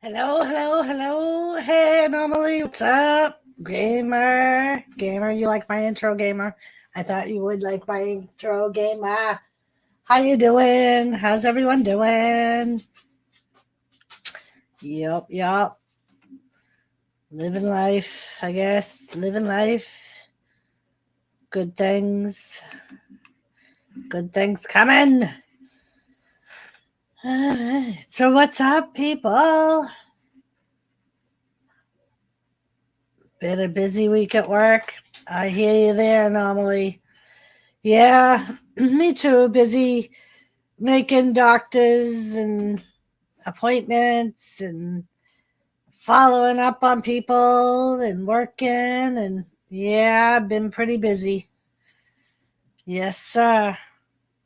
Hello, hello, hello. Hey, Anomaly, what's up? Gamer, you like my intro, Gamer? I thought you would like my intro, Gamer. How you doing? How's everyone doing? Yup. Living life, I guess. Living life. Good things. Good things coming. All right. So what's up, people? Been a busy week at work. I hear you there, Anomaly. Yeah, me too. Busy making doctors and appointments and following up on people and working. And yeah, I've been pretty busy. Yes, sir.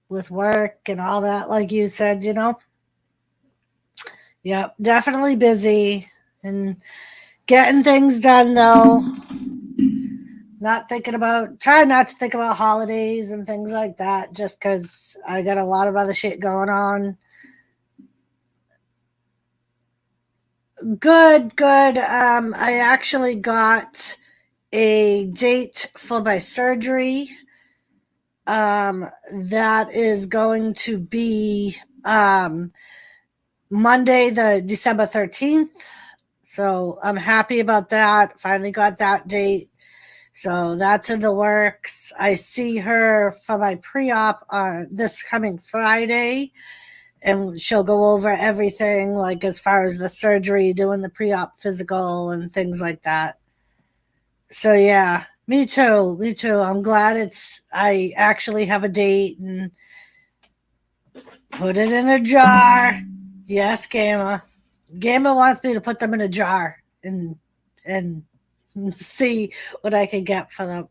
With work and all that, like you said. Yep, definitely busy and getting things done, though. Trying not to think about holidays and things like that just because I got a lot of other shit going on. Good. I actually got a date for my surgery. That is going to be Monday, the December 13th. So I'm happy about that. Finally got that date. So that's in the works. I see her for my pre-op on this coming Friday, and she'll go over everything, like as far as the surgery, doing the pre-op physical and things like that. So yeah, me too. I'm glad I actually have a date and put it in a jar. Yes, Gamma wants me to put them in a jar and see what I can get for them.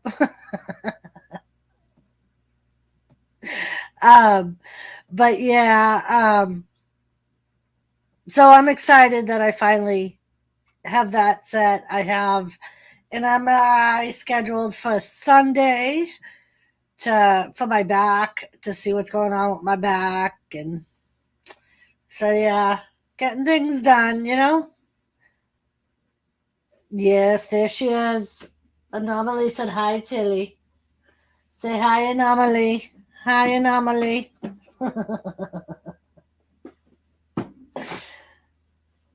um, but yeah, so I'm excited that I finally have that set. And I'm scheduled for Sunday for my back to see what's going on with my back, and so yeah, getting things done. Yes, there she is. Anomaly said hi, Chili. Say hi, Anomaly. Hi, Anomaly.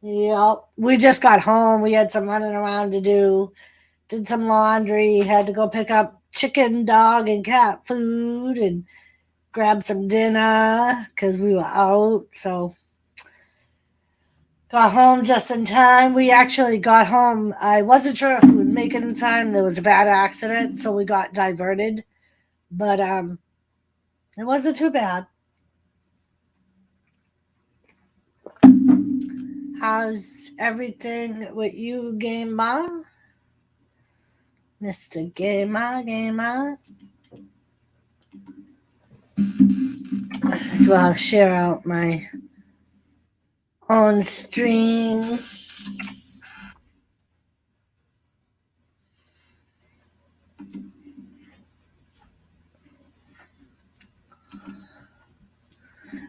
Yep. We just got home. We had some running around to do. Did some laundry. Had to go pick up chicken, dog, and cat food and grab some dinner because we were out. So got home just in time. We actually got home. I wasn't sure if we would make it in time. There was a bad accident, so we got diverted. But it wasn't too bad. How's everything with you, Gamer? Mr. Gamer. So I'll share out my own stream.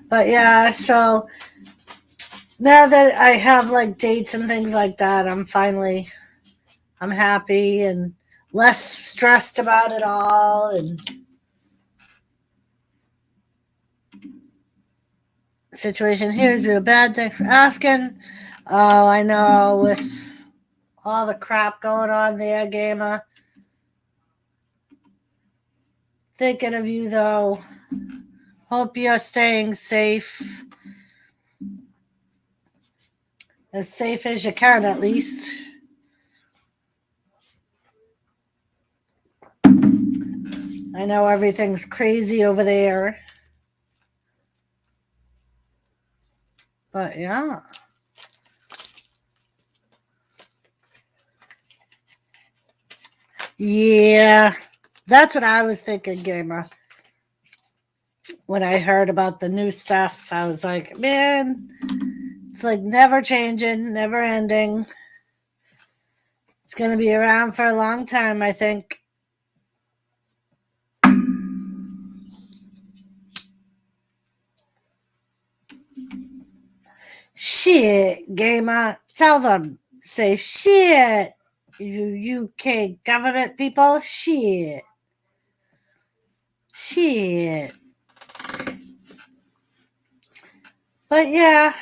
But yeah, so now that I have like dates and things like that, I'm happy and less stressed about it all. And situation here is real bad. Thanks for asking. Oh, I know, with all the crap going on there, Gamer. Thinking of you though. Hope you're staying safe. As safe as you can, at least. I know everything's crazy over there. But yeah. Yeah. That's what I was thinking, Gamer. When I heard about the new stuff, I was like, man, it's like never changing, never ending. It's going to be around for a long time, I think. Shit, Gamer. Tell them. Say shit. You UK government people. Shit. Shit. But yeah,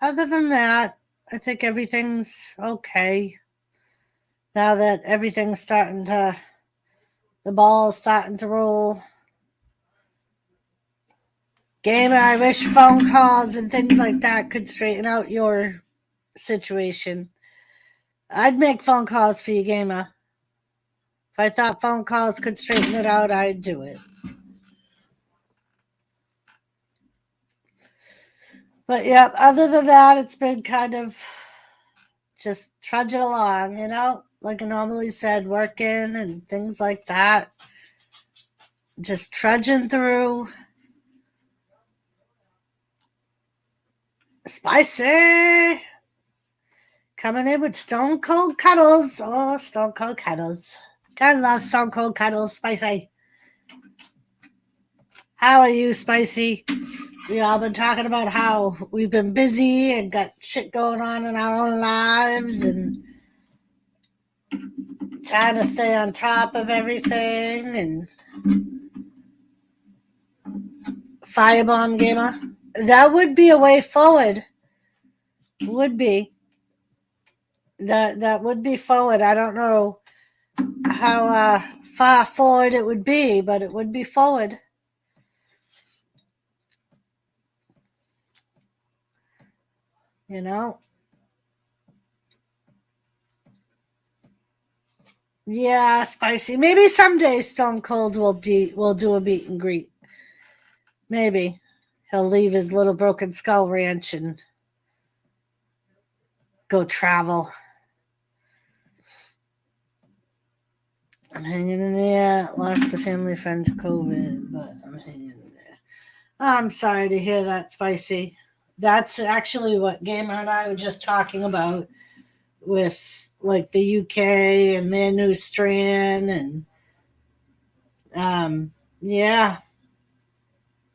other than that, I think everything's okay. Now that everything's starting to, the ball's starting to roll. Gamer, I wish phone calls and things like that could straighten out your situation. I'd make phone calls for you, Gamer. If I thought phone calls could straighten it out, I'd do it. But yeah, other than that, it's been kind of just trudging along, like I normally said, working and things like that. Just trudging through. Spicy! Coming in with Stone Cold Cuddles. Oh, Stone Cold Cuddles. Gotta love Stone Cold Cuddles, Spicy. How are you, Spicy? We all been talking about how we've been busy and got shit going on in our own lives and trying to stay on top of everything. And Firebomb Gamer, that would be a way forward. Would be. That would be forward. I don't know how far forward it would be, but it would be forward. You know? Yeah, Spicy. Maybe someday Stone Cold will do a meet and greet. Maybe. He'll leave his little Broken Skull Ranch and go travel. I'm hanging in there. Lost a family friend to COVID, but I'm hanging in there. I'm sorry to hear that, Spicy. That's actually what Gamer and I were just talking about with like the UK and their new strain, and yeah,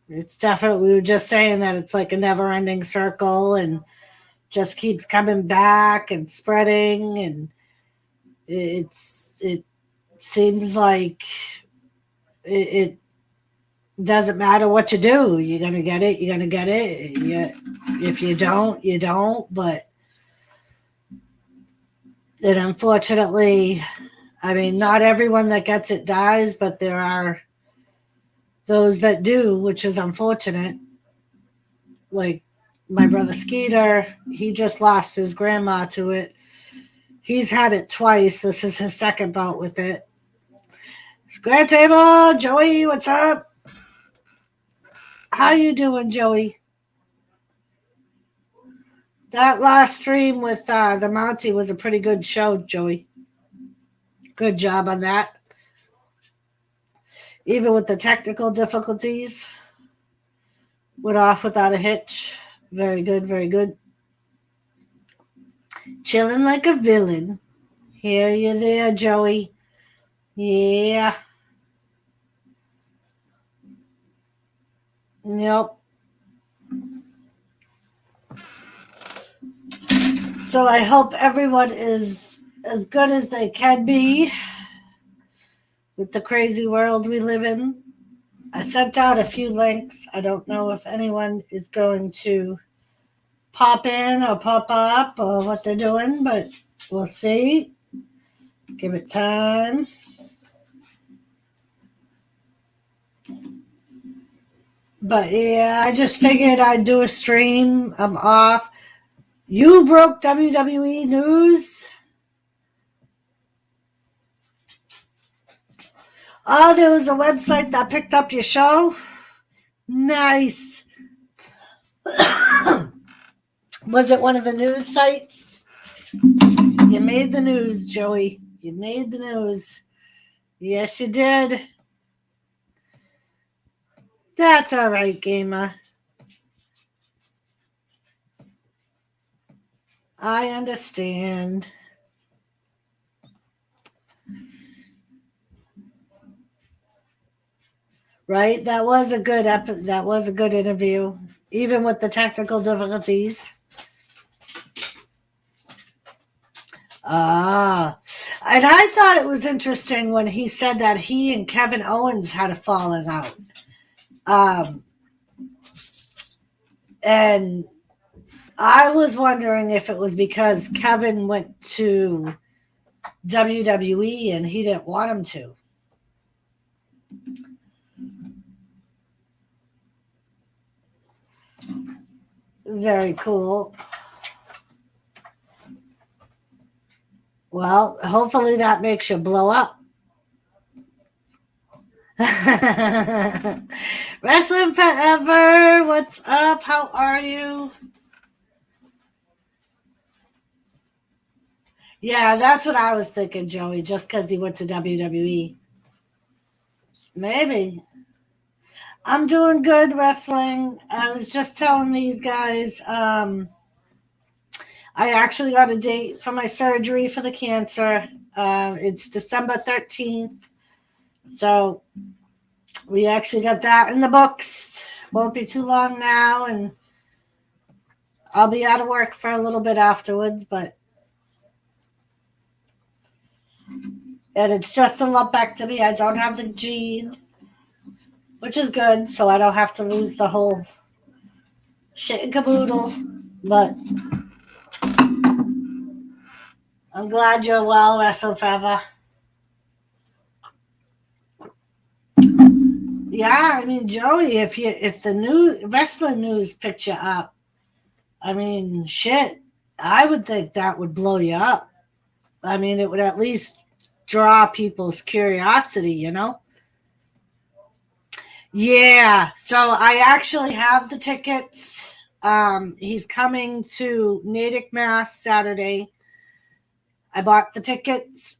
it's definitely, we were just saying that it's like a never-ending circle and just keeps coming back and spreading, and it seems like it doesn't matter what you do, you're gonna get it. If you don't, you don't. But it, unfortunately, I mean, not everyone that gets it dies, but there are those that do, which is unfortunate. Like my brother Skeeter, he just lost his grandma to it. He's had it twice. This is his second bout with it. Square Table, Joey, what's up? How you doing, Joey? That last stream with the Mountie was a pretty good show, Joey. Good job on that. Even with the technical difficulties, went off without a hitch. Very good, very good. Chilling like a villain. Hear you there, Joey. Yeah. Yep. So I hope everyone is as good as they can be with the crazy world we live in. I sent out a few links. I don't know if anyone is going to pop in or pop up or what they're doing, but we'll see. Give it time. But yeah, I just figured I'd do a stream. I'm off. You broke WWE news? Oh, there was a website that picked up your show? Nice. Was it one of the news sites? You made the news, Joey. You made the news. Yes, you did. That's all right, Gamer. I understand. Right? That was a good that was a good interview, even with the technical difficulties. Ah, and I thought it was interesting when he said that he and Kevin Owens had a falling out. Um, and I was wondering if it was because Kevin went to WWE and he didn't want him to. Very cool. Well, hopefully that makes you blow up. Wrestling Forever, what's up? How are you? Yeah, that's what I was thinking, Joey, just because he went to WWE. Maybe. I'm doing good wrestling. I was just telling these guys I actually got a date for my surgery for the cancer. It's December 13th. So we actually got that in the books. Won't be too long now, and I'll be out of work for a little bit afterwards, and it's just a lumpectomy. I don't have the gene, which is good, so I don't have to lose the whole shit and caboodle. But I'm glad you're well, Wrestle Forever. Yeah, I mean, Joey, if the new wrestling news picked you up, I mean, shit, I would think that would blow you up. I mean, it would at least draw people's curiosity, you know? Yeah, so I actually have the tickets. He's coming to Natick, Mass Saturday. I bought the tickets.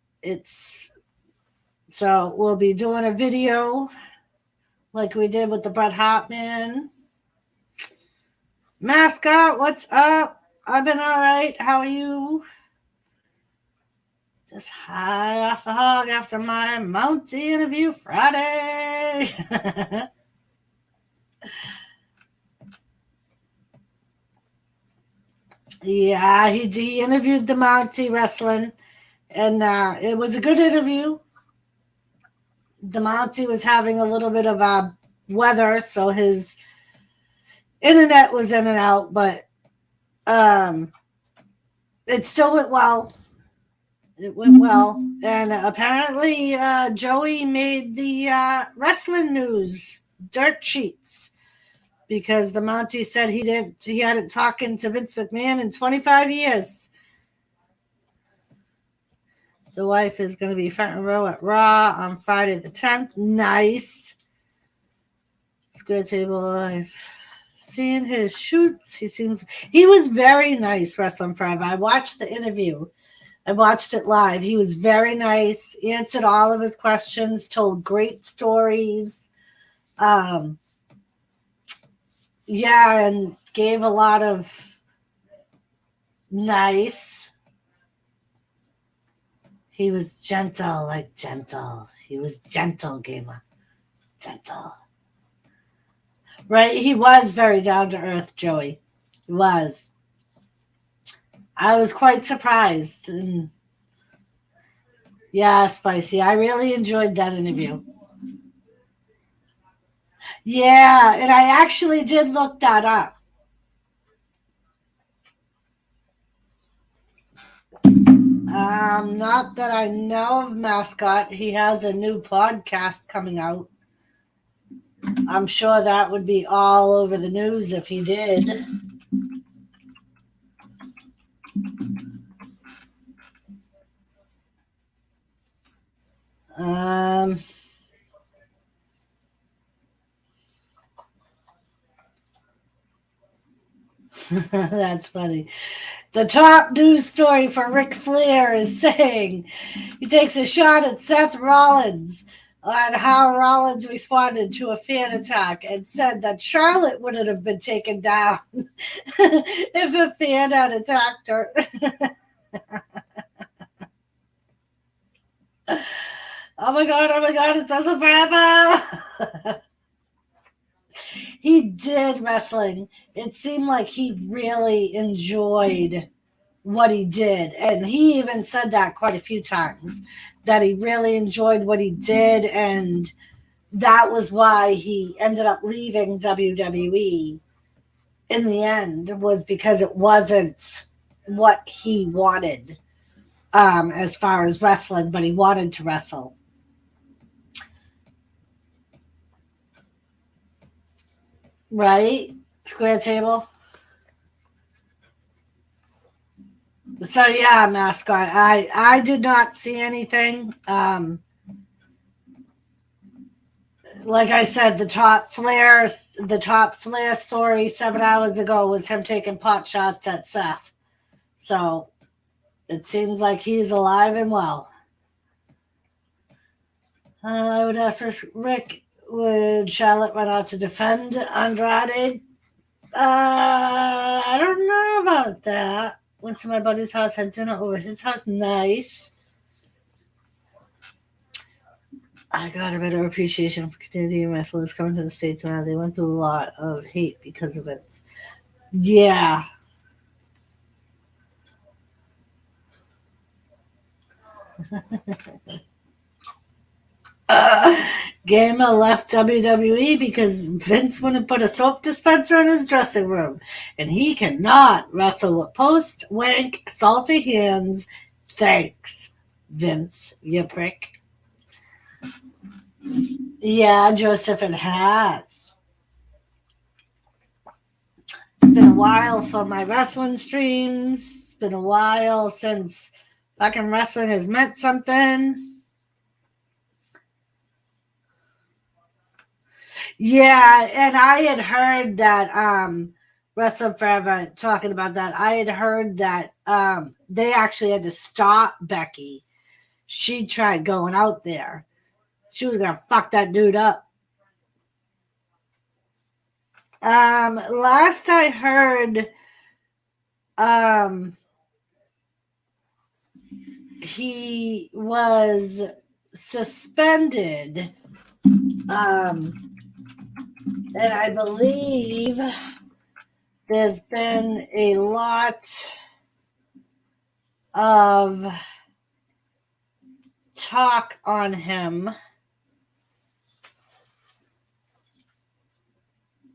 So we'll be doing a video like we did with the Bret Hart man. Mascot, what's up? I've been all right. How are you? Just high off the hog after my Mountie interview Friday. Yeah, he interviewed the Mountie wrestling, and it was a good interview. The Mountie was having a little bit of weather, so his internet was in and out, but it still went well. It went well, and apparently Joey made the wrestling news dirt sheets because the Mountie said he hadn't talking to Vince McMahon in 25 years. The wife is going to be front row at Raw on Friday the 10th. Nice. Square Table Life. Seeing his shoots, he was very nice wrestling forever. I watched the interview. I watched it live. He was very nice, answered all of his questions, told great stories. Yeah, and gave a lot of nice. He was gentle, like gentle. He was gentle, Gamer. Gentle. Right? He was very down to earth, Joey. He was. I was quite surprised. And yeah, Spicy. I really enjoyed that interview. Yeah, and I actually did look that up. Not that I know of, Mascot. He has a new podcast coming out. I'm sure that would be all over the news if he did. That's funny. The top news story for Ric Flair is saying he takes a shot at Seth Rollins on how Rollins responded to a fan attack and said that Charlotte wouldn't have been taken down if a fan had attacked her. Oh my God, it's Wrestle Forever. He did wrestling. It seemed like he really enjoyed what he did. And he even said that quite a few times, that he really enjoyed what he did. And that was why he ended up leaving WWE in the end, was because it wasn't what he wanted as far as wrestling, but he wanted to wrestle. Right? Square table. So yeah, mascot. I did not see anything. Like I said, the top Flair story 7 hours ago was him taking pot shots at Seth. So it seems like he's alive and well. I would ask Rick, would Charlotte run out to defend Andrade? I don't know about that. Went to my buddy's house, had dinner over his house. Nice. I got a better appreciation for Canadian wrestlers coming to the States now. They went through a lot of hate because of it. Yeah. Gamer left WWE because Vince wouldn't put a soap dispenser in his dressing room, and he cannot wrestle with post-wank salty hands. Thanks, Vince, you prick. Yeah, Joseph, it has. It's been a while for my wrestling streams. It's been a while since fucking wrestling has meant something. Yeah, and I had heard that Wrestle Forever talking about that. I had heard that they actually had to stop Becky. She tried going out there. She was gonna fuck that dude up. Last I heard, he was suspended. And I believe there's been a lot of talk on him.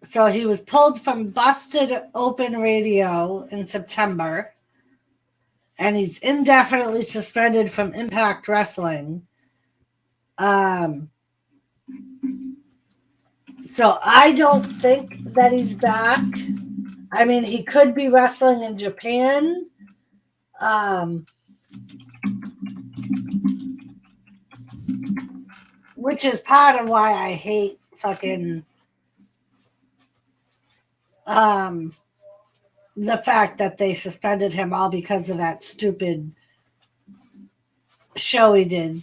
So he was pulled from Busted Open Radio in September, and he's indefinitely suspended from Impact Wrestling. So I don't think that he's back. I mean, he could be wrestling in Japan. Which is part of why I hate fucking the fact that they suspended him all because of that stupid show he did.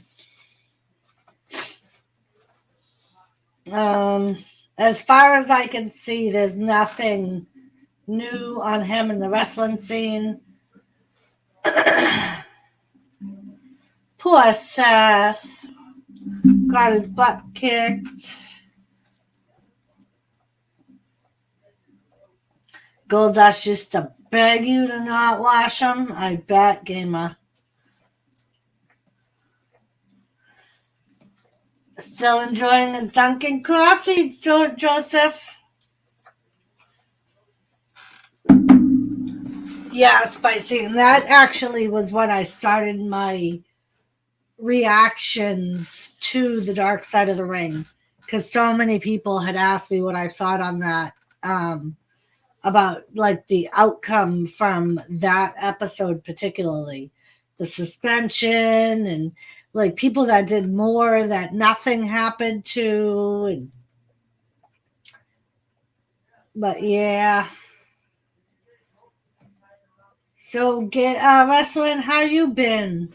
As far as I can see, there's nothing new on him in the wrestling scene. Poor Seth. Got his butt kicked. Goldust used to beg you to not wash him. I bet, Gamer. Still enjoying his Dunkin' coffee, Joseph. Yeah, spicy. And that actually was when I started my reactions to the Dark Side of the Ring, because so many people had asked me what I thought on that, about like the outcome from that episode, particularly the suspension, and like people that did more that nothing happened to. And but yeah. So get wrestling, how you been?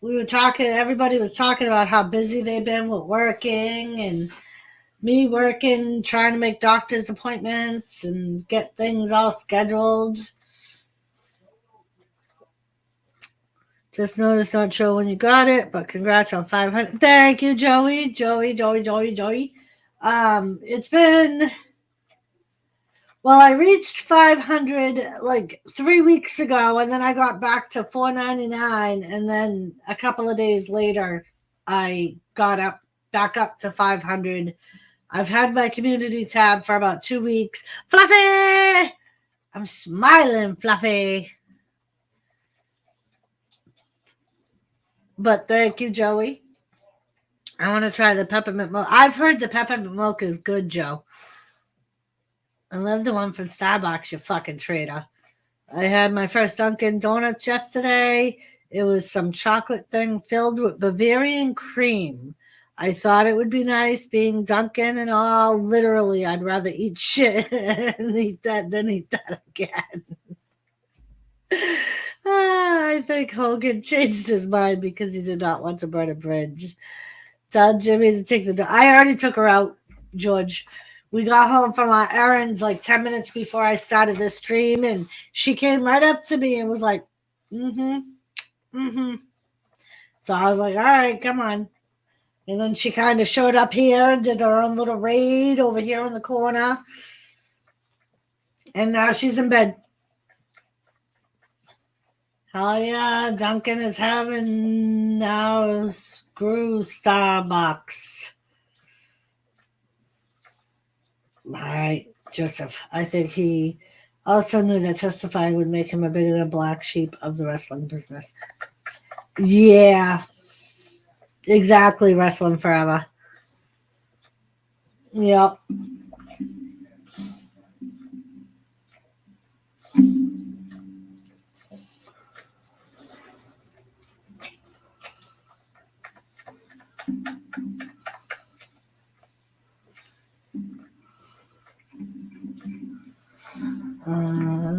We were talking, everybody was talking about how busy they've been with working, and me working, trying to make doctor's appointments and get things all scheduled. Just noticed, not sure when you got it, but congrats on 500. Thank you, Joey. It's been, Well, I reached 500 like 3 weeks ago, and then I got back to 499, and then a couple of days later, I got back up to 500. I've had my community tab for about 2 weeks. Fluffy, I'm smiling, Fluffy. But thank you, Joey. I want to try the peppermint mocha. I've heard the peppermint mocha is good, Joe. I love the one from Starbucks, you fucking traitor. I had my first Dunkin' Donuts yesterday. It was some chocolate thing filled with Bavarian cream. I thought it would be nice being Dunkin' and all. Literally, I'd rather eat shit and eat that than eat that again. I think Hogan changed his mind because he did not want to burn a bridge. Tell Jimmy to take the. I already took her out, George. We got home from our errands like 10 minutes before I started this stream, and she came right up to me and was like, So I was like, all right, come on. And then she kind of showed up here and did her own little raid over here in the corner. And now she's in bed. Hell yeah, Duncan is having now screw Starbucks. All right, Joseph. I think he also knew that testifying would make him a bigger black sheep of the wrestling business. Yeah, exactly. Wrestling forever. Yep.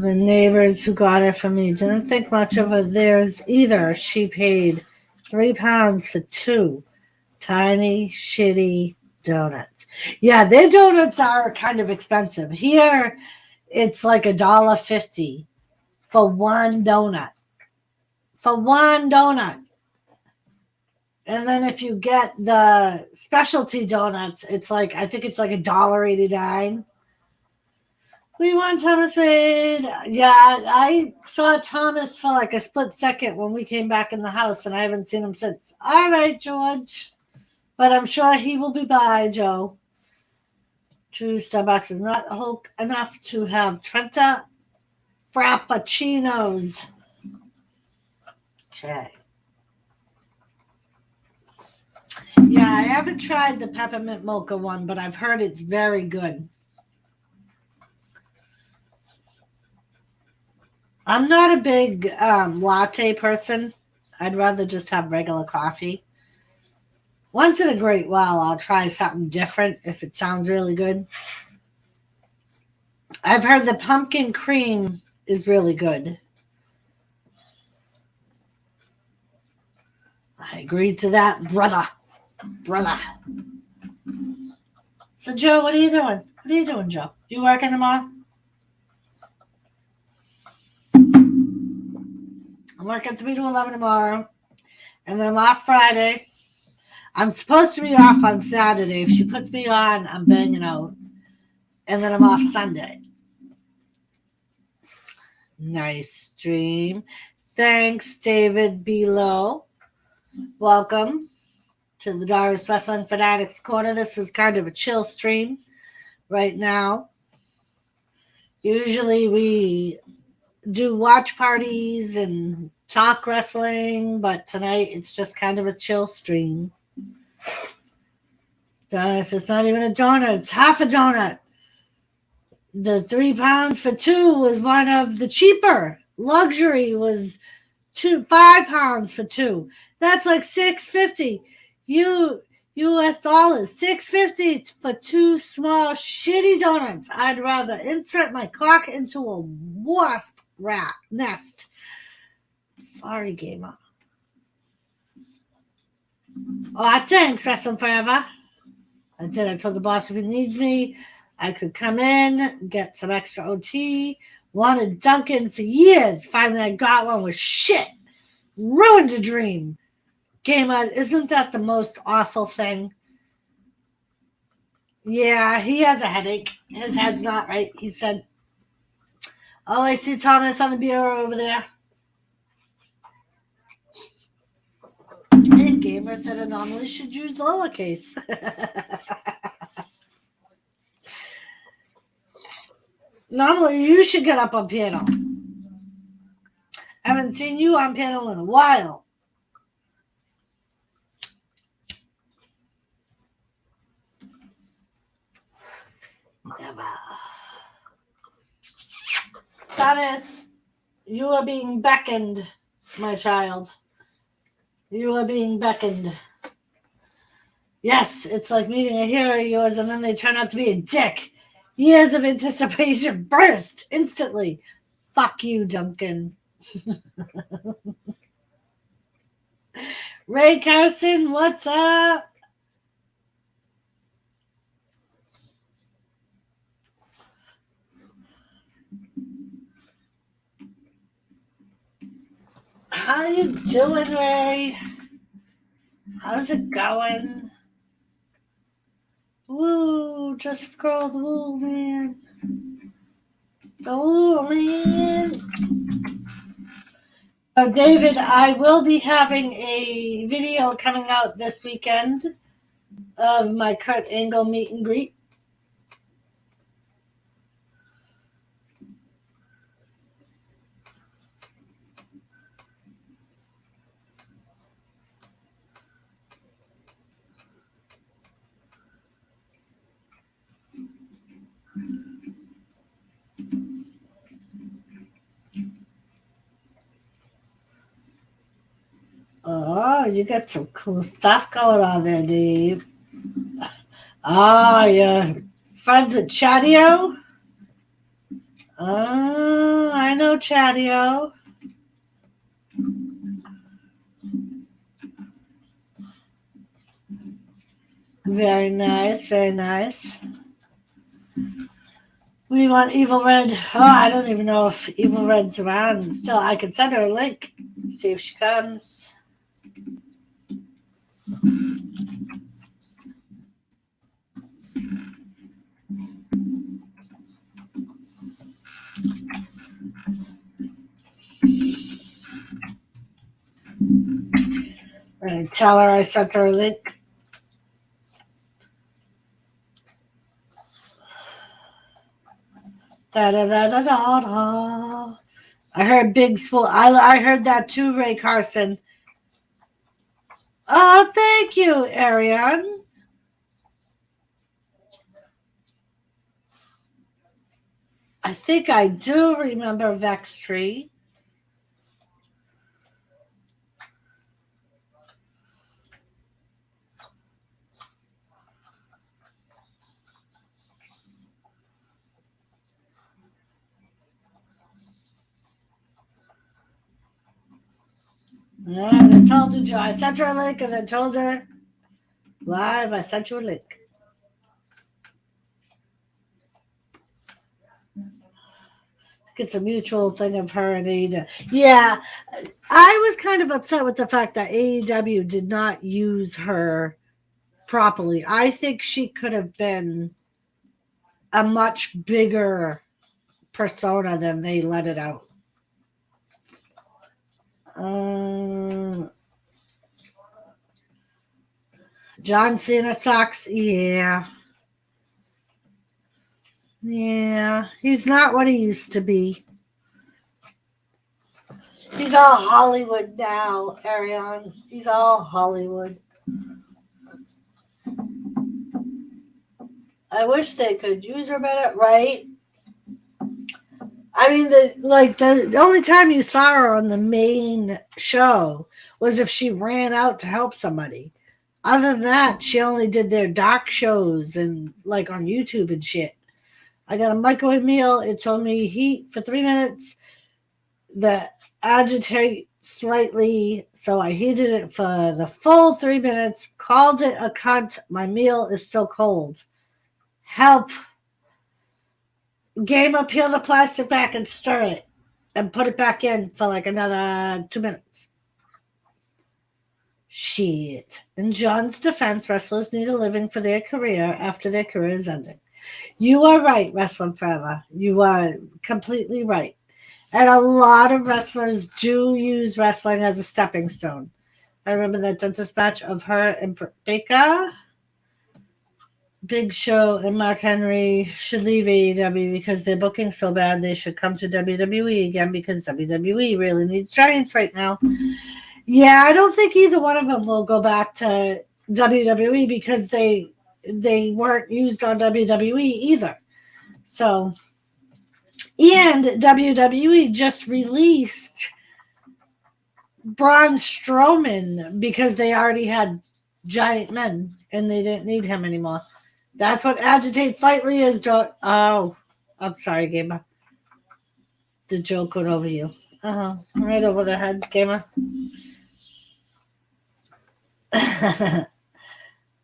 The neighbors who got it from me didn't think much of theirs either. She paid £3 for 2 tiny, shitty donuts. Yeah, their donuts are kind of expensive. Here, it's like $1.50 for one donut. For one donut. And then if you get the specialty donuts, it's like, I think it's like $1.89. We want Thomas Wade. Yeah, I saw Thomas for like a split second when we came back in the house, and I haven't seen him since. All right, George. But I'm sure he will be by, Joe. True, Starbucks is not Hulk enough to have Trenta Frappuccinos. Okay. Yeah, I haven't tried the peppermint mocha one, but I've heard it's very good. I'm not a big latte person. I'd rather just have regular coffee. Once in a great while, I'll try something different if it sounds really good. I've heard the pumpkin cream is really good. I agree to that, brother. Brother. So, Joe, what are you doing? What are you doing, Joe? You working tomorrow? I'm working 3 to 11 tomorrow. And then I'm off Friday. I'm supposed to be off on Saturday. If she puts me on, I'm banging out. And then I'm off Sunday. Nice stream. Thanks, David Below. Welcome to the Doris Wrestling Fanatics Corner. This is kind of a chill stream right now. Usually we do watch parties and talk wrestling, but tonight it's just kind of a chill stream. Doris, it's not even a donut. It's half a donut. The £3 for 2 was one of the cheaper. Luxury was £5 for 2. That's like $6.50. US dollars. $6.50 for 2 small shitty donuts. I'd rather insert my cock into a wasp rat nest. Sorry, gamer. Oh, thanks, Wrestling Forever. I did. I told the boss if he needs me, I could come in, get some extra OT. Wanted Dunkin' for years. Finally, I got one with shit. Ruined a dream. Gamer, isn't that the most awful thing? Yeah, he has a headache. His head's not right, he said. Oh, I see Thomas on the bureau over there. Hey, Gamer said anomaly should use lowercase. Normally, you should get up on panel. I haven't seen you on panel in a while. Never. Thomas, you are being beckoned, my child. You are being beckoned. Yes, it's like meeting a hero of yours and then they turn out to be a dick. Years of anticipation burst instantly. Fuck you, Duncan. Ray Carson, what's up? How you doing, Ray? How's it going? Woo, just scroll the woo, man. The woo, man. Oh, David, I will be having a video coming out this weekend of my Kurt Angle meet and greet. Oh, you got some cool stuff going on there, Dave. Oh, you're friends with Chadio? Oh, I know Chadio. Very nice, very nice. We want Evil Red. Oh, I don't even know if Evil Red's around. Still, I can send her a link. See if she comes. And tell her I sent her a link. Da da da da da da. I heard Big Spool. I heard that too, Ray Carson. Oh, thank you, Ariane. I think I do remember Vex Tree. And I told you, I sent her a link and then told her live, I sent you a link. It's a mutual thing of her and AEW. Yeah, I was kind of upset with the fact that AEW did not use her properly. I think she could have been a much bigger persona than they let it out. John Cena sucks. Yeah. Yeah. He's not what he used to be. He's all Hollywood now, Ariane. He's all Hollywood. I wish they could use her better, right? I mean, the only time you saw her on the main show was if she ran out to help somebody. Other than that, she only did their dark shows and like on YouTube and shit. I got a microwave meal. It told me heat for 3 minutes. That agitate slightly, so I heated it for the full 3 minutes. Called it a cunt. My meal is still cold. Help. Gamer, peel the plastic back and stir it and put it back in for like another 2 minutes. Shit. In John's defense, wrestlers need a living for their career after their career is ending. You are right, Wrestling Forever. You are completely right. And a lot of wrestlers do use wrestling as a stepping stone. I remember that dentist match of her and Baker. Big Show and Mark Henry should leave AEW because they're booking so bad. They should come to WWE again because WWE really needs giants right now. Yeah, I don't think either one of them will go back to WWE because they weren't used on WWE either. So, and WWE just released Braun Strowman because they already had giant men and they didn't need him anymore. That's what agitates slightly is oh, I'm sorry, Gamer. The joke went over you. Right over the head, Gamer.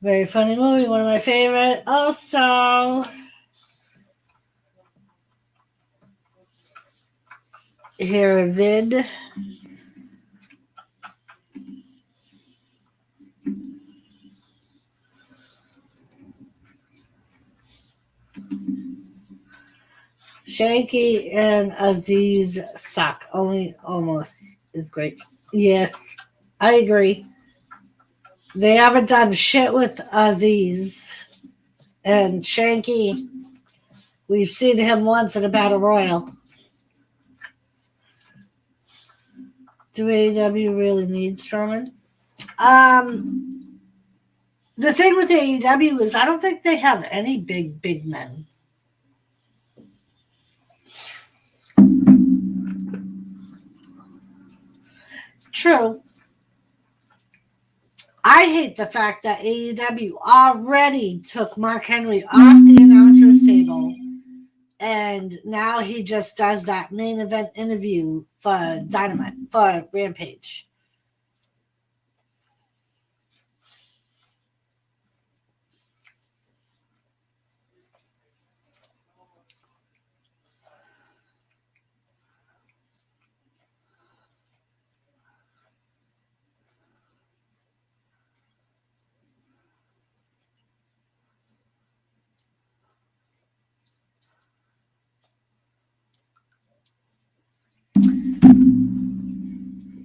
Very funny movie, one of my favorite. Also, here a vid. Shanky and Aziz suck. Only almost is great. Yes, I agree. They haven't done shit with Aziz and Shanky. We've seen him once in a battle royal. Do AEW really need Strowman? The thing with AEW is I don't think they have any big men. True. I hate the fact that AEW already took Mark Henry off the announcer's table and now he just does that main event interview for Dynamite, for Rampage.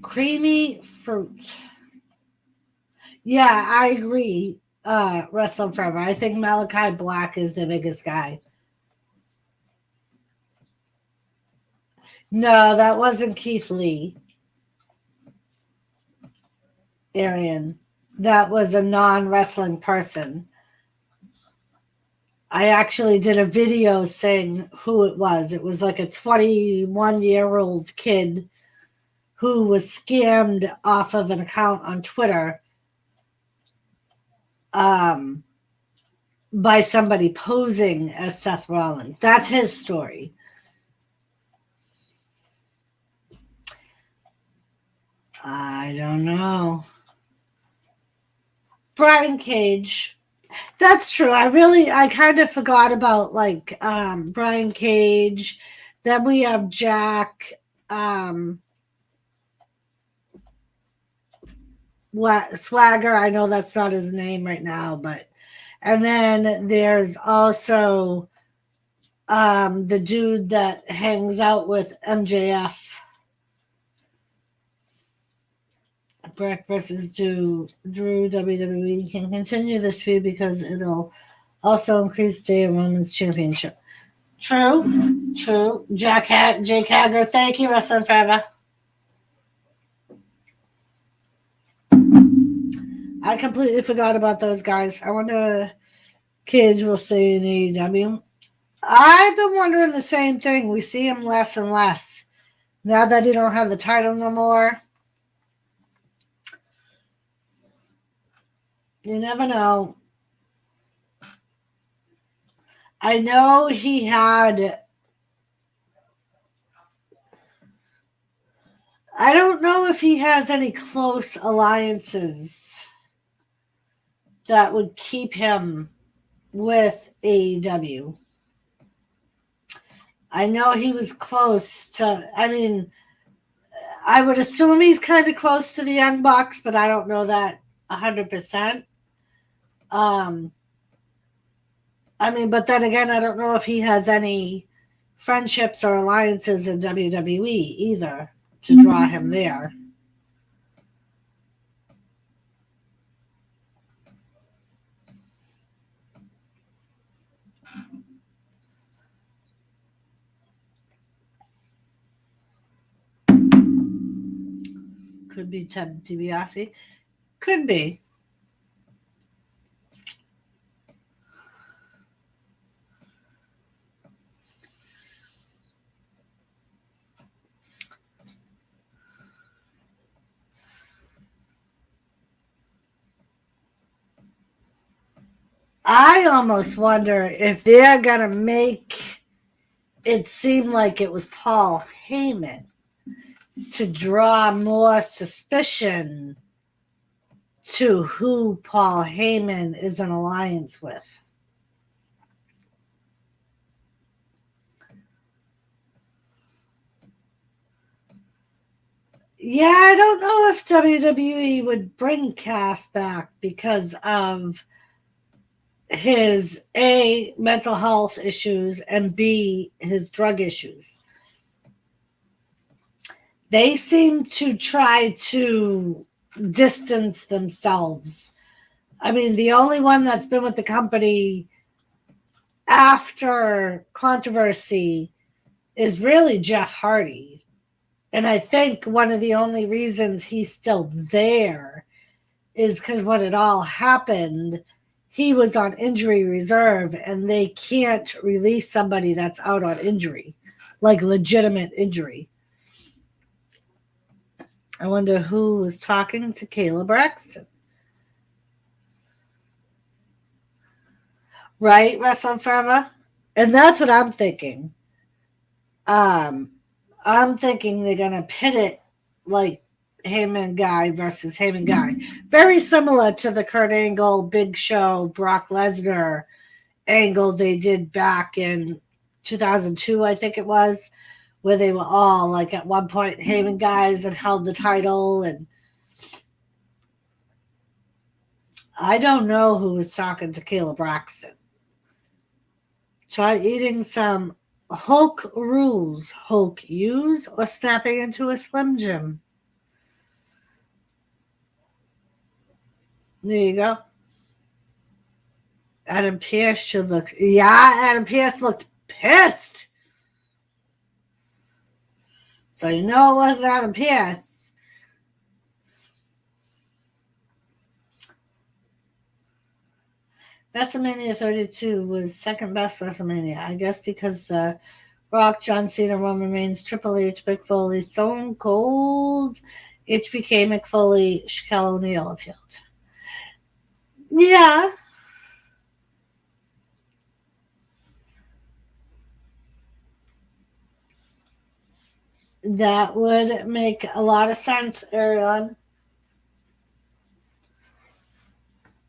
Creamy fruit. Yeah, I agree. Wrestling Forever. I think Malachi Black is the biggest guy. No, that wasn't Keith Lee. Arian. That was a non-wrestling person. I actually did a video saying who it was. It was like a 21-year-old kid who was scammed off of an account on Twitter by somebody posing as Seth Rollins. That's his story. I don't know. Brian Cage. That's true. I kind of forgot about like Brian Cage. Then we have Jack Swagger. I know that's not his name right now, but and then there's also the dude that hangs out with MJF. Brock versus Drew WWE can continue this feud because it'll also increase Day of Women's Championship. True. Jake Hager, thank you, Wrestling Forever. I completely forgot about those guys. I wonder if Cage will stay in AEW. I've been wondering the same thing. We see him less and less. Now that he don't have the title no more. You never know. I know he had... I don't know if he has any close alliances that would keep him with AEW. I know he was close to... I mean, I would assume he's kind of close to the Young Bucks, but I don't know that 100%. I mean, but then again, I don't know if he has any friendships or alliances in WWE either to draw him there. Could be Ted DiBiase. Could be. I almost wonder if they're going to make it seem like it was Paul Heyman to draw more suspicion to who Paul Heyman is in alliance with. Yeah, I don't know if WWE would bring Cass back because of his A, mental health issues, and B, his drug issues. They seem to try to distance themselves. I mean, the only one that's been with the company after controversy is really Jeff Hardy. And I think one of the only reasons he's still there is because when it all happened, he was on injury reserve and they can't release somebody that's out on injury, like legitimate injury. I wonder who was talking to Kayla Braxton. Right, Wrestling Forever? And that's what I'm thinking. I'm thinking they're going to pit it like Heyman Guy versus Heyman Guy. Very similar to the Kurt Angle, Big Show, Brock Lesnar angle they did back in 2002, I think it was, where they were all like at one point Heyman guys and held the title. And I don't know who was talking to Kayla Braxton. Try eating some Hulk rules, Hulk use, or snapping into a Slim Jim. There you go. Adam Pearce should look. Yeah, Adam Pearce looked pissed. So you know it wasn't Adam Pearce. WrestleMania 32 was second best WrestleMania, I guess, because the Rock, John Cena, Roman Reigns, Triple H, Mick Foley, Stone Cold, HBK, Mick Foley, Shaquille O'Neal appealed. Yeah. That would make a lot of sense, Arion.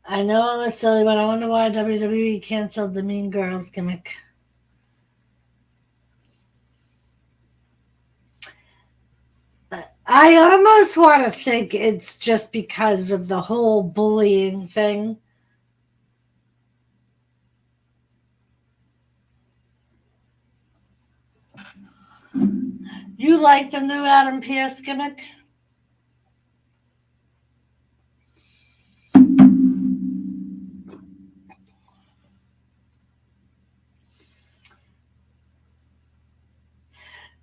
I know it was silly, but I wonder why WWE canceled the Mean Girls gimmick. I almost want to think it's just because of the whole bullying thing. You like the new Adam Pearce gimmick?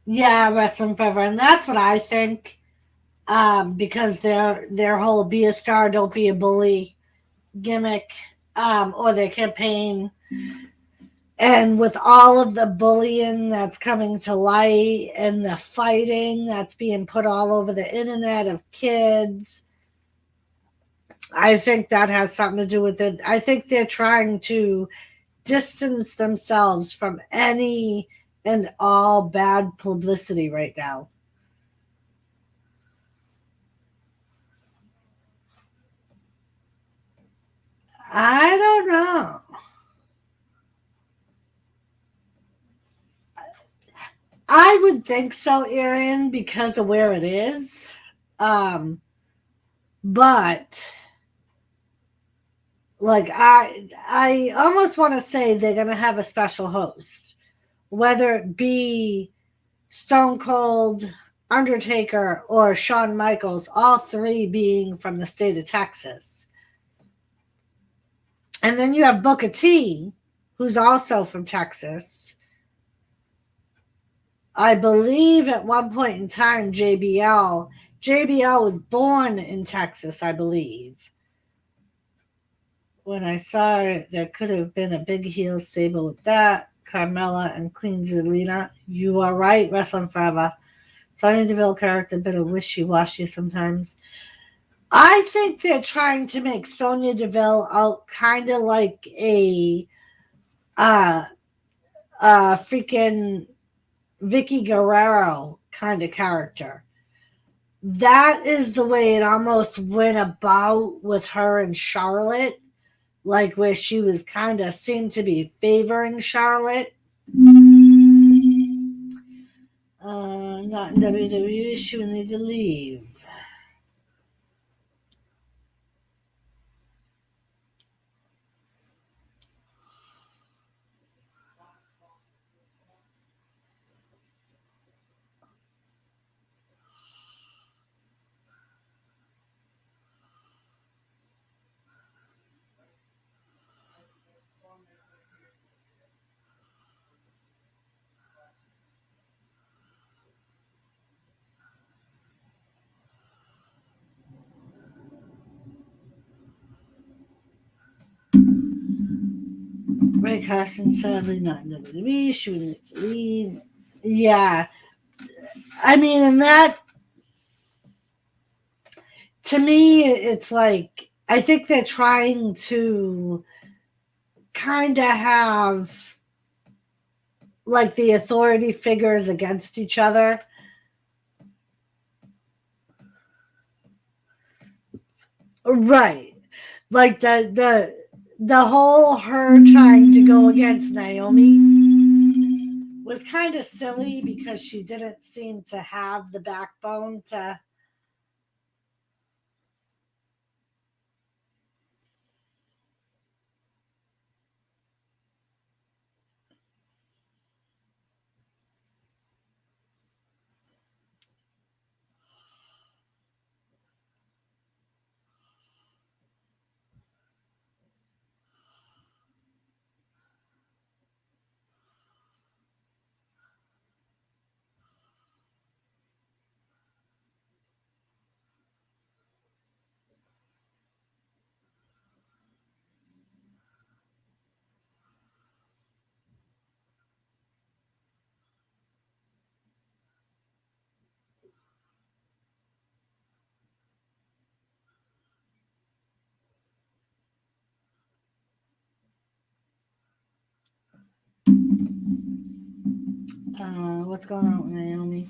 Yeah, Wrestling Forever, and that's what I think. Because their whole "be a star, don't be a bully" gimmick, or their campaign, and with all of the bullying that's coming to light and the fighting that's being put all over the internet of kids, I think that has something to do with it. I think they're trying to distance themselves from any and all bad publicity right now. I don't know. I would think so, Arian, because of where it is. But Like I almost want to say they're gonna have a special host, whether it be Stone Cold, Undertaker, or Shawn Michaels, all three being from the state of Texas. And then you have Booker T, who's also from Texas. I believe at one point in time, JBL was born in Texas, I believe. When I saw it, there could have been a big heel stable with that. Carmella and Queen Zelina. You are right, Wrestling Forever. Sonya Deville character, a bit of wishy-washy sometimes. I think they're trying to make Sonya Deville out kind of like a freaking Vicky Guerrero kind of character. That is the way it almost went about with her and Charlotte, like where she was kind of seemed to be favoring Charlotte. Not in WWE, she would need to leave. Ray Carson, sadly, not in WWE. She would need to leave. Yeah. I mean, and that, to me, it's like, I think they're trying to kind of have like the authority figures against each other. Right. Like the whole her trying to go against Naomi was kind of silly because she didn't seem to have the backbone to. What's going on with Naomi?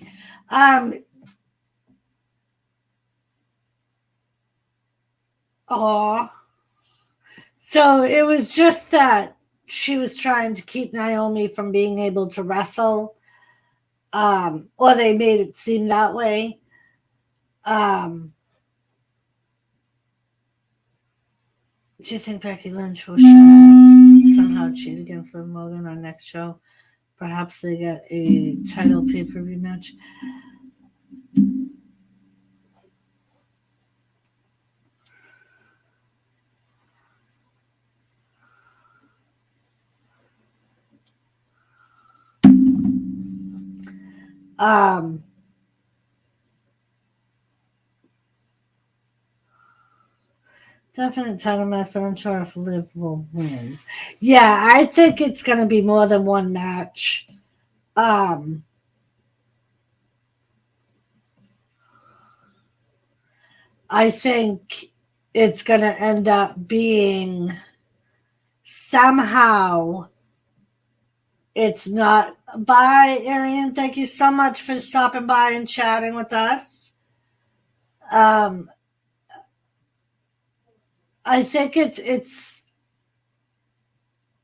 So it was just that she was trying to keep Naomi from being able to wrestle, or they made it seem that way. Do you think Becky Lynch will somehow cheat against Liv Morgan on next show? Perhaps they get a title pay-per-view match. Definite title match, but I'm sure if Liv will win. Yeah, I think it's going to be more than one match. I think it's going to end up being somehow it's not. Bye, Arian. Thank you so much for stopping by and chatting with us. I think it's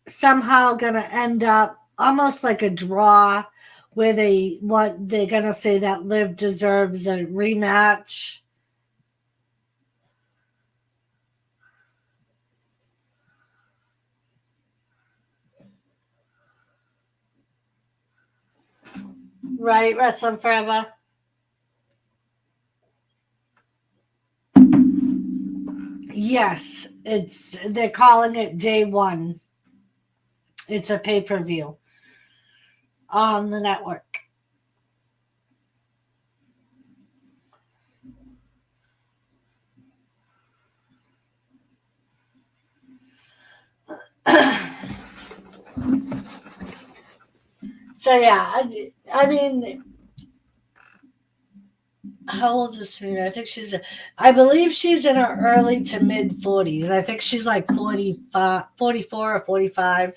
somehow going to end up almost like a draw where they're going to say that Liv deserves a rematch. Right, Wrestling Forever. Yes, they're calling it day one. It's a pay-per-view on the network. So yeah, I mean, how old is Serena? I believe she's in her early to mid 40s. I think she's like 45, 44 or 45.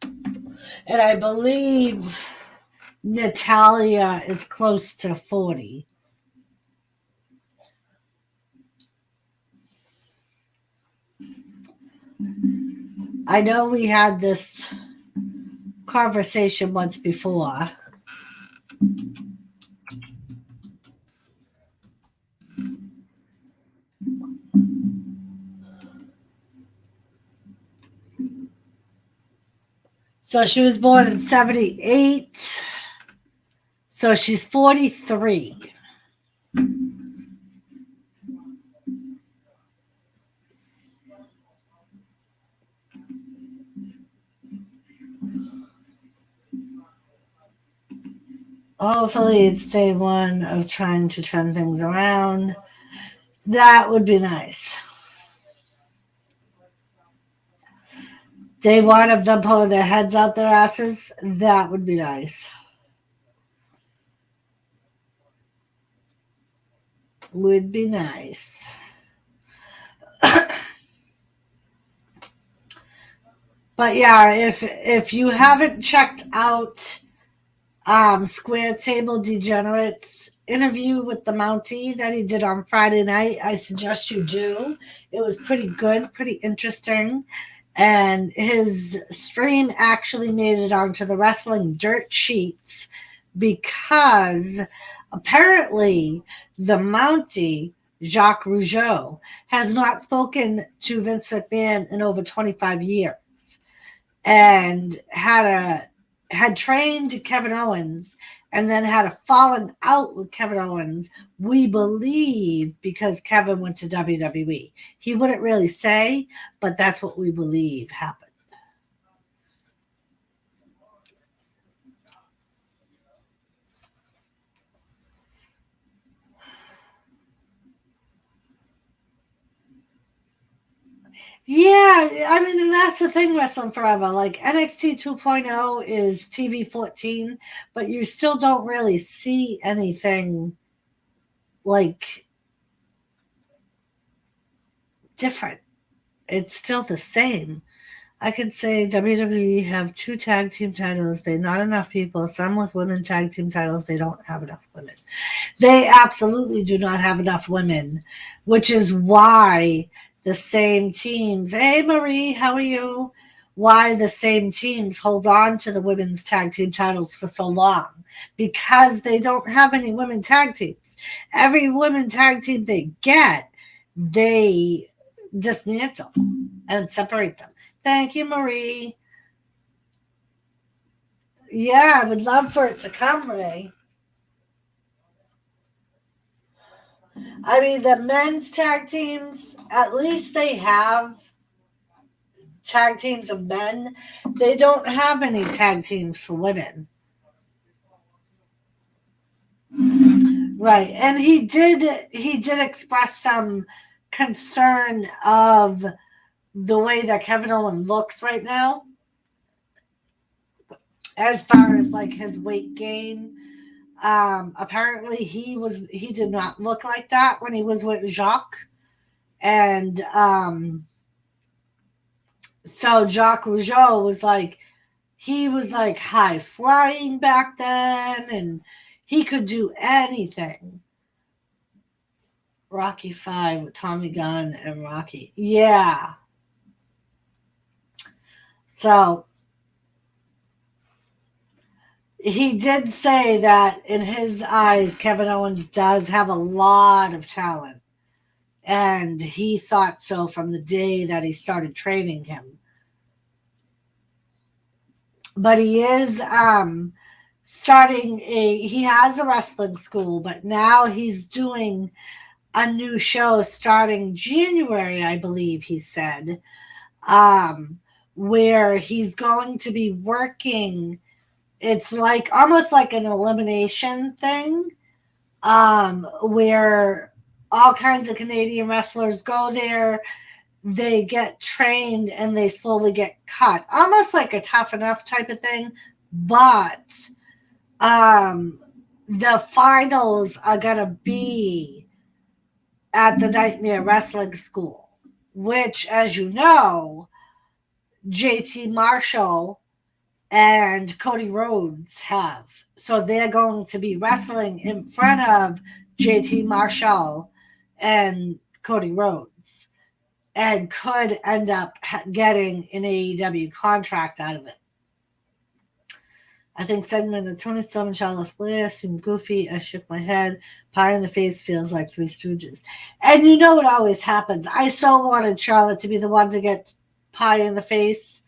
And I believe Natalia is close to 40. I know we had this conversation once before. So she was born in 78. So she's 43. Hopefully, it's day one of trying to turn things around. That would be nice. Day one of them pulling their heads out their asses. That would be nice. Would be nice. But yeah, if you haven't checked out Square Table Degenerates interview with the Mountie that he did on Friday night, I suggest you do. It was pretty good, pretty interesting. And his stream actually made it onto the wrestling dirt sheets because apparently the Mountie, Jacques Rougeau, has not spoken to Vince McMahon in over 25 years and had trained Kevin Owens and then had a falling out with Kevin Owens, we believe, because Kevin went to WWE. He wouldn't really say, but that's what we believe happened. Yeah, I mean, and that's the thing, Wrestling Forever. Like NXT 2.0 is TV 14, but you still don't really see anything like different. It's still the same. I could say WWE have 2 tag team titles. They not enough people. Some with women tag team titles. They don't have enough women. They absolutely do not have enough women, which is why the same teams. Hey Marie, how are you? Why the same teams hold on to the women's tag team titles for so long? Because they don't have any women tag teams. Every women tag team they get, they dismantle and separate them. Thank you, Marie. Yeah, I would love for it to come, Ray. I mean, the men's tag teams, at least they have tag teams of men. They don't have any tag teams for women. Right. And he did express some concern of the way that Kevin Owens looks right now as far as like his weight gain. Apparently he did not look like that when he was with Jacques. And so Jacques Rougeau he was like high flying back then and he could do anything. Rocky 5 with Tommy Gunn and Rocky. Yeah. So he did say that in his eyes, Kevin Owens does have a lot of talent. And he thought so from the day that he started training him. but he is starting he has a wrestling school, but now he's doing a new show starting January, I believe he said, um, where he's going to be working. It's like almost like an elimination thing, where all kinds of Canadian wrestlers go there. They get trained and they slowly get cut, almost like a Tough Enough type of thing. But um, the finals are gonna be at the Nightmare Wrestling School, which, as you know, JT Marshall and Cody Rhodes have. So they're going to be wrestling in front of JT Marshall and Cody Rhodes, and could end up getting an AEW contract out of it. I think segment of Tony Storm and Charlotte Flair seemed goofy. I shook my head. Pie in the face feels like Three Stooges. And you know it always happens. I so wanted Charlotte to be the one to get pie in the face.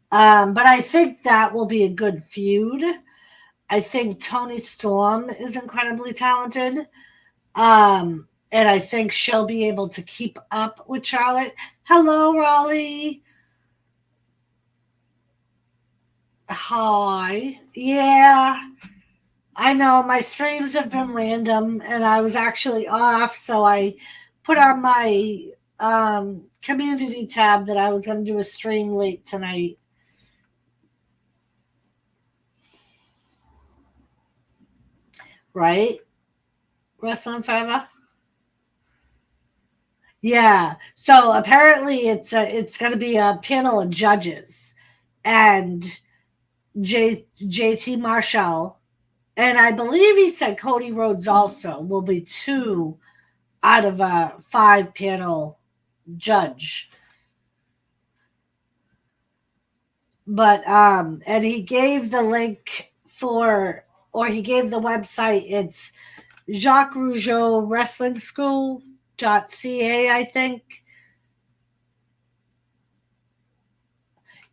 But I think that will be a good feud. I think Tony Storm is incredibly talented. And I think she'll be able to keep up with Charlotte. Hello, Raleigh. Hi. Yeah, I know my streams have been random and I was actually off, so I put on my community tab that I was going to do a stream late tonight. Right? Wrestling Forever? Yeah. So apparently it's going to be a panel of judges, and JT Marshall, and I believe he said Cody Rhodes also will be two out of a 5 panel judge. But and he gave the link for, or he gave the website. It's Jacques Rougeau Wrestling School.ca, I think.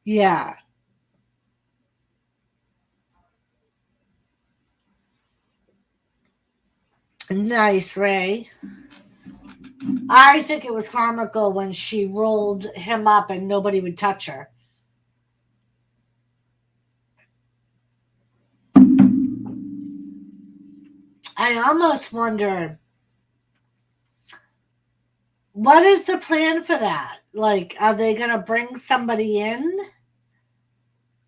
Yeah. Nice, Ray. I think it was comical when she rolled him up and nobody would touch her. I almost wonder, what is the plan for that? Like, are they going to bring somebody in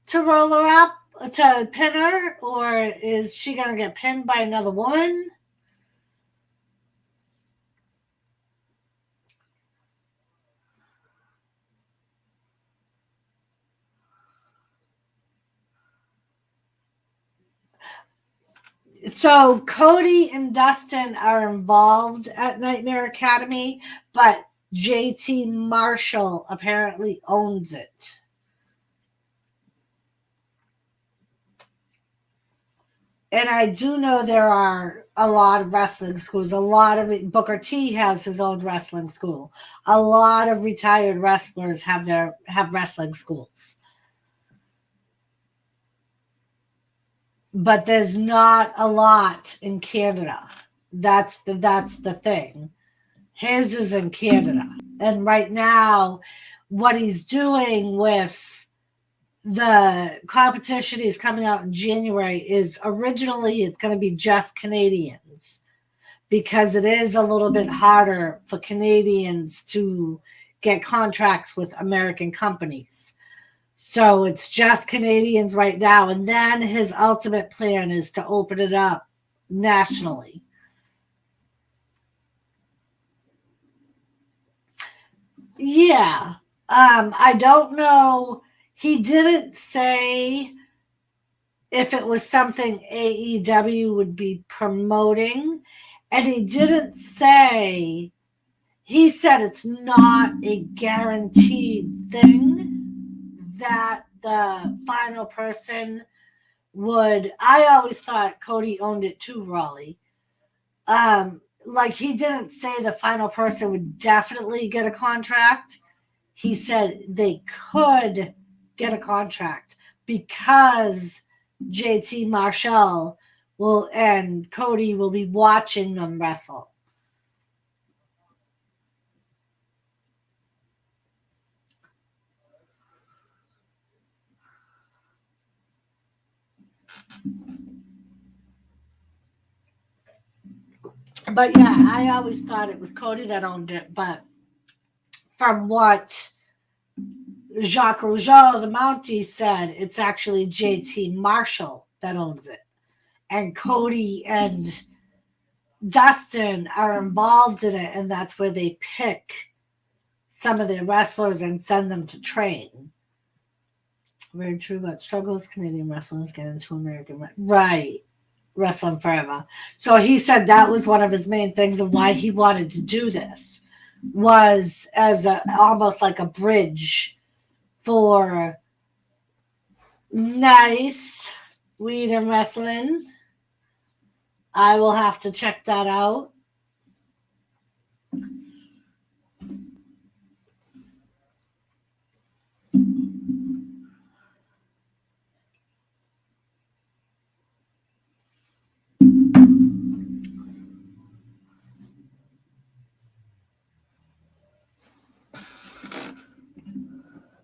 to roll her up, to pin her, or is she going to get pinned by another woman? So Cody and Dustin are involved at Nightmare Academy, but JT Marshall apparently owns it. And I do know there are a lot of wrestling schools. A lot of it, Booker T has his own wrestling school. A lot of retired wrestlers have wrestling schools. But there's not a lot in Canada. That's the thing. His is in Canada. And right now, what he's doing with the competition he's coming out in January is, originally it's going to be just Canadians, because it is a little bit harder for Canadians to get contracts with American companies. So it's just Canadians right now. And then his ultimate plan is to open it up nationally. Yeah. I don't know. He didn't say if it was something AEW would be promoting. And he didn't say, he said it's not a guaranteed thing that the final person would. I always thought Cody owned it too, Raleigh. Like, he didn't say the final person would definitely get a contract. He said they could get a contract because JT Marshall and Cody will be watching them wrestle. But yeah, I always thought it was Cody that owned it, but from what Jacques Rougeau, the Mountie, said, it's actually JT Marshall that owns it. And Cody and Dustin are involved in it, and that's where they pick some of their wrestlers and send them to train. Very true, but struggles Canadian wrestlers get into American right wrestling forever. So he said that was one of his main things of why he wanted to do this, was as almost like a bridge for nice weed and wrestling. I will have to check that out.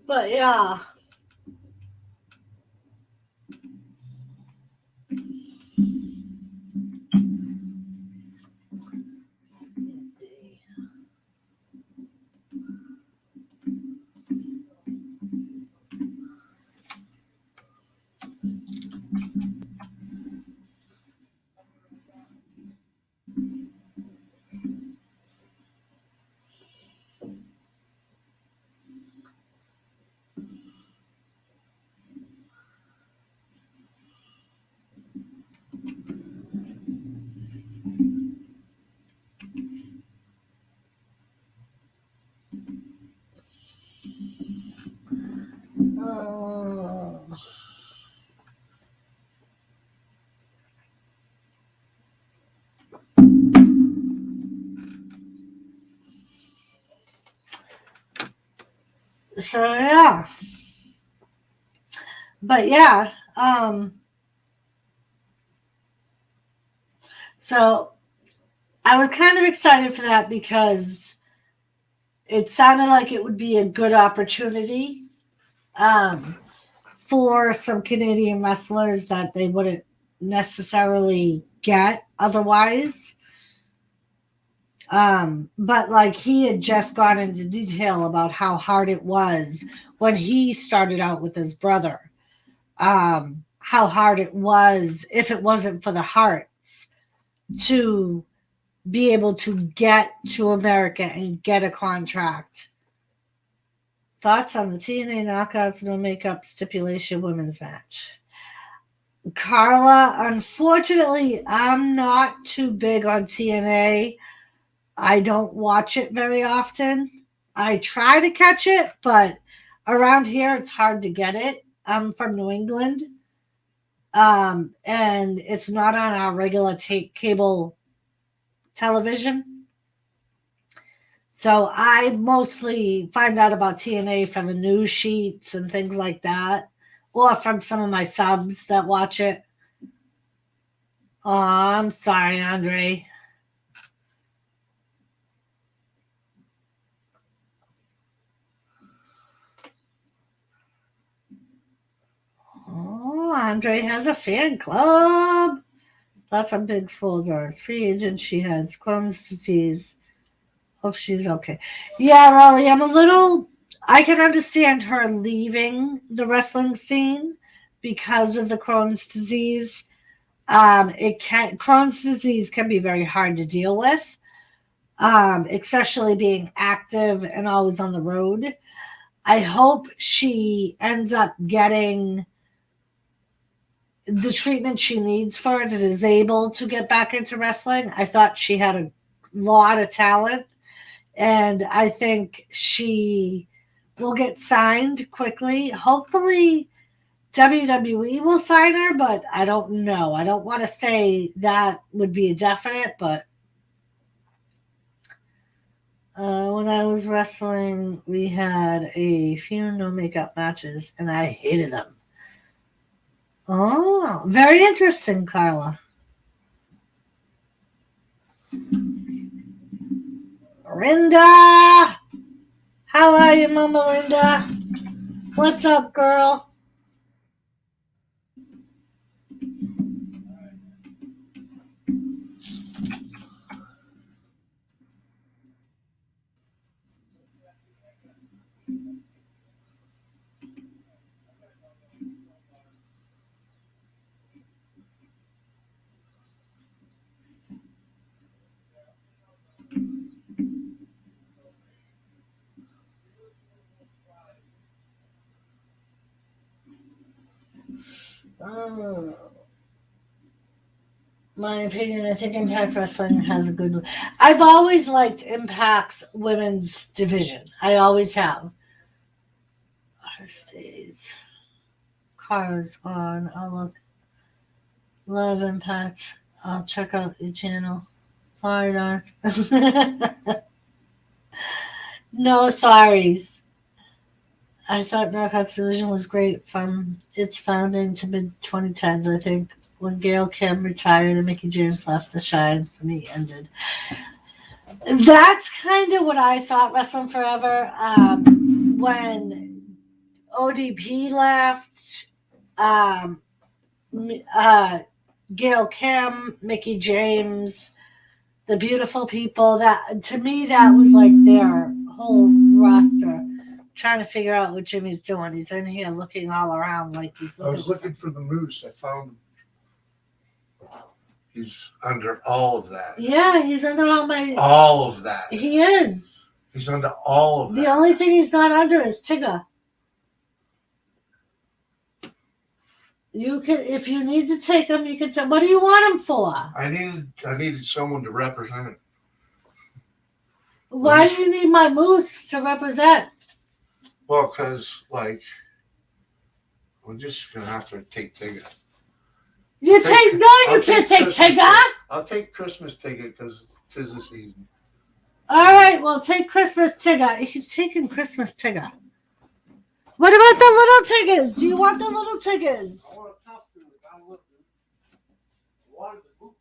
But yeah. So yeah. But yeah, so I was kind of excited for that because it sounded like it would be a good opportunity for some Canadian wrestlers that they wouldn't necessarily get otherwise. But like he had just gone into detail about how hard it was when he started out with his brother. How hard it was if it wasn't for the Hearts to be able to get to America and get a contract. Thoughts on the TNA Knockouts No Makeup Stipulation Women's Match? Carla, unfortunately, I'm not too big on TNA. I don't watch it very often. I try to catch it, but around here it's hard to get it. I'm from New England, and it's not on our regular cable television. So I mostly find out about TNA from the news sheets and things like that, or from some of my subs that watch it. Oh, I'm sorry, Andre. Oh, Andre has a fan club. That's a big swole Doris. Free agent, she has Crohn's disease. Hope she's okay. Yeah, Raleigh, I can understand her leaving the wrestling scene because of the Crohn's disease. Crohn's disease can be very hard to deal with, especially being active and always on the road. I hope she ends up getting the treatment she needs for it and is able to get back into wrestling. I thought she had a lot of talent, and I think she will get signed quickly. Hopefully WWE will sign her, but I don't know. I don't want to say that would be a definite, but When I was wrestling, we had a few no makeup matches, and I hated them. Oh, very interesting, Carla. Rinda! How are you, Mama Rinda? What's up, girl? Oh, my opinion, I think Impact Wrestling has a good. I've always liked Impact's women's division. I always have. Artist days. Cars on. I'll look. Love Impact. I'll check out your channel. Sorry, Doris. No sorries. I thought Knockouts Division was great from its founding to mid 2010s, I think. When Gail Kim retired and Mickey James left, the shine for me ended. That's kind of what I thought Wrestling Forever. When ODP left, Gail Kim, Mickey James, the Beautiful People, that to me that was like their whole roster. Trying to figure out what Jimmy's doing. He's in here looking all around like he's looking. I was looking for the moose. I found him. He's under all of that. Yeah, he's under all of that. He is. He's under all of that. The only thing he's not under is Tigger. You can, if you need to take him, you can say, what do you want him for? I needed someone to represent. Why do you need my moose to represent? Well, because, like, we're just going to have to take Tigger. You can't take Tigger. I'll take Christmas Tigger because 'tis the season. All right, well, take Christmas Tigger. He's taking Christmas Tigger. What about the little Tiggers? Do you want the little Tiggers? I want a tough dude. I don't look good. Water the boot.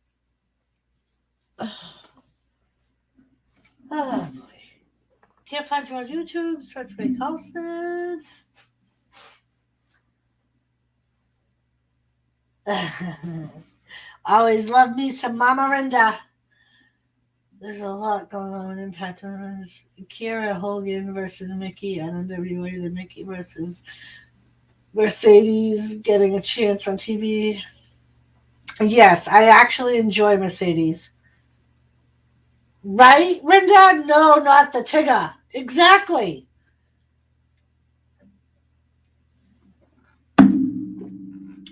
Oh, boy. Can't find you on YouTube. Search Ray Carlson. Always love me some Mama Rinda. There's a lot going on in Impact Women's. Kiera Hogan versus Mickey and NWA. The Mickey versus Mercedes getting a chance on TV. Yes, I actually enjoy Mercedes. Right, Rinda? No, not the Tigger. Exactly.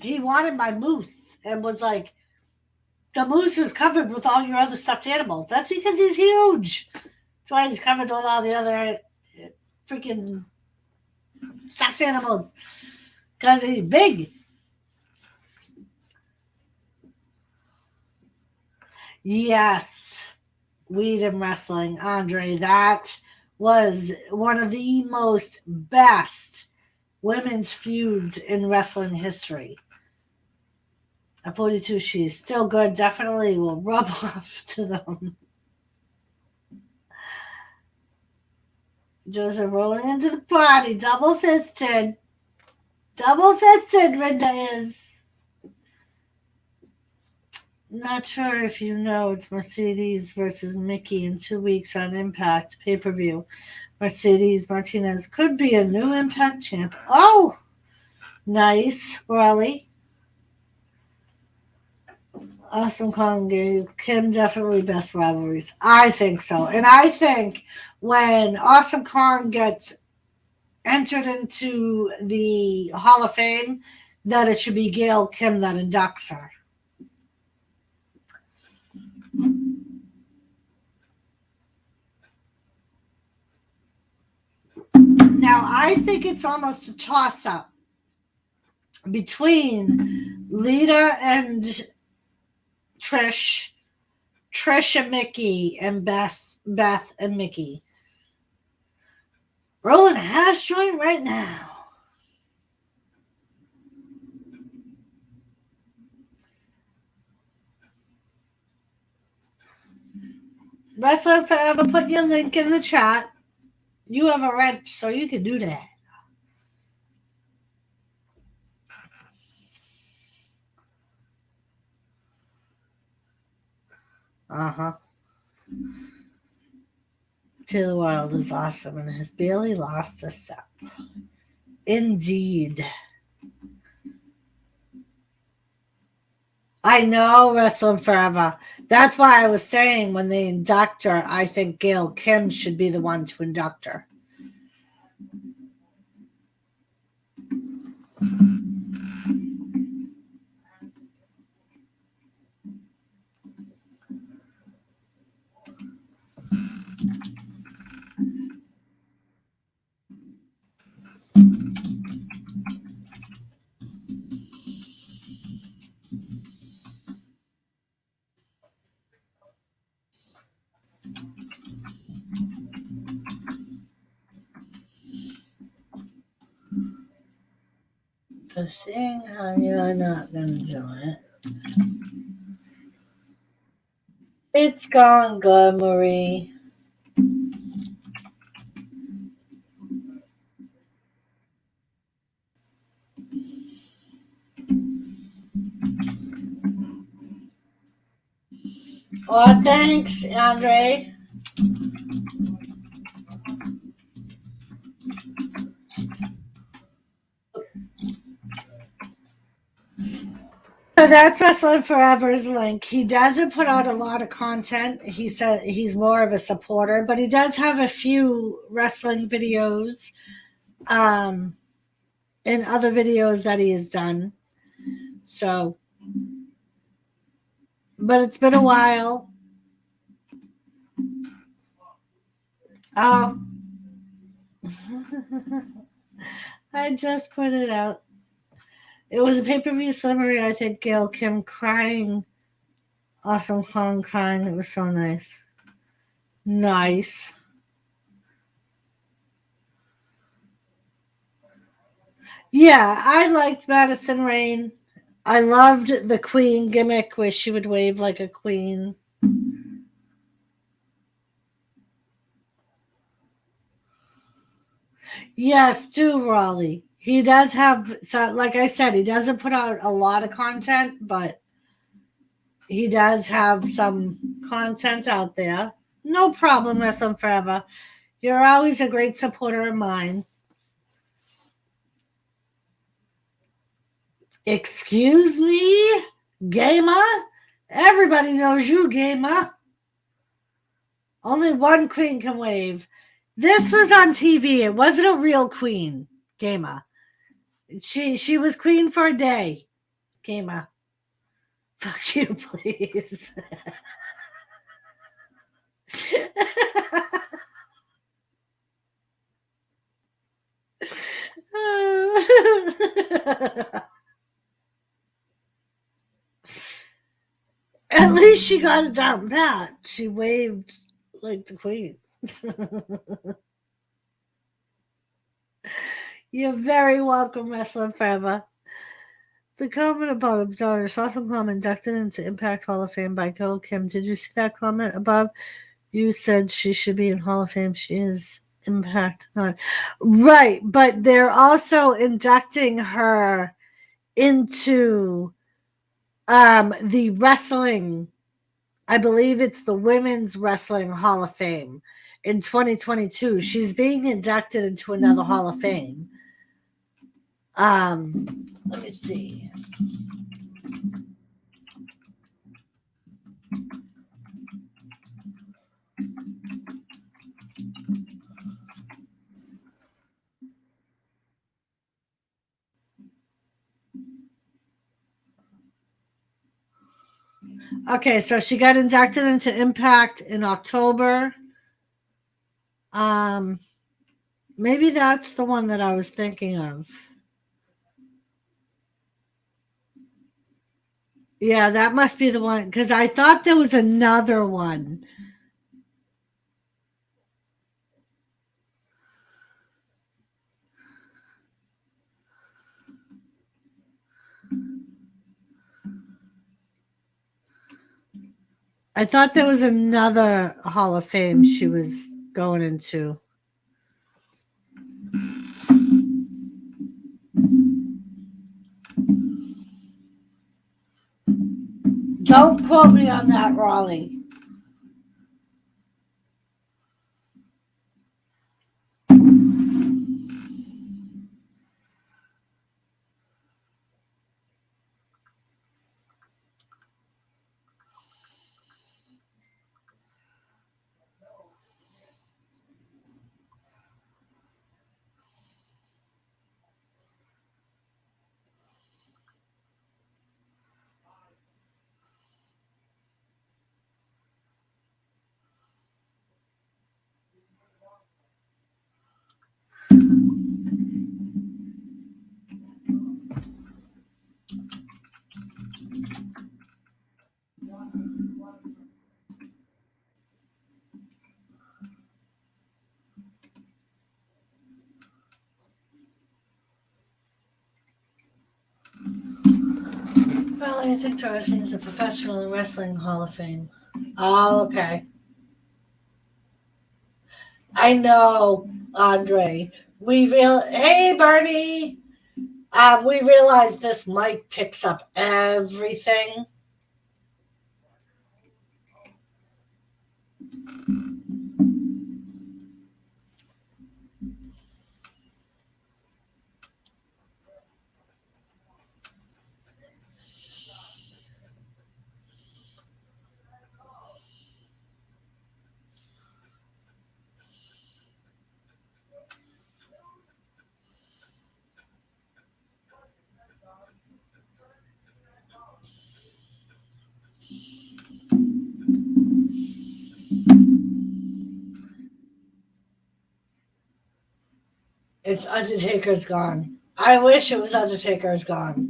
He wanted my moose and was like, the moose is covered with all your other stuffed animals. That's because he's huge. That's why he's covered with all the other freaking stuffed animals. Because he's big. Yes. Weed and Wrestling, Andre. That was one of the most best women's feuds in wrestling history. At 42, she's still good. Definitely will rub off to them. Joseph rolling into the party. Double fisted. Double fisted, Rinda is. Not sure if you know it's Mercedes versus Mickey in 2 weeks on Impact pay-per-view. Mercedes Martinez could be a new Impact champ. Oh, nice, Raleigh. Awesome Kong Gay. Kim definitely best rivalries. I think so. And I think when Awesome Kong gets entered into the Hall of Fame, that it should be Gail Kim that inducts her. Now, I think it's almost a toss-up between Lita and Trish and Mickey, and Beth and Mickey. Rolling a hash joint right now. Wrestling Forever, put your link in the chat. You have a wrench, so you can do that. Uh-huh. Taylor Wilde is awesome and has barely lost a step. Indeed. I know Wrestling Forever. That's why I was saying when they induct her, I think Gail Kim should be the one to induct her. So seeing how you're not going to do it. It's gone good, Marie. Well, thanks, Andre. So that's Wrestling Forever's link. He doesn't put out a lot of content. He said he's more of a supporter, but he does have a few wrestling videos and other videos that he has done. So, but it's been a while. Oh, I just put it out. It was a pay-per-view summary. I think Gail Kim crying. Awesome Kong crying. It was so nice. Nice. Yeah, I liked Madison Rain. I loved the queen gimmick where she would wave like a queen. Yes, do Raleigh. He does have, so like I said, he doesn't put out a lot of content, but he does have some content out there. No problem, Wrestling Forever. You're always a great supporter of mine. Excuse me, gamer? Everybody knows you, gamer. Only one queen can wave. This was on TV. It wasn't a real queen, gamer. She was queen for a day, gamer. Fuck you, please. At least she got it down pat. She waved like the queen. You're very welcome, Wrestling Forever. The comment about Doris, awesome comment, inducted into Impact Hall of Fame by Gail Kim. Did you see that comment above? You said she should be in Hall of Fame. She is. Impact not. Right, but they're also inducting her into the wrestling, I believe it's the Women's Wrestling Hall of Fame in 2022. She's being inducted into another Hall of Fame. Let me see. Okay, so she got inducted into Impact in October. Maybe that's the one that I was thinking of. Yeah, that must be the one, because I thought there was another one. I thought there was another Hall of Fame she was going into. Don't quote me on that, Raleigh. Well, I think Doris means the Professional Wrestling Hall of Fame. Oh, okay. I know, Andre. Hey, Bernie. We realize this mic picks up everything. It's Undertaker's Gone. I wish it was Undertaker's Gone.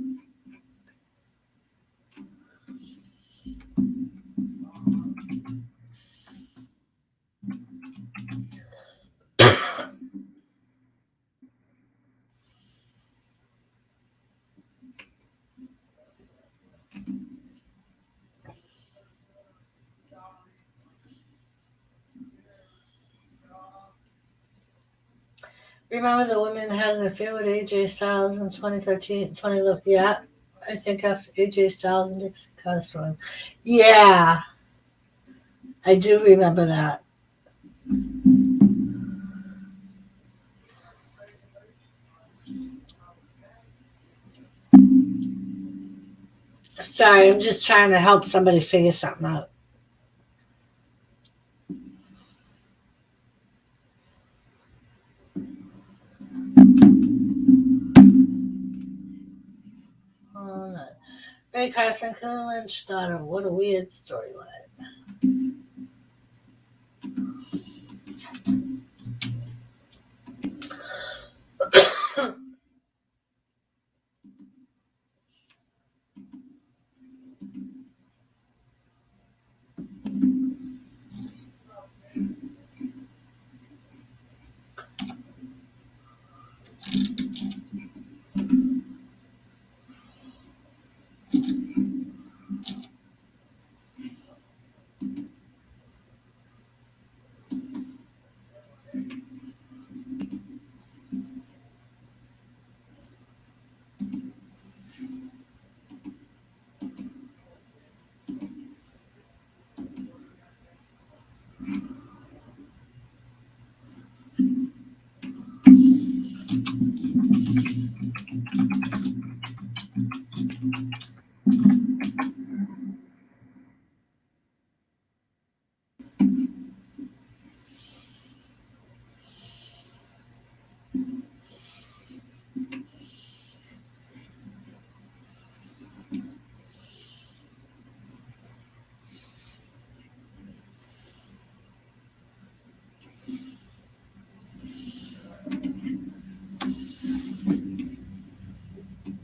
Remember the women had an affair with AJ Styles in 2013? Yeah, I think after AJ Styles and Dixie Carter. Yeah, I do remember that. Sorry, I'm just trying to help somebody figure something out. Hold on. Ray Carson, Kelly Lynch daughter. What a weird storyline.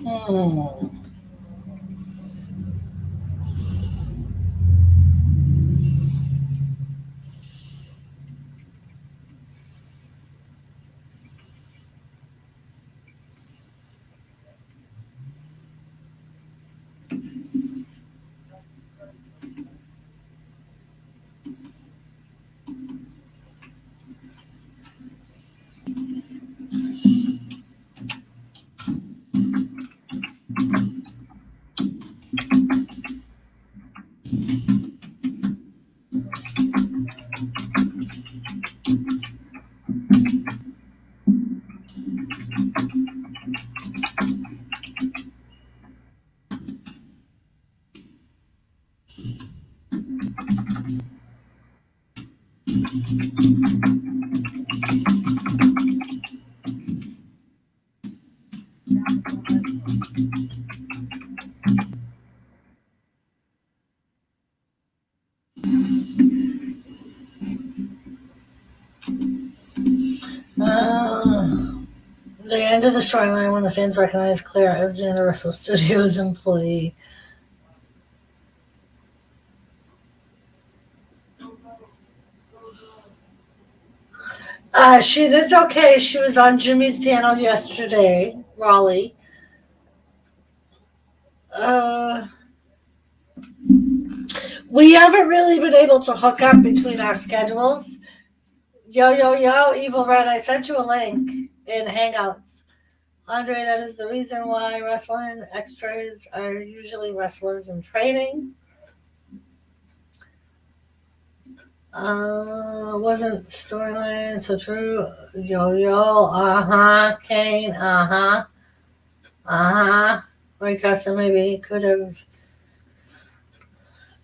Hmm. The end of the storyline when the fans recognized Claire as Universal Studios employee. She is okay. She was on Jimmy's panel yesterday, Raleigh. We haven't really been able to hook up between our schedules. Yo, Evil Red, I sent you a link in Hangouts. Andre, that is the reason why wrestling extras are usually wrestlers in training. Wasn't storyline so true? Kane, Ray Custom maybe could have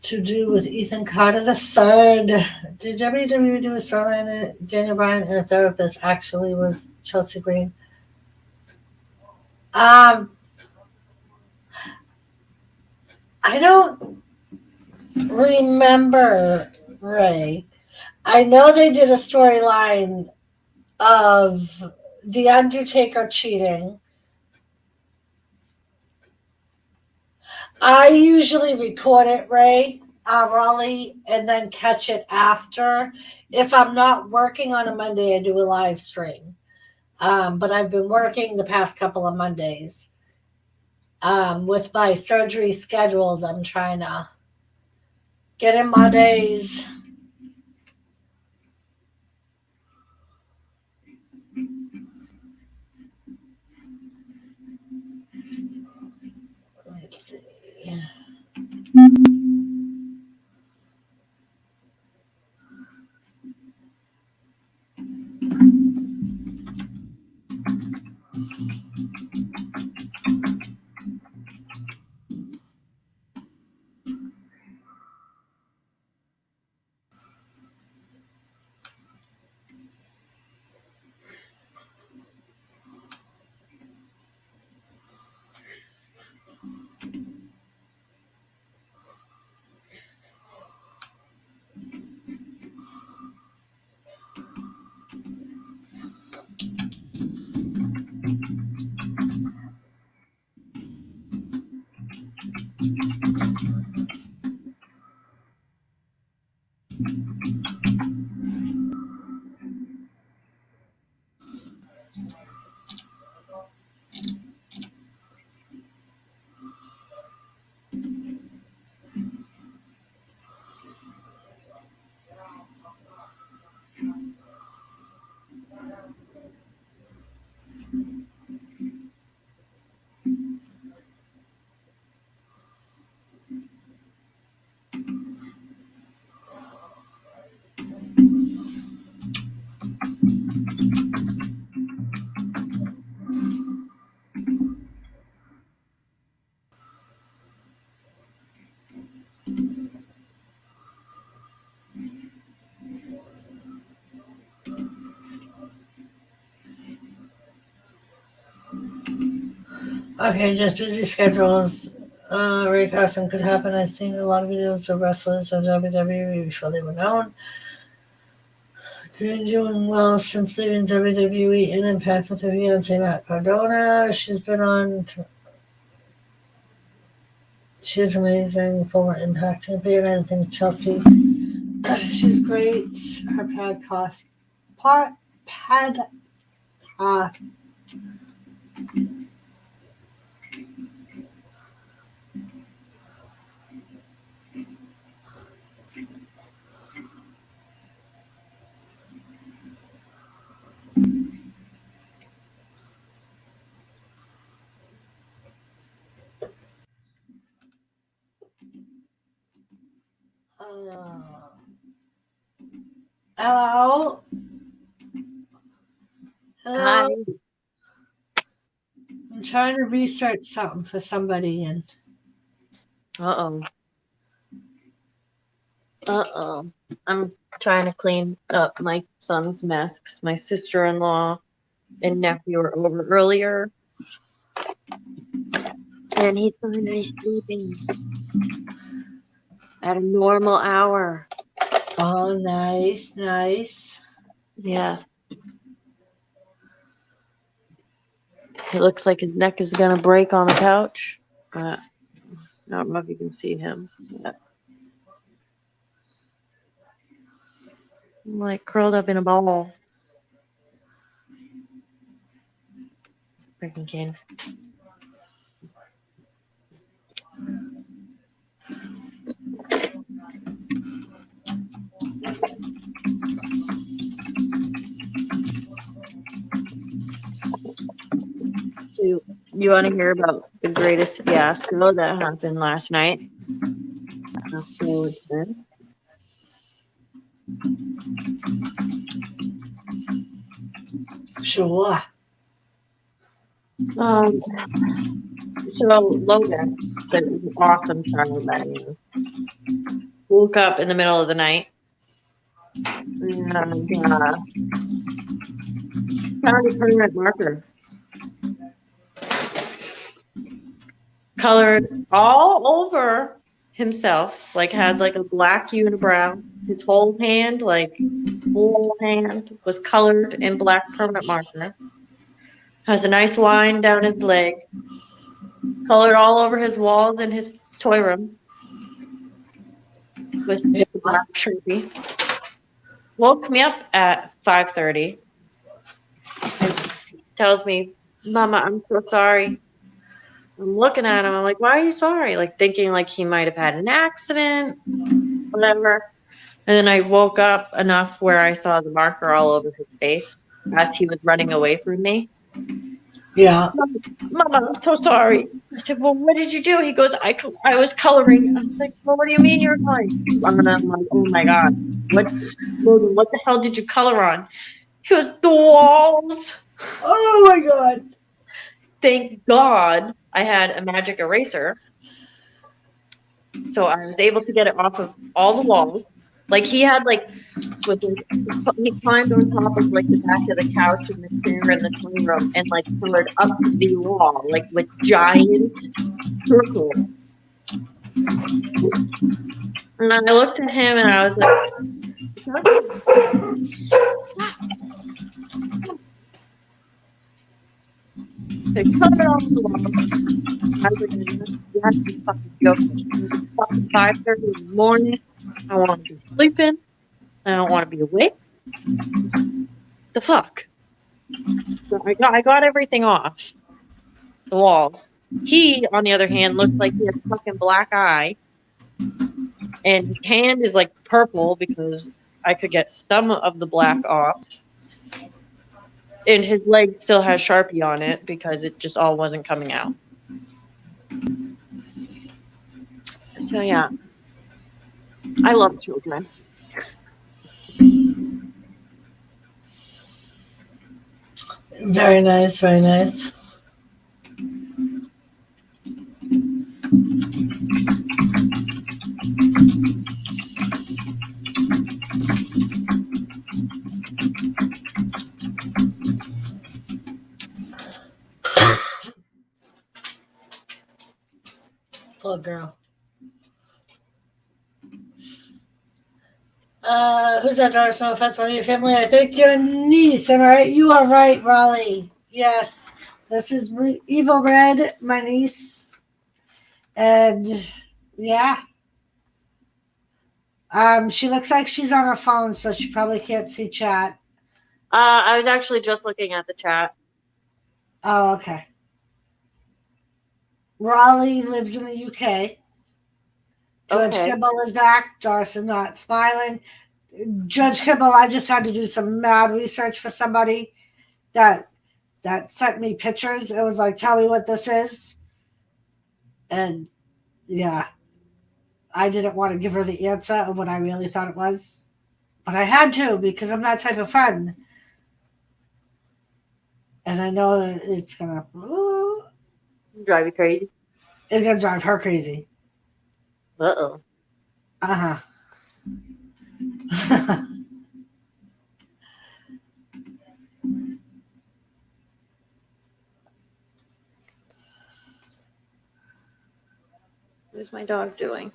to do with Ethan Carter the third. Did WWE do a storyline that Daniel Bryan and a therapist actually was Chelsea Green? I don't remember, Ray. I know they did a storyline of The Undertaker cheating. I usually record it, Ray, Raleigh, and then catch it after. If I'm not working on a Monday, I do a live stream. But I've been working the past couple of Mondays. With my surgery scheduled, I'm trying to get in my days. Let's see. Okay, just busy schedules. Recasting could happen. I've seen a lot of videos of wrestlers on WWE before they were known. Doing well since leaving WWE and Impact with her fiance Matt Cardona. She's been on. She's amazing. Former Impact champion. I think Chelsea. She's great. Her podcast. Hello. Hi. I'm trying to research something for somebody and Uh-oh. Uh-oh. I'm trying to clean up my son's mess 'cause my sister-in-law and nephew were over earlier. And he's finally sleeping at a normal hour. Oh, nice, nice. Yes. It looks like his neck is going to break on the couch. But I don't know if you can see him. Yet. I'm like curled up in a ball. Freaking kid. So you want to hear about the greatest fiasco that happened last night? So it's been. Sure. So Logan, the awesome child that he is, woke up in the middle of the night and found a permanent marker colored all over himself, like had like a black unibrow. His whole hand, was colored in black permanent marker. Has a nice line down his leg, colored all over his walls in his toy room with the black Sharpie. Woke me up at 5:30 and tells me, "Mama, I'm so sorry." I'm looking at him. I'm like, "Why are you sorry?" Like thinking like he might have had an accident, whatever. And then I woke up enough where I saw the marker all over his face as he was running away from me. Yeah. Mama, I'm so sorry. I said, "Well, what did you do?" He goes, I was coloring. I was like, "Well, what do you mean you were coloring?" And I'm like, "Oh my God. Logan, what the hell did you color on?" He goes, "The walls." Oh my God. Thank God I had a magic eraser. So I was able to get it off of all the walls. Like he had he climbed on top of like the back of the couch and the chair in the living room and like colored up the wall like with giant circles. And I looked at him and I was like, they colored all the walls. I was like, "You have to be fucking joking. It's fucking 5:30 in the morning. I want to be sleeping. I don't want to be awake. The fuck?" So I got everything off the walls. He, on the other hand, looked like he had a fucking black eye. And his hand is like purple because I could get some of the black off. And his leg still has Sharpie on it because it just all wasn't coming out. So yeah. I love children. Very nice, very nice. Poor girl. Who's that, Doris? No offense, one of your family. I think your niece. Am I right? You are right, Raleigh. Yes. This is Evil Red, my niece. And yeah. She looks like she's on her phone, so she probably can't see chat. I was actually just looking at the chat. Oh, okay. Raleigh lives in the UK. Judge Kimball is back. Doris is not smiling. Judge Kimball, I just had to do some mad research for somebody that sent me pictures. It was like, tell me what this is. And yeah, I didn't want to give her the answer of what I really thought it was. But I had to because I'm that type of friend. And I know that it's going to drive you crazy. It's going to drive her crazy. Uh-oh. Uh-huh. What's my dog doing?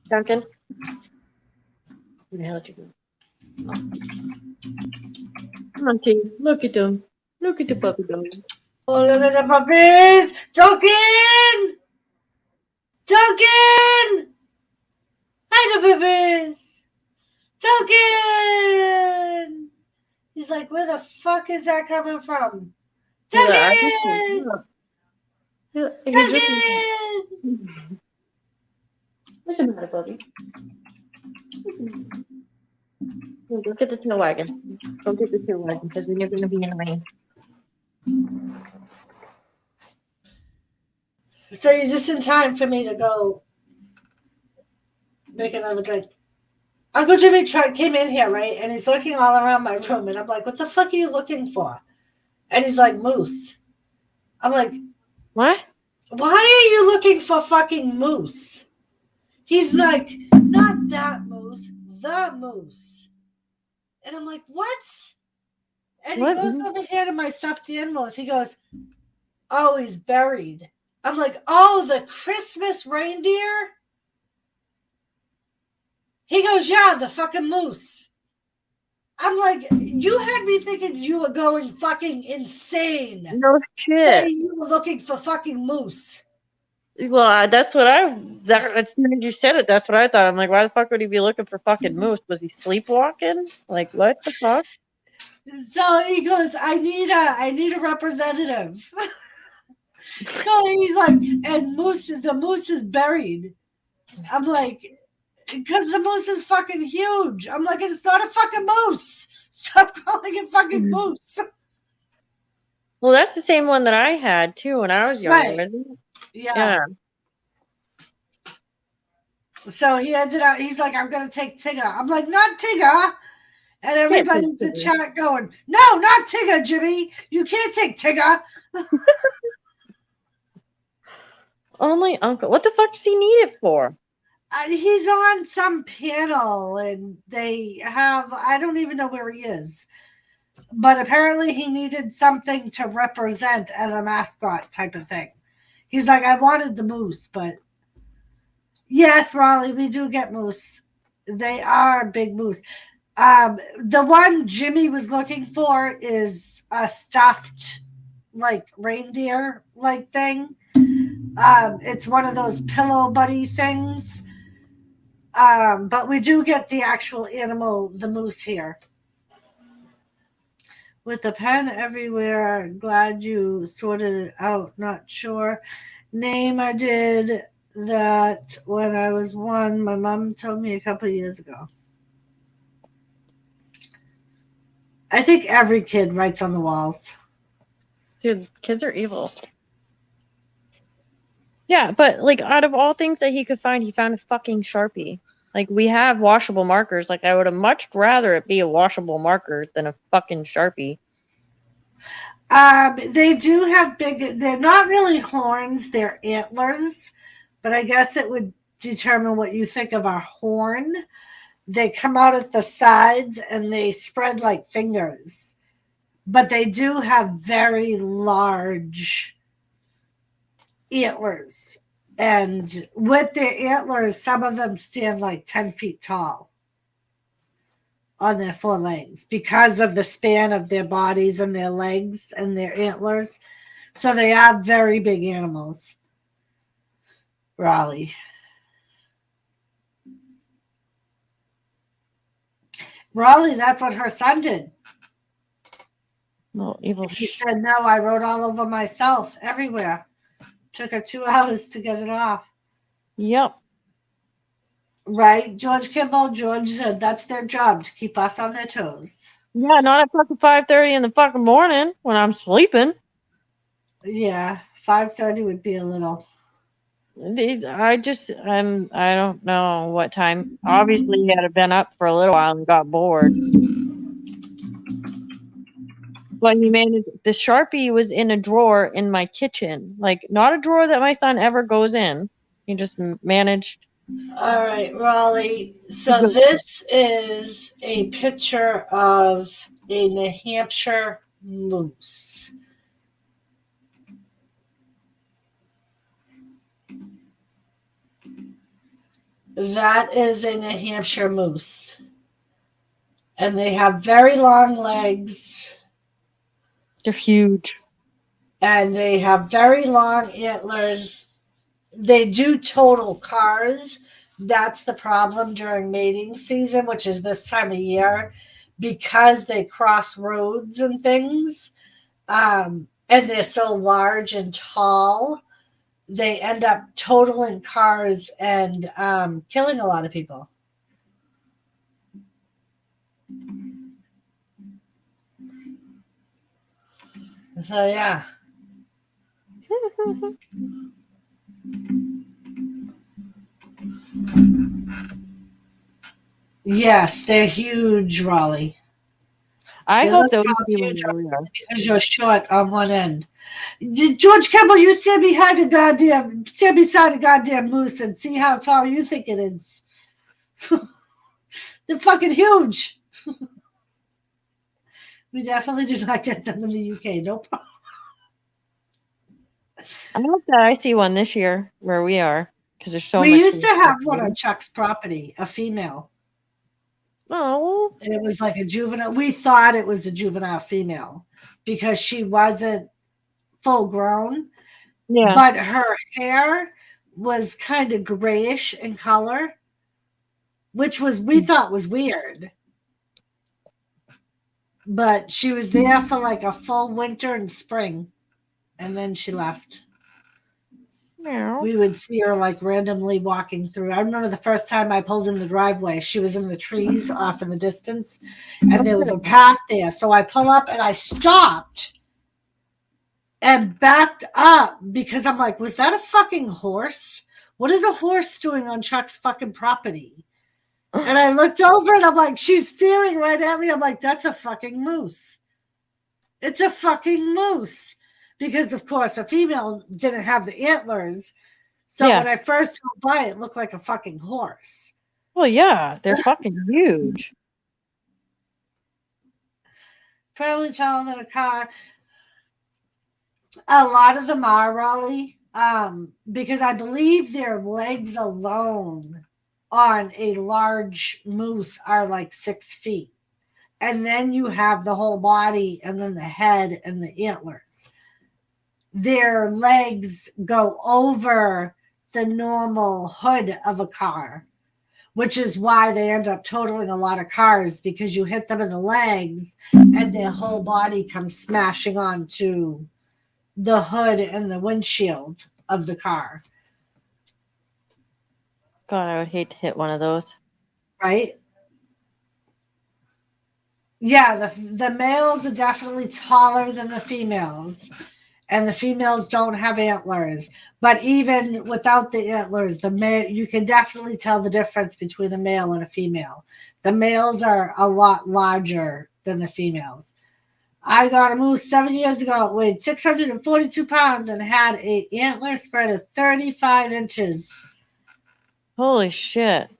Duncan? Where the hell did you go? Oh. Come on, T. Look at them. Look at the puppy dog. Oh, look at the puppies! Duncan! Duncan! Hi, the puppies! Duncan! He's like, where the fuck is that coming from? Duncan! Duncan! What's the matter, buddy? Go get the tail wagon. Go get the tail wagon because we're going to be in the rain. So you're just in time for me to go make another drink. Uncle Jimmy came in here, right? And he's looking all around my room. And I'm like, what the fuck are you looking for? And he's like, moose. I'm like, what? Why are you looking for fucking moose? He's like, not that moose, the moose. And I'm like, what? And he goes over here to my stuffed animals. He goes, oh, he's buried. I'm like, oh, the Christmas reindeer? He goes, yeah, the fucking moose. I'm like, you had me thinking you were going fucking insane. No shit. Saying you were looking for fucking moose. Well, that's what as soon as you said it, that's what I thought. I'm like, why the fuck would he be looking for fucking moose? Was he sleepwalking? Like, what the fuck? So he goes, I need a representative. So he's like, and the moose is buried. I'm like, because the moose is fucking huge. I'm like, it's not a fucking moose. Stop calling it fucking moose. Well, that's the same one that I had too when I was younger, Right. isn't it? Yeah. So he ended up, he's like, I'm going to take Tigger. I'm like, not Tigger. And everybody's in chat going, no, not Tigger, Jimmy. You can't take Tigger. Only Uncle. What the fuck does he need it for? He's on some panel and they have, I don't even know where he is. But apparently he needed something to represent as a mascot type of thing. He's like, I wanted the moose, but yes, Raleigh, we do get moose. They are big moose. The one Jimmy was looking for is a stuffed, like, reindeer-like thing. It's one of those pillow buddy things. But we do get the actual animal, the moose here. With a pen everywhere. Glad you sorted it out. Not sure. Name, I did that when I was 1. My mom told me a couple of years ago. I think every kid writes on the walls. Dude, kids are evil. Yeah, but like out of all things that he could find, he found a fucking Sharpie. Like, we have washable markers. Like, I would have much rather it be a washable marker than a fucking Sharpie. They do have they're not really horns, they're antlers, but I guess it would determine what you think of a horn. They come out at the sides and they spread like fingers, but they do have very large antlers. And with their antlers, some of them stand like 10 feet tall on their 4 legs because of the span of their bodies and their legs and their antlers. So they are very big animals. Raleigh. Raleigh, that's what her son did. No, evil He said, no, I wrote all over myself, everywhere. Took her 2 hours to get it off. Yep. Right? George Kimball, George said that's their job, to keep us on their toes. Yeah, not at fucking 5:30 in the fucking morning when I'm sleeping. Yeah, 5:30 would be a little. I don't know what time. Obviously, he had been up for a little while and got bored. But he managed. The Sharpie was in a drawer in my kitchen. Like, not a drawer that my son ever goes in. He just managed All right, Raleigh. So this is a picture of a New Hampshire moose. That is a New Hampshire moose. And they have very long legs. They're huge. And they have very long antlers. They do total cars. That's the problem during mating season, which is this time of year, because they cross roads and things. And they're so large and tall, they end up totaling cars and killing a lot of people. So, yeah. Yes, they're huge, Raleigh. I They hope look those tall, be huge when we are. because you're short on one end. George Campbell, you stand beside a goddamn moose and see how tall you think it is. They're fucking huge. We definitely do not get them in the UK. Nope. I hope that I see one this year where we are, because there's so We much. used to have one on Chuck's property, a female. Oh, It was like a juvenile. We thought it was a juvenile female because she wasn't full grown, yeah. but her hair was kind of grayish in color, which we thought was weird. But she was there for like a full winter and spring, and then she left. Meow. We would see her like randomly walking through. I remember the first time I pulled in the driveway, she was in the trees off in the distance, and there was a path there. So I pull up and I stopped and backed up because I'm like, was that a fucking horse? What is a horse doing on Chuck's fucking property? And I looked over and I'm like, she's staring right at me. I'm like, that's a fucking moose. It's a fucking moose. Because, of course, a female didn't have the antlers. So Yeah. when I first drove by, it looked like a fucking horse. Well, yeah, they're fucking huge. Probably taller than a car. A lot of them are, Raleigh, because I believe their legs alone on a large moose are like 6 feet. And then you have the whole body and then the head and the antlers. Their legs go over the normal hood of a car, which is why they end up totaling a lot of cars, because you hit them in the legs and their whole body comes smashing onto the hood and the windshield of the car. God, I would hate to hit one of those. Right? Yeah, the males are definitely taller than the females. And the females don't have antlers. But even without the antlers, the male, you can definitely tell the difference between a male and a female. The males are a lot larger than the females. I got a moose 7 years ago. It weighed 642 pounds and had an antler spread of 35 inches. Holy shit.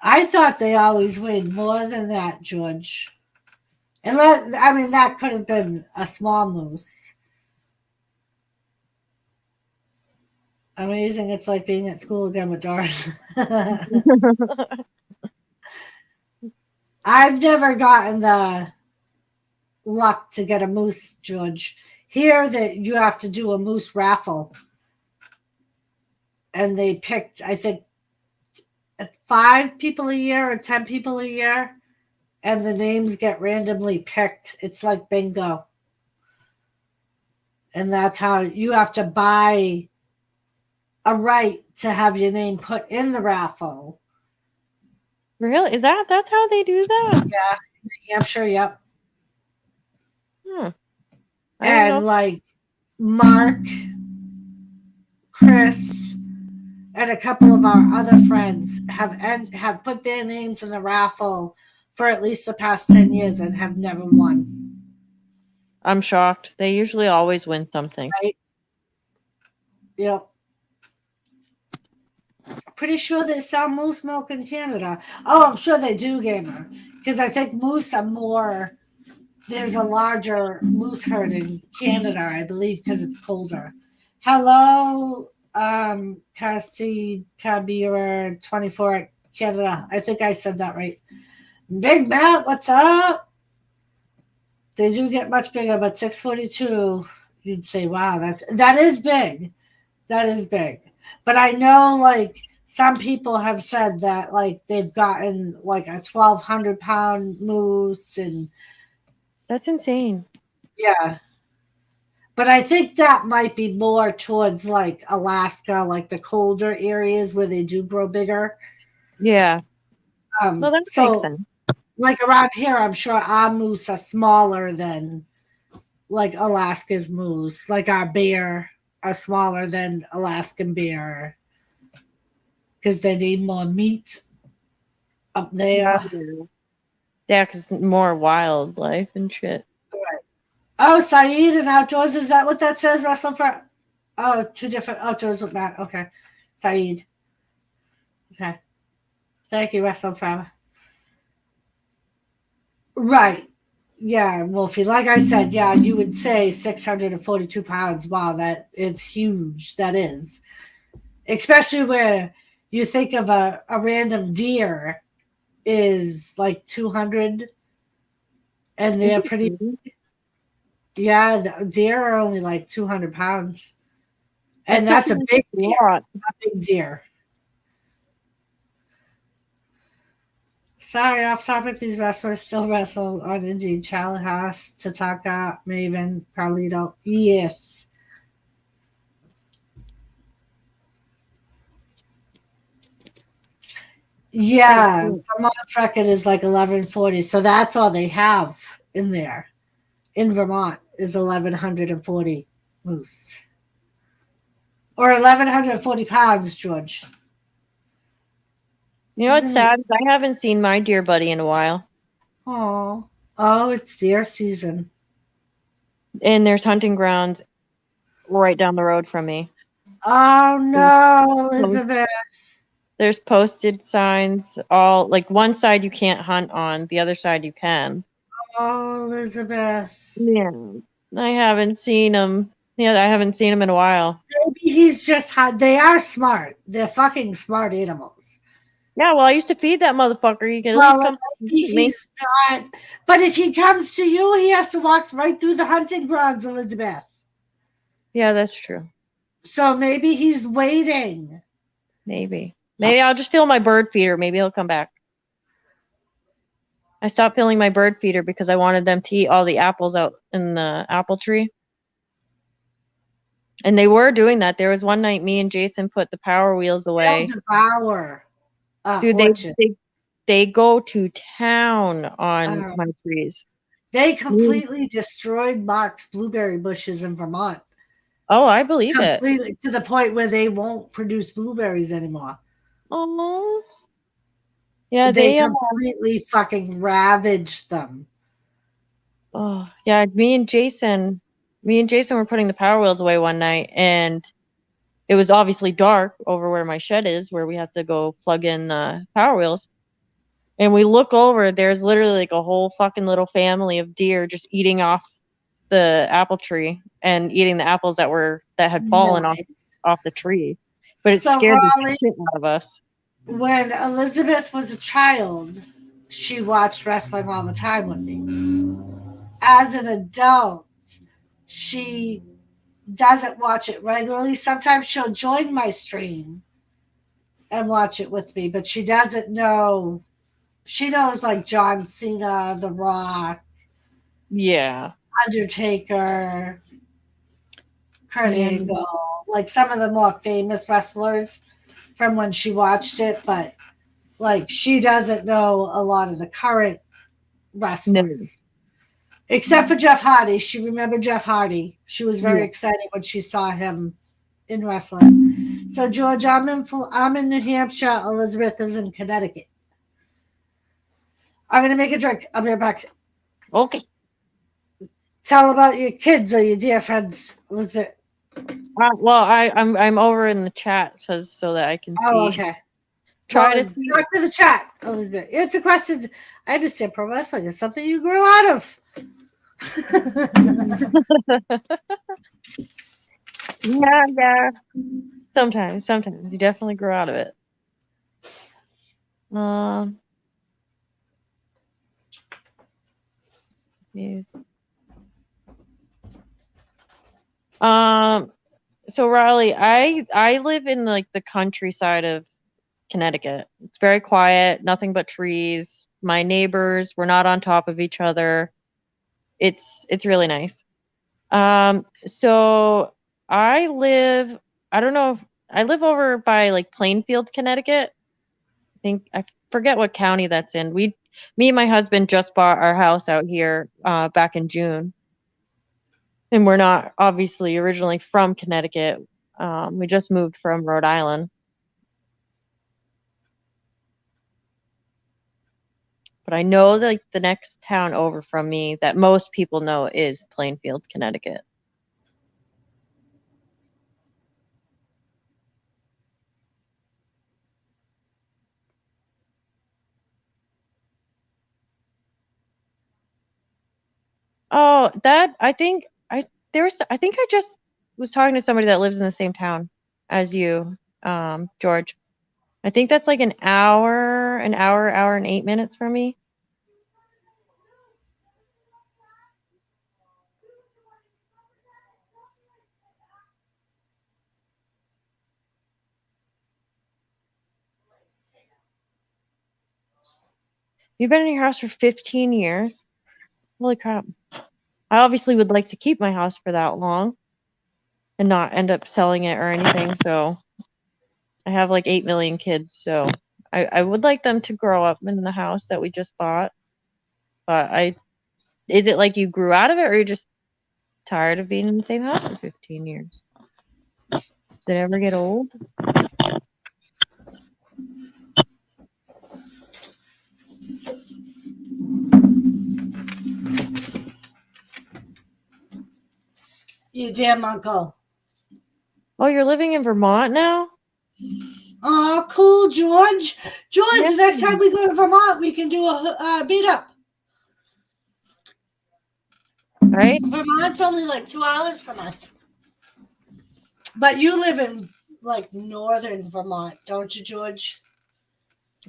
I thought they always weighed more than that, George. That could have been a small moose. Amazing. It's like being at school again with Doris. I've never gotten the luck to get a moose, George. Here that you have to do a moose raffle. And they picked, I think, 5 people a year or 10 people a year. And the names get randomly picked. It's like bingo. And that's how you have to buy a right to have your name put in the raffle. Really? That's how they do that? Yeah, New Hampshire, yep. And like Mark, Chris, and a couple of our other friends have put their names in the raffle for at least the past 10 years and have never won. I'm shocked. They usually always win something. Right? Yep. pretty sure they sell moose milk in Canada. Oh, I'm sure they do, Gamer, because I think moose are more. There's a larger moose herd in Canada, I believe, because it's colder. Hello, Cassie Cabira 24 Canada. I think I said that right. Big Matt, what's up? They do get much bigger, but 642, you'd say, wow, that is big. That is big. But I know, like, some people have said that, like, they've gotten like a 1,200-pound moose, and That's insane. yeah. But I think that might be more towards like Alaska, like the colder areas where they do grow bigger. Yeah. No, that makes sense. Like around here, I'm sure our moose are smaller than like Alaska's moose. Like our bear are smaller than Alaskan bear because they need more meat up there. Yeah, because more wildlife and shit. Oh, Saeed and Outdoors, is that what that says? Wrestling for two different Outdoors with Matt. Okay. Saeed. Okay. Thank you, Wrestling Forever. Right. Yeah, Wolfie. Like I said, yeah, you would say 642 pounds. Wow, that is huge. That is. Especially where you think of a random deer is like 200 and they're pretty. Yeah, the deer are only like 200 pounds. And that's a big deer. A big deer. Sorry, off topic. These wrestlers still wrestle on Indeed. Charlie Haas, Tataka, Maven, Carlito. Yes. Yeah, Vermont's record is like 1140. So that's all they have in there. In Vermont is 1140 moose. Or 1140 pounds, George. You know what's sad? I haven't seen my deer buddy in a while. Oh, it's deer season. And there's hunting grounds right down the road from me. Oh no, Elizabeth. There's posted signs all like one side you can't hunt on, the other side you can. Oh, Elizabeth. Yeah. I haven't seen him. Yeah, I haven't seen him in a while. Maybe he's just they are smart. They're fucking smart animals. Yeah, well, I used to feed that motherfucker. He could at least come he's not. But if he comes to you, he has to walk right through the hunting grounds, Elizabeth. Yeah, that's true. So maybe he's waiting. Maybe I'll just fill my bird feeder. Maybe he'll come back. I stopped filling my bird feeder because I wanted them to eat all the apples out in the apple tree. And they were doing that. There was one night me and Jason put the power wheels away. They'll devour. Dude, they go to town on my trees. They completely destroyed Mark's blueberry bushes in Vermont. Oh, I believe completely, it. To the point where they won't produce blueberries anymore. Oh. Yeah, they completely fucking ravaged them. Oh, yeah, me and Jason were putting the power wheels away one night, and it was obviously dark over where my shed is, where we have to go plug in the power wheels. And we look over, there's literally like a whole fucking little family of deer just eating off the apple tree and eating the apples that had fallen off the tree. But it scared the shit out of us. When Elizabeth was a child, she watched wrestling all the time with me. As an adult, she doesn't watch it regularly. Sometimes she'll join my stream and watch it with me, but she doesn't know. She knows like John Cena, The Rock, yeah, Undertaker, Kurt Angle, like some of the more famous wrestlers from when she watched it, but like she doesn't know a lot of the current wrestlers. Except for Jeff Hardy. She remembered Jeff Hardy. She was very excited when she saw him in wrestling. So, George, I'm in New Hampshire. Elizabeth is in Connecticut. I'm going to make a drink. I'll be right back. Okay. Tell about your kids or your dear friends, Elizabeth. Well, I'm over in the chat so that I can see. Oh, okay. Try to talk to the chat, Elizabeth. Answer questions. I understand pro wrestling is something you grow out of. Yeah. Sometimes you definitely grow out of it. Yeah. So Raleigh, I live in like the countryside of Connecticut. It's very quiet, nothing but trees. My neighbors, we're not on top of each other. It's really nice. So I don't know if I live over by like Plainfield, Connecticut. I forget what county that's in. Me and my husband just bought our house out here back in June. And we're not obviously originally from Connecticut. We just moved from Rhode Island. But I know that, like, the next town over from me that most people know is Plainfield, Connecticut. Oh, I think I just was talking to somebody that lives in the same town as you, George. I think that's like an hour and 8 minutes from me. You've been in your house for 15 years? Holy crap. I obviously would like to keep my house for that long and not end up selling it or anything, so I have like 8 million kids, so I would like them to grow up in the house that we just bought. But is it like you grew out of it, or you're just tired of being in the same house for 15 years? Does it ever get old? You damn uncle. Oh, you're living in Vermont now? Oh, cool, George. George, Yeah. next time we go to Vermont, we can do a beat up. Right? Vermont's only like 2 hours from us. But you live in like northern Vermont, don't you, George?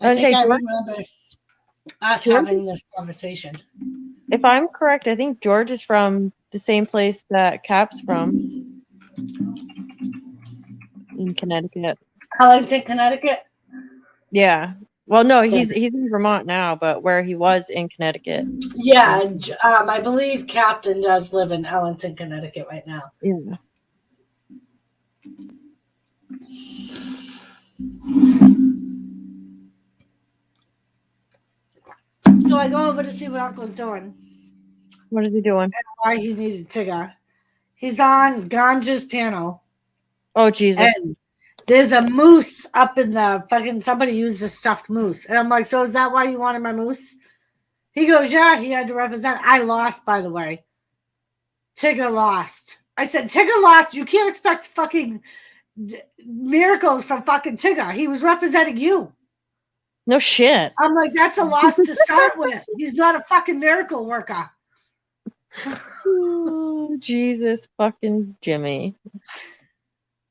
I think I remember us having this conversation. If I'm correct, I think George is from the same place that Cap's from in Connecticut. Ellington, Connecticut? Yeah. Well, no, he's in Vermont now, but where he was in Connecticut. Yeah, I believe Captain does live in Ellington, Connecticut right now. Yeah. So I go over to see what Uncle's doing. What is he doing? And why he needed Tigger. He's on Ganja's panel. Oh, Jesus. And there's a moose up in the fucking, somebody used a stuffed moose. And I'm like, so is that why you wanted my moose? He goes, yeah, he had to represent. I lost, by the way. Tigger lost. I said, Tigger lost. You can't expect fucking miracles from fucking Tigger. He was representing you. No shit. I'm like, that's a loss to start with. He's not a fucking miracle worker. Oh, Jesus fucking Jimmy.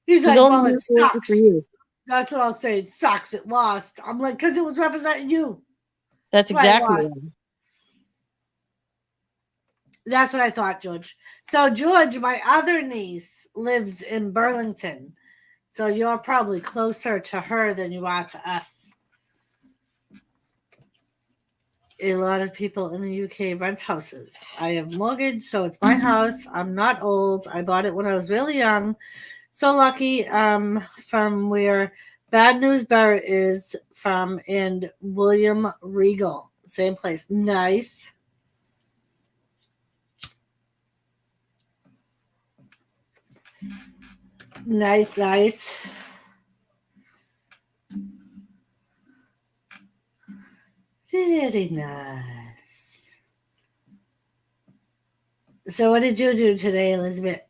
He's like, well, it sucks. For you. That's what I'll say. It sucks. It lost. I'm like, because it was representing you. That's exactly it. That's what I thought, George. So, George, my other niece lives in Burlington. So you're probably closer to her than you are to us. A lot of people in the UK rent houses. I have mortgage, so it's my house. I'm not old. I bought it when I was really young. So lucky from where Bad News Barrett is from, and William Regal. Same place. Nice. Nice. Very nice. So what did you do today, Elizabeth?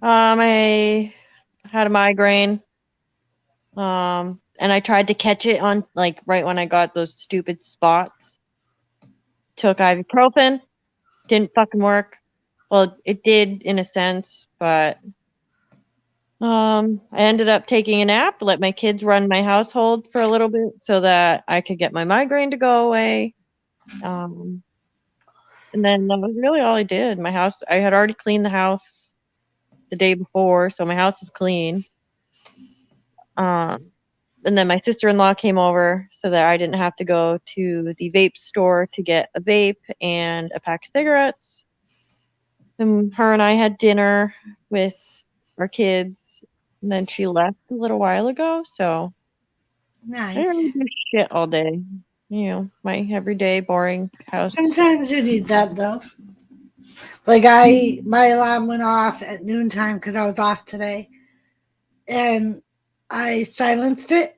I had a migraine. and I tried to catch it on like right when I got those stupid spots. Took ibuprofen, didn't fucking work. Well, it did in a sense, but I ended up taking a nap, let my kids run my household for a little bit so that I could get my migraine to go away. And then that was really all I did. My house, I had already cleaned the house the day before, so my house is clean. And then my sister-in-law came over so that I didn't have to go to the vape store to get a vape and a pack of cigarettes. And her and I had dinner with our kids. And then she left a little while ago, so I didn't really Nice. do shit all day. You know, my everyday boring house. Sometimes you need that though. Like my alarm went off at noontime because I was off today, and I silenced it.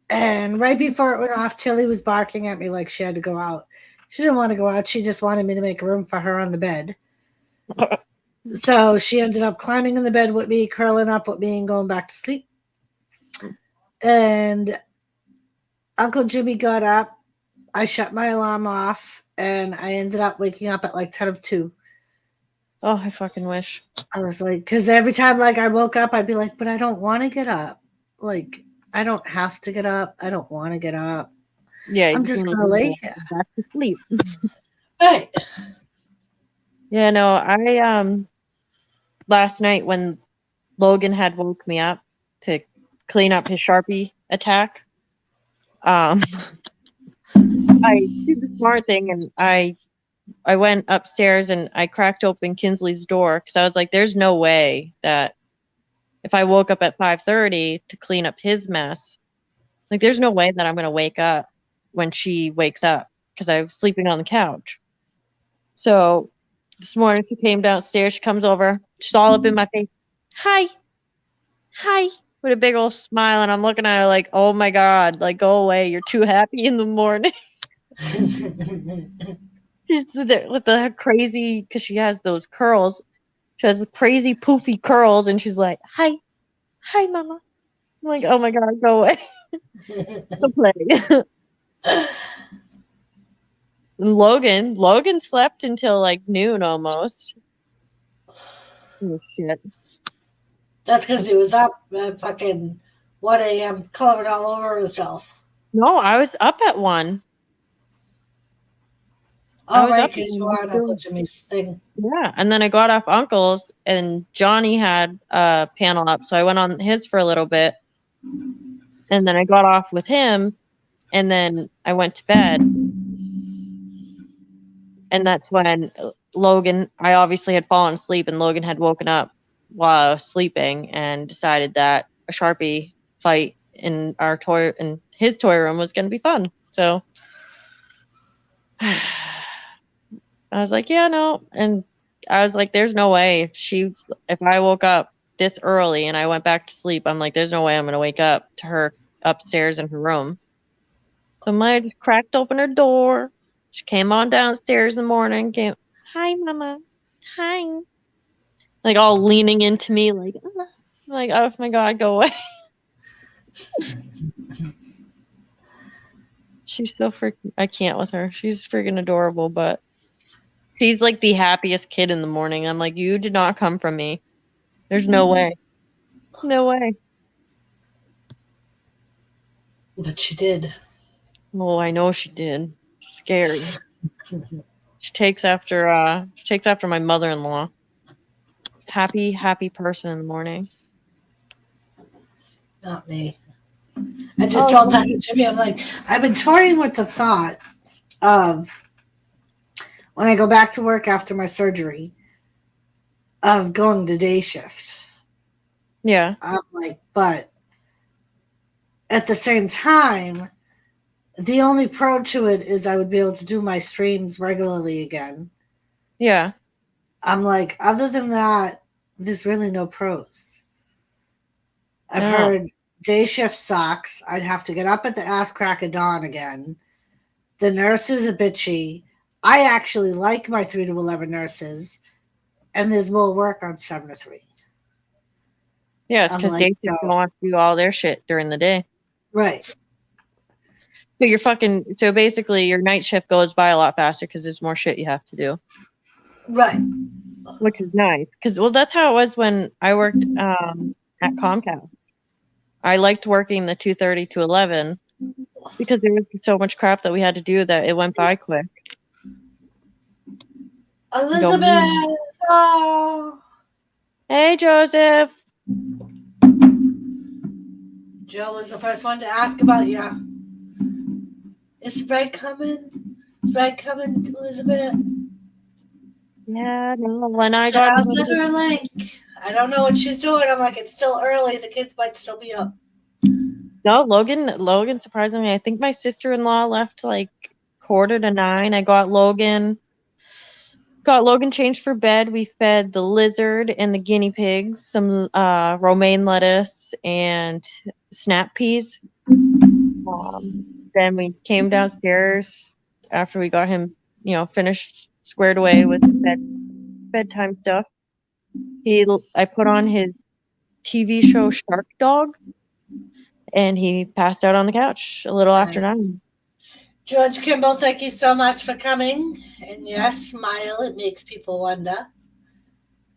And right before it went off, Tilly was barking at me like she had to go out. She didn't want to go out. She just wanted me to make room for her on the bed. So she ended up climbing in the bed with me, curling up with me, and going back to sleep. And Uncle Jimmy got up. I shut my alarm off, and I ended up waking up at like 10 of 2. Oh, I fucking wish. I was like, because every time like I woke up, I'd be like, but I don't want to get up. Like, I don't have to get up. I don't want to get up. Yeah, I'm just going to lay here. back to sleep. Right. Yeah, no, I last night when Logan had woke me up to clean up his Sharpie attack, I did the smart thing and I went upstairs and I cracked open Kinsley's door because I was like, there's no way that if I woke up at 5:30 to clean up his mess, like there's no way that I'm gonna wake up when she wakes up because I was sleeping on the couch. So this morning she came downstairs, she comes over, she's all up in my face. Hi, with a big old smile, and I'm looking at her like, oh my god, like go away, you're too happy in the morning. She's there with the crazy, because she has those curls. She has crazy poofy curls, and she's like, hi, mama. I'm like, oh my god, go away. Go play. Logan slept until like noon almost. Oh shit. That's because he was up at fucking 1 a.m. coloring all over himself. No, I was up at 1. Oh, right, because you are on Uncle Jimmy's thing. Yeah, and then I got off Uncle's, and Johnny had a panel up, so I went on his for a little bit, and then I got off with him, and then I went to bed, and that's when Logan, I obviously had fallen asleep, and Logan had woken up while I was sleeping, and decided that a Sharpie fight in his toy room was going to be fun, so I was like, yeah, no. And I was like, there's no way if I woke up this early and I went back to sleep, I'm like, there's no way I'm going to wake up to her upstairs in her room. So I just cracked open her door. She came on downstairs in the morning, hi, mama. Hi. Like all leaning into me, like, oh my God, go away. She's so freaking, I can't with her. She's freaking adorable, but she's like the happiest kid in the morning. I'm like, you did not come from me. There's no way. No way. But she did. Oh, I know she did. Scary. She takes after my mother-in-law. Happy person in the morning. Not me. I just told that to Jimmy. I'm like, I've been toying with the thought of when I go back to work after my surgery of going to day shift. Yeah. I'm like, but at the same time, the only pro to it is I would be able to do my streams regularly again. Yeah. I'm like, other than that, there's really no pros. I've heard day shift sucks. I'd have to get up at the ass crack of dawn again. The nurses are bitchy. I actually like my 3 to 11 nurses, and there's more work on 7 to 3. Yeah, it's because day shift don't want to do all their shit during the day. Right. So basically your night shift goes by a lot faster because there's more shit you have to do, Right. which is nice. Because, well, that's how it was when I worked at Comcast. I liked working the 2:30 to 11 because there was so much crap that we had to do that it went by quick. Elizabeth. Oh. Hey, Joseph. Joe was the first one to ask about you. Is spread coming? Spread coming, Elizabeth? Yeah, no, when I I said, got I'll send her a link. I don't know what she's doing. I'm like, it's still early. The kids might still be up. no, Logan, surprisingly, I think my sister-in-law left like 8:45. I got Logan changed for bed. We fed the lizard and the guinea pigs some romaine lettuce and snap peas. Then we came downstairs after we got him, finished squared away with bedtime stuff. I put on his TV show Shark Dog, and he passed out on the couch a little after 9. George Kimball, thank you so much for coming. And yes, smile. It makes people wonder.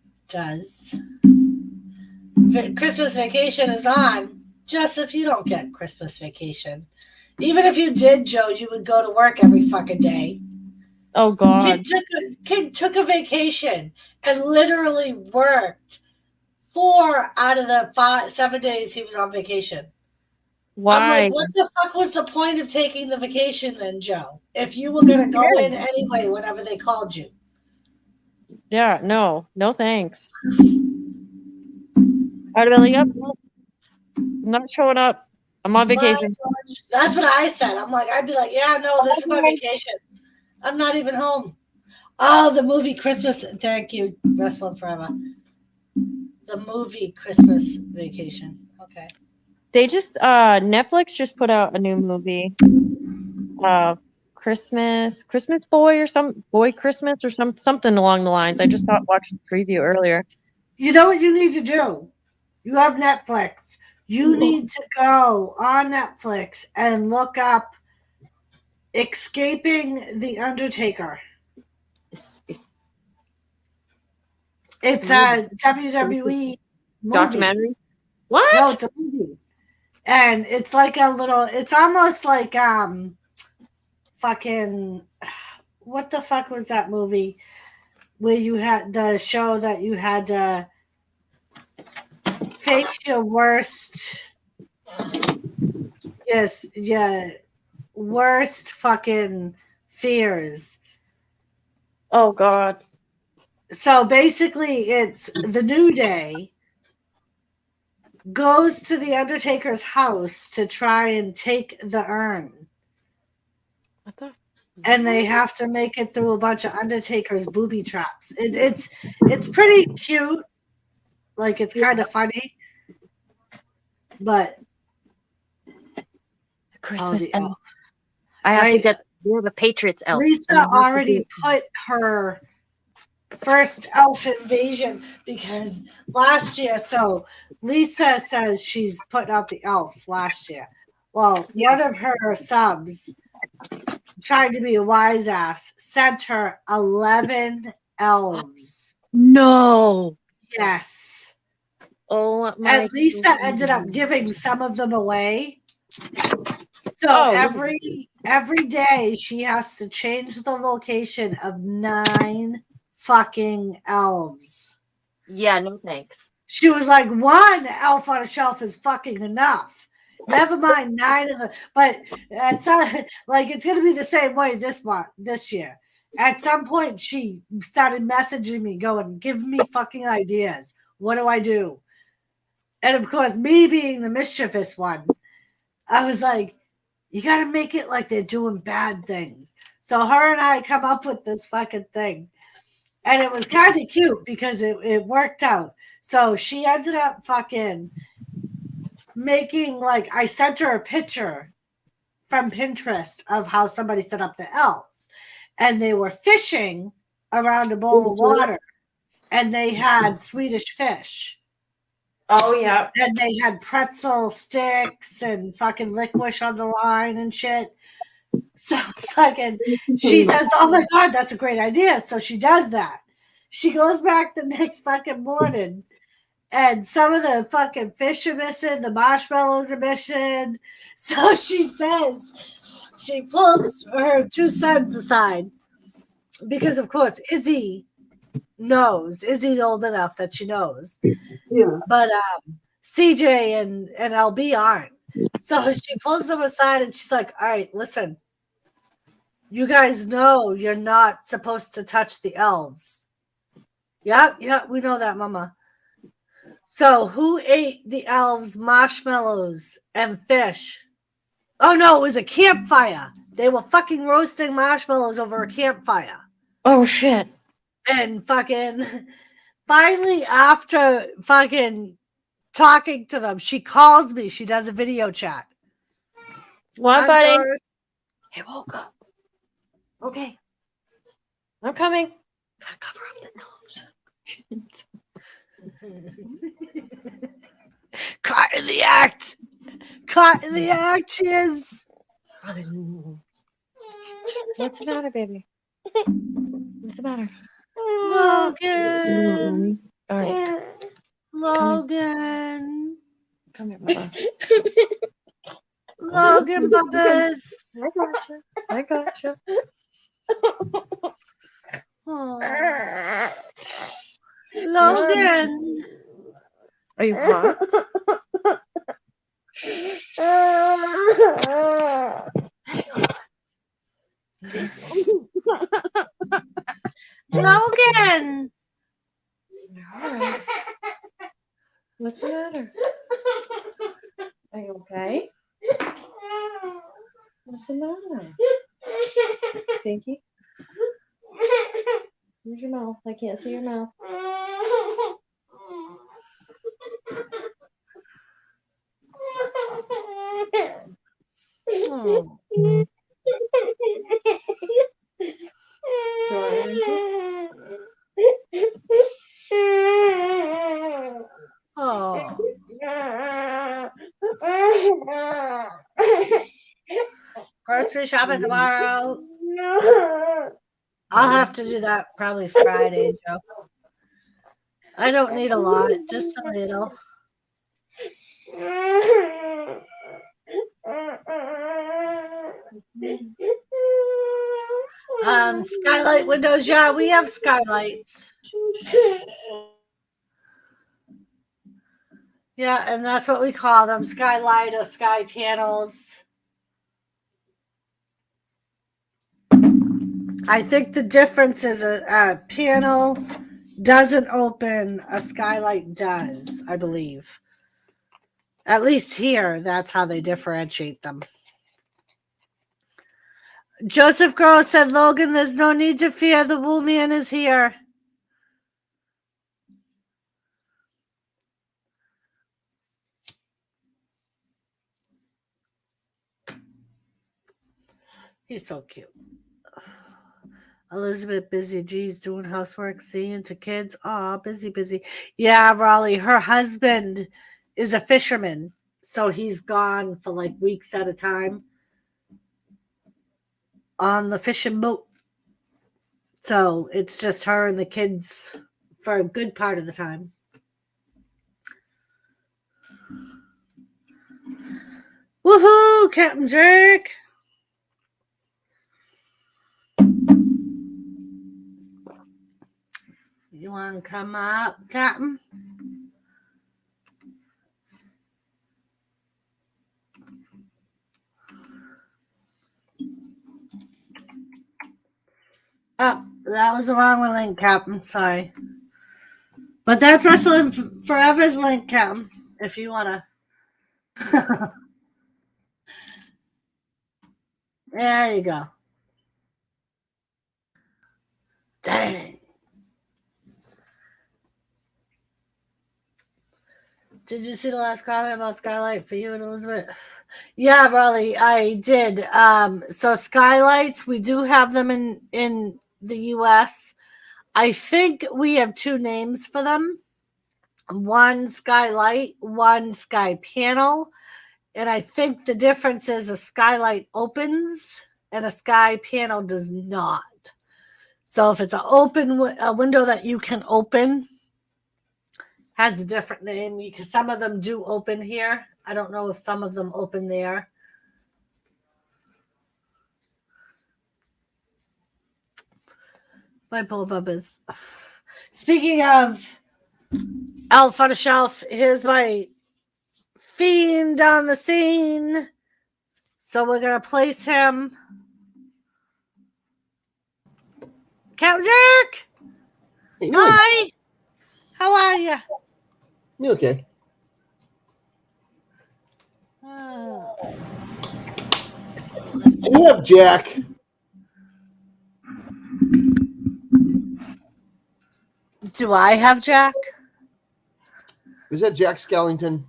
It does. Christmas vacation is on. Just if you don't get Christmas vacation. Even if you did, Joe, you would go to work every fucking day. Oh, God. Kid took a vacation and literally worked 4 out of the 7 days he was on vacation. Why? I'm like, what the fuck was the point of taking the vacation then, Joe? If you were going to go in anyway, whenever they called you. Yeah, no thanks. I'd have been like, yep, I'm not showing up. I'm on vacation. That's what I said. I'm like, I'd be like, yeah, no, this is my vacation. I'm not even home. Oh, the movie Christmas. Thank you, Wrestling Forever. The movie Christmas Vacation. Okay. They just Netflix just put out a new movie. Christmas Boy or Christmas or something along the lines. I just watched the preview earlier. You know what you need to do? You have Netflix. You need to go on Netflix and look up Escaping the Undertaker. It's a WWE movie. Documentary? What? No, it's a movie. And it's like it's almost like fucking, what the fuck was that movie where you had the show that you had to face your worst, worst fucking fears. Oh, God. So basically it's the New Day goes to the Undertaker's house to try and take the urn. And they have to make it through a bunch of Undertaker's booby traps. It's pretty cute. Like, it's kind of funny. But Christmas elf. I have to get the Patriots elf. Lisa already put her first elf invasion because last year, so Lisa says she's putting out the elves last year. Well, one of her subs, trying to be a wise ass, sent her 11 elves. No. Yes. Oh my. And Lisa ended up giving some of them away. So every day she has to change the location of 9 fucking elves. Yeah, no thanks. She was like, 1 elf on a shelf is fucking enough. Never mind 9 of them. But it's going to be the same way this year. At some point, she started messaging me, going, "Give me fucking ideas. What do I do?" And of course, me being the mischievous one, I was like, you got to make it like they're doing bad things. So her and I come up with this fucking thing. And it was kind of cute because it worked out. So she ended up fucking making, I sent her a picture from Pinterest of how somebody set up the elves. And they were fishing around a bowl of water. And they had Swedish fish. Oh, yeah. And they had pretzel sticks and fucking licorice on the line and shit. So fucking, she says, "Oh my God, that's a great idea." So she does that. She goes back the next fucking morning, and some of the fucking fish are missing, the marshmallows are missing. So she says, she pulls her two sons aside because, of course, Izzy knows. Izzy's old enough that she knows. Yeah. But CJ and LB aren't. So she pulls them aside and she's like, "All right, listen. You guys know you're not supposed to touch the elves." Yeah, we know that, Mama. So who ate the elves' marshmallows and fish? Oh no, it was a campfire. They were fucking roasting marshmallows over a campfire. Oh, shit. And fucking finally, after fucking talking to them, she calls me. She does a video chat. What, I'm buddy? Doris. He woke up. Okay. I'm coming. Gotta cover up the elves. Caught in the act. Caught in the act, she is. What's the matter, baby? What's the matter? Logan. All right. Logan. Come here, Mama. Logan Bubbas. I gotcha. Oh. Logan. Are you hot? Logan. Alright. What's the matter? Are you okay? What's the matter? Pinky? Where's your mouth? I can't see your mouth. Oh. Oh. Grocery shopping tomorrow. I'll have to do that probably Friday, Joe. I don't need a lot, just a little. Skylight windows, yeah, we have skylights. Yeah, and that's what we call them, skylight or sky panels. I think the difference is a panel doesn't open, a skylight does, I believe. At least here, that's how they differentiate them. Joseph Gross said, "Logan, there's no need to fear. The Wool Man is here." He's so cute. Elizabeth, busy. Geez, doing housework, seeing to kids. Aw, busy. Yeah, Raleigh, her husband is a fisherman, so he's gone for like weeks at a time on the fishing boat. So it's just her and the kids for a good part of the time. Woohoo, Captain Jake! You want to come up, Captain? Oh, that was the wrong link, Captain. Sorry. But that's Wrestling Forever's link, Captain, if you want to. There you go. Dang. Did you see the last comment about Skylight for you and Elizabeth? Yeah, Raleigh, I did. So skylights, we do have them in the U.S. I think we have two names for them. one skylight, one sky panel. And I think the difference is a skylight opens and a sky panel does not. So if it's an a window that you can open, has a different name because some of them do open here. I don't know if some of them open there. My pull up is. Speaking of Elf on a Shelf, here's my fiend on the scene. So we're gonna place him. Count Jack. Hey, Hi. How are you? You okay? You have Jack. Do I have Jack? Is that Jack Skellington?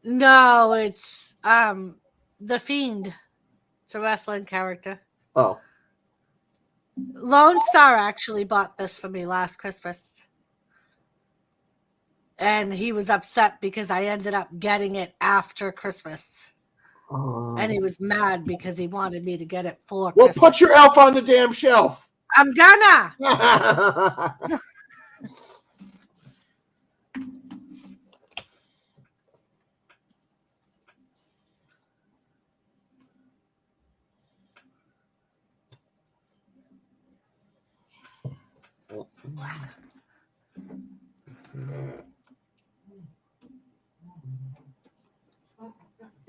No, it's the Fiend. It's a wrestling character. Oh. Lone Star actually bought this for me last Christmas. And he was upset because I ended up getting it after Christmas. And he was mad because he wanted me to get it for Well, Christmas. put your elf on the damn shelf. I'm gonna.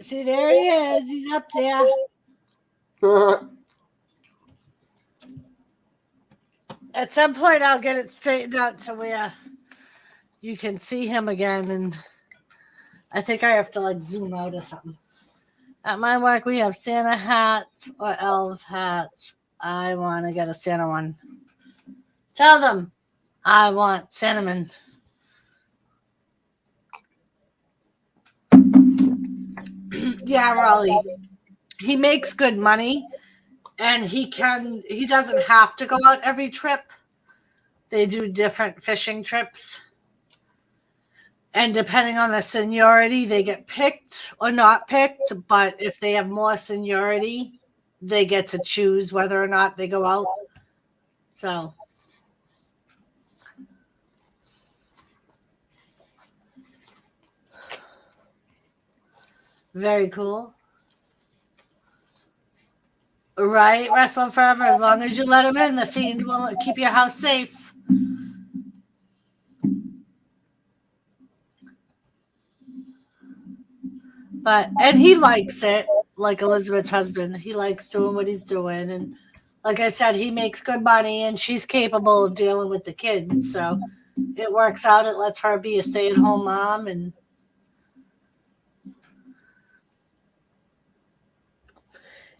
See, there he is. He's up there. At some point, I'll get it straightened out to where you can see him again. And I think I have to like zoom out or something. At my work, we have Santa hats or elf hats. I want to get a Santa one. Tell them I want cinnamon. Yeah, Raleigh. He makes good money and he doesn't have to go out every trip. They do different fishing trips. And depending on the seniority, they get picked or not picked. But if they have more seniority, they get to choose whether or not they go out. So. Very cool. Right, wrestling forever. As long as you let him in, the Fiend will keep your house safe. And he likes it, like Elizabeth's husband. He likes doing what he's doing. And like I said, he makes good money and she's capable of dealing with the kids. So it works out. It lets her be a stay-at-home mom and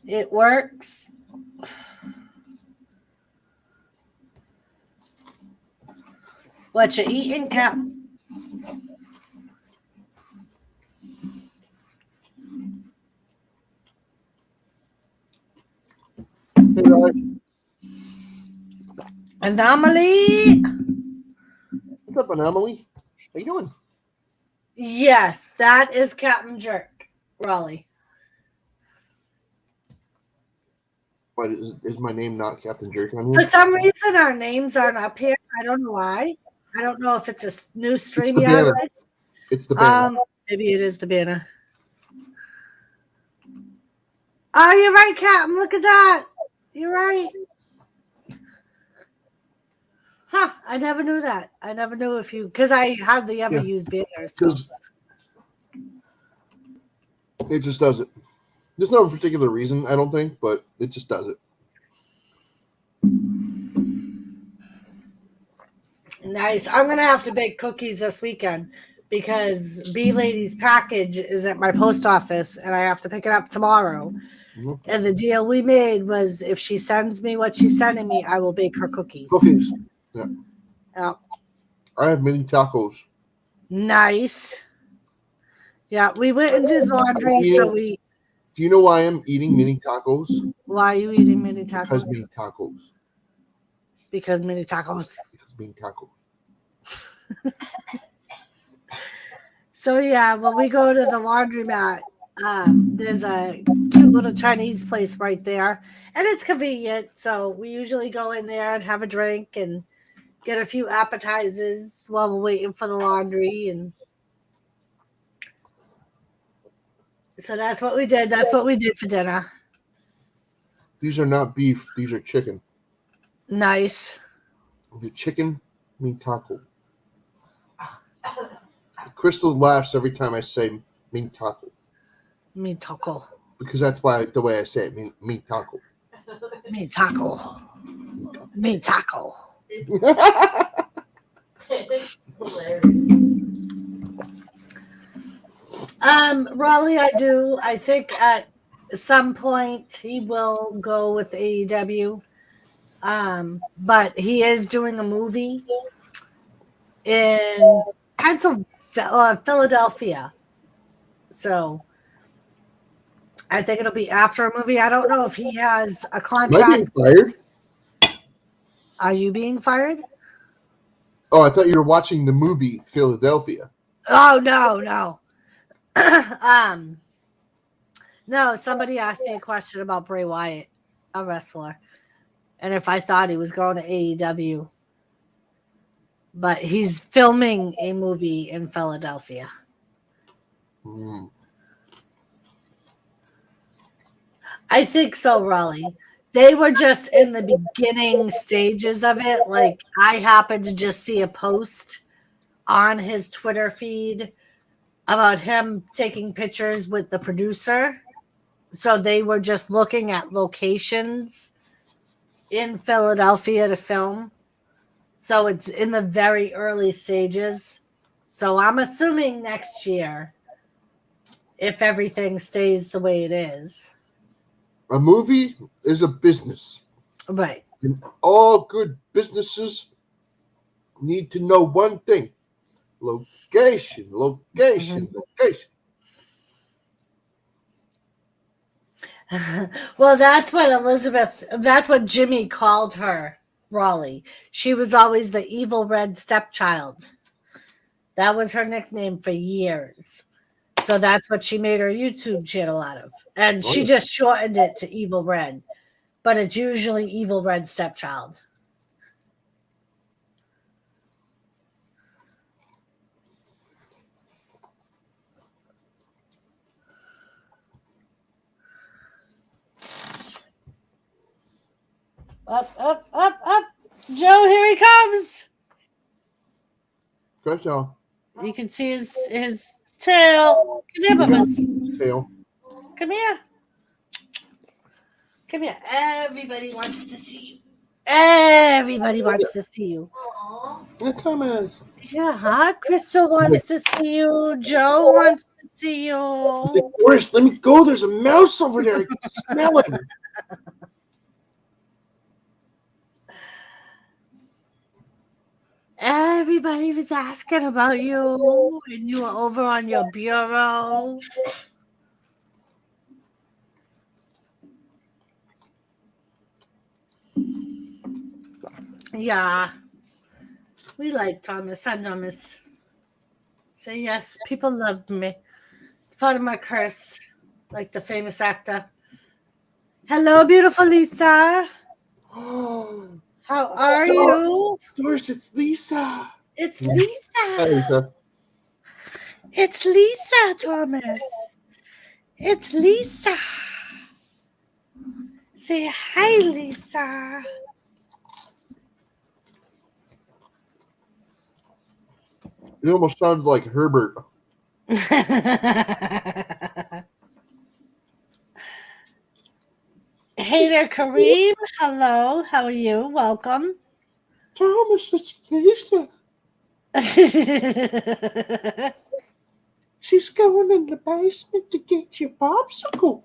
it works. What you eating, Cap? Hey, Raleigh. Anomaly. What's up, Anomaly? How you doing? Yes, that is Captain Jerk, Raleigh. What is my name not Captain Jerk on For here? some reason, our names aren't up here. I don't know why. I don't know if it's a new stream the yard. banner. It's the banner. Maybe it is the banner. Oh, you're right, Captain. Look at that. You're right. Huh. I never knew that. I never knew if you, because I hardly ever use banners. So. It just does it. There's no particular reason, I don't think, but it just does it. Nice. I'm going to have to bake cookies this weekend because B Lady's package is at my post office and I have to pick it up tomorrow. Mm-hmm. And the deal we made was if she sends me what she's sending me, I will bake her cookies. Cookies. Yeah. Yeah. I have mini tacos. Nice. Yeah, we went and did laundry, Do you know why I'm eating mini tacos? Why are you eating mini tacos? Because mini tacos. Because mini tacos. Because mini tacos. So yeah, when we go to the laundromat, there's a cute little Chinese place right there, and it's convenient. So we usually go in there and have a drink and get a few appetizers while we're waiting for the laundry. And so that's what we did. That's what we did for dinner. These are not beef. These are chicken. Nice. The chicken mean taco. Crystal laughs every time I say mean taco Me taco. because that's why the way I say it mean taco. Me taco. Me taco. Raleigh, I think at some point he will go with AEW. But he is doing a movie in Philadelphia. So I think it'll be after a movie. I don't know if he has a Am I contract. being fired? Are you being fired? Oh, I thought you were watching the movie Philadelphia. Oh no. No, somebody asked me a question about Bray Wyatt, a wrestler, and if I thought he was going to AEW. But he's filming a movie in Philadelphia. I think so, Raleigh. They were just in the beginning stages of it. Like, I happened to just see a post on his Twitter feed about him taking pictures with the producer. So they were just looking at locations in Philadelphia to film. So it's in the very early stages. So I'm assuming next year, if everything stays the way it is. A movie is a business. Right. And all good businesses need to know one thing. Location. Well, that's what Jimmy called her, Raleigh. She was always the evil red stepchild. That was her nickname for years. So that's what she made her YouTube channel out of. And she just shortened it to Evil Red. But it's usually Evil Red Stepchild. Up. Joe, here he comes. Good job. You can see his tail. Come here, Bubba's. Tail. Come here. Come here. Everybody wants to see you. Everybody wants to see you. Hey, Thomas. Yeah, huh? Crystal wants to see you. Joe wants to see you. Doris, let me go. There's a mouse over there. I can smell it. Everybody was asking about you, and you were over on your bureau. Yeah. We like Thomas. I'm Thomas. So yes, people loved me. It's part of my curse, like the famous actor. Hello, beautiful Lisa. How are you? Doris, it's Lisa. It's Hi, Lisa. Lisa. It's Lisa, Thomas. It's Lisa. Say hi, Lisa. You almost sounded like Herbert. Hey there, Kareem. Hello. How are you? Welcome. Thomas, it's Lisa. She's going in the basement to get your popsicle.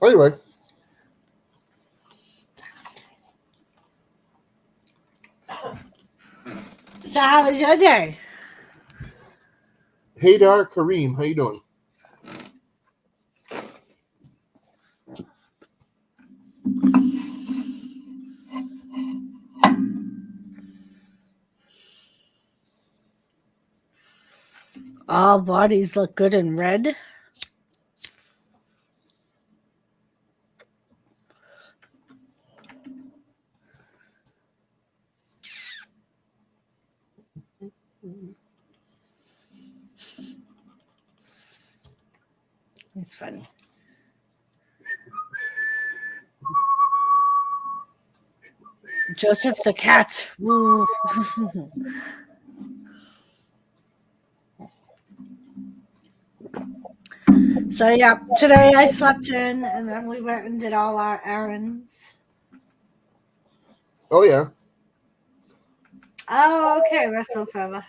Anyway. So how was your day? Hey there, Kareem. How you doing? All bodies look good in red. It's funny. Joseph the cat. Woo. So yeah, today I slept in and then we went and did all our errands. Oh yeah. Oh, okay, rest on forever.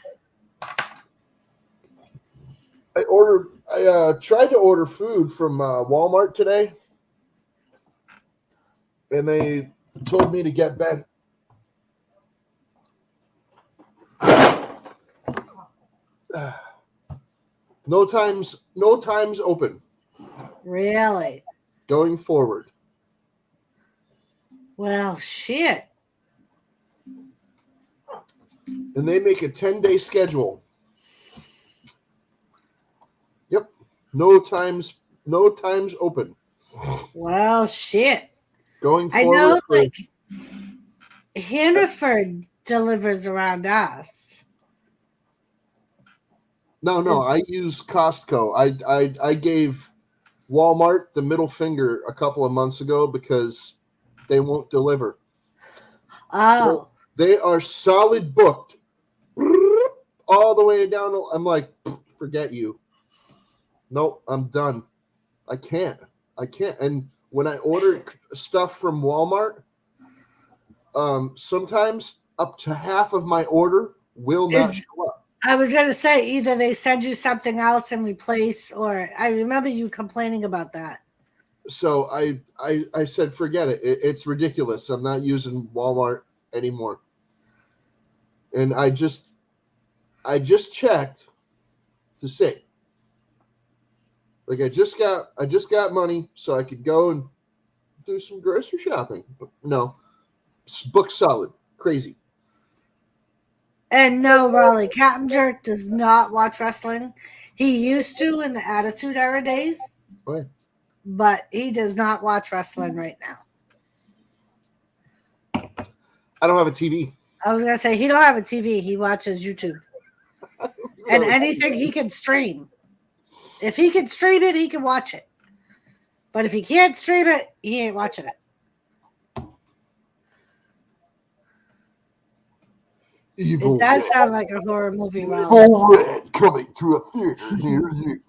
I tried to order food from Walmart today, and they told me to get Ben. No times open Really? going forward. Well, shit. And they make a 10-day schedule. Yep. No times open. Well, shit. Going I forward. know, like, Hannaford delivers around us. No, I use Costco. I gave Walmart the middle finger a couple of months ago because they won't deliver. Oh. They are solid booked all the way down. I'm like, forget you. Nope, I'm done. I can't. And when I order stuff from Walmart, sometimes up to half of my order will not show up. I was going to say either they send you something else and replace, or I remember you complaining about that. So I said, forget it. It's ridiculous. I'm not using Walmart anymore. And I just checked to see. Like I just got money so I could go and do some grocery shopping. But no, book solid, crazy. And no, Raleigh, Captain Jerk does not watch wrestling. He used to in the Attitude Era days, Okay. but he does not watch wrestling right now. I don't have a TV. I was going to say, he don't have a TV. He watches YouTube. And anything he can stream. If he can stream it, he can watch it. But if he can't stream it, he ain't watching it. Evil It does Red. sound like a horror movie, Raleigh. Evil Red coming to a theater near you.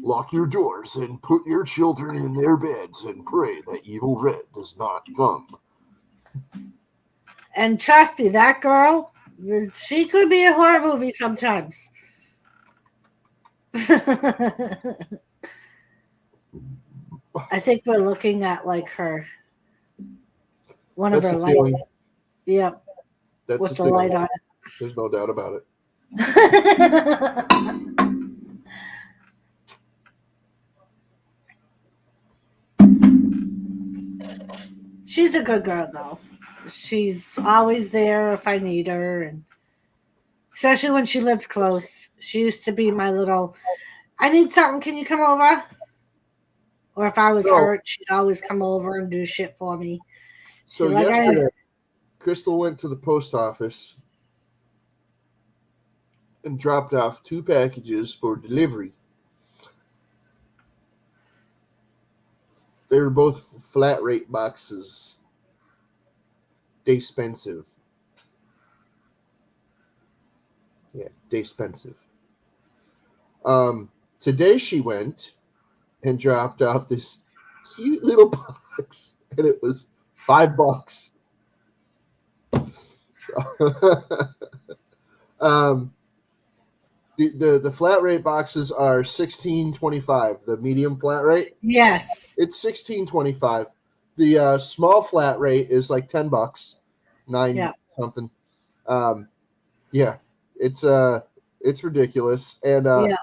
Lock your doors and put your children in their beds and pray that Evil Red does not come. And trust me, that girl, she could be a horror movie sometimes. I think we're looking at like one of That's her the ceiling. lights. Yep. That's With the thing. light on There's no doubt about it. it. She's a good girl, though. She's always there if I need her, and especially when she lived close. She used to be my little, I need something, can you come over? Or if I was hurt, she'd always come over and do shit for me. So yesterday, Crystal went to the post office and dropped off 2 packages for delivery. They were both flat rate boxes. They expensive. Yeah, they expensive. Today she went and dropped off this cute little box, and it was $5. The flat rate boxes are $16.25. The medium flat rate, Yes. it's $16.25. The small flat rate is like $10, $9 something. Yeah, it's ridiculous. And the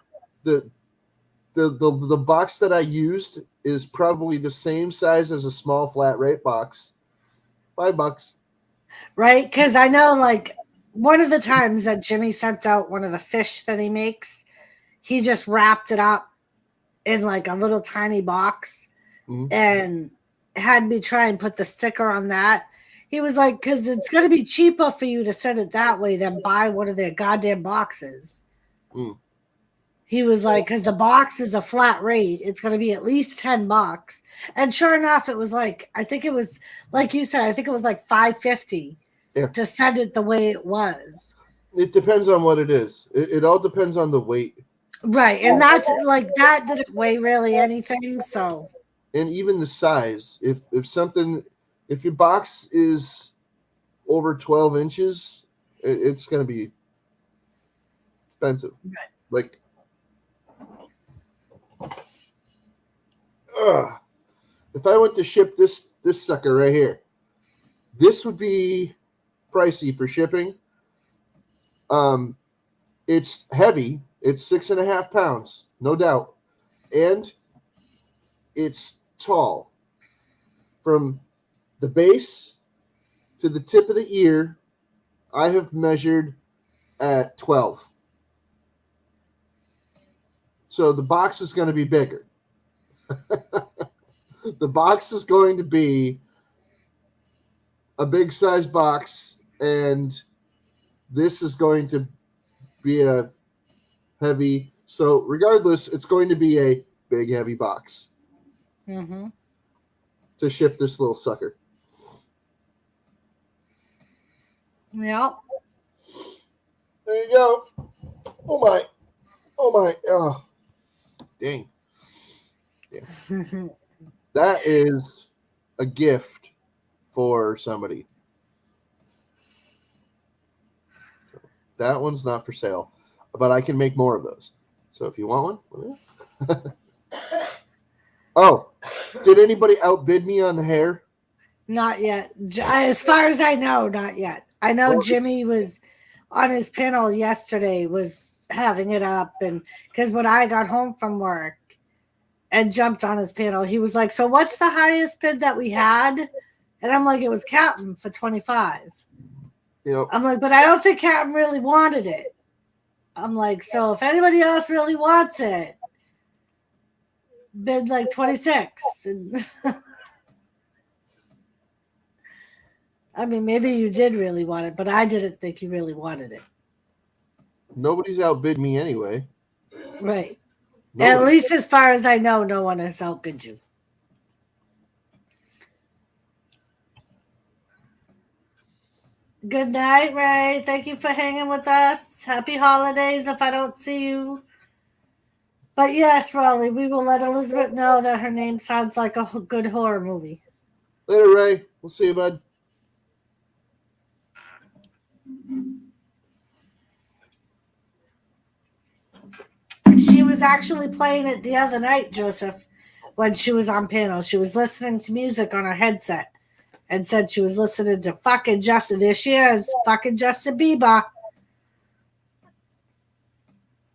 box that I used is probably the same size as a small flat rate box. $5. Right? Because I know, like, one of the times that Jimmy sent out one of the fish that he makes, he just wrapped it up in like a little tiny box and had me try and put the sticker on that. He was like, because it's going to be cheaper for you to send it that way than buy one of their goddamn boxes. He was like, because the box is a flat rate. It's going to be at least $10. And sure enough, it was like, I think it was, like you said, I think it was like $5.50 to send it the way it was. It depends on what it is. It all depends on the weight. Right. And that's like, that didn't weigh really anything. So. And even the size. If your box is over 12 inches, it's going to be expensive. Right. Like, if I went to ship this sucker right here, this would be pricey for shipping. It's heavy. It's 6.5 pounds, no doubt. And it's tall. From the base to the tip of the ear, I have measured at 12. So the box is going to be bigger. The box is going to be a big size box, and this is going to be a heavy. So regardless, it's going to be a big, heavy box to ship this little sucker. Yep. There you go. Oh my. Oh, dang. Yeah. That is a gift for somebody. So that one's not for sale, but I can make more of those. So if you want one, oh, did anybody outbid me on the hair? Not yet. As far as I know, not yet. I know Jimmy was on his panel yesterday, was having it up, and because when I got home from work and jumped on his panel, he was like, so what's the highest bid that we had? And I'm like, it was Captain for 25. Yep. I'm like, but I don't think Captain really wanted it. I'm like, so if anybody else really wants it, bid like 26. And I mean, maybe you did really want it, but I didn't think you really wanted it. Nobody's outbid me anyway. Right. Nobody. At least as far as I know, no one has outbid you. Good night, Ray. Thank you for hanging with us. Happy holidays if I don't see you. But yes, Raleigh, we will let Elizabeth know that her name sounds like a good horror movie. Later, Ray. We'll see you, bud. She was actually playing it the other night, Joseph, when she was on panel. She was listening to music on her headset and said she was listening to fucking Justin. There she is, fucking Justin Bieber.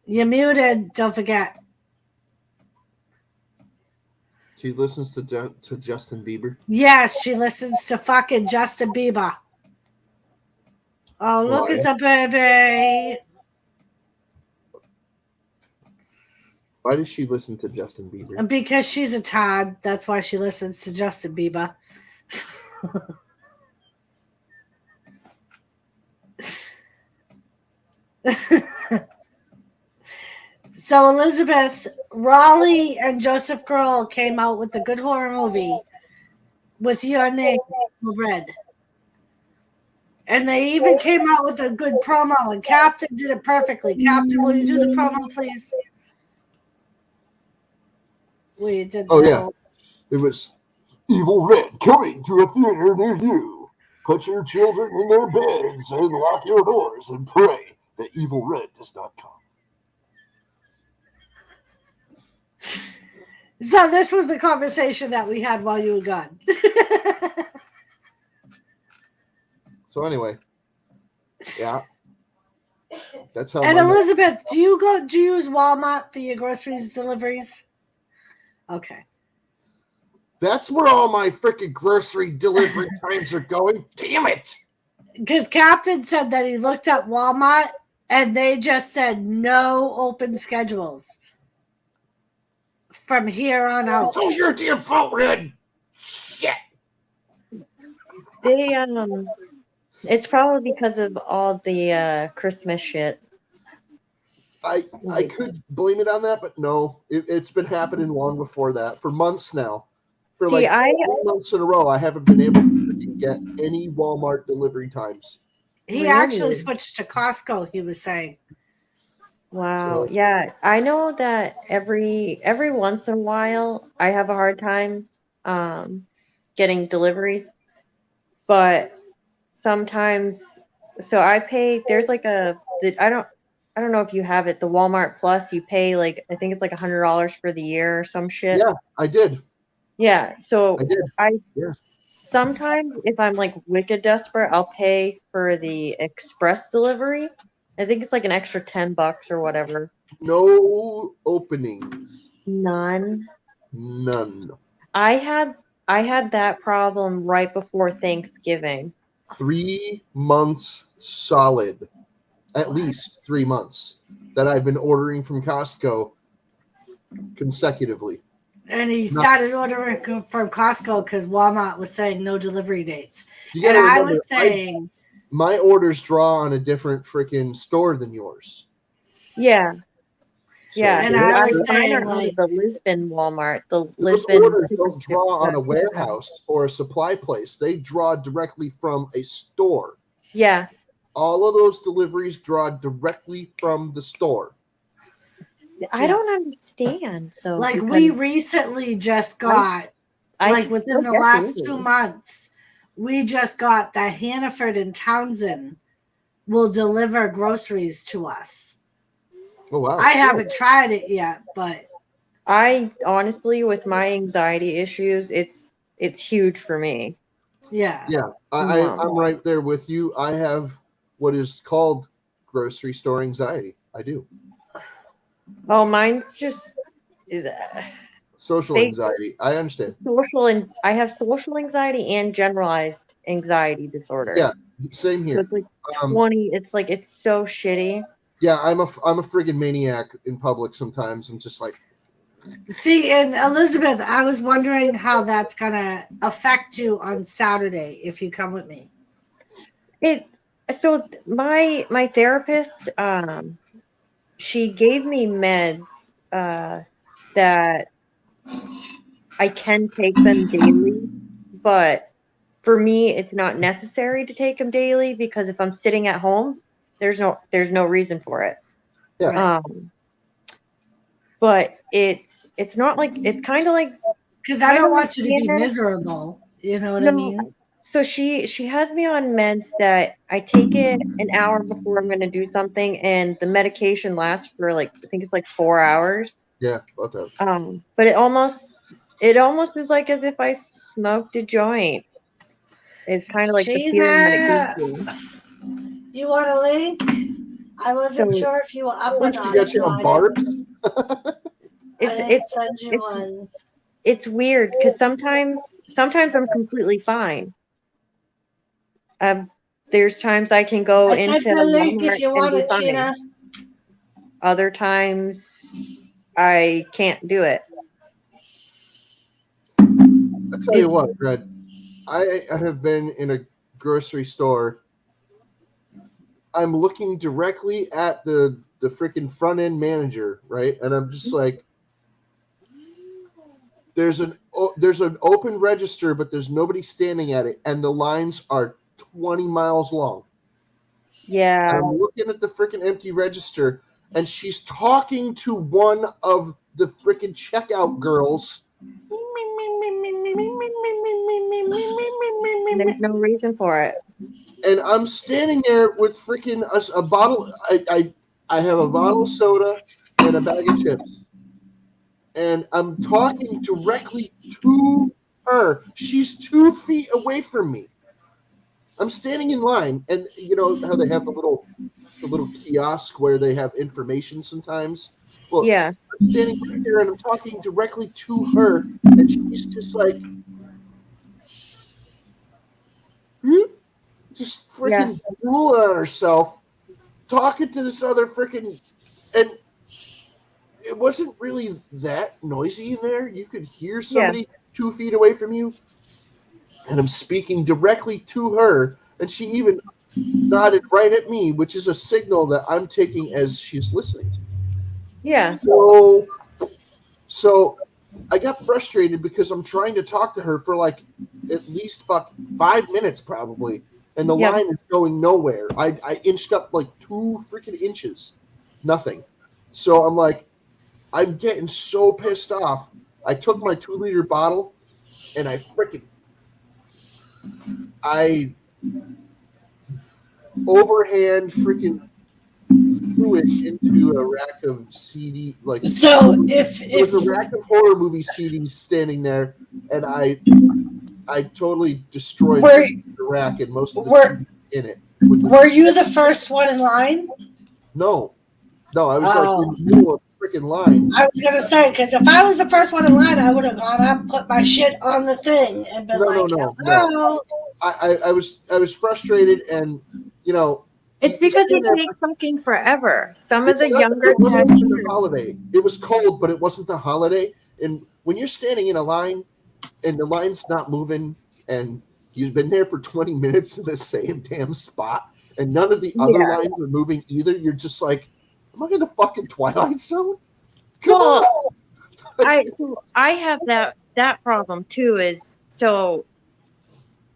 You're muted. Don't forget. She listens to Justin Bieber. Yes, she listens to fucking Justin Bieber. Oh, look at the baby. Why does she listen to Justin Bieber? Because she's a Todd. That's why she listens to Justin Bieber. So Elizabeth, Raleigh, and Joseph Grohl came out with a good horror movie with your name red. And they even came out with a good promo, and Captain did it perfectly. Captain, will you do the promo, please? We did. Oh, yeah. It was Evil Red coming to a theater near you. Put your children in their beds and lock your doors and pray that Evil Red does not come. So this was the conversation that we had while you were gone. So anyway, yeah. That's how. And Elizabeth, do you use Walmart for your groceries deliveries? Okay. That's where all my freaking grocery delivery times are going. Damn it. because Captain said that he looked at Walmart and they just said no open schedules from here on out. It's all your damn fault, Red. Shit. They it's probably because of all the Christmas shit. I could blame it on that, but no, it's been happening long before that for months now. For See, like 4 months in a row, I haven't been able to get any Walmart delivery times. He Really? actually switched to Costco, he was saying. Wow. So- Yeah, I know that every once in a while I have a hard time getting deliveries, but sometimes so I pay there's like I don't know if you have it, the Walmart Plus, you pay like I think it's like $100 for the year or some shit. Yeah, I did. Yeah, so I did. I Yeah. sometimes if I'm like wicked desperate, I'll pay for the express delivery. I think it's like an extra $10 or whatever. No openings. None. None. I had that problem right before Thanksgiving. 3 months solid. At least 3 months that I've been ordering from Costco consecutively. And he started ordering from Costco because Walmart was saying no delivery dates. You And gotta I remember, was saying, my orders draw on a different freaking store than yours. Yeah. So Yeah. And they I have was to- saying, mine are out like- of the Lisbon Walmart, the those Lisbon orders super don't draw on a system. warehouse or a supply place. They draw directly from a store. Yeah. All of those deliveries draw directly from the store. I don't understand though. like, because we recently just got, I like, can within still the get last delivery. 2 months, we just got that Hannaford and Townsend will deliver groceries to us. Oh wow! I haven't tried it yet, but I honestly, with my anxiety issues, it's huge for me. yeah. Yeah, I'm right there with you. I have what is called grocery store anxiety. I do. Oh, mine's just Social They- anxiety. I understand. I have social anxiety and generalized anxiety disorder. Yeah, same So here. it's like Um, 20. It's like it's so shitty. Yeah, I'm a friggin' maniac in public sometimes. I'm just like, See, and Elizabeth, I was wondering how that's gonna affect you on Saturday if you come with me. So my therapist, she gave me meds that I can take them daily, but for me, it's not necessary to take them daily because if I'm sitting at home, there's no reason for it. yeah, Right. But it's not like it's kind of like Because I don't want you to be miserable. You know what I No, mean? so she has me on meds that I take it an hour before I'm going to do something, and the medication lasts for like I think it's like 4 hours. yeah, about that. But it almost is like as if I smoked a joint. It's kind of like the feeling that it gives you. You want a link? I wasn't So- sure if you were up or Once not. you get you so on I barbs, didn't send you one. It's weird because sometimes I'm completely fine. There's times I can go I into sent you a link Walmart if you and want be it, fine. Gina. Other times I can't do it. I tell you what, Red, I have been in a grocery store. I'm looking directly at the freaking front end manager, right? And I'm just like, there's an open register, but there's nobody standing at it, and the lines are 20 miles long. Yeah. I'm looking at the freaking empty register, and she's talking to one of the freaking checkout girls. And there's no reason for it. And I'm standing there with freaking a bottle. I have a bottle of soda and a bag of chips. And I'm talking directly to her. She's 2 feet away from me. I'm standing in line, and you know how they have the little kiosk where they have information sometimes. Well, Yeah. I'm standing right there, and I'm talking directly to her, and she's just like, just freaking drooling on herself, talking to this other freaking, and it wasn't really that noisy in there. You could hear somebody 2 feet away from you, and I'm speaking directly to her, and she even nodded right at me, which is a signal that I'm taking as she's listening to me. Yeah. So I got frustrated because I'm trying to talk to her for like at least 5 minutes probably, and the line is going nowhere. I inched up like 2 freaking inches. Nothing. So I'm like, I'm getting so pissed off. I took my 2-liter bottle and I overhand freaking threw it into a rack of CD. Like, so if there was a rack of horror movie CDs standing there, and I totally destroyed the rack and most of the CDs in it. Were you the first one in line? No, I was like in the middle of the freaking line. I was gonna say, because if I was the first one in line, I would have gone up, put my shit on the thing, and been No. I was frustrated, and it's because it takes fucking forever. Some of the younger it wasn't the holiday. It was cold, but it wasn't the holiday. And when you're standing in a line and the line's not moving, and you've been there for 20 minutes in the same damn spot, and none of the other lines are moving either, you're just like, am I in the fucking Twilight Zone? Come on. I have that problem too. Is so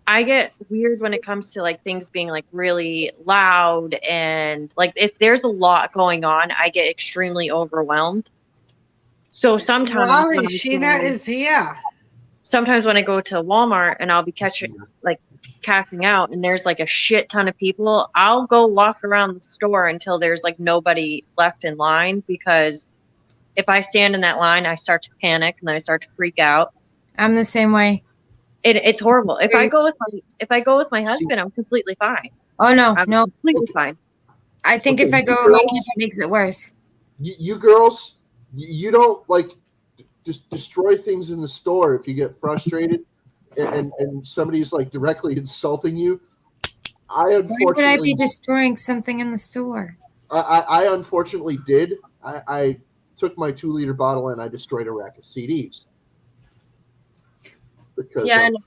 I get weird when it comes to like things being like really loud, and like if there's a lot going on, I get extremely overwhelmed. So sometimes Raleigh, Sheena is here. Sometimes when I go to Walmart and I'll be cashing out, and there's like a shit ton of people, I'll go walk around the store until there's like nobody left in line, because if I stand in that line, I start to panic and then I start to freak out. I'm the same way. It's horrible. If I go with my husband, I'm completely fine. Oh no, I'm completely fine. I think if I go with my kid, it makes it worse. You girls, you don't like just destroy things in the store if you get frustrated and somebody's like directly insulting you. Why would I be destroying something in the store? I unfortunately did. I took my 2-liter bottle and I destroyed a rack of CDs. Because I'm a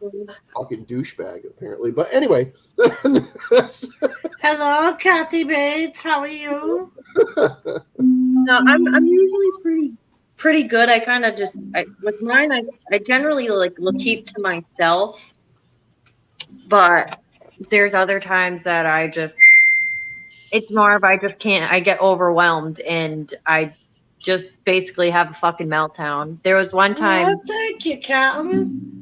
fucking douchebag, apparently. But anyway. Hello, Kathy Bates. How are you? No, I'm usually pretty good. I kind of just with mine. I generally will keep to myself. But there's other times that it's more of I just can't. I get overwhelmed and I just basically have a fucking meltdown. There was one time. Oh, thank you, Captain.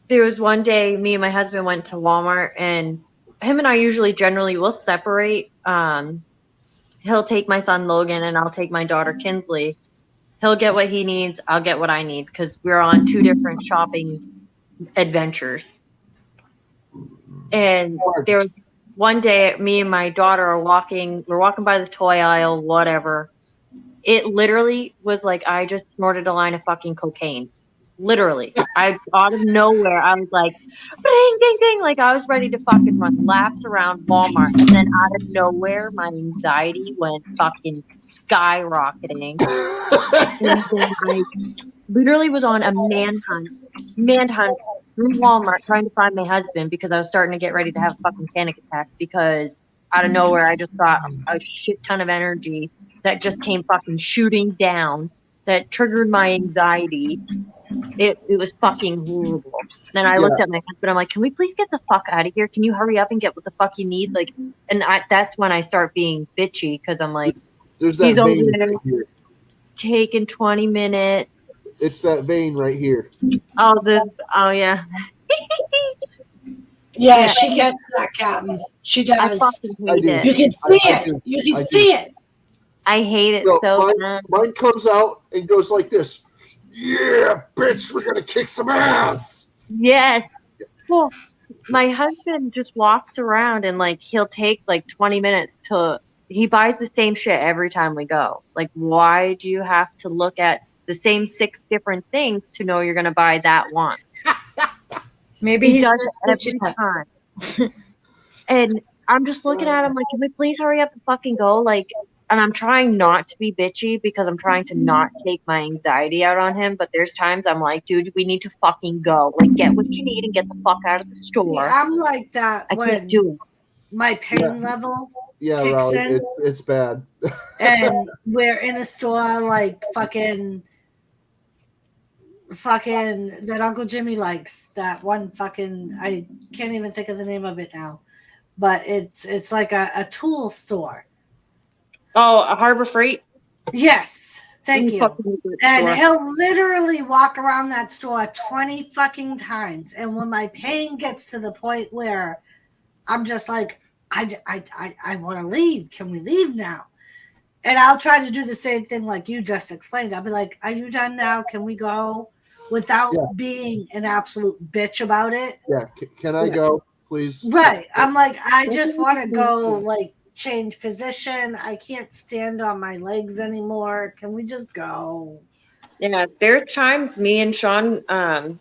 There was one day me and my husband went to Walmart, and him and I usually generally will separate. He'll take my son Logan and I'll take my daughter Kinsley. He'll get what he needs. I'll get what I need, because we're on 2 different shopping adventures. And there was one day me and my daughter are walking. We're walking by the toy aisle, whatever. It literally was like I just snorted a line of fucking cocaine. Literally, out of nowhere, I was like, ding, ding, ding. Like I was ready to fucking run laps around Walmart. And then out of nowhere, my anxiety went fucking skyrocketing. And then I literally was on a manhunt through Walmart trying to find my husband, because I was starting to get ready to have a fucking panic attack, because out of nowhere, I just got a shit ton of energy that just came fucking shooting down, that triggered my anxiety. It was fucking horrible. Then I looked at my husband. I'm like, "Can we please get the fuck out of here? Can you hurry up and get what the fuck you need?" Like, and that's when I start being bitchy, because I'm like, "There's that he's vein over there right here. Taking 20 minutes." It's that vein right here. Oh yeah. Yeah, she gets that, Captain. She does. I fucking hate it. You can see it. You can see it. I hate it so much. Mine comes out and goes like this. Yeah, bitch, we're gonna kick some ass. Yes. Well, my husband just walks around and like he'll take like 20 minutes to. He buys the same shit every time we go. Like, why do you have to look at the same 6 different things to know you're gonna buy that one? Maybe he does it every time. And I'm just looking at him like, can we please hurry up and fucking go? Like, and I'm trying not to be bitchy because I'm trying to not take my anxiety out on him. But there's times I'm like, dude, we need to fucking go. Like, get what you need and get the fuck out of the See, store. I'm like that I can't when do it. my pain level Yeah, kicks Raleigh, in, it's bad. and we're in a store like fucking that Uncle Jimmy likes. That one fucking, I can't even think of the name of it now, but it's like a tool store. Oh, a Harbor Freight. Yes, thank you. Fucking good And store. he'll literally walk around that store 20 fucking times. And when my pain gets to the point where I'm just like, I want to leave. Can we leave now? And I'll try to do the same thing like you just explained. I'll be like, are you done now? Can we go? Without Yeah. being an absolute bitch about it. Yeah, can I go, please? Right. I'm like, I just want to go, like, change position. I can't stand on my legs anymore. Can we just go? Yeah, there are times me and Sean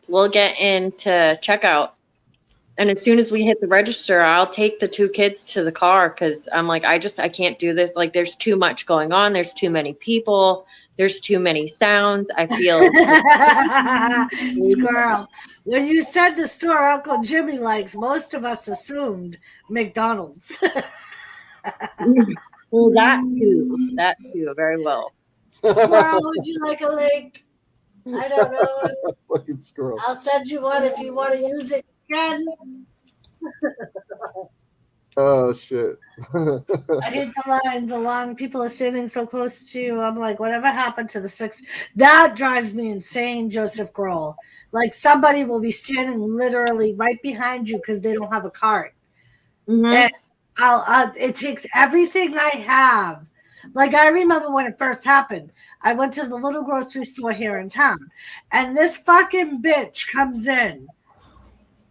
will get into checkout, and as soon as we hit the register, I'll take the two kids to the car because I'm like, I can't do this. Like, there's too much going on. There's too many people. There's too many sounds. I feel Squirrel. When you said the store Uncle Jimmy likes, most of us assumed McDonald's. well, that too, very well. Squirrel, would you like a link? I don't know. Fucking squirrel. I'll send you one if you want to use it again. Oh shit. I hate the lines along. People are standing so close to you. I'm like, whatever happened to the six? That drives me insane, Joseph Grohl. Like, somebody will be standing literally right behind you because they don't have a cart. Mhm. And it takes everything I have. Like, I remember when it first happened. I went to the little grocery store here in town, and this fucking bitch comes in.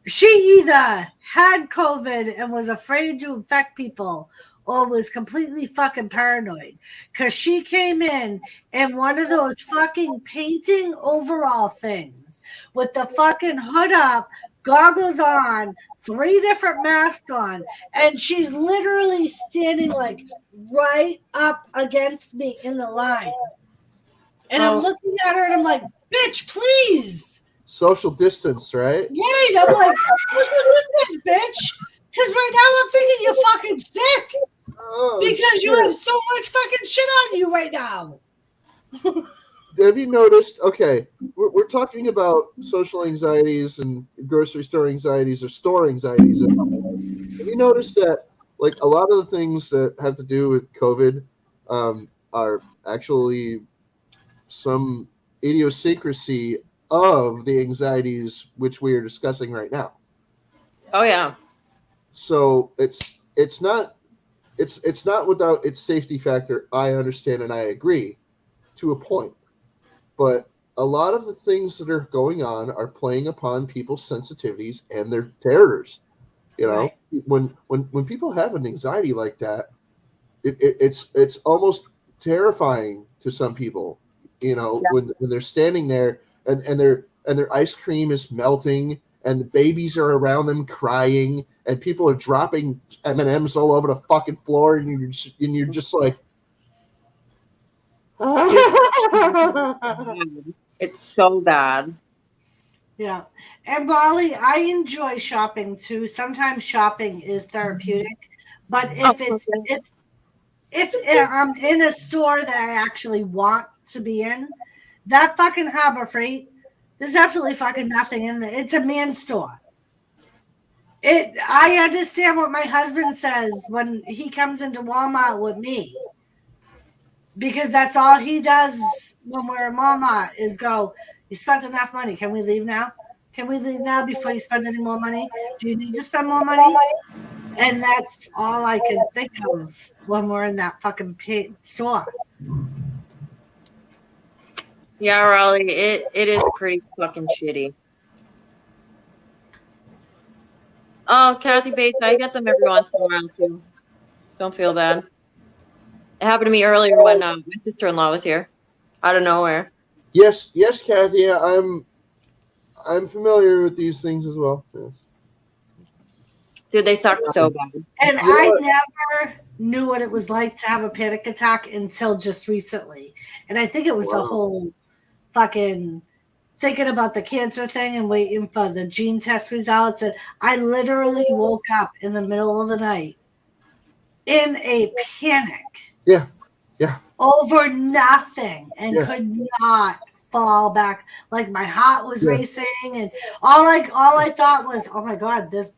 She either had COVID and was afraid to infect people or was completely fucking paranoid because she came in one of those fucking painting overall things with the fucking hood up, goggles on, 3 different masks on, and she's literally standing like right up against me in the line. And I'm looking at her and I'm like, bitch, please. Social distance, right? Right. I'm like, social distance, bitch. Because right now I'm thinking you're fucking sick. Oh, Because shit. you have so much fucking shit on you right now. Have you noticed? Okay, we're talking about social anxieties and grocery store anxieties or store anxieties. Have you noticed that, like, a lot of the things that have to do with COVID are actually some idiosyncrasy of the anxieties which we are discussing right now? Oh yeah. So it's not without its safety factor. I understand and I agree to a point, but a lot of the things that are going on are playing upon people's sensitivities and their terrors. You know, Right. when people have an anxiety like that, it's almost terrifying to some people. You know, when they're standing there and their ice cream is melting and the babies are around them crying and people are dropping M&Ms all over the fucking floor and you're just like, It's so bad. Yeah. And Raleigh, I enjoy shopping too. Sometimes shopping is therapeutic. But if I'm in a store that I actually want to be in, that fucking Harbor Freight, there's absolutely fucking nothing in there. It's a man store. I understand what my husband says when he comes into Walmart with me, because that's all he does when we're in Walmart is go, you spent enough money. Can we leave now? Can we leave now before you spend any more money? Do you need to spend more money? And that's all I can think of when we're in that fucking store. Yeah, Raleigh, it is pretty fucking shitty. Oh, Kathy Bates, I get them every once in a while too. Don't feel bad. It happened to me earlier when my sister-in-law was here, out of nowhere. yes, Kathy, I'm familiar with these things as well. Yes. Dude, they suck so bad. And You know I what? never knew what it was like to have a panic attack until just recently. And I think it was the Wow. whole fucking thinking about the cancer thing and waiting for the gene test results. And I literally woke up in the middle of the night in a panic. Yeah. Yeah. Over nothing and Yeah. could not fall back. Like my heart was Yeah. racing, and all I thought was, oh my god, this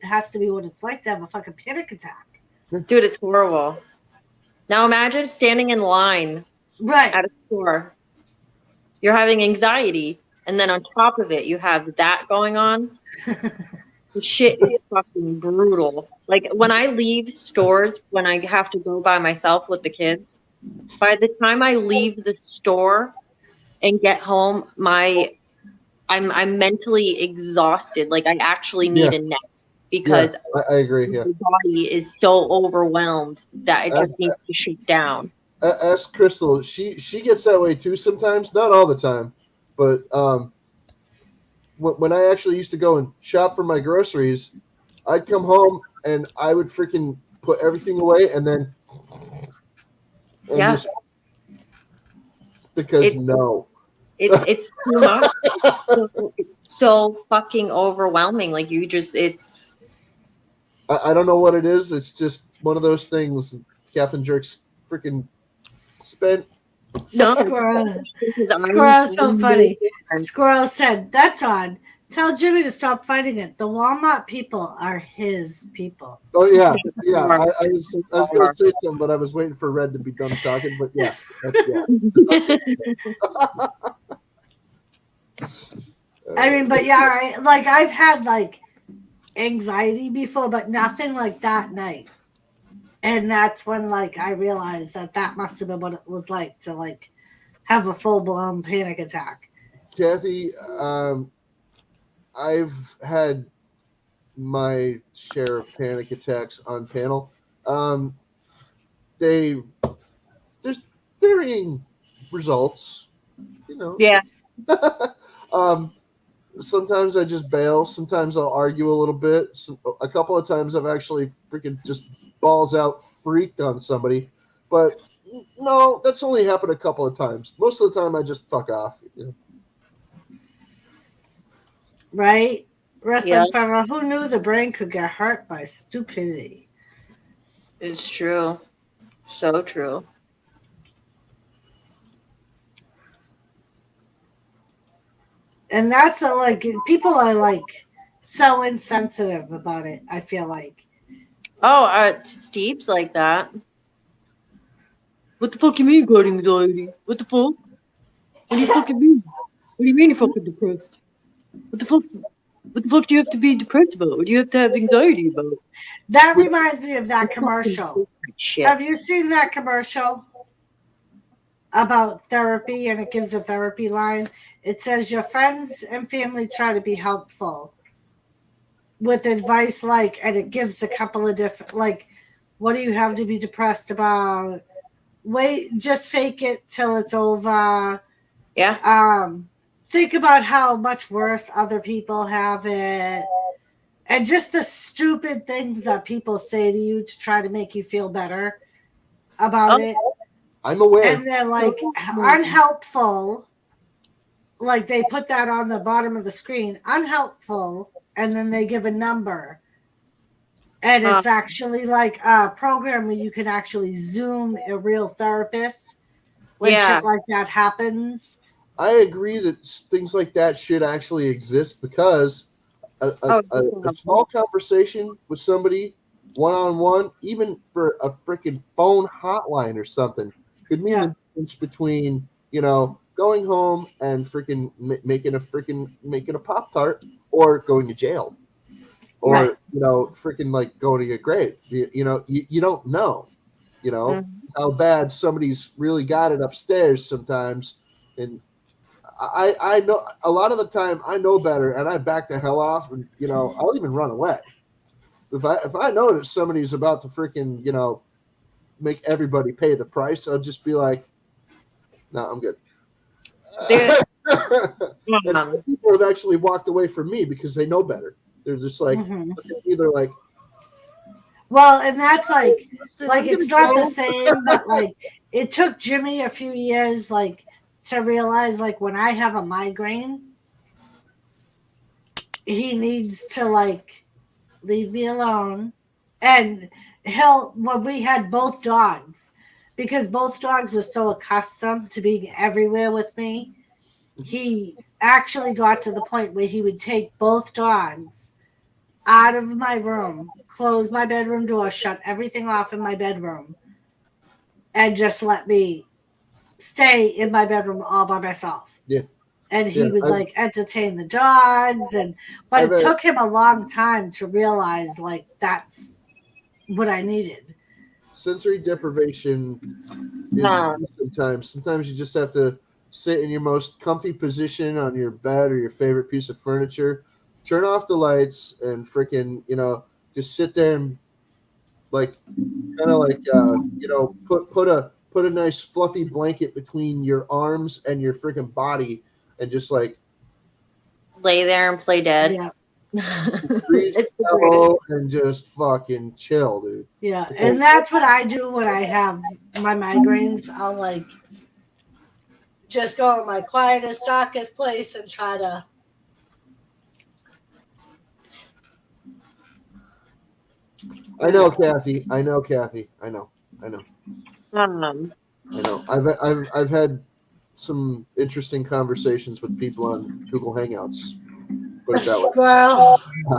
has to be what it's like to have a fucking panic attack. Dude, it's horrible. Now imagine standing in line Right. at a store. You're having anxiety, and then on top of it, you have that going on. The shit is fucking brutal. Like when I leave stores, when I have to go by myself with the kids, by the time I leave the store and get home, I'm mentally exhausted. Like I actually need Yeah. a nap because I agree. Yeah. the body is so overwhelmed that it just needs to shut down. Ask Crystal. She gets that way too sometimes. Not all the time, but when I actually used to go and shop for my groceries, I'd come home and I would freaking put everything away and then Yeah. just because no. It's too much. It's so fucking overwhelming. Like you just it's I don't know what it is. It's just one of those things. Captain Jerk's freaking spent. no. Squirrel's so funny. Squirrel said, "That's odd. Tell Jimmy to stop fighting it. The Walmart people are his people." Oh yeah, yeah. I was going to say something, but I was waiting for Red to be done talking. But yeah, I mean, but yeah, right. Like I've had like anxiety before, but nothing like that night. And that's when like I realized that must have been what it was like to like have a full blown panic attack. Kathy, I've had my share of panic attacks on panel. There's varying results, you know. Yeah. Sometimes I just bail. Sometimes I'll argue a little bit. A couple of times I've actually freaking just balls out freaked on somebody. But no, that's only happened a couple of times. Most of the time I just fuck off. You know? Right? Wrestling Yeah. Farmer, who knew the brain could get hurt by stupidity? It's true. So true. And that's like people are like so insensitive about it, I feel like. Oh, Steve's like that. What the fuck you mean got anxiety? What the fuck? What do you fucking mean? What do you mean you're fucking depressed? What the fuck? What the fuck do you have to be depressed about? What do you have to have anxiety about? That reminds me of that commercial. Shit. Have you seen that commercial about therapy? And it gives a therapy line. It says your friends and family try to be helpful with advice like, and it gives a couple of different, like, what do you have to be depressed about? Wait, just fake it till it's over. Yeah. Think about how much worse other people have it. And just the stupid things that people say to you to try to make you feel better about it. I'm aware. And they're like unhelpful. Like they put that on the bottom of the screen, unhelpful, and then they give a number. And it's actually like a program where you can actually Zoom a real therapist when shit like that happens. I agree that things like that should actually exist because a small conversation with somebody one-on-one, even for a freaking phone hotline or something, could mean the difference between, you know, going home and freaking making a Pop-Tart or going to jail or, you know, freaking like going to your grave. You know, you don't know, you know, how bad somebody's really got it upstairs sometimes. And I know a lot of the time I know better and I back the hell off and, you know, I'll even run away. If I know that somebody's about to freaking, you know, make everybody pay the price, I'll just be like, no, I'm good. People have actually walked away from me because they know better. They're just like, either like, Well, and that's like I'm it's gonna not go. the same, but like it took Jimmy a few years like to realize like when I have a migraine, he needs to like leave me alone. And when we had both dogs, because both dogs were so accustomed to being everywhere with me, he actually got to the point where he would take both dogs out of my room, close my bedroom door, shut everything off in my bedroom, and just let me stay in my bedroom all by myself. Yeah. And he Yeah, would like entertain the dogs, but it took him a long time to realize like that's what I needed. Sensory deprivation is sometimes. Sometimes you just have to sit in your most comfy position on your bed or your favorite piece of furniture, turn off the lights, and freaking, just sit there and like kind of like put a nice fluffy blanket between your arms and your freaking body, and just like Lay there and play dead. Yeah. breathe It's the shallow and just fucking chill, dude. Yeah. And that's what I do when I have my migraines. I'll like just go in my quietest, darkest place and try to. I know, Kathy. I know. I've had some interesting conversations with people on Google Hangouts. Put it that way.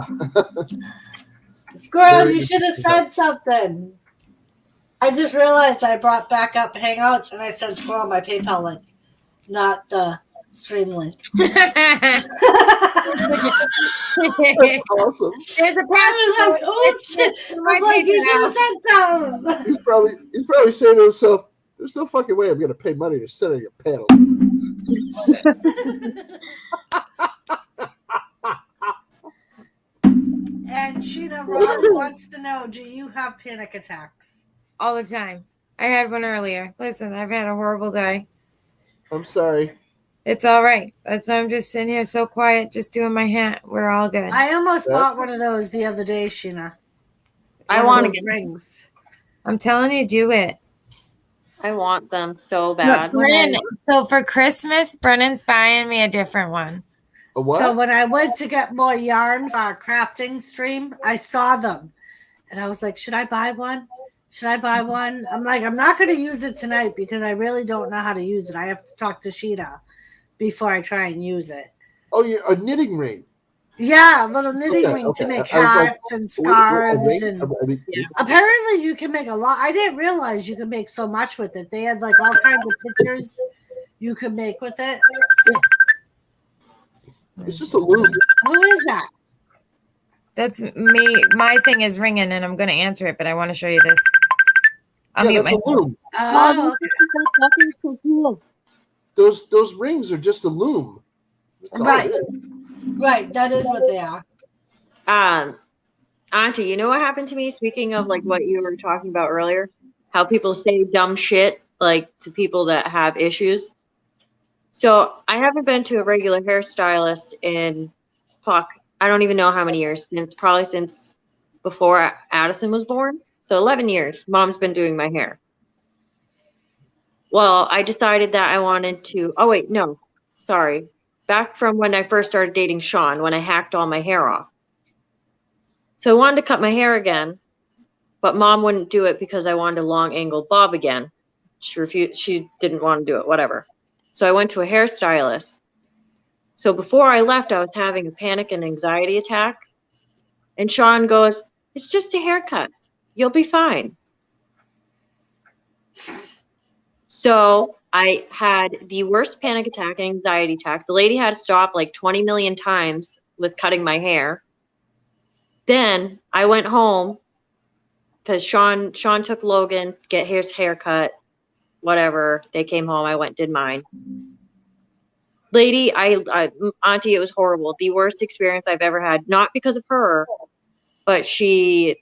Squirrel, you should have said something. I just realized I brought back up Hangouts and I sent Squirrel my PayPal link, not the stream link. That's awesome. There's a password. Oops! I'm like, you should have said something. He's probably saying to himself, "There's no fucking way I'm going to pay money to sit on your panel." And Sheena Rose wants to know, do you have panic attacks? All the time. I had one earlier. Listen, I've had a horrible day. I'm sorry. It's all right. That's why I'm just sitting here so quiet, just doing my hat. We're all good. I almost bought one of those the other day, Sheena. I want to get rings. I'm telling you, do it. I want them so bad. Brennan, so for Christmas, Brennan's buying me a different one. A what? So when I went to get more yarn for our crafting stream, I saw them. And I was like, should I buy one? Should I buy one? I'm like, I'm not going to use it tonight because I really don't know how to use it. I have to talk to Sheena before I try and use it. Oh, you're a knitting ring. Yeah, a little knitting ring to make hats and scarves. And apparently you can make a lot. I didn't realize you could make so much with it. They had like all kinds of pictures you could make with it. Yeah. It's just a loom. Who is that? That's me. My thing is ringing, and I'm going to answer it, but I want to show you this. I'll mute that's myself. a loom. Oh, Those rings are just a loom. right. Right. That is what they are. Auntie, you know what happened to me? Speaking of like what you were talking about earlier, how people say dumb shit like to people that have issues. So I haven't been to a regular hairstylist in I don't even know how many years, probably since before Addison was born. So 11 years, Mom's been doing my hair. Well, I decided that I wanted to, back from when I first started dating Sean, when I hacked all my hair off. So I wanted to cut my hair again, but Mom wouldn't do it because I wanted a long angled bob again. She refused. She didn't want to do it, whatever. So I went to a hairstylist. So before I left, I was having a panic and anxiety attack. And Sean goes, "It's just a haircut. You'll be fine." So I had the worst panic attack and anxiety attack. The lady had to stop like 20 million times with cutting my hair. Then I went home because Sean took Logan to get his haircut. Whatever. They came home. I went, did mine. Lady, Auntie, it was horrible. The worst experience I've ever had. Not because of her, but she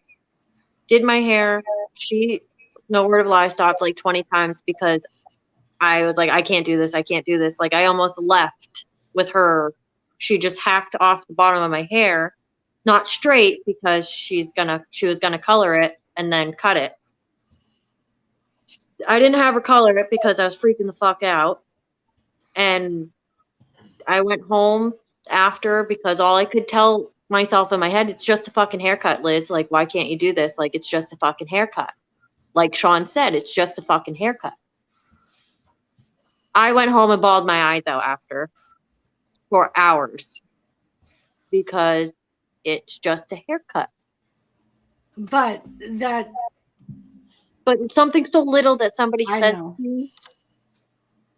did my hair. She, no word of a lie, stopped like 20 times because I was like, I can't do this. I can't do this. Like I almost left with her. She just hacked off the bottom of my hair, not straight because she was gonna color it, and then cut it. I didn't have her color it because I was freaking the fuck out. And I went home after because all I could tell myself in my head, it's just a fucking haircut, Liz. Like, why can't you do this? Like, it's just a fucking haircut. Like Sean said, it's just a fucking haircut. I went home and bawled my eyes out after for hours because it's just a haircut. But But something so little that somebody I says know. to you,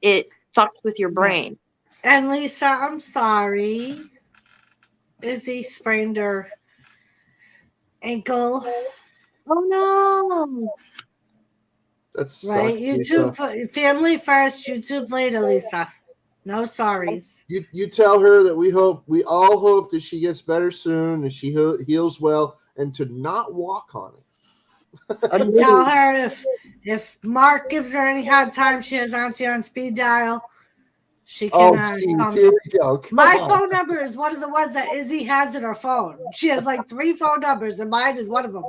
it fucks with your brain. And Lisa, I'm sorry. Izzy sprained her ankle. Oh no. That sucks, Right? Lisa. YouTube, family first, YouTube later, Lisa. No sorries. You tell her that we all hope that she gets better soon, and she heals well, and to not walk on it. Tell her if Mark gives her any hard time, she has Auntie on speed dial. She can. Geez, here we go. My phone number is one of the ones that Izzy has in her phone. She has like 3 phone numbers, and mine is one of them.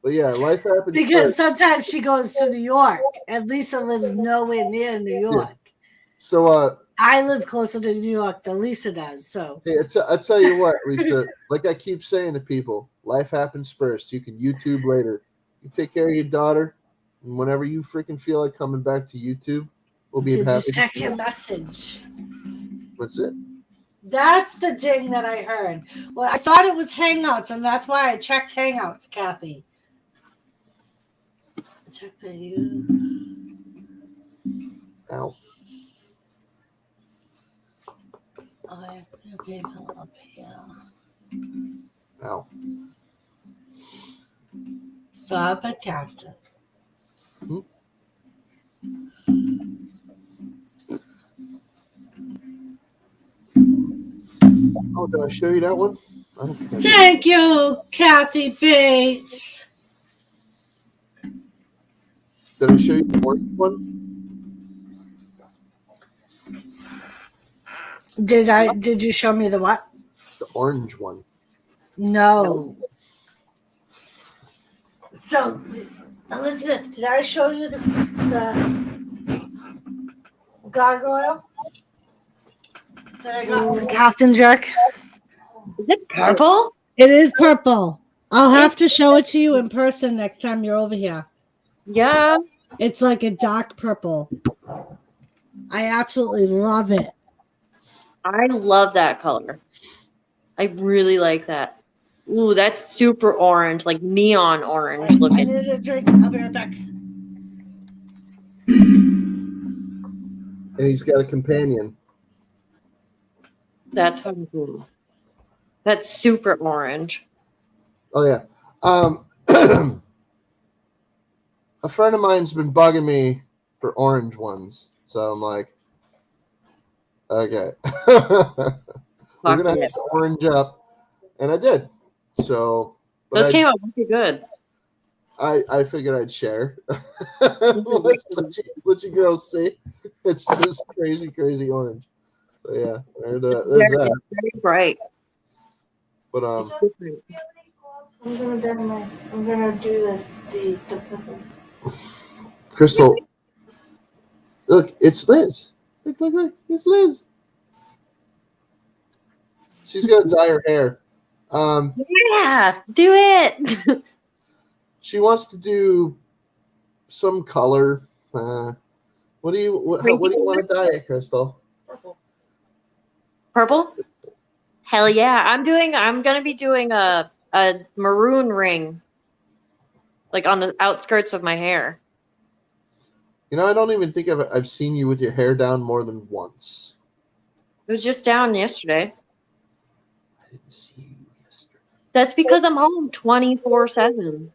But yeah, life happens. Because sometimes she goes to New York, and Lisa lives nowhere near New York. Yeah. So I live closer to New York than Lisa does. So hey, I tell you what, Lisa, like I keep saying to people, life happens first. You can YouTube later. You take care of your daughter, and whenever you freaking feel like coming back to YouTube, we'll be did happy. you check your message? What's it? That's the ding that I heard. Well, I thought it was Hangouts, and that's why I checked Hangouts, Kathy. Check for you. Ow. I have new people up here. Ow. Stop a captain. Oh, did I show you that one? I don't think I did. Thank you, Kathy Bates. Did I show you the orange one? Did you show me the what? The orange one. No. So, Elizabeth, did I show you the gargoyle that I got from Captain Jerk? Is it purple? It is purple. I'll have to show it to you in person next time you're over here. Yeah. It's like a dark purple. I absolutely love it. I love that color. I really like that. Ooh, that's super orange, like neon orange I looking. need a drink. I'll be right back. And he's got a companion. That's fucking cool. That's super orange. Oh yeah. A friend of mine's been bugging me for orange ones, so I'm like, okay, we're gonna have to orange up, and I did. So, but Those came out pretty good. I figured I'd share. let you girls see. It's just crazy orange. So yeah, there's that. Very bright. But It's different. I'm gonna do the purple. Crystal, look, it's Liz. Look, it's Liz. She's gonna dye her hair. Yeah, do it. She wants to do some color. What do you want to dye it, Crystal? Purple? Hell yeah. I'm gonna be doing a maroon ring. Like on the outskirts of my hair. You know, I don't even think I've seen you with your hair down more than once. It was just down yesterday. I didn't see you yesterday. That's because I'm home 24/7.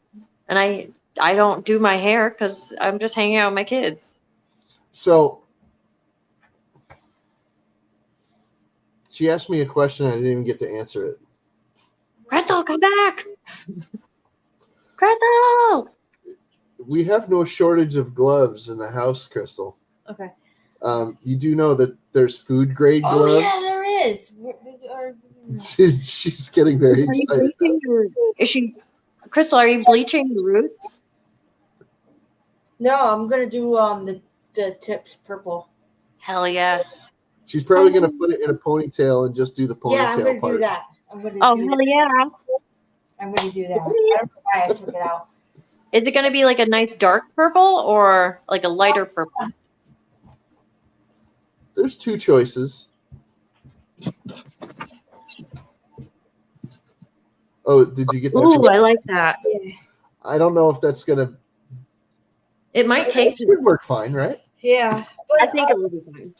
And I don't do my hair because I'm just hanging out with my kids. So she asked me a question. I didn't even get to answer it. Crystal, come back. Crystal. We have no shortage of gloves in the house, Crystal. Okay. You do know that there's food grade gloves. Oh yeah, there is. She's getting very Are you excited. bleaching Crystal, are you bleaching the roots? No, I'm gonna do the tips purple. Hell yes. She's probably gonna put it in a ponytail and just do the ponytail Yeah, I'm gonna part. do that. I'm gonna Oh, do hell that. yeah. I'm gonna do that. I don't know why I took it out. Is it going to be like a nice dark purple or like a lighter purple? There's two choices. Oh, did you get that? Ooh, I like that. Yeah. I don't know if that's gonna. It might take. It should work fine, right? Yeah, but I think it will be fine.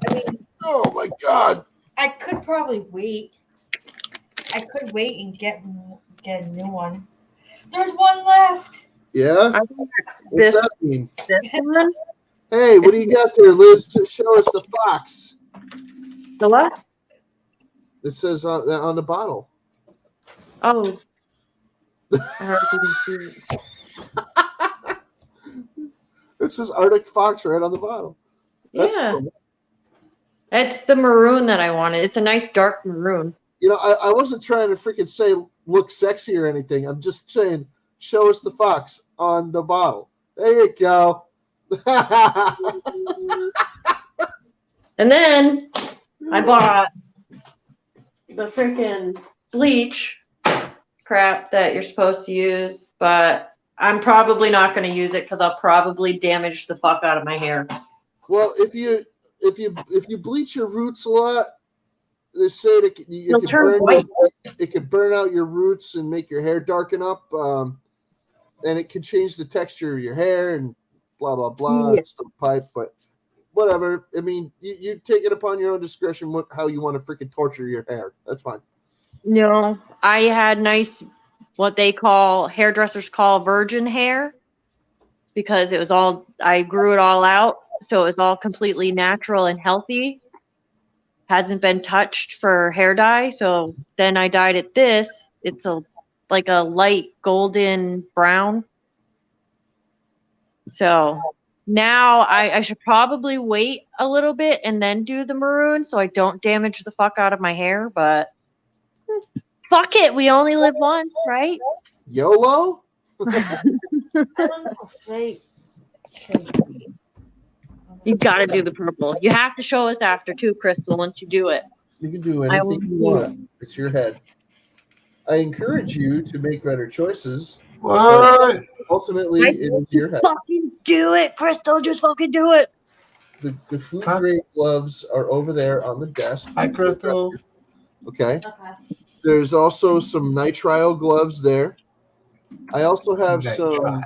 I mean, Oh my god! I could probably wait. I could wait and get a new one. There's one left. Yeah. I think What's this- that mean? this one. Hey, what do you got there, Liz? To show us the fox. The what? It says on the bottle. Oh. I heard you can see it. It says Arctic Fox right on the bottle. That's Yeah. cool. It's the maroon that I wanted. It's a nice dark maroon. You know, I wasn't trying to freaking say look sexy or anything. I'm just saying show us the fox on the bottle. There you go. And then I bought the freaking bleach crap that you're supposed to use, but I'm probably not going to use it because I'll probably damage the fuck out of my hair. Well, if you bleach your roots a lot, they say that It'll turn white. it could burn out your roots and make your hair darken up, and it could change the texture of your hair and blah blah blah. Yeah. It's the pipe, but whatever. I mean, you take it upon your own discretion how you want to freaking torture your hair. That's fine. No, I had nice, what they call, hairdressers call virgin hair, because it was all, I grew it all out. So it was all completely natural and healthy. Hasn't been touched for hair dye. So then I dyed it this. It's like a light golden brown. So now I should probably wait a little bit and then do the maroon so I don't damage the fuck out of my hair. But fuck it. We only live once, right? YOLO? I don't know. They should be. You got to do the purple. You have to show us after too, Crystal, once you do it. You can do I will anything you do want. It's your head. I encourage you to make better choices. What? Ultimately, it is your head. Fucking do it, Crystal. Just fucking do it. The food grade gloves are over there on the desk. Hi, Crystal. Okay. Okay. There's also some nitrile gloves there. I also have some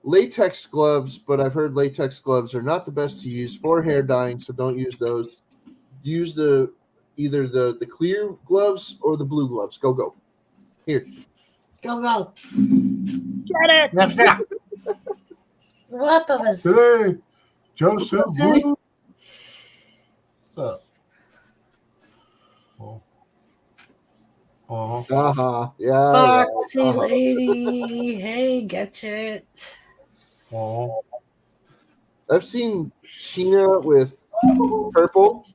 latex gloves, but I've heard latex gloves are not the best to use for hair dyeing, so don't use those. Use either the clear gloves or the blue gloves. Go. Here. Go. Get it. Yeah. What was Hey, Joseph. Jay? What's up? Oh. Oh. Uh-huh. Yeah. Foxy uh-huh. lady? Hey, get it. Oh. I've seen Sheena with purple.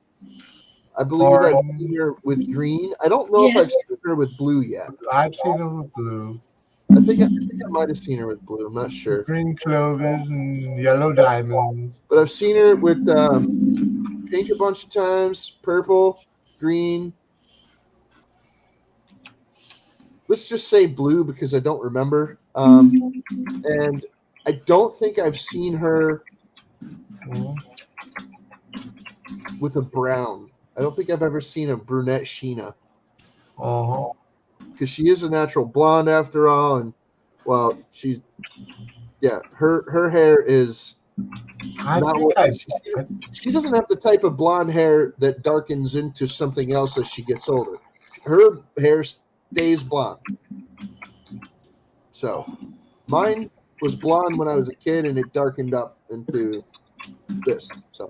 I believe Orange. I've seen her with green. I don't know if Yes. I've seen her with blue yet. I've seen them with blue. I think I might have seen her with blue. I'm not sure. Green clovers and yellow diamonds. But I've seen her with pink a bunch of times, purple, green. Let's just say blue because I don't remember. And I don't think I've seen her Oh. with a brown. I don't think I've ever seen a brunette Sheena Uh-huh. because she is a natural blonde after all. And well, her hair is I not think what she doesn't have the type of blonde hair that darkens into something else as she gets older. Her hair stays blonde. So mine was blonde when I was a kid and it darkened up into this. So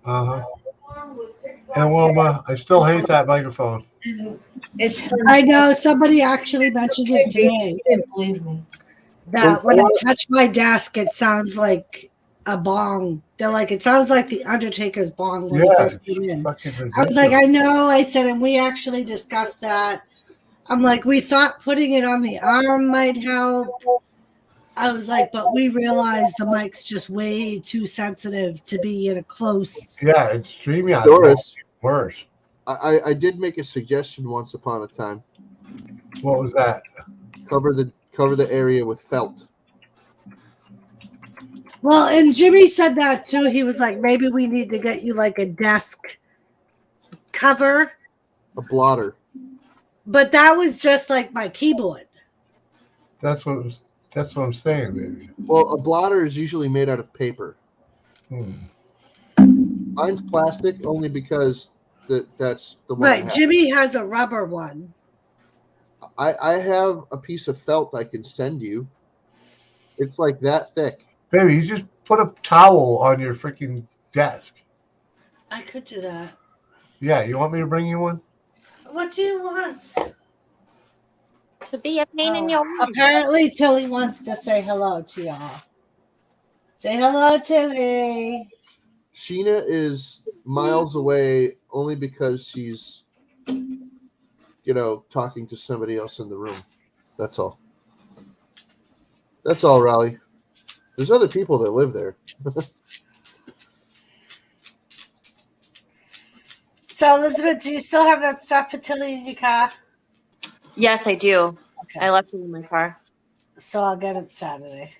Uh-huh. And Wilma, I still hate that microphone. It's I know somebody actually mentioned it today didn't believe me. that when I touch my desk, it sounds like a bong. They're like, it sounds like the Undertaker's bong when he Yeah, first it's came in. fucking I was like, ridiculous. I know. I said, and we actually discussed that. I'm like, we thought putting it on the arm might help. I was like, but we realized the mic's just way too sensitive to be in a close. Yeah, it's StreamYard. Doris, Worse. I did make a suggestion once upon a time. What was that? Cover the area with felt. Well, and Jimmy said that too. He was like, maybe we need to get you like a desk cover. A blotter. But that was just like my keyboard. That's what I'm saying, baby. Well, a blotter is usually made out of paper. Mine's plastic only because that's the one. Right. Jimmy has a rubber one. I have a piece of felt I can send you. It's like that thick. Baby, you just put a towel on your freaking desk. I could do that. Yeah, you want me to bring you one? What do you want? To be a pain in your ass. Apparently, Tilly wants to say hello to y'all. Say hello, Tilly. Sheena is miles away only because she's, talking to somebody else in the room. That's all. That's all, Raleigh. There's other people that live there. So, Elizabeth, do you still have that stuff for Tilly in your car? Yes, I do. Okay. I left it in my car. So I'll get it Saturday.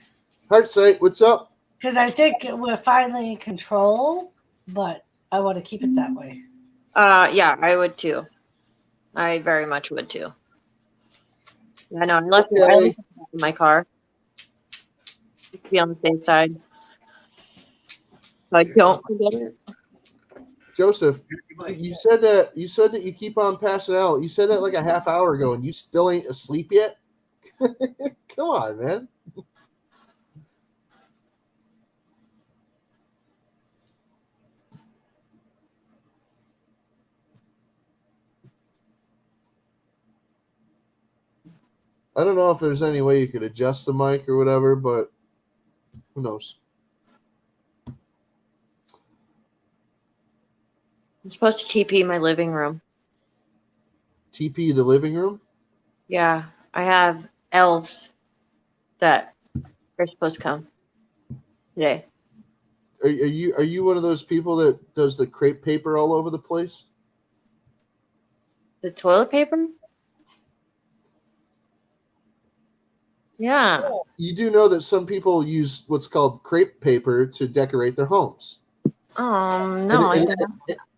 Heartsight, what's up? Because I think we're finally in control, but I want to keep it that way. Yeah, I would too. I very much would too. Yeah, no, I left it in my car. Just to be on the safe side. So I don't forget it. Joseph, you said that you keep on passing out. You said that like a half hour ago, and you still ain't asleep yet. Come on, man. I don't know if there's any way you could adjust the mic or whatever, but who knows? I'm supposed to TP my living room. TP the living room? Yeah, I have elves that are supposed to come today. Are you one of those people that does the crepe paper all over the place? The toilet paper? Yeah. You do know that some people use what's called crepe paper to decorate their homes. No, And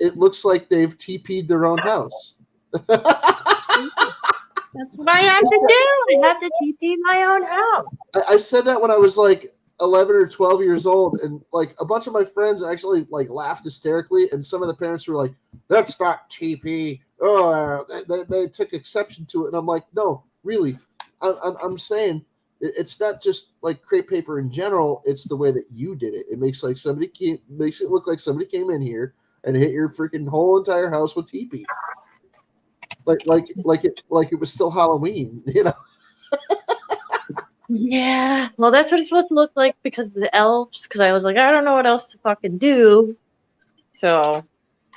it looks like they've TP'd their own house. that's what I have to do. I have to TP my own house. I said that when I was like 11 or 12 years old, and like a bunch of my friends actually like laughed hysterically, and some of the parents were like, "That's not TP." Oh, they took exception to it, and I'm like, "No, really, I'm saying it's not just like crepe paper in general. It's the way that you did it. It makes like makes it look like somebody came in here and hit your freaking whole entire house with TP, like it was still Halloween, you know." Yeah. Well, that's what it's supposed to look like because of the elves. Because I was like, I don't know what else to fucking do. So,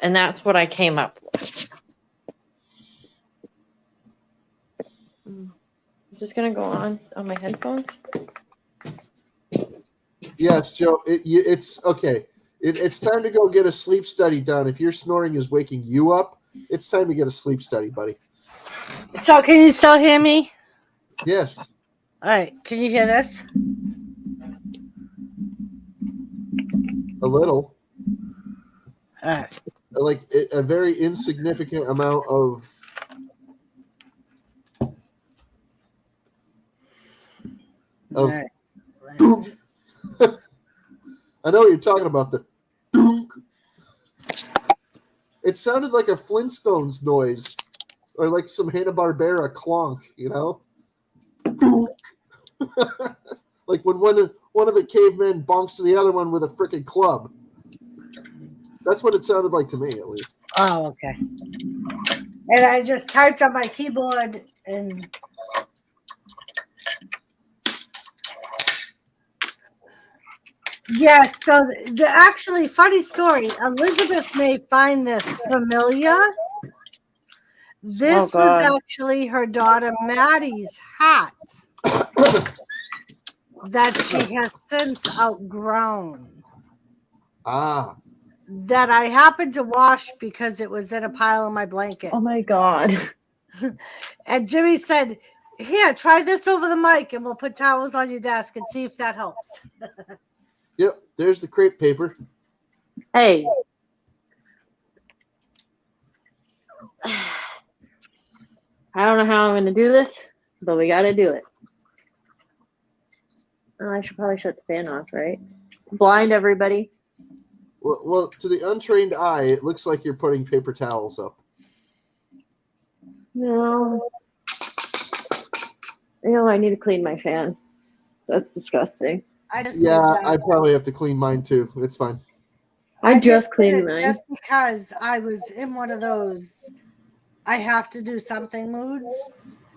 and that's what I came up with. Is this gonna go on my headphones? Yes, Joe. It's okay. It's time to go get a sleep study done. If your snoring is waking you up, it's time to get a sleep study, buddy. So, can you still hear me? Yes. All right. Can you hear this? A little. All right. Like a very insignificant amount of. All right. I know what you're talking about. The dunk. It sounded like a Flintstones noise, or like some Hanna-Barbera clonk, you know. Like when one of the cavemen bonks to the other one with a freaking club. That's what it sounded like to me, at least. Oh, okay. And I just typed on my keyboard and. Yes, so the actually funny story. Elizabeth may find this familiar. This was God. actually her daughter Maddie's hat that she has since outgrown. Ah, That I happened to wash because it was in a pile of my blankets. Oh my God. And Jimmy said, "Here, try this over the mic, and we'll put towels on your desk and see if that helps." yep. There's the crepe paper. Hey. I don't know how I'm going to do this, but we got to do it. Oh, I should probably shut the fan off, right? Blind everybody. Well, to the untrained eye, it looks like you're putting paper towels up. No. I need to clean my fan. That's disgusting. I just Yeah, did that. I probably have to clean mine too. It's fine. I just did cleaned it mine. just because I was in one of those I have to do something moods.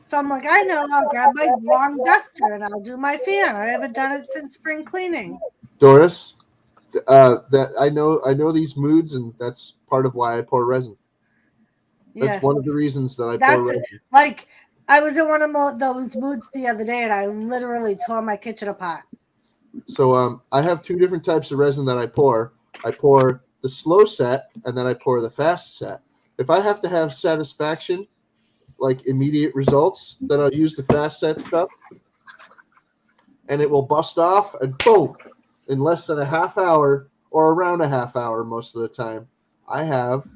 So I'm like, I know, I'll grab my long duster and I'll do my fan. I haven't done it since spring cleaning. Doris, that I know these moods, and that's part of why I pour resin. That's Yes. one of the reasons that I pour That's resin. like I was in one of those moods the other day and I literally tore my kitchen apart. So I have two different types of resin that I pour. I pour the slow set, and then I pour the fast set. If I have to have satisfaction, like immediate results, then I'll use the fast set stuff, and it will bust off and boom, in less than a half hour or around a half hour most of the time, I have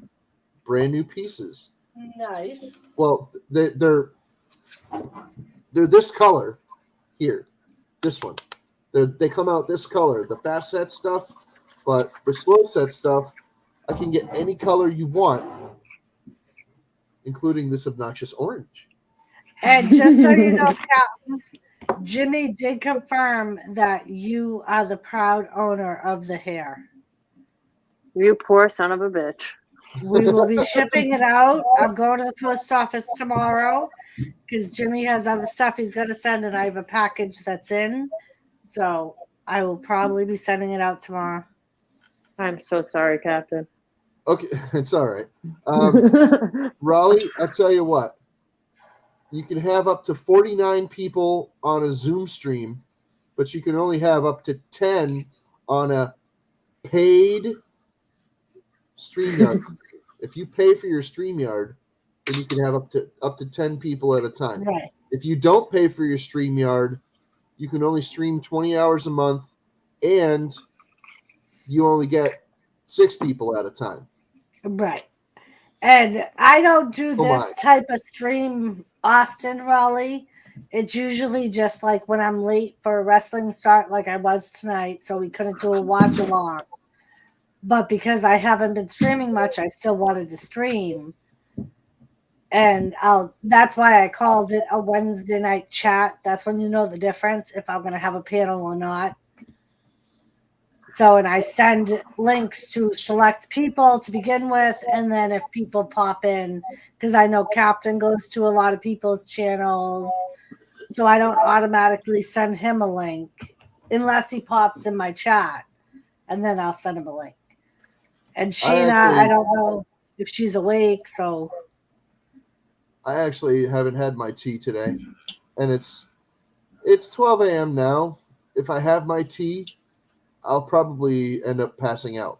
brand new pieces. Nice. Well, they're this color here, this one. They come out this color, the fast set stuff, but the slow set stuff, I can get any color you want, including this obnoxious orange. And just so you know, Captain, Jimmy did confirm that you are the proud owner of the hair. You poor son of a bitch. We will be shipping it out. I'm going to the post office tomorrow because Jimmy has other stuff he's going to send, and I have a package that's in. So I will probably be sending it out tomorrow. I'm so sorry, Captain. Okay, it's all right. Raleigh, I tell you what, you can have up to 49 people on a Zoom stream, but you can only have up to 10 on a paid StreamYard. If you pay for your StreamYard, then you can have up to 10 people at a time. Right. If you don't pay for your StreamYard, you can only stream 20 hours a month, and you only get 6 people at a time. Right. And I don't do Oh this type of stream often, Raleigh. It's usually just like when I'm late for a wrestling start, like I was tonight, so we couldn't do a watch along. But because I haven't been streaming much, I still wanted to stream. And that's why I called it a Wednesday night chat. That's when you know the difference if I'm going to have a panel or not. So, and I send links to select people to begin with, and then if people pop in, because I know Captain goes to a lot of people's channels, so I don't automatically send him a link unless he pops in my chat, and then I'll send him a link. And Sheena, I don't know if she's awake, so. I actually haven't had my tea today, and it's 12 a.m. now. If I have my tea, I'll probably end up passing out.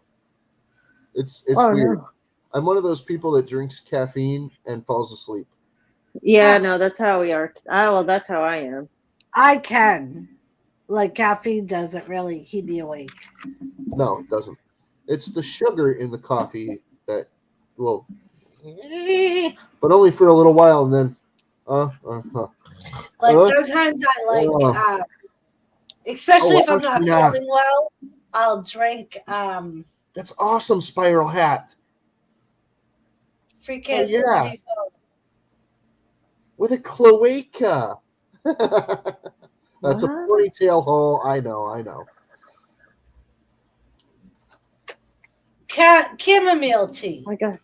It's weird. No. I'm one of those people that drinks caffeine and falls asleep. Yeah, no, that's how we are. Well, that's how I am. I can. Like, caffeine doesn't really keep me awake. No, it doesn't. It's the sugar in the coffee that will, but only for a little while, and then, Like, sometimes I like, especially if I'm not feeling well, I'll drink. That's awesome, Spiral Hat. Freaking yeah. With a cloaca. That's a ponytail hole. I know. Chamomile tea. Oh my God.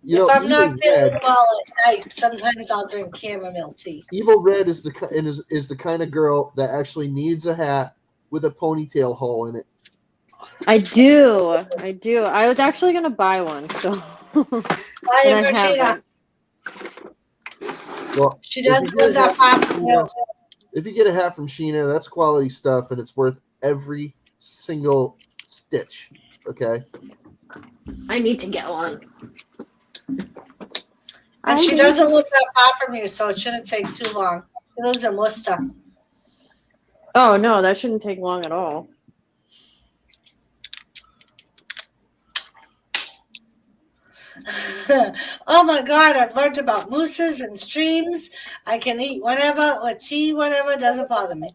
If I'm not feeling well at night, sometimes I'll drink chamomile tea. Evil Red is the kind of girl that actually needs a hat with a ponytail hole in it. I do. I was actually gonna buy one, so Buy and a I Rashida. haven't. Well, She if you doesn't get live a that hat far from from Sheena- you. If you get a hat from Sheena, that's quality stuff, and it's worth every single stitch. Okay. I need to get one. And she doesn't live that far from you, so it shouldn't take too long. She lives in Worcester. Oh no, that shouldn't take long at all. Oh my God, I've learned about mooses and streams. I can eat whatever or tea, whatever, doesn't bother me.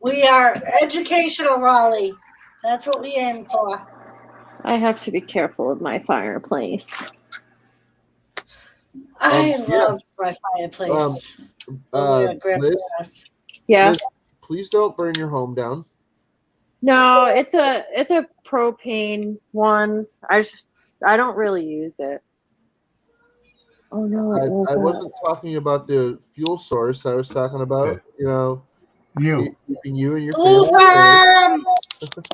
We are educational, Raleigh. That's what we aim for. I have to be careful with my fireplace. I yeah. love my fireplace. Liz, Yeah. Liz, please don't burn your home down. No, it's a propane one. I don't really use it. Oh no, it woke I up. wasn't talking about the fuel source. I was talking about, keeping you and your Blue family safe. worm!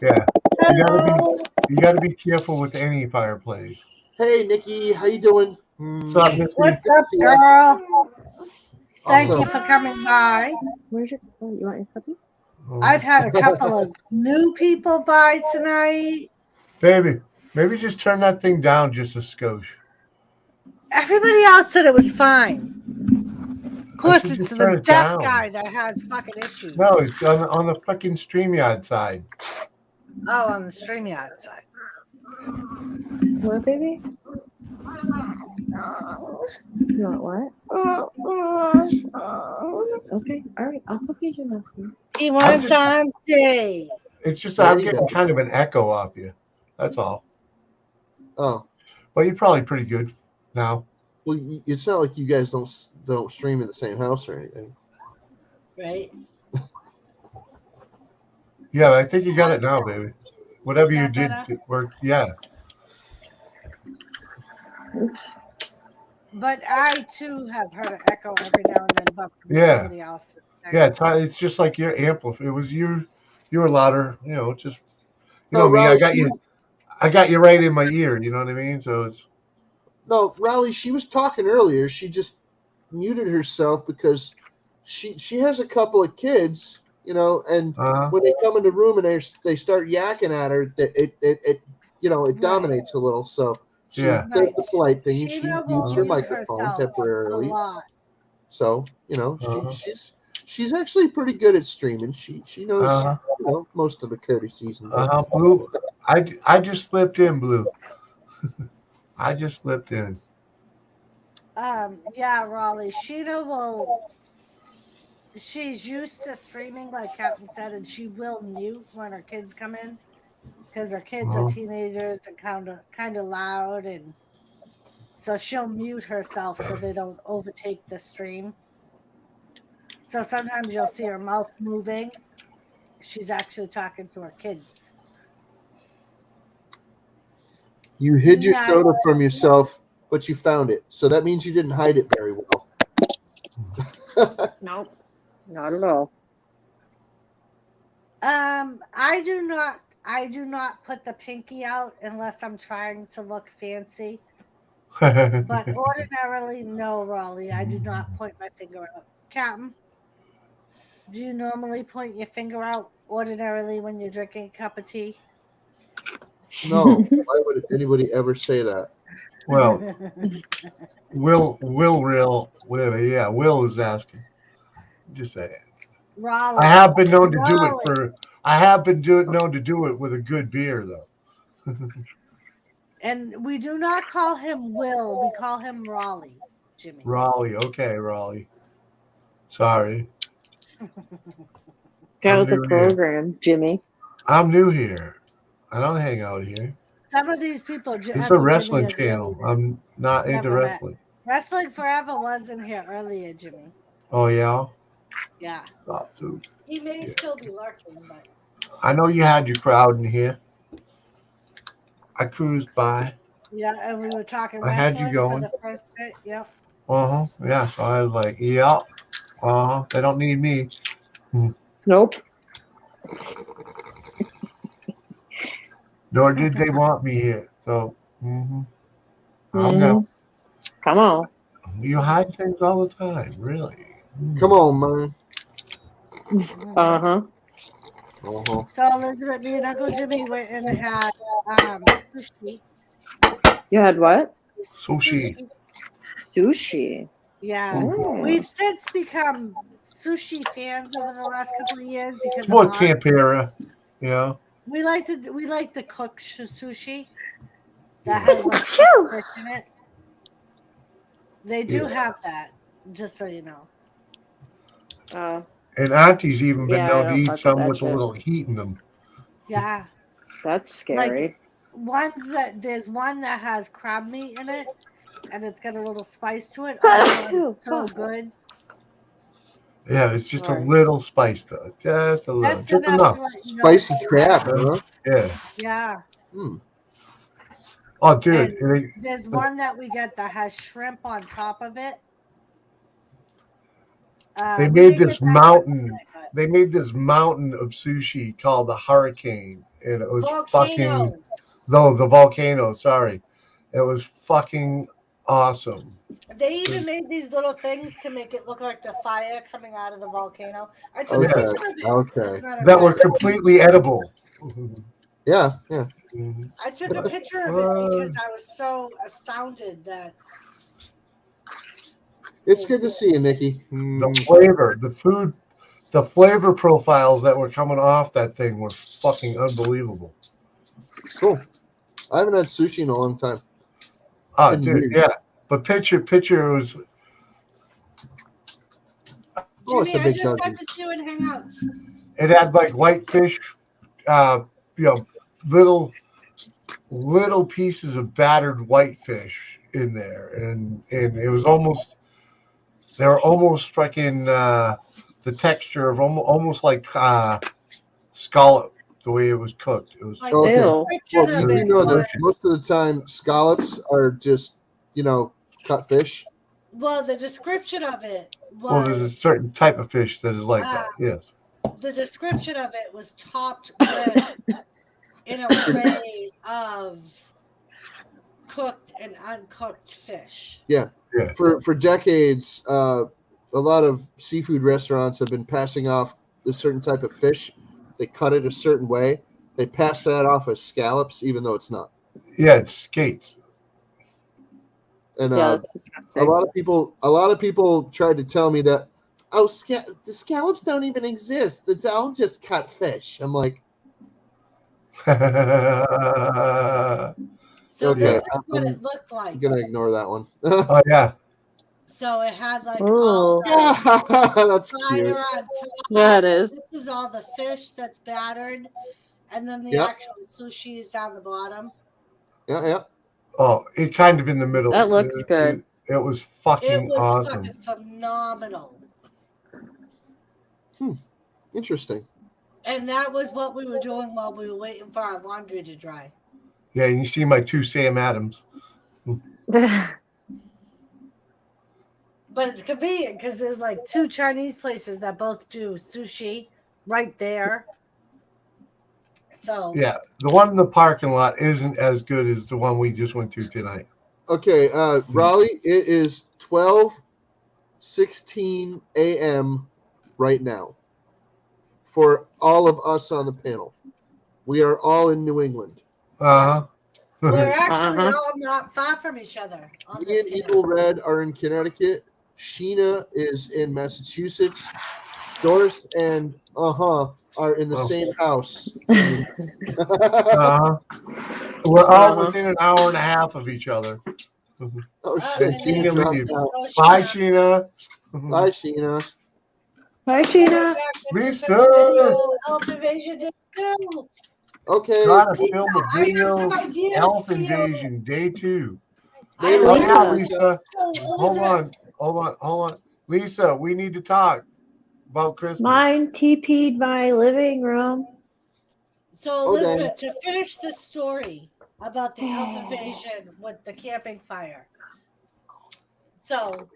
Yeah. Hello. You gotta be careful with any fireplace. Hey, Nikki, how you doing? What's up, Missy? What's up, See ya. girl? Thank Awesome. you for coming by. Where's your? Oh, you want your puppy? I've had a couple of new people by tonight. Baby, maybe just turn that thing down just a skosh. Everybody else said it was fine. Of course, said it's just the turn it deaf down. guy that has fucking issues. No, it's on the fucking StreamYard side. Oh, on the StreamYard side. What, baby? You want what? Okay, all right. I'll put you in that. He wants Auntie. It's just There I'm you getting go. kind of an echo off you. That's all. Oh, But you're probably pretty good now. well, it's not like you guys don't stream in the same house or anything. Right? Yeah, but I think you got it now, baby. Whatever Is you that did better? worked. Yeah. But I too have heard an echo every now and then, but from Yeah. somebody else. Yeah, it's just like your amplify. It was you were louder, just No, me. Raleigh, I got you right in my ear. You know what I mean? So it's No, Raleigh, she was talking earlier. She just muted herself because she has a couple of kids, and when they come in the room and they start yakking at her, it dominates a little. So she Yeah. does the polite thing. and She Sheena mutes will her mute microphone herself temporarily. a lot. So she's actually pretty good at streaming. She knows most of the courtesies and Blue. I just slipped in, Blue. I just slipped in. Yeah, Raleigh. She's used to streaming, like Captain said, and she will mute when her kids come in because her kids are teenagers and kind of loud, and so she'll mute herself so they don't overtake the stream. So sometimes you'll see her mouth moving. She's actually talking to her kids. You hid your soda from yourself, but you found it. So that means you didn't hide it very well. Nope, not at all. I do not put the pinky out unless I'm trying to look fancy. But ordinarily, no, Raleigh. I do not point my finger out. Captain, do you normally point your finger out ordinarily when you're drinking a cup of tea? No. Why would anybody ever say that? Well, Will is asking. Just say it. Raleigh, I have been known to Raleigh. do it I have been known to do it with a good beer though. And we do not call him Will. We call him Raleigh, Jimmy. Raleigh, okay, Raleigh. Sorry. Get with the program, Jimmy. I'm new here. I don't hang out here. Some of these people. It's a wrestling channel. I'm not into wrestling. Wrestling Forever wasn't here earlier, Jimmy. Oh yeah. Yeah. Stop, dude. He may still be lurking, but I know you had your crowd in here. I cruised by. yeah, and we were talking I had wrestling you going. for the first bit. Yep. Yeah. So I was like, yeah. They don't need me. Nope. Nor did they want me here. So, I'll Mhm. know. Come on. You hide things all the time, really. Come on, man. Uh huh. Uh-huh. So Elizabeth, me and Uncle Jimmy went and had sushi. You had what? Sushi. Sushi. Yeah, Oh. we've since become sushi fans over the last couple of years because of More Mark. tempura, you know. We like to cook sushi that Yeah. has like Phew. fish in it. They do Yeah. have that, just so you know. And Auntie's even been Yeah, I known to don't eat fuck with some that with a shit. little heat in them. Yeah, That's scary. there's one that has crab meat in it, and it's got a little spice to it. Oh, it's so good. Yeah, it's just a Right. little spice to it. Just a little. Just Just enough enough. to let you know Spicy it's crab, crab. huh? Yeah. Yeah, Hmm. Oh, dude. and there's one that we get that has shrimp on top of it. They We made didn't this get that one mountain. today, but They made this mountain of sushi called the Hurricane, and it was fucking. volcano. No, the volcano. Sorry, it was fucking awesome. They even made these little things to make it look like the fire coming out of the volcano. I took a Okay. picture of it. Okay. As a matter of That were fact. completely edible. Yeah. Yeah. Mhm. I took a picture of it because I was so astounded that It's good to see you, Nikki. The Mm. flavor, the food, the flavor profiles that were coming off that thing were fucking unbelievable. Cool. I haven't had sushi in a long time. Oh, In dude, years. yeah. But picture was. Oh, it's Jimmy, a I big just country. sent it to you in Hangouts. It had like whitefish, you know, little pieces of battered whitefish in there, and it was almost. They were almost fucking the texture of almost like scallop the way it was cooked. It was Like Okay. the Ew. description Well, of you it know that was most of the time scallops are just, cut fish. well, the description of it well, there's a was certain type of fish that is like uh, that. Yes. the description of it was topped with an array of cooked and uncooked fish. Yeah. Yeah. For decades, a lot of seafood restaurants have been passing off a certain type of fish. They cut it a certain way. They pass that off as scallops, even though it's not. Yeah, it's skates. And Yeah, that's a disgusting. lot of people tried to tell me that, the scallops don't even exist. It's all just cut fish. I'm like, Oh So okay, this is what I'm it looked like. gonna ignore that one. yeah. So it had like all Ooh. the That's cute. fire on top. Yeah, it is. This is all the fish that's battered, and then the Yep. actual sushi is down the bottom. Yeah. Oh, it kind of in the middle. That looks good. It was It fucking was awesome. fucking phenomenal. Interesting. And that was what we were doing while we were waiting for our laundry to dry. Yeah, and you see my two Sam Adams. But it's convenient because there's like two Chinese places that both do sushi right there. So Yeah, the one in the parking lot isn't as good as the one we just went to tonight. Okay, Raleigh, it is 12:16 a.m. right now for all of us on the panel. We are all in New England. Uh we're huh. actually Uh-huh. all not far from each other. On Me this and panel. Eagle Red are in Connecticut. Sheena is in Massachusetts. Doris and are in the Oh. same house. We're all Uh-huh. within an hour and a half of each other. Oh and shit! then Sheena Sheena dropped leaves. out. Oh, Bye, Sheena. Sheena. Bye, Sheena. Hi, We're Sheena. back into Lisa! the video. Elf Invasion Day 2. Okay. Gotta Lisa, film the I have some video. ideas Elf for you. Invasion Day 2. I have Oh Later, yeah, Lisa. Lisa. So, Hold on. Lisa, we need to talk about Christmas. Mine TP'd my living room. So, Okay. Elizabeth, to finish the story about the elf invasion with the camping fire. So,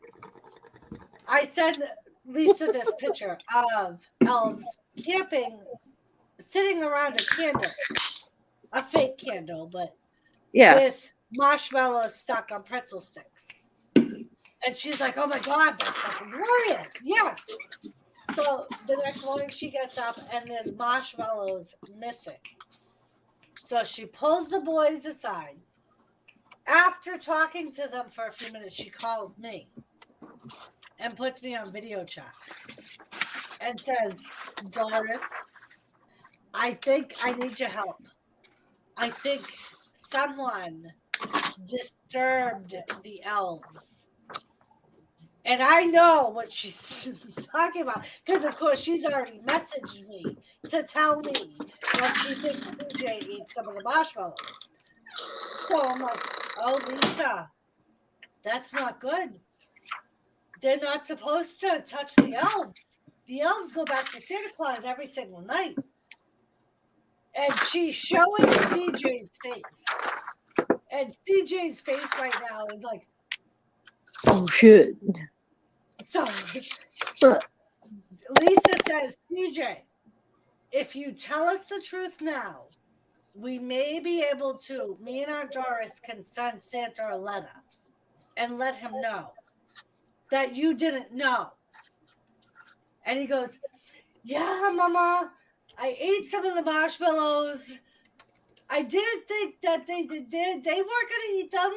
I said Lisa this picture of elves camping, sitting around a candle, a fake candle, but Yeah. with marshmallows stuck on pretzel sticks. And she's like, oh my God, that's fucking glorious. Yes. So the next morning she gets up and there's marshmallows missing. So she pulls the boys aside. After talking to them for a few minutes, she calls me and puts me on video chat and says, Doris, I think I need your help. I think someone disturbed the elves. And I know what she's talking about because, of course, she's already messaged me to tell me that she thinks CJ ate some of the marshmallows. So I'm like, oh, Lisa, that's not good. They're not supposed to touch the elves. The elves go back to Santa Claus every single night. And she's showing CJ's face. And CJ's face right now is like, Oh shit. so Lisa says, CJ, if you tell us the truth now, we may be able to, me and Aunt Doris can send Santa a letter and let him know that you didn't know. And he goes, yeah, Mama, I ate some of the marshmallows. I didn't think that they weren't going to eat them.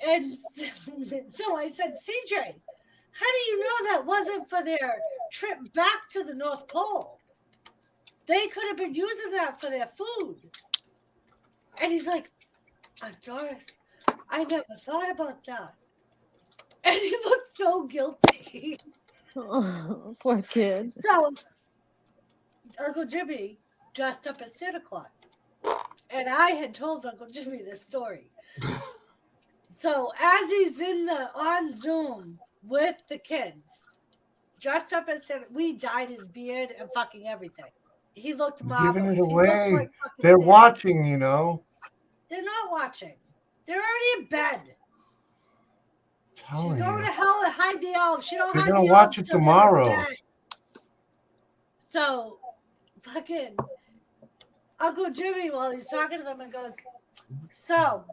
And so I said, CJ, how do you know that wasn't for their trip back to the North Pole? They could have been using that for their food. And he's like, Doris, I never thought about that. And he looked so guilty. Oh, poor kid. So Uncle Jimmy dressed up as Santa Claus. And I had told Uncle Jimmy this story. So as he's on Zoom with the kids, dressed up as Santa, we dyed his beard and fucking everything. He looked marvelous. Giving it He looked away. like fucking They're Santa. watching, you know. They're not watching. They're already in bed. She's Telling going you. to hell and hide the elves. She don't They're hide gonna the watch elves it till they're in tomorrow. bed. So, fucking Uncle Jimmy, while he's talking to them, and goes, so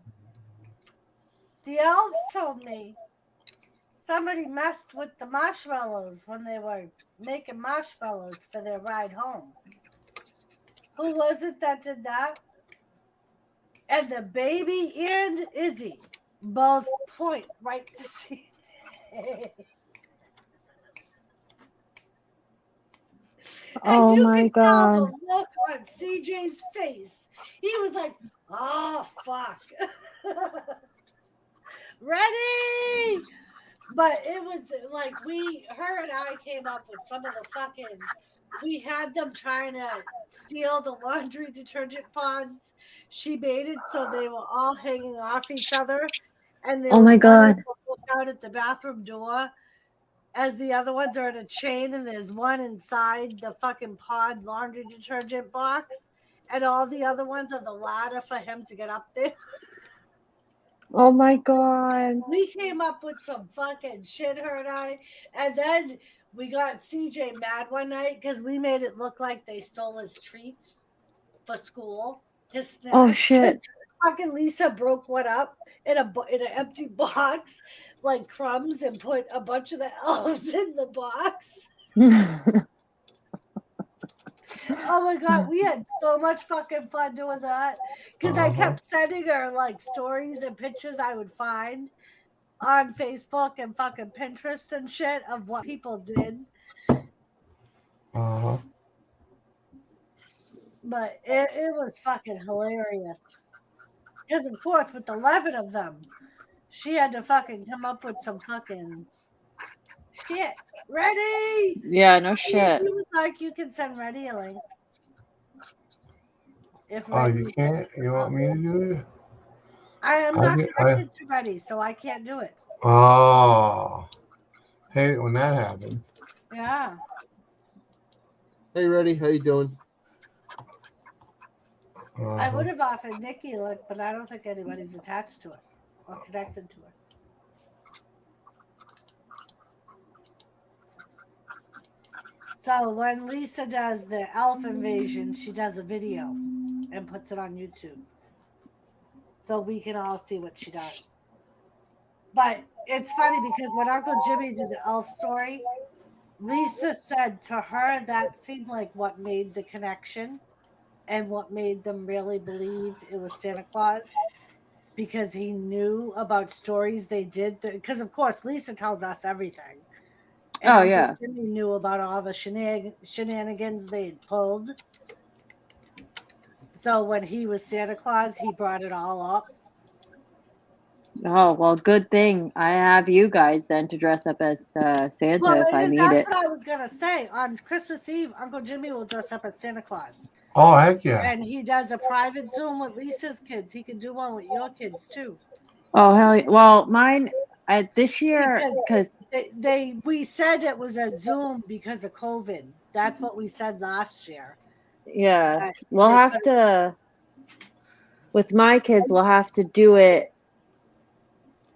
the elves told me somebody messed with the marshmallows when they were making marshmallows for their ride home. Who was it that did that? And the baby and Izzy both point right to see. And Oh you my could tell god. the look on CJ's face. He was like, oh, fuck. Ready? But it was like her and I came up with some of the fucking, we had them trying to steal the laundry detergent pods. She made it so they were all hanging off each other. And there Oh was my one god. as they look out at the bathroom door as the other ones are in a chain, and there's one inside the fucking pod laundry detergent box, and all the other ones are the ladder for him to get up there. Oh my god. We came up with some fucking shit, her and I, and then we got CJ mad one night because we made it look like they stole his treats for school, his snacks. Oh shit. Fucking Lisa broke one up in an empty box, like crumbs, and put a bunch of the elves in the box. Oh my god, we had so much fucking fun doing that because I kept sending her like stories and pictures I would find on Facebook and fucking Pinterest and shit of what people did. Uh-huh. But it was fucking hilarious. Because, of course, with 11 of them, she had to fucking come up with some fucking shit. Ready? Yeah, no shit. He was like, you can send Ready a link. If Oh, Ready you can't? You want me to do it? I am not connected to Ready, so I can't do it. Oh. Hate it when that happens. Yeah. Hey, Reddy, how you doing? I would have offered Nikki a link, but I don't think anybody's attached to it or connected to it. So when Lisa does the elf invasion, she does a video and puts it on YouTube. So we can all see what she does. But it's funny because when Uncle Jimmy did the elf story, Lisa said to her that seemed like what made the connection and what made them really believe it was Santa Claus, because he knew about stories they did. Because, of course, Lisa tells us everything. And Oh, Uncle yeah. Jimmy knew about all the shenanigans they pulled. So when he was Santa Claus, he brought it all up. Oh, well, good thing I have you guys then to dress up as Santa Well, if I and need that's it. what I was going to say. On Christmas Eve, Uncle Jimmy will dress up as Santa Claus. Oh, heck yeah. And he does a private Zoom with Lisa's kids. He can do one with your kids, too. Oh, hell yeah. Well, mine this year, Because because we said it was a Zoom because of COVID. That's what we said last year. yeah, But we'll they have couldn't- to, with my kids, we'll have to do it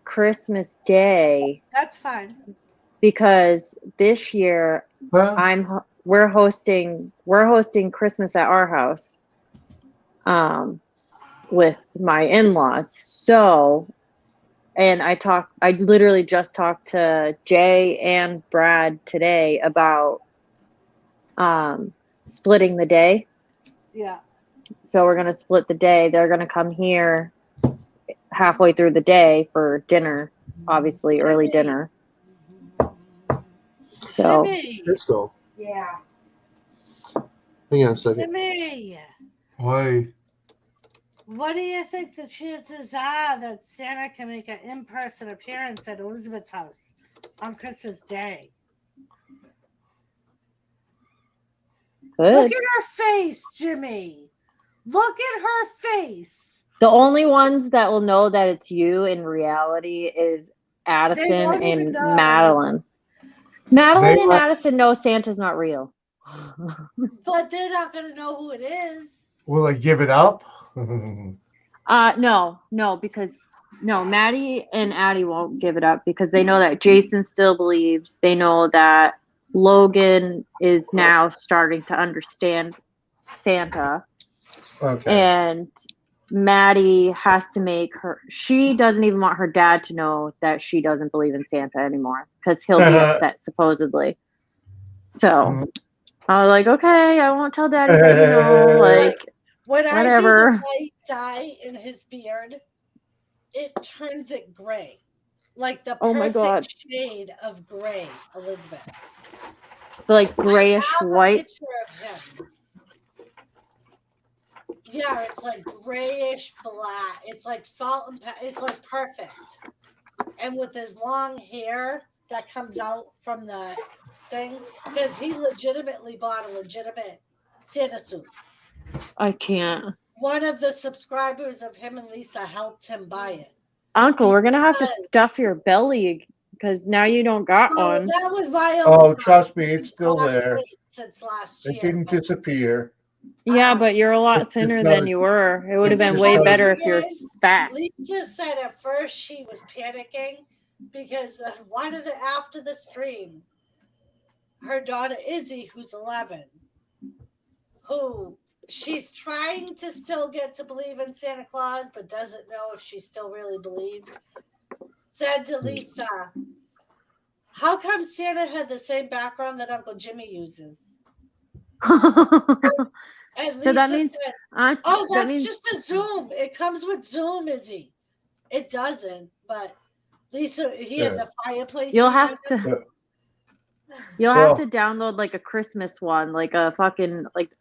Christmas Day That's fine. because this year Well, we're hosting Christmas at our house with my in-laws. So, and I literally just talked to Jay and Brad today about splitting the day. Yeah. So we're going to split the day. They're going to come here halfway through the day for dinner, obviously early Jimmy. dinner. So Jimmy. Crystal, Yeah. hang on a second. Jimmy. why? What do you think the chances are that Santa can make an in-person appearance at Elizabeth's house on Christmas Day? Look good. at her face, Jimmy. Look at her face. The only ones that will know that it's you in reality is Addison won't even and know. Madeline. Madeline They and might- Addison know Santa's not real. But they're not going to know who it is. Will they give it up? No, because Maddie and Addie won't give it up because they know that Jason still believes. They know that Logan is now starting to understand Santa, Okay. and Maddie has to make she doesn't even want her dad to know that she doesn't believe in Santa anymore because he'll be upset supposedly. So I was like, okay, I won't tell Daddy that, like When whatever. I do the white dye in his beard, it turns it gray. Like the Oh my perfect God. shade of gray, Elizabeth. Like grayish I have a white. picture of him. Yeah, it's like grayish black. It's like salt and pepper. It's like perfect. And with his long hair that comes out from the thing, because he legitimately bought a legitimate Santa suit. I can't. One of the subscribers of him and Lisa helped him buy it. Uncle, we're gonna have to stuff your belly because now you don't got Oh, one. that was my Oh, own. trust me, it's still lost there. weight since last It year. didn't but- disappear. Yeah, but you're a lot It's thinner not than a- you were. It would have And been the way funny better if thing you're is, fat. Lisa said at first she was panicking because after the stream, her daughter Izzy, who's 11, who she's trying to still get to believe in Santa Claus, but doesn't know if she still really believes, said to Lisa, "How come Santa had the same background that Uncle Jimmy uses?" And Lisa So that means said, that that's means just a Zoom. It comes with Zoom, Izzy. It doesn't, but Lisa, he had the fireplace. you'll behind have him. to you'll Well- have to download like a Christmas one, like a fucking like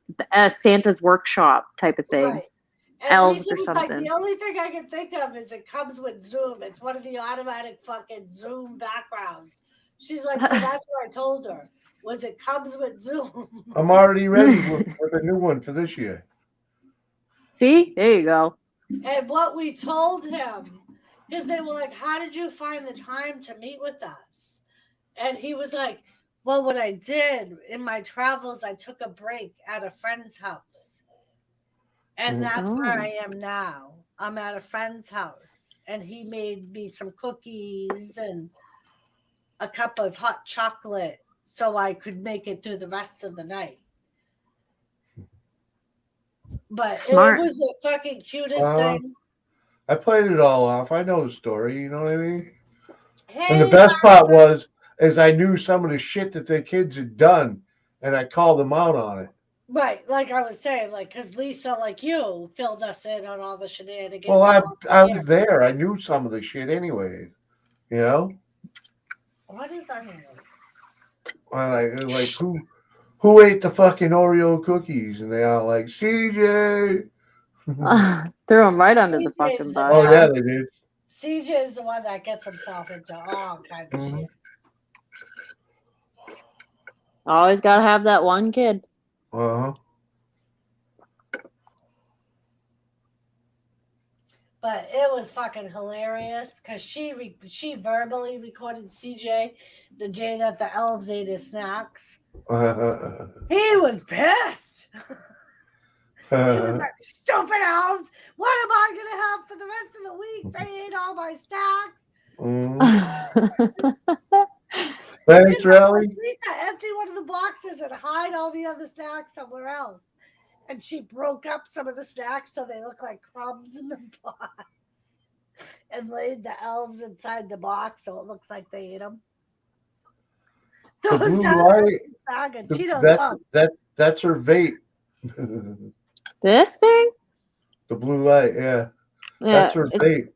Santa's workshop type of thing. Right. And Elves Lisa or was like, something. the only thing I can think of is it comes with Zoom. It's one of the automatic fucking Zoom backgrounds. She's like, so that's what I told her. Was it comes with Zoom. I'm already ready with a new one for this year. See, there you go. And what we told him, because they were like, how did you find the time to meet with us? And he was like, well, what I did in my travels, I took a break at a friend's house. And that's where I am now. I'm at a friend's house. And he made me some cookies and a cup of hot chocolate so I could make it through the rest of the night. But Smart. it was the fucking cutest thing. I played it all off. I know the story. You know what I mean? Hey, And the best part was, is I knew some of the shit that the kids had done, and I called them out on it. right, like I was saying, like, because Lisa, like you, filled us in on all the shenanigans. Well, I was there. I knew some of the shit anyway. You know? What is on here? I like who ate the fucking Oreo cookies? And they all like, CJ. Threw him right under the CJ's fucking the bus. Oh yeah, they did. CJ is the one that gets himself into all kinds of shit. Always gotta have that one kid. Uh-huh. But it was fucking hilarious because she verbally recorded CJ the day that the elves ate his snacks. He was pissed. He was like, stupid elves. What am I going to have for the rest of the week? They ate all my snacks. Thanks, Rally. Lisa, empty one of the boxes and hide all the other snacks somewhere else. And she broke up some of the snacks so they look like crumbs in the box. And laid the elves inside the box so it looks like they ate them. The Those blue down light, bag of Cheetos. that's her vape. This thing? The blue light, yeah. Yeah, That's her vape.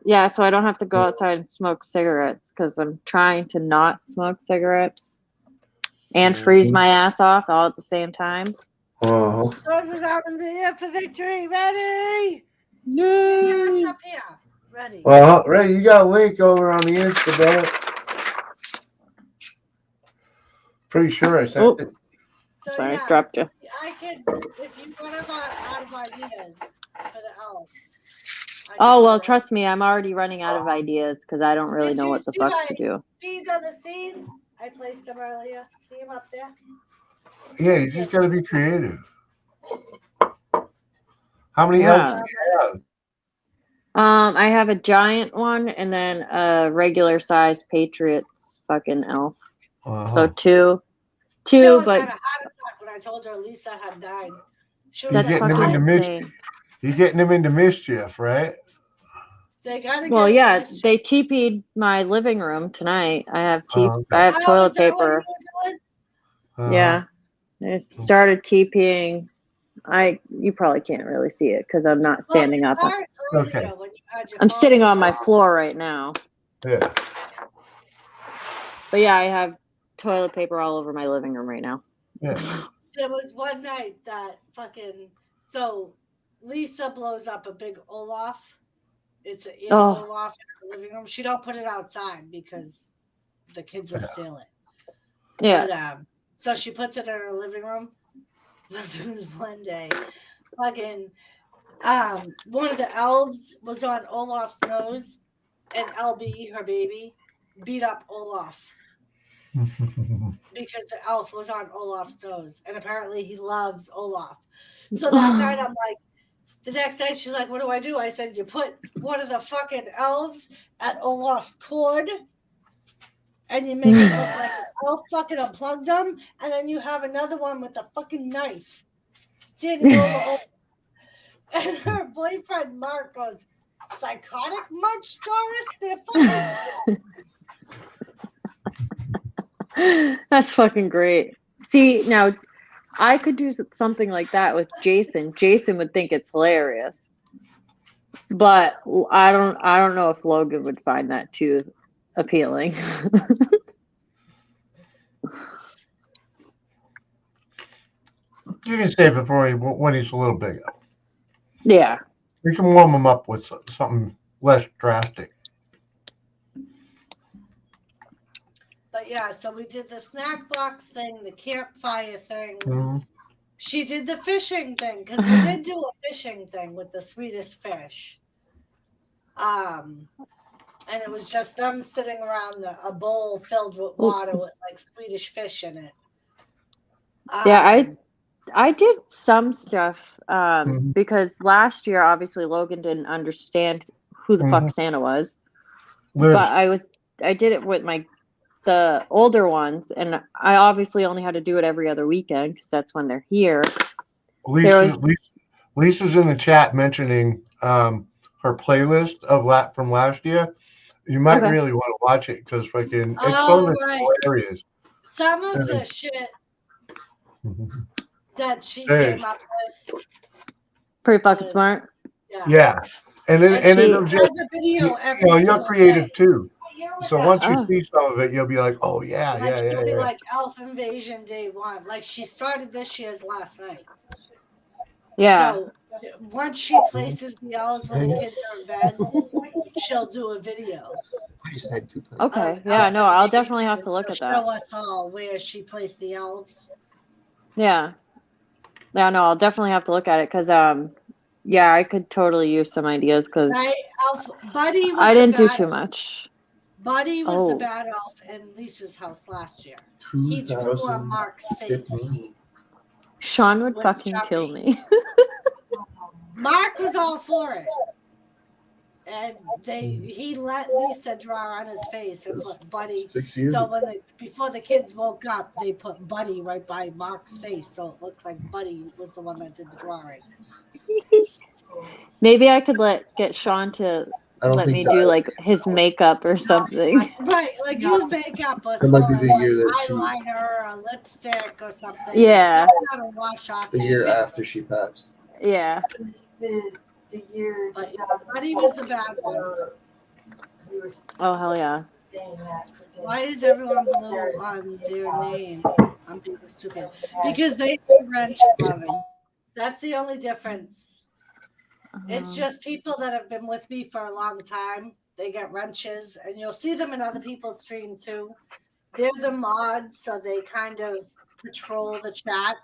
yeah, so I don't have to go outside and smoke cigarettes because I'm trying to not smoke cigarettes and freeze my ass off all at the same time. Uh-huh. Doris is out in the air for victory. Ready? Yay! Yes, up here. Ready. Well, Ray, you got a link over on the Insta, bro. Pretty sure I sent it. So Sorry, yeah, dropped you. I could, if you want to out of ideas for the elves. Oh, well, trust me, I'm already running out of ideas because I don't really Did know you what the see fuck my to do. feeds on the scene? I placed them earlier. See them up there? Yeah, you just got to be creative. How many Yeah. elves do you have? I have a giant one and then a regular size Patriots fucking elf. Uh-huh. So two, She almost but had a heart attack when I told her Lisa had died. She was that's getting fucking them into insane. You're getting them into mischief, right? They gotta Well, get yeah, this- they TP'd my living room tonight. I have Oh, okay. I have Oh, toilet is that what paper. you were doing? Uh-huh. Yeah, they started TPing. You probably can't really see it because I'm not standing Well, up. we started earlier Okay. when you had your I'm phone sitting on in. my floor right now. Yeah. But yeah, I have toilet paper all over my living room right now. Yeah. There was one night that so Lisa blows up a big Olaf. It's in Olaf in her living room. She don't put it outside because the kids will steal it. Yeah. But, so she puts it in her living room. There was one day, one of the elves was on Olaf's nose, and LB, her baby, beat up Olaf. Because the elf was on Olaf's nose, and apparently he loves Olaf. So that night, I'm like, the next night, she's like, what do I do? I said, you put one of the fucking elves at Olaf's cord, and you make it look like an elf fucking unplugged them, and then you have another one with a fucking knife standing over Olaf. And her boyfriend, Mark, goes, psychotic much, Doris? They're fucking That's fucking great. See, now I could do something like that with Jason. Jason would think it's hilarious. But I don't know if Logan would find that too appealing. You can save it for when he's a little bigger. Yeah. You can warm him up with something less drastic. But yeah, so we did the snack box thing, the campfire thing. Mm-hmm. She did the fishing thing because we did do a fishing thing with the sweetest fish. And it was just them sitting around a bowl filled with water with like Swedish fish in it. Yeah, I did some stuff because last year, obviously, Logan didn't understand who the fuck Santa was. Liz. But I did it with my the older ones, and I obviously only had to do it every other weekend because that's when they're here. Lisa's in the chat mentioning her playlist of from last year. You might really want to watch it because freaking it's so hilarious. Some of the shit that she came up with. Pretty fucking smart. Yeah. And it'll just, a video every you're creative day. too. So once you see some of it, you'll be like, oh yeah, like yeah. Be like Elf Invasion Day 1. Like she started this year's last night. Yeah. So once she places the elves when the kids are in bed, she'll do a video. Okay. Yeah, no, I'll definitely have to look at that. Show us all where she placed the elves. Yeah. Yeah, no, I'll definitely have to look at it because yeah, I could totally use some ideas because Buddy was I didn't do too much. Buddy was the bad elf in Lisa's house last year. He drew on Mark's face. Sean would fucking kill me. Mark was all for it. And he let Lisa draw on his face and put Buddy. 6 years. So before the kids woke up, they put Buddy right by Mark's face, so it looked like Buddy was the one that did the drawing. Maybe I could get Sean to let me do like his makeup or something. Right, like use makeup or It might be the year that eyeliner or lipstick or something. Yeah. Something to wash off. The year after she passed. Yeah. The year. But Buddy was the bad one. Oh hell yeah. Why is everyone blue on their name? I'm being stupid. Because they put wrench on it. That's the only difference. It's just people that have been with me for a long time. They get wrenches, and you'll see them in other people's stream too. They're the mods, so they kind of patrol the chat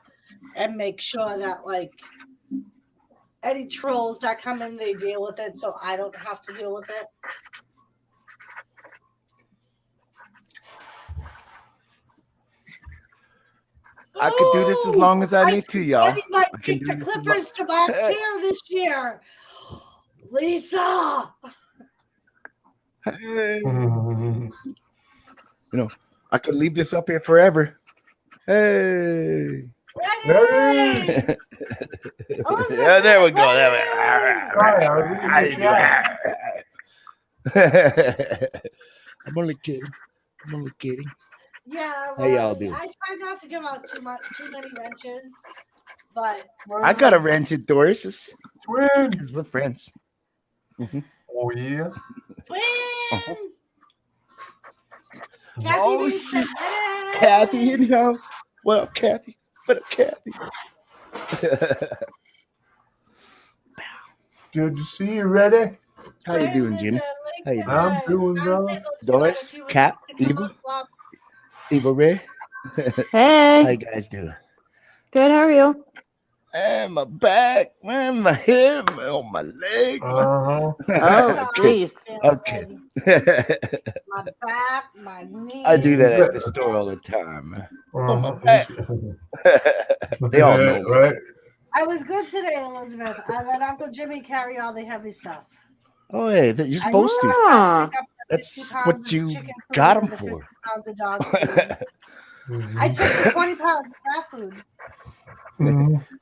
and make sure that like any trolls that come in, they deal with it, so I don't have to deal with it. I could do this as long as I need to, y'all. I might pick the Clippers to Mark's hair this year. Lisa. Hey. I could leave this up here forever. Hey. Hey. Yeah, there we go. I'm only kidding. Yeah, how y'all do? I try not to give out too many wrenches, but I got a wrench at Doris. Twin. We're friends. Oh yeah. Twin. Oh shit. Kathy in the house. What up, Kathy? Good to see you, Ready? How you doing, Jimmy? How you doing? I'm doing well. Doris, Cat, Eva Ray. Hey. How you guys doing? Good, how are you? And my back, man, my hip, my leg. Oh, jeez. Okay. My back, my knee. I do that at the store all the time. Oh, my back. They all know. Right? I was good today, Elizabeth. I let Uncle Jimmy carry all the heavy stuff. Oh, hey, you're supposed to. That's what you got him for. I took the 20 pounds of cat food.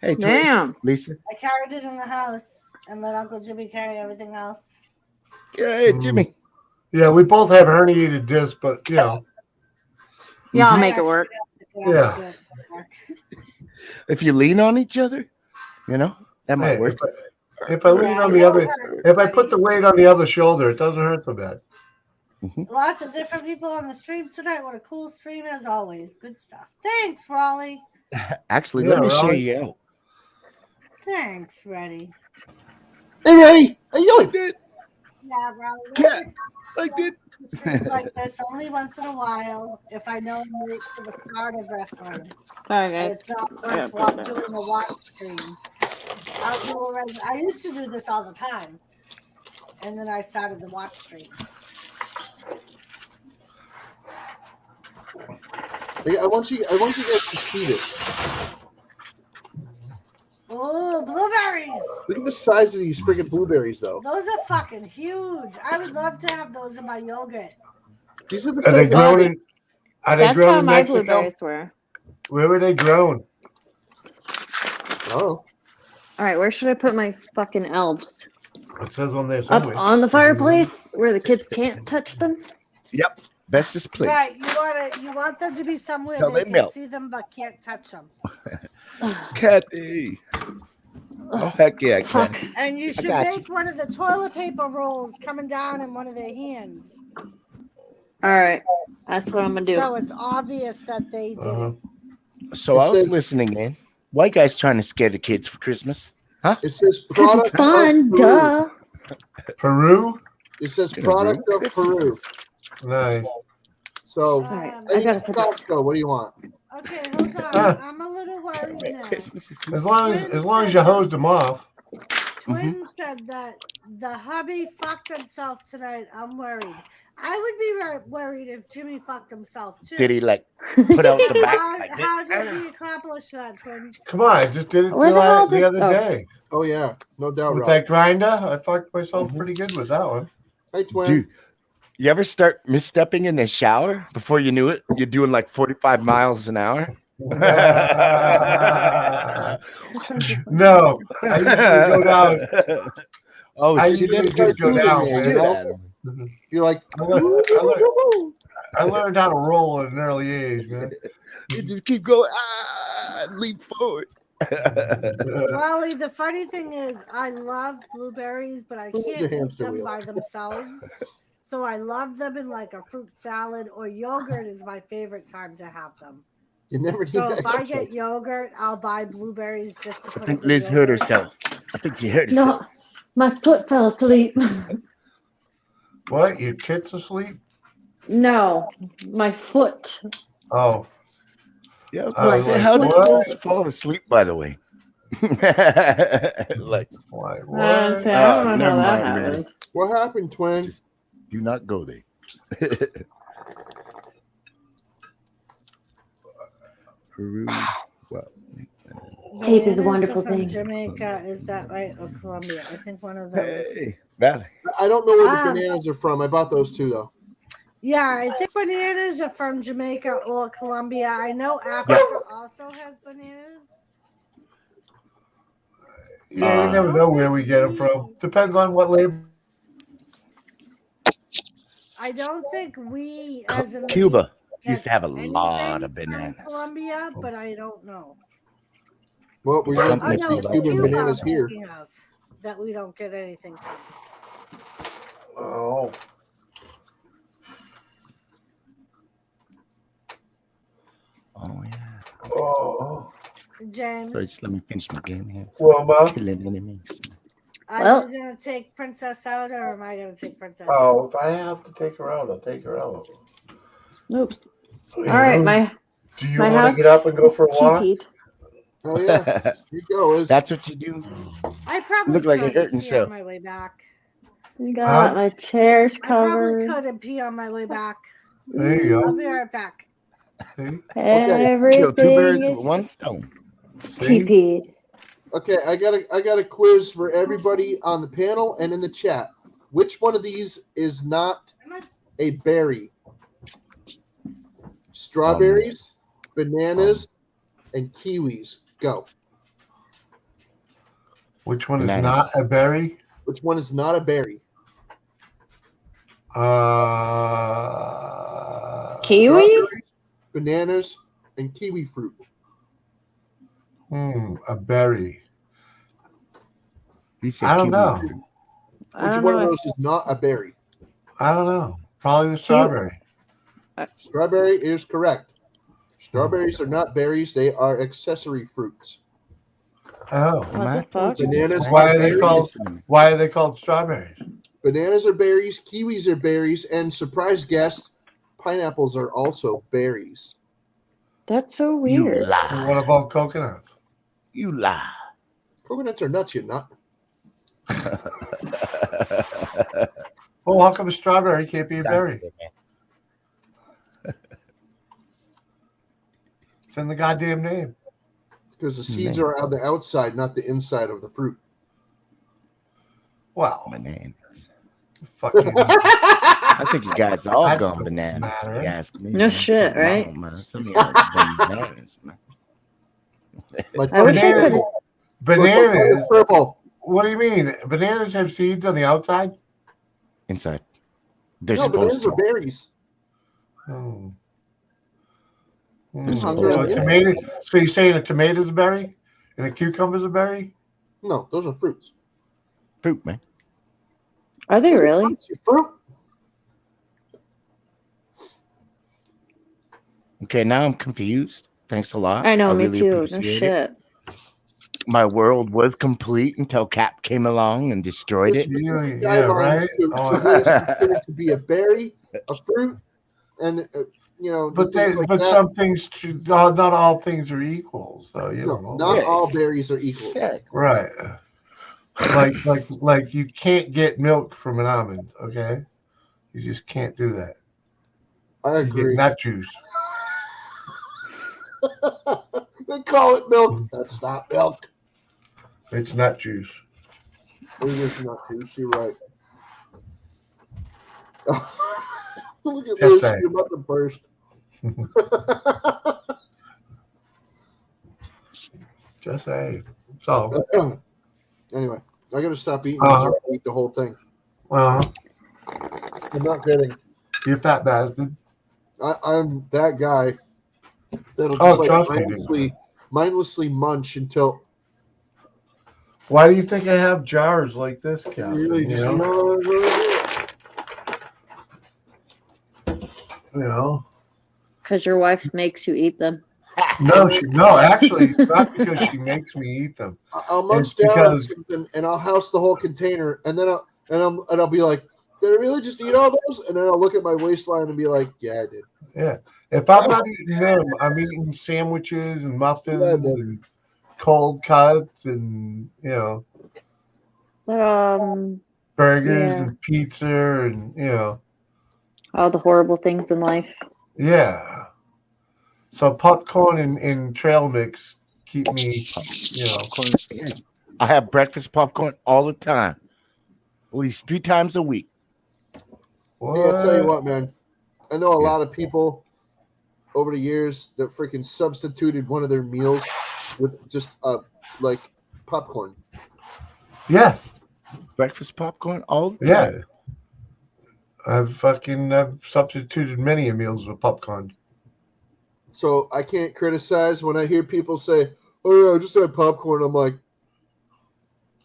Hey, damn, Lisa. I carried it in the house and let Uncle Jimmy carry everything else. Hey, Jimmy. Yeah, we both have herniated discs, but yeah, I'll make it work. Yeah. If you lean on each other, that might work. If I lean on the other, if I put the weight on the other shoulder, it doesn't hurt so bad. Lots of different people on the stream tonight. What a cool stream as always. Good stuff. Thanks, Raleigh. Actually, let me show you out. Thanks, Reddy. Hey, Reddy. How you doing? Yeah, Raleigh. Yeah, I did. Streams like this only once in a while if I know I'm late for the start of wrestling. Sorry, guys. It's not while I'm doing a watch stream. I used to do this all the time, and then I started the watch stream. I want you guys to see this. Oh, blueberries! Look at the size of these freaking blueberries, though. Those are fucking huge. I would love to have those in my yogurt. These are the Are they size. Are they That's grown how in my Mexico? blueberries were. Where were they grown? Oh, All right, where should I put my fucking elves? It says on there Up somewhere. on the fireplace where the kids can't touch them? Yep. Bestest place. Right, you want them to be somewhere Till they they can melt. see them but can't touch them. Kathy. Oh, heck yeah, Fuck. Kathy. And you should got make one of the toilet paper rolls coming down in one of their hands, All right, that's what I'm gonna do. so it's obvious that they did Uh-huh. it. So It I was says- listening in. Why you guys trying to scare the kids for Christmas? it says 'Cause product it's fun, of Peru. duh. Peru? It says Gonna product ruin of Peru. Christmas. Nice. So, All right, Um, I gotta Eddie put this. Costco, what do you want? Okay, hold on. Huh. I'm a little worried now. Christmas is As long as you hosed them off. Twin said that the hubby fucked himself tonight. I'm worried. I would be worried if Jimmy fucked himself too. Did he like put out the back? How, Like how this? did he accomplish that, Twin? Come on, I just did it Where the hell the did- other oh. day. Oh yeah, no doubt, With Rob. that grinder, I fucked myself pretty good with that one. Hey, twin. Dude, you ever start misstepping in the shower before you knew it? You're doing like 45 miles an hour. No, I usually go down. Oh, I see, usually that's just go good down, shit you know? out of him. You're like, I learned how to roll at an early age, man. You just keep going, leap forward. Wally, the funny thing is, I love blueberries, but I Who's can't the eat hamster them wheel? by themselves. So I love them in like a fruit salad, or yogurt is my favorite time to have them. you never do So that. if I get yogurt, I'll buy blueberries just to I put think in the Liz hurt yogurt. herself. I think she hurt No, herself. my foot fell asleep. What? Your kids asleep? No, my foot. Oh, Yeah, Like, so how did what? Liz fall asleep, by the way? Like, like I what? say, I don't know never how that mind, man. happened. What happened, twin? Just do not go there. Peru. Well, Tape is a Bananas wonderful are from thing. Jamaica, is that right? Or Colombia? I think one of them. hey, Valley. I don't know where the Ah. bananas are from. I bought those two though. Yeah, I think bananas are from Jamaica or Colombia. I know Africa also has bananas. Yeah, you never know where we get them from. Depends on what label. I don't think we, as in Cuba the used to have a gets lot anything of bananas. from Colombia, but I don't know. Well, we The don't company Oh get no, people Cuban do. Cuba bananas I'm here. thinking of that we don't get anything from. Oh, Oh, yeah. oh. James, Sorry, just let me finish my game here. Well, Mom. Killing enemies. are Well- you gonna take Princess out, or am I gonna take Princess out? Oh, if I have to take her out, I'll take her out. Oops. You All right, know? my Do you my want house to get up and go for a walk? TP'd. Oh yeah, here you go. Liz. That's what you do. I probably Look like could you're hurting pee yourself. on my way back. You got my chairs I probably covered. could and pee on my way back. There you I'll go. be right back. See? Kill two birds Everything with one is stone. See? TP'd. Okay, I got a quiz for everybody on the panel and in the chat. Which one of these is not a berry? Strawberries, bananas, and kiwis. Go. Which one is Bananas. not a berry? Which one is not a berry? Kiwi? Strawberries, bananas, and kiwi fruit. A berry. You said I don't kiwi know. fruit. I Which don't one of know. those is not a berry? I don't know. Probably the strawberry. Strawberry is correct. Strawberries are not berries; they are accessory fruits. Oh. Am I What the fuck? told you this? Bananas Why are are they berries. called? Why are they called strawberries? Bananas are berries, kiwis are berries, and surprise guest, pineapples are also berries. That's so You weird. And lie. what about coconuts? You lie. Coconuts are nuts, you nut. Well, how come a strawberry can't be a berry? It's in the goddamn name. Because the seeds are on the outside, not the inside of the fruit. Well, Bananas. Fucking. I think you guys are all That gone don't bananas. matter. If you ask me. No man. shit, Something right? wrong, man. Some of y'all are going bananas, man. I wish I could. Bananas. Purple. What do you mean? Bananas have seeds on the outside? Inside. They're No, bananas supposed are to. berries. Oh. They're So, supposed a to. tomato, so you're saying a tomato's a berry and a cucumber's a berry? No, those are fruits. Fruit, man. Are they really? Fruit. Okay, now I'm confused. Thanks a lot. I know, me really too. No appreciate it. shit. My world was complete until Cap came along and destroyed There's it. specific Yeah, guidelines right? to what is considered to be a berry, a fruit, and But things like that. some things, not all things are equal. So you No, know, not Yes. all berries are equal. Exactly. right? Like you can't get milk from an almond. Okay, you just can't do that. I You get agree. nut juice. They call it milk. That's not milk. It's nut juice. It is not juice. You're right. Look at Just this. saying. You're about to burst. Just say. So, Anyway, I got to stop eating these or I'll eat the whole thing. well, I'm not kidding. you fat bastard. I'm that guy that'll Oh, just trust me, dude. mindlessly munch until Why do you think I have jars like this, Captain? really just You know? Because your wife makes you eat them. No, actually, it's not because she makes me eat them. I'll munch It's down on because- something and I'll house the whole container and then I'll be like, did I really just eat all those? And then I'll look at my waistline and be like, yeah, I did. Yeah. If I'm not eating them, I'm eating sandwiches and muffins Yeah, I did. and cold cuts and, burgers Yeah. and pizza and, All the horrible things in life. yeah. So popcorn and trail mix keep me, Popcorn. Yeah. I have breakfast popcorn all the time, at least 3 times a week. Hey, I'll tell you what? what, man. I know a Yeah. lot of people over the years that freaking substituted one of their meals with just like popcorn. Yeah, Breakfast popcorn all the yeah. time. I've substituted many meals with popcorn. So I can't criticize when I hear people say, "Oh yeah, I just had popcorn." I'm like,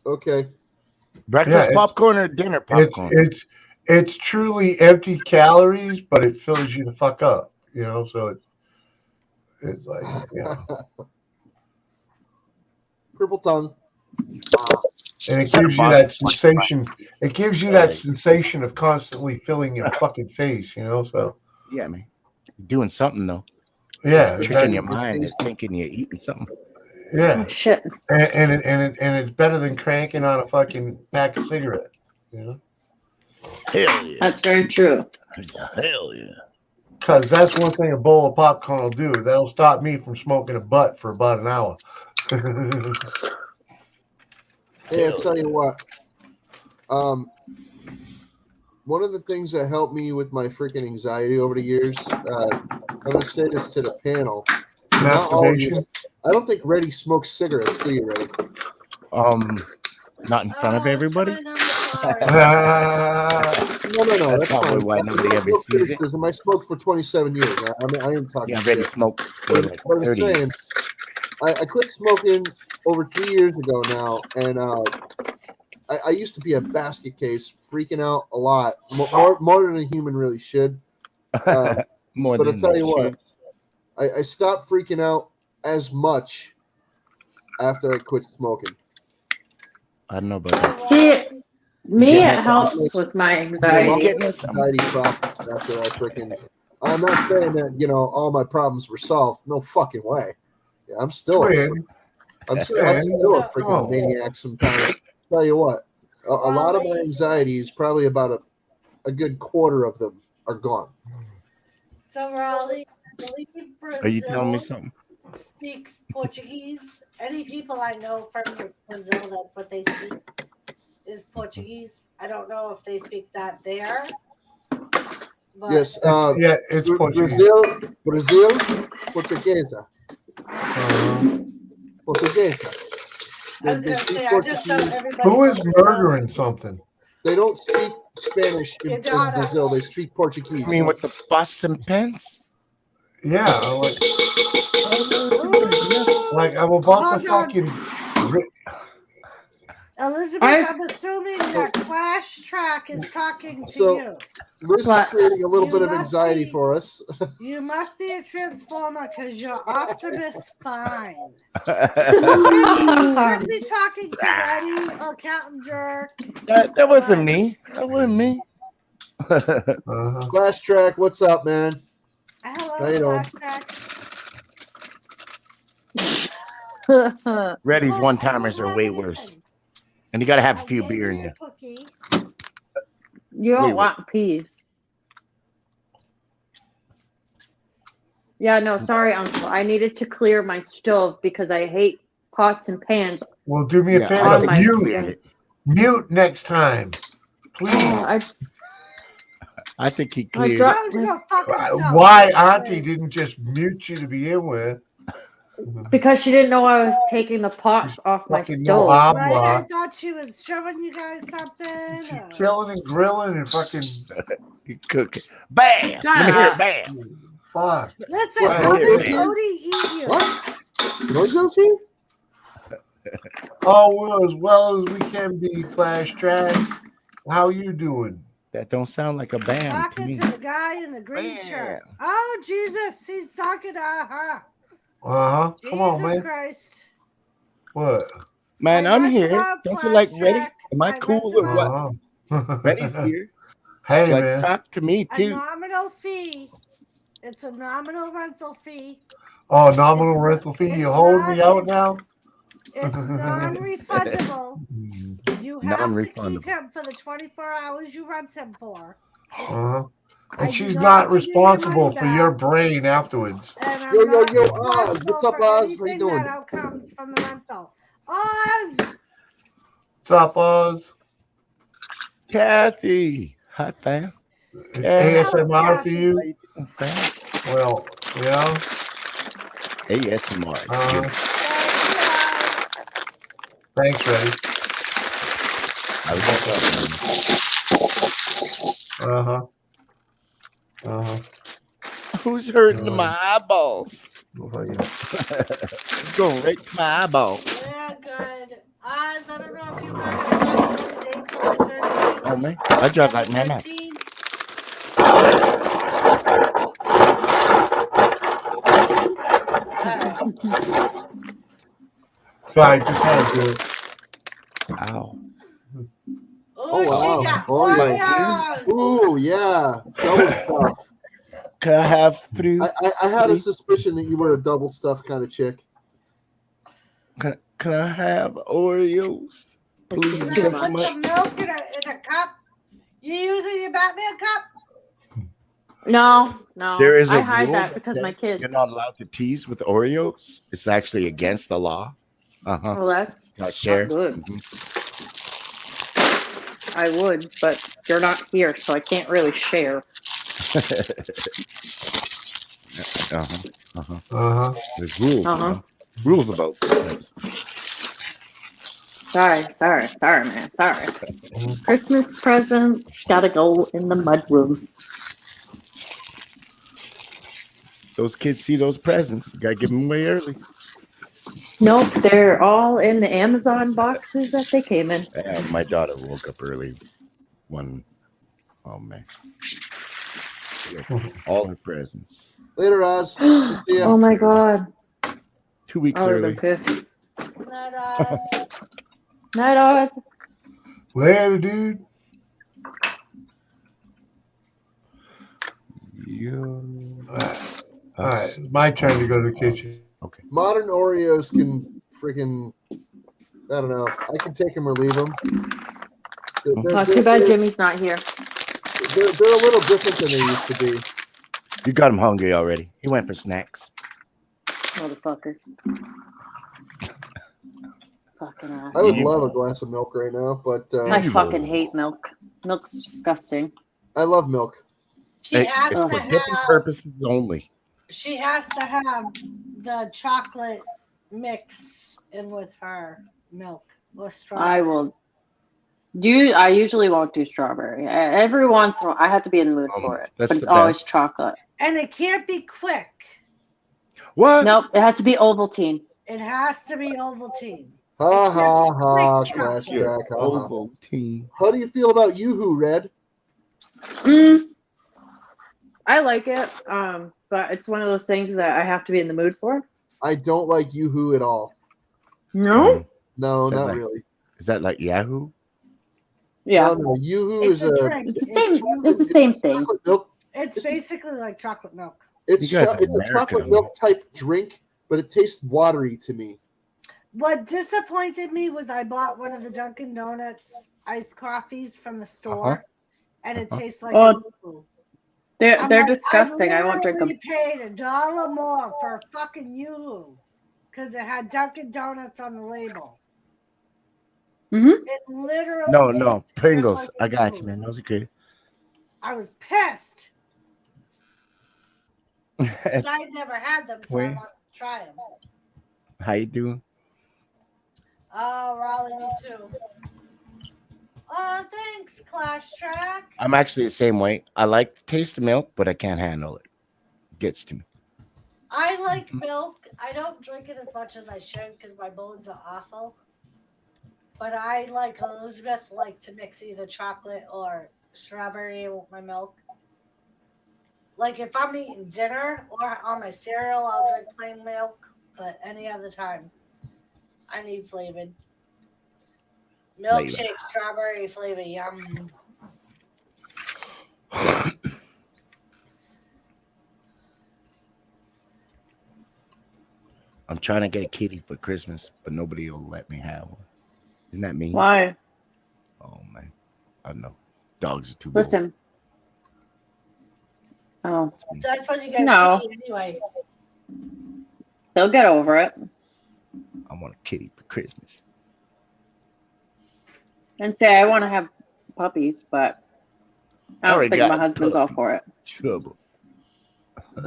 okay. Breakfast Yeah, popcorn or dinner popcorn? It's truly empty calories, but it fills you the fuck up. So it's like, Purple tongue. and it gives you that sensation. It gives you that sensation of constantly filling your fucking face. So Yeah, man. You're doing something though. yeah, It's tricking that- your mind. It's thinking you're eating something. yeah, Oh, shit. and it's better than cranking on a fucking pack of cigarettes. Hell yeah. That's very true. Hell yeah. Because that's one thing a bowl of popcorn will do. That'll stop me from smoking a butt for about an hour. Hey, I'll tell you what. One of the things that helped me with my freaking anxiety over the years, I'm going to say this to the panel. Not all of you. Masturbation. I don't think Reddy smokes cigarettes, do you, Reddy? Not in front of everybody. No, that's probably fine. why nobody ever sees it. I smoked for 27 years. I am talking Yeah, shit. already smoked for like What I'm 30 saying, years. I quit smoking over 3 years ago now, and I used to be a basket case, freaking out a lot, more than a human really should. More But than I'll tell they you what, should. I stopped freaking out as much after I quit smoking. I don't know about that. See, me, Getting it it. helps with my You're anxiety. getting it. Anxiety problems after I freaking. I'm not saying that all my problems were solved. No fucking way. Yeah, I'm still a freaking maniac sometimes. Tell you what, a lot of my anxieties, probably about a good quarter of them, are gone. So Raleigh, I believe Brazil Are you telling me something? speaks Portuguese. Any people I know from Brazil, that's what they speak. is Portuguese. I don't know if they speak that there. But Yes. Yeah, it's Portuguese. Brazil, Portuguesa. Portuguesa. I was They gonna speak say, I just know Portuguese. everybody. Who is from Brazil. murdering something? They don't speak Spanish in Your daughter. Brazil. They speak Portuguese. You mean with the bus and pens? Yeah, like I'm about to Hold on. fucking. Elizabeth, I'm assuming that Clash Track is talking to So- you. Liz is What? creating a little You bit of must anxiety be- for us. You must be a Transformer because you're Optimus Prime. Oh, Could be talking to Eddie or Captain Jerk. That wasn't me. That wasn't me. Uh-huh. Clash Track, what's up, man? Hello, How you doing? Clash Track. Reddy's Look, one I timers don't are have way anything. worse. And you got to have a I few gave beer in you you. a cookie. you don't Wait, want peas. Yeah, no, sorry, Uncle. I needed to clear my stove because I hate pots and pans. Well, do me a Yeah, favor. on my Mute, thing. mute next time, please. I I think he I cleared. dropped Tell him to go fuck himself. Why Auntie didn't just mute you to begin with? because she didn't know I was taking the pots off my Fucking stove. no Right? I habla. thought she was showing you guys something. She's or- killing and grilling and fucking He cook it. Bam! Let me hear it. Bam! fuck. Listen, Right, I'll here, make man. Odie eat you. What? Roosevelt here? Oh, well, as well as we can be, Clash Track. How you doing? That don't sound like a bam to Talking me. to the guy in the green Bam. shirt. Oh, Jesus. He's talking. Uh-huh. Uh-huh. Jesus Come on, man. Christ. What? Man, I I'm got you here. out, Don't you like Clash Reddy? Track. Am I I cool got you or out. what? Uh-huh. Reddy's here. Hey, Like, man. talk to me A too. nominal fee. It's a nominal rental fee. Oh, nominal It's- rental fee. You it's holding me not- out now? It's non-refundable. You have to keep Non-refundable. him for the 24 hours you rent him for. Uh-huh. I And do she's not not give you your responsible money for your back. brain afterwards. And I'm Yo, yo, not yo, Oz. responsible What's up, for Oz? How you anything doing? that outcomes from the rental. Oz! What's up, Oz? Kathy. Hi, fam. It's Yeah. ASMR for you? How you doing, fam? Well, yeah. ASMR. Thanks, Reddy. I was just Uh-huh. Uh-huh. Who's hurting my eyeballs? Go fucking- Going right to my eyeballs. Yeah, good. Oz, I don't know if you guys are on the date for the 13th. Oh, man. I drive like Mad Max. 13th. Sorry, just had to do it. Ow. Oh, wow. she got Oh, Oreos. Ooh, yeah. Double stuff. Can I have fruit? I had a suspicion that you were a double stuff kind of chick. Can I have Oreos? Please. You Too gotta Thank you put much. some milk in a cup. You using your Batman cup? No. There is a I hide rule that because my says kids. You're not allowed to tease with Oreos. It's actually against the law. Uh-huh. Well, that's Not share. good. Mhm. I would, but you're not here, so I can't really share. Uh-huh. There's rules. you Uh-huh. know? Rules about things. Sorry, man. Sorry. Christmas present gotta go in the mud room. Those kids see those presents. You gotta give them away early. Nope, they're all in the Amazon boxes that they came in. My daughter woke up early. Oh man, all her presents. Later, Oz. See ya. Oh my god. 2 weeks I would early. have been pissed. Not Oz. Night, Oz. Later, dude. All right, it's my turn to go to the kitchen. Okay. Modern Oreos can freaking, I don't know. I can take them or leave them. Oh, too bad Jimmy's not here. They're a little different than they used to be. You got him hungry already. He went for snacks. Motherfucker. Fucking ass. I would You- love a glass of milk right now, but I You- fucking hate milk. Milk's disgusting. I love milk. She has it's to for dipping have. purposes only. She has to have the chocolate mix in with her milk or I strawberry. will do. I usually won't do strawberry. Every once in a while, I have to be in the mood for it. That's But it's the always best. chocolate. And it can't be quick. What? Nope, it has to be Ovaltine. It has to be Ovaltine. Ha ha ha! Quick Clash chocolate. track. Ha, ha. Ovaltine. How do you feel about Yoo-Hoo, Red? I like it, but it's one of those things that I have to be in the mood for. I don't like Yoo-Hoo at all. No. No, Is that not like- really. Is that like Yahoo? Yeah. No, Yoo-Hoo It's is a drink. It's the same. It's the same thing. chocolate milk. It's basically like chocolate milk. It's You guys are it's a chocolate American. milk type drink, but it tastes watery to me. What disappointed me was I bought one of the Dunkin' Donuts iced coffees from the store, and it tastes like Oh, a Yoo-Hoo. They're I'm they're like, disgusting. I won't drink them. literally paid $1 more for a fucking Yoo-Hoo because it had Dunkin' Donuts on the label. Mhm. It literally No, tastes just Pringles. like I got you, Yoo-Hoo. man. Those are good. I was pissed. 'Cause I'd never had them, so I Wait. wanted to try them. How you doing? Oh, Raleigh, me too. Oh, thanks, Clash Track. I'm actually the same way. I like the taste of milk, but I can't handle it. Gets to me. I like milk. I don't drink it as much as I should because my bones are awful. But I, like Elizabeth, like to mix either chocolate or strawberry with my milk. Like if I'm eating dinner or on my cereal, I'll drink plain milk. But any other time, I need flavored. Milkshake, strawberry flavor, yum. I'm trying to get a kitty for Christmas, but nobody will let me have one. Isn't that mean? Why? Oh man, I don't know. Dogs are too. Listen. Oh, That's when you get No. a kitty anyway. they'll get over it. I want a kitty for Christmas. And say I want to have puppies, but I don't already think got my husband's all puppies. for it. Trouble.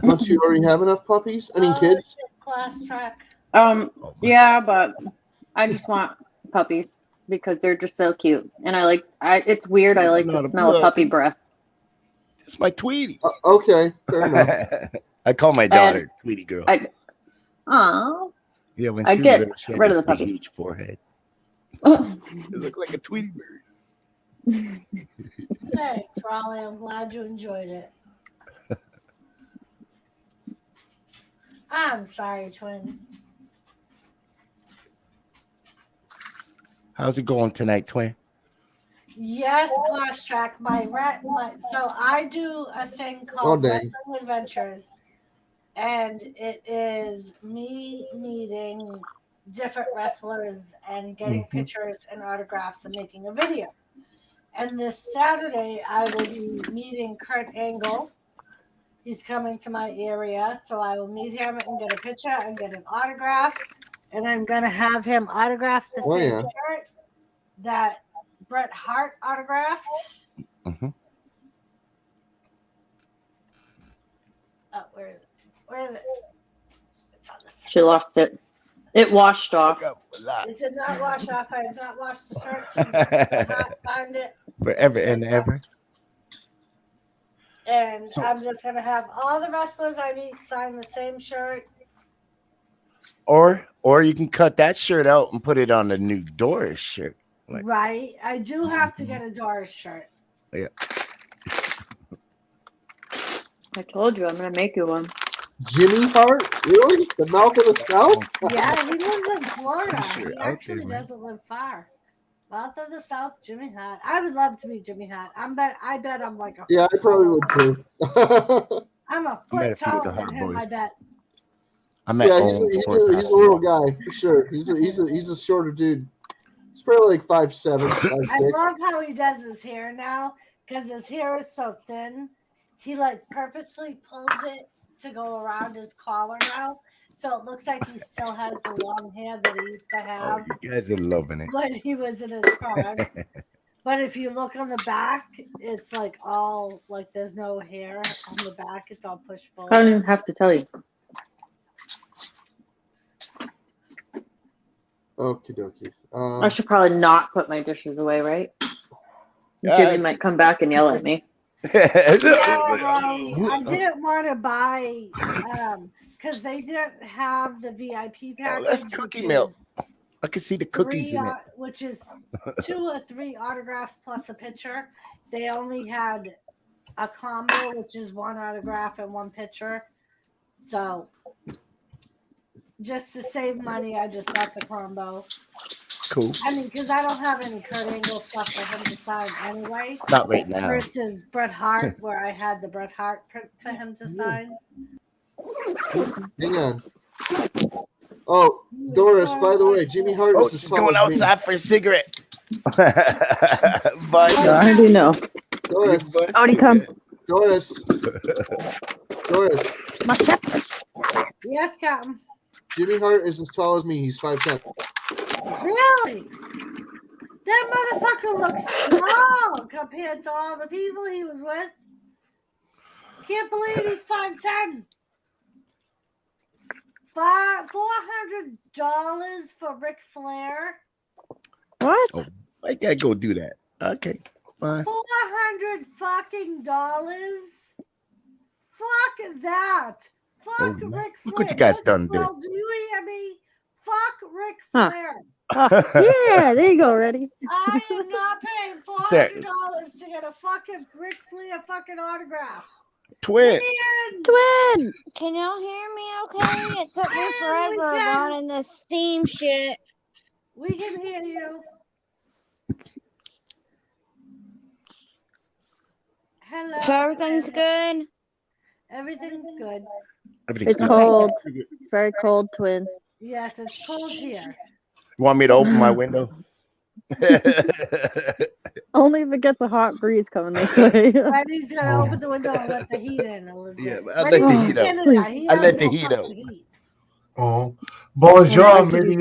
Don't you already have enough puppies? I mean, Oh, kids. shit, Class Track. Oh, my- Yeah, but I just want puppies because they're just so cute, and it's weird. I like the Not a smell of puppy puppy. breath. It's my Tweety. Okay, fair enough. I call my daughter Tweety girl. Aw. Yeah, when I she get was little, she had rid of this the big, puppies. huge forehead. It looked like a Tweety bird. Thanks, Raleigh. I'm glad you enjoyed it. I'm sorry, twin. How's it going tonight, twin? Yes, Class Track. So I do a thing called dang. Wrestling Adventures, and it is me meeting different wrestlers and getting Mhm. pictures and autographs and making a video. And this Saturday, I will be meeting Kurt Angle. He's coming to my area, so I will meet him and get a picture and get an autograph. And I'm going to have him autograph the Oh, same yeah. shirt that Bret Hart autographed. Mhm. Oh, where is it? Where is it? It's on the side. She lost it. It washed off. It did not wash off. I have not washed the shirt. She did not find it. Forever and ever. And So- I'm just going to have all the wrestlers I meet sign the same shirt. Or you can cut that shirt out and put it on the new Doris shirt. Like- Right. I do have to get a Doris shirt. I told you I'm gonna make you one. Jimmy Hart? Really? The mouth of the South? Yeah, he lives in Florida. Sure, He out there, actually man. doesn't live far. South of the South, Jimmy Hart. I would love to meet Jimmy Hart. I bet I'm like a Yeah, I probably would too. I'm a I met a foot few of the taller Hart than him, boys. I bet. I met Yeah, Owen he's before he a passed little away. guy for sure. He's a shorter dude. He's probably like 5'7", 5'6". I love how he does his hair now because his hair is so thin. He like purposely pulls it to go around his collar now. So it looks like he still has the long hair that he used to Oh, have you guys are loving it. when he was in his prime. But if you look on the back, it's like all like there's no hair on the back. It's all pushed I don't forward. even have to tell you. Okie dokie. I should probably not put my dishes away, right? Jimmy might come back and yell at me. Yeah, well, I didn't want to buy because they didn't have the VIP package. that's cookie milk. I can see the cookies in it. Which is 2 or 3 autographs plus a picture. They only had a combo, which is 1 autograph and 1 picture. So just to save money, I just got the combo. Cool. I mean, because I don't have any Kurt Angle stuff for him to sign anyway. Not right now. Versus Bret Hart, where I had the Bret Hart print for him to sign. Hang on. Oh, Doris, by the way, Jimmy Hart Oh, is as she's tall going as me. outside for a cigarette. Bye. I do know. Doris, Already come. Doris, My step. Yes, Captain. Jimmy Hart is as tall as me. He's 5'10". Really? That motherfucker looks small compared to all the people he was with. Can't believe he's 5'10". $400 for Ric Flair. What? Oh, I gotta go do that. Okay, fine. $400 fucking dollars. Fuck that. Fuck Oh, Ric Flair. look what you guys Listen, done bro, there. do you hear me? Fuck Ric Huh. Flair. Yeah, there you go, ready. I am not paying $400 to get a fucking Ric Flair fucking autograph. Twin. Man, Twin. Can y'all hear me okay? It took me we forever can. running this Steam shit. we can hear you. Hello. So everything's good? Everything's good. Everything's It's good. cold. It's very cold, Twin. Yes, it's cold here. You want me to open my window? Only if it gets a hot breeze coming this way. Reddy's gonna open the window and let the heat in, Elizabeth. Yeah, but I'll let Reddy's the in heat out. Canada. He I'll has let the no heat fucking out. heat. Oh, bonjour, As mesdames.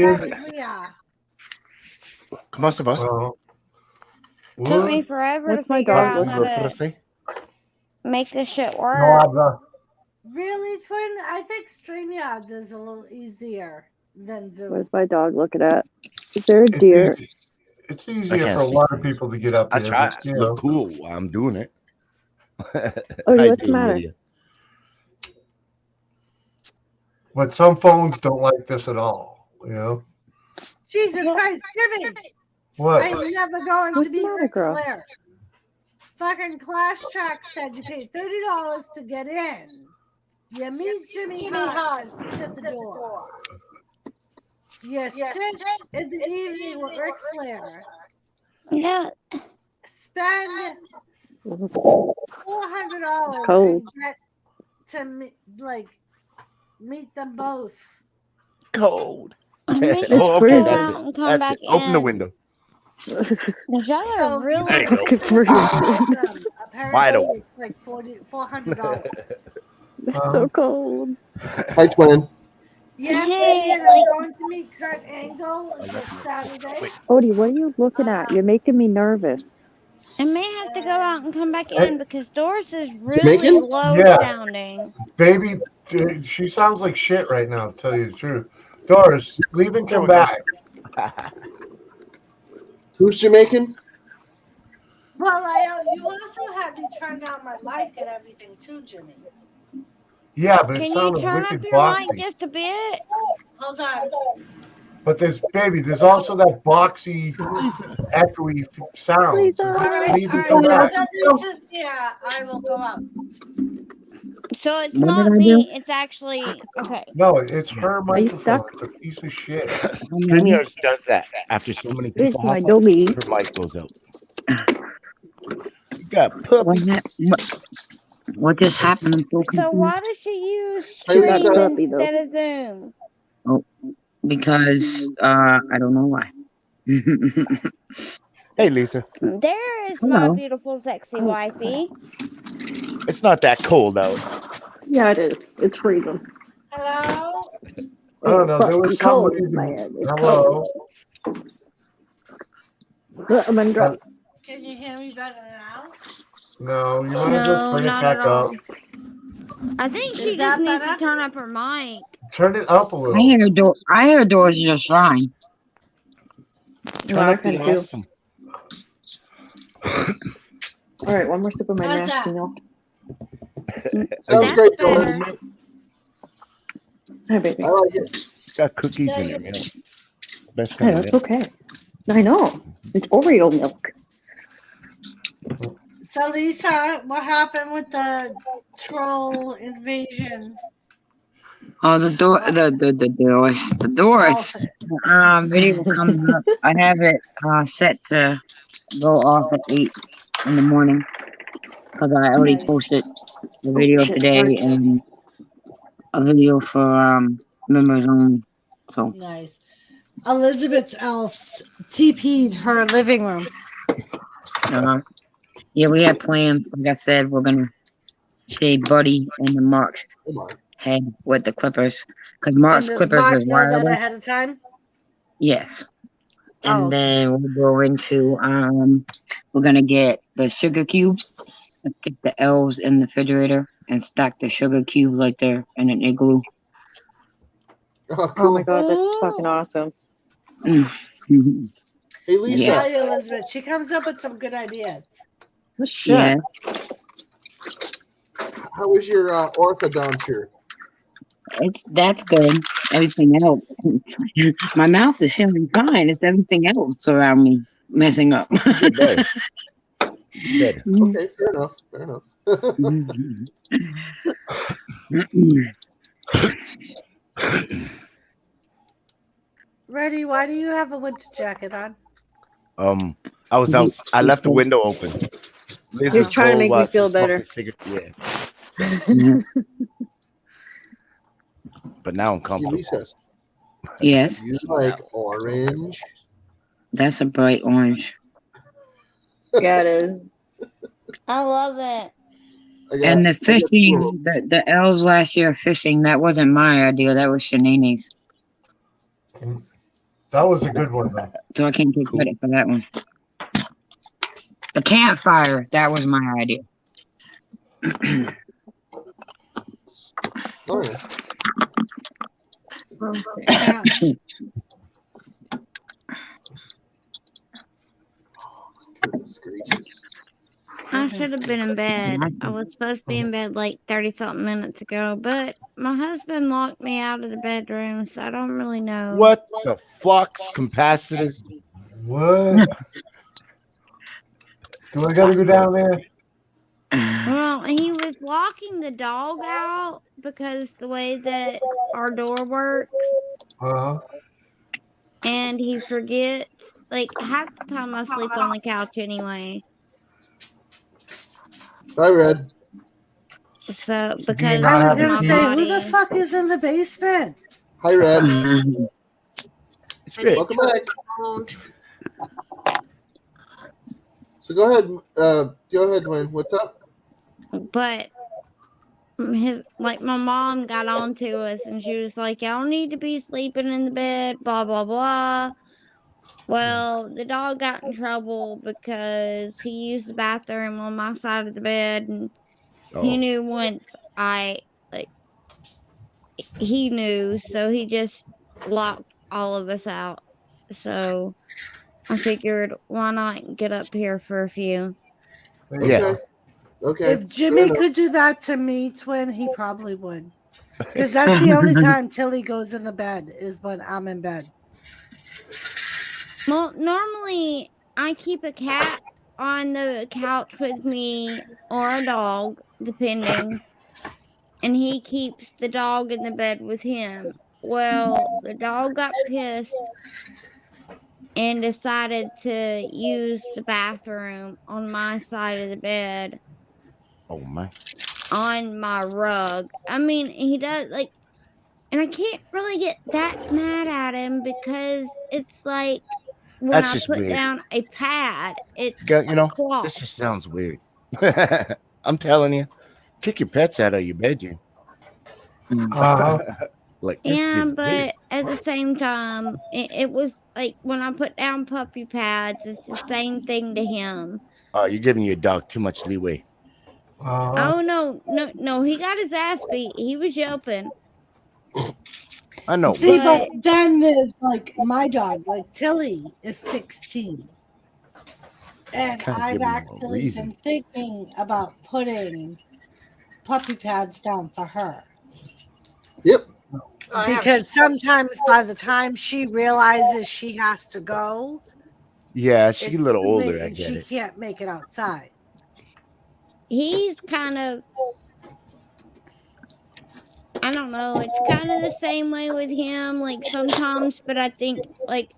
we are. Comment ça va? Took me forever What's to my figure dog out doing? how to Français? make this shit No work. habla. Really, Twin? I think StreamYards is a little easier than Zoom. Where's my dog looking at? Is there a It's deer? easy. It's I easier can't for a speak lot of French. people to get up I there. try But, to look cool while I'm doing it. Oh, How what's the doing, matter? Lydia? but some phones don't like this at all. You know Jesus Christ, Jimmy! what? I'm never going What's to the meet matter, Ric girl? Flair. Fucking Clash Track said you paid $30 to get in. You meet Jimmy Hart as he's at the door. You sit in the evening with Ric Flair. Yeah. Spend $400 cold. and get to meet them both. Cold. Maybe Oh, okay, freezing. go that's out it. and come That's back it. Open the in. window. 'Cause y'all So are if you There really you go. want to Freezing. Wide apparently open. it's like $400. It's so cold. Hi, Twin. Yes, Hey, and I'm going to meet Kurt Angle this Saturday. Wait. Odie, what are you looking at? You're making me nervous. I may have to go out and come back in because Doris is really Jamaican? low Yeah. sounding. Baby, dude, she sounds like shit right now. To tell you the truth, Doris, leave and There come we go. back. Who's Jamaican? Well, you also had to turn down my mic and everything too, Jimmy. Yeah, but it Can you sounded turn up wicked your boxy. mic just a bit? Hold on. But there's also that boxy, echoey sound. Lisa. So All just right, leave all and right. come Now back. that Lisa's here, I will go out. So it's What not did I me. It's actually okay. No, it's her Are you microphone. stuck? It's a piece of shit. StreamYards does that. After so many It's people my hop up, doggy. her mic goes out. You got puppy. What just happened? I'm so So confused. why does she use Hey, Lisa. Stream Puppy, though. instead of Zoom? Because I don't know why. Hey, Lisa. There is my Hello. beautiful, sexy Oh, wifey. It's not that cold out. Yeah, it is. It's freezing. Hello, I don't know. There was It's cold, somebody. man. It's Hello. I'm in drop. Can you hear me better now? No, you might as well No, turn it not back at up. all. I think Is she just that needs to better? turn up her mic. Turn it up a I little. hear I hear Doris just fine. Turn I up the can too. awesome. All right, one more sip of my How's nasty that? milk. Sounds That's great, better. Doris. Hi, baby. I like it. It's got cookies in it. Best Hey, kind of that's milk. okay. I know. It's Oreo milk. So Lisa, what happened with the troll invasion? Oh, the Doris video coming up. I have it set to go off at 8 in the morning because I already Nice. posted the video shit, today sorry. and a video for members only. So Nice. Elizabeth's elves TP'd her living room. yeah, we have plans. Like I said, we're gonna shade Buddy and the Marks Come on. head with the Clippers because And Mark's does Clippers Mark is know that wireless. ahead of time? Yes. Oh, And then we'll go into we're gonna get the sugar cubes and get the elves in the refrigerator and stack the sugar cubes like they're in an igloo. Oh, Oh cool. my god, that's fucking awesome. Mhm. Hey, Lisa. Yeah. Tell you, Elizabeth, she comes up with some good ideas. What shit? Yeah. How was your orthodonture? That's good. Everything else. My mouth is feeling fine. It's everything else around me messing up. Get better. Get better. Okay, fair enough. Fair enough. Reddy, why do you have a winter jacket on? I was out. I left the window open. Liz He was was trying to cold make while me feel smoking better. a cigarette. Yeah. But now I'm Hey, comfortable. Lisa, Yes, you like orange? that's a bright orange. Yeah, it is. I love it. And the I got fishing, two. the elves last year fishing, that wasn't my idea. That was Shanane's. That was a good one, though. So I can't take credit for that one. The campfire, that was my idea. Oh, yeah. Yeah. Goodness gracious. I should have been in bed. I was supposed to be in bed like 30 something minutes ago, but my husband locked me out of the bedroom, so I don't really know. What the flux capacitor? What? Do I gotta go down there? Well, he was locking the dog out because the way that our door works, Uh-huh. and he forgets. Like, half the time I sleep on the couch anyway. Hi, Red. So, you because not I was have of gonna my a- say, body. who the fuck is in the basement? Hi, Red. It's great. Welcome back. So go ahead, Dwayne. What's up? But my mom got on to us and she was like, y'all need to be sleeping in the bed, blah blah blah. Well, the dog got in trouble because he used the bathroom on my side of the bed, and he Oh, knew once he knew, so he just locked all of us out. So I figured, why not get up here for a few? yeah. Okay. Okay. If Jimmy Fair enough. could do that to me, twin, he probably would. Because that's the only time Tilly goes in the bed is when I'm in bed. Well, normally I keep a cat on the couch with me or a dog, depending. And he keeps the dog in the bed with him. Well, the dog got pissed and decided to use the bathroom on my side of the bed Oh my. on my rug. I mean, he does and I can't really get that mad at him because it's like when That's I just put weird. down a pad, it's You know, cloth. this just sounds weird. I'm telling you, kick your pets out of your bedroom. Uh-huh. Like this is Yeah, just weird. but at the same time, it was like when I put down puppy pads, it's the same thing to him. Oh, you're giving your dog too much leeway. Oh no, he got his ass beat. He was yelping. I know. See, but But then there's like my dog, like Tilly is 16. And Kinda I've giving him a actually reason. been thinking about putting puppy pads down for her. Yep. Because sometimes by the time she realizes she has to go, Yeah, she's a it's little too late older. I and get she it. can't make it outside. he's kind of, I don't know, it's kind of the same way with him, like sometimes, but I think, like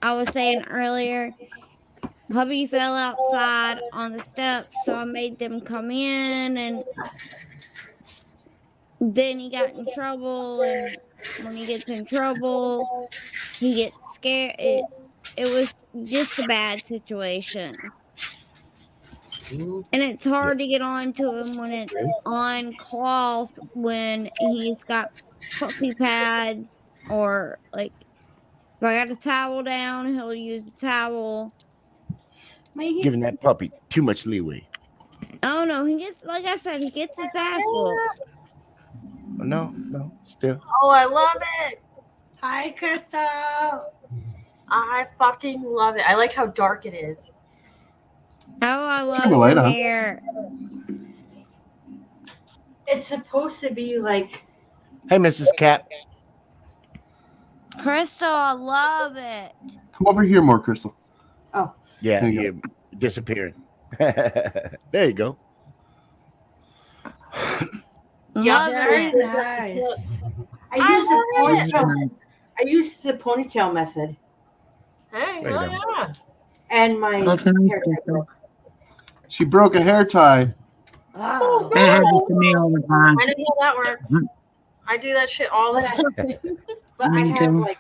I was saying earlier, hubby fell outside on the steps, so I made them come in, and then he got in trouble, and when he gets in trouble, he gets scared. It was just a bad situation. And it's hard to get on to him when it's on cloth when he's got puppy pads, or like if I got a towel down, he'll use a towel. Giving that puppy too much leeway. Oh no, he gets, like I said, he gets his ass whooped. No, still. Oh, I love it. Hi, Crystal. I fucking love it. I like how dark it is. Oh, I love Turn the light your on. hair. It's supposed to be like. Hey, Mrs. Cat. Crystal, I love it. Come over here more, Crystal. Yeah, There you you're disappearing. There you go. Love Very it. nice. I use the ponytail method, Hey, There you oh go. yeah. and my Looks nice, hair Crystal. She broke a hair tie. Oh, That happens to me all the time. I know how that works. I do that shit all the time. but I Me have too. like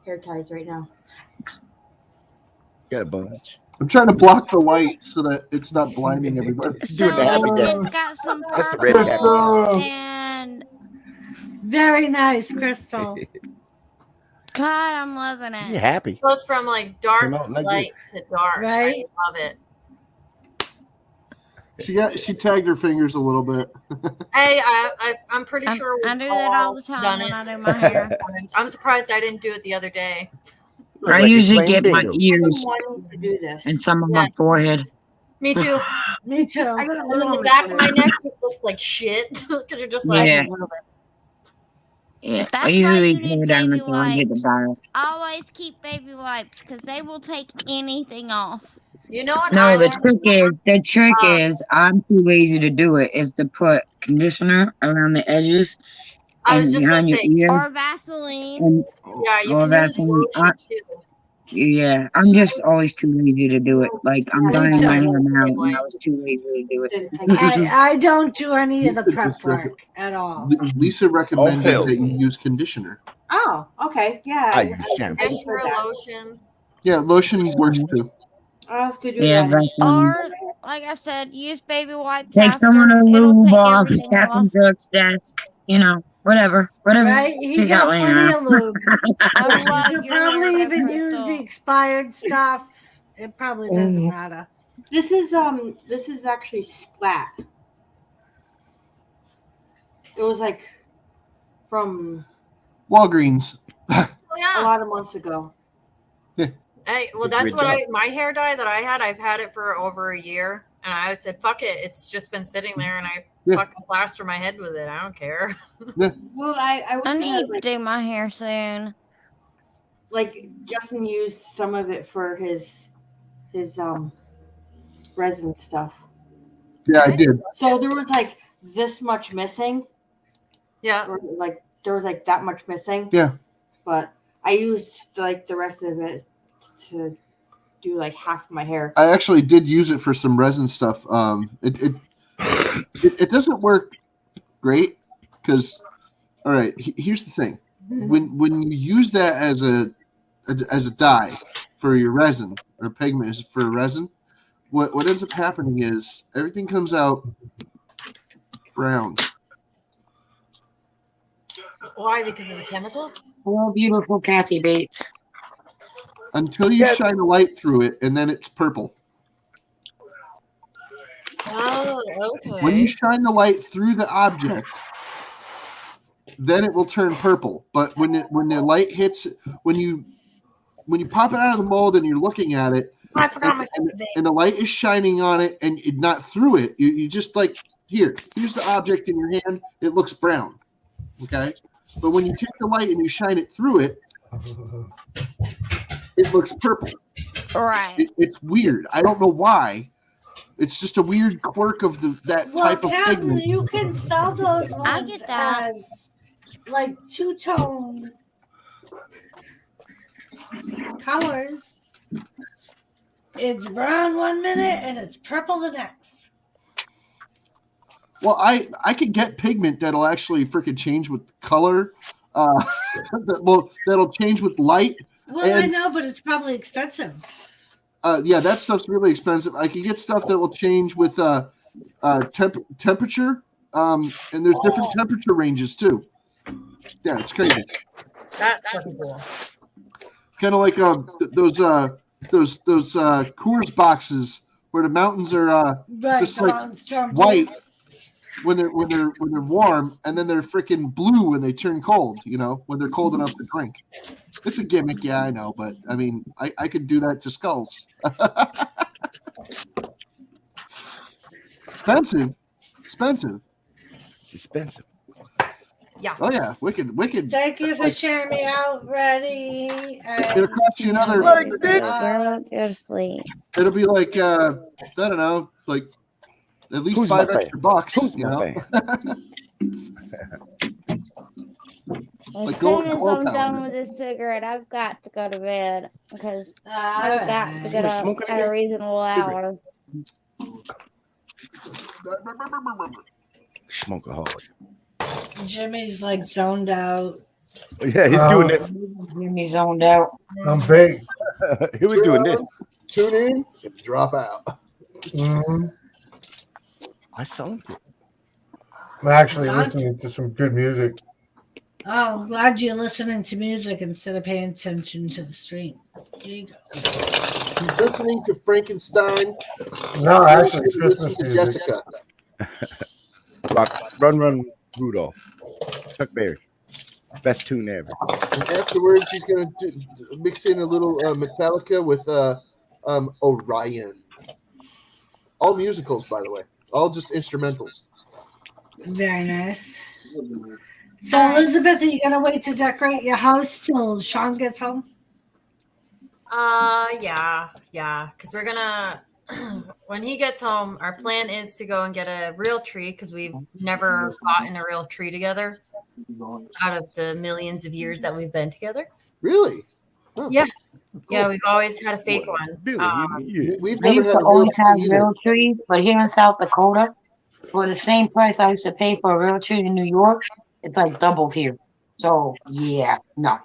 hair ties right now. Got a bunch. I'm trying to block the light so that it's not blinding everybody. Do it to Abigail. It's got some That's the red purple cat. and very nice, Crystal. God, I'm loving You're it. happy. Goes from like dark Came out to not light to dark. Right? I love it. She tagged her fingers a little bit. Hey, I'm pretty sure I do that all the time done when it. I do my hair. I'm surprised I didn't do it the other day. Look I like you're usually playing get my bingo. I've been ears wanting to do this. and some of my forehead. Me too. Me too. I got a And little then the on back of my forehead. neck just looks like shit because you're just like, Yeah, A little bit. yeah. That's I why usually you leave need hair down baby until I hit the wipes. dial. Always keep baby wipes because they will take anything off. you know what? No, I the learned? trick is I'm too lazy to do it. Is to put conditioner around the edges I was and just gonna behind your say, ear Or Vaseline. and yeah, you all can that use thing. lotion too. Yeah, I'm just always too lazy to do it. Like I'm Me dyeing my too. hair now, Same way. and I was too lazy to do Didn't it. think I don't do any of the Lisa prep just rec- work at all. Lisa recommended hell. that you use conditioner. Oh, okay. Yeah. I use shampoo. Conditioner, lotion. Yeah, lotion works too. I'll have to do Yeah, that. Vaseline. Or, like I said, use baby wipes Take after. someone a It'll lube take off everything Captain off. Jerk's desk. You know, whatever Right? He you got laying plenty around. of lube. I You love could your hair, probably though, even use the Crystal. expired stuff. It probably doesn't matter. This is actually Splat. It was like from Walgreens. Oh a yeah. lot of months ago. Hey, well, Did a that's great what job. my hair dye that I had. I've had it for over a year, and I said, "Fuck it." It's just been sitting there, and I Yeah. fucking plaster my head with it. I don't care. Well, I was I gonna, need to like, do my hair soon. like Justin used some of it for his resin stuff. Yeah, I did. So there was like this much missing, Yeah. or like there was like that much missing. Yeah. But I used like the rest of it to do like half my hair. I actually did use it for some resin stuff. It doesn't work great because, all right, here's the thing: when you use that as a dye for your resin or pigment for resin, what ends up happening is everything comes out brown. Why? Because of the chemicals? Oh, beautiful Kathy Bates. Until you shine a light through it, and then it's purple. Oh, When you okay. shine the light through the object, then it will turn purple. But when the light hits, when you pop it out of the mold and you're looking at it, I forgot my and the light is shining on it and not through it, you just like here's the object in your hand. It looks brown, okay. But when you take the light and you shine it through it, it looks purple. Right. It's weird. I don't know why. It's just a weird quirk of that type of Captain, pigment. you can sell those ones I get that. as like two-tone colors. It's brown 1 minute and it's purple the next. Well, I could get pigment that'll actually freaking change with color. That'll change with light. Well, I know, but it's probably expensive. Yeah, that stuff's really expensive. I can get stuff that will change with temperature, and there's different temperature ranges too. Yeah, it's crazy. That's fucking cool. Kind of like those Coors boxes where the mountains are just like white when they're warm, and then they're freaking blue when they turn cold. You know, when they're cold enough to drink. It's a gimmick, yeah, I know, but I mean, I could do that to skulls. Expensive. It's expensive. Yeah. Oh yeah, wicked. Thank you for sharing me out, Ready. It'll cost you another. Girl, go sleep. It'll be like I don't know, like at least Who's $5 my extra bucks. Who's You my know? fan? As Like soon gold as oil I'm done powder. with this cigarette, I've got to go to bed because I've Alright. got to get You up smoking at a again? reasonable hour. Smokeaholic. Jimmy's like zoned out. Yeah, he's doing this. Jimmy zoned out. I'm big. He was doing this. Tune in and drop out. Mhm. I saw him. I'm actually Sounds- listening to some good music. Oh, I'm glad you're listening to music instead of paying attention to the stream. Here you go. He's listening to Frankenstein. No, actually, it's Listen Christmas to music. Jessica. Run, Rudolph. Chuck Berry. Best tune ever. And afterwards, he's gonna mix in a little Metallica with Orion. All musicals, by the way. All just instrumentals. Very nice. So, Elizabeth, are you going to wait to decorate your house till Sean gets home? Yeah. Because we're gonna when he gets home, our plan is to go and get a real tree because we've never fought in a real tree together out of the millions of years that we've been together. Really? Huh. Yeah. Yeah, we've always had a fake one. We've I never used had to a real always have tree either. real trees, but here in South Dakota, for the same price I used to pay for a real tree in New York, it's like doubled here. So yeah, no.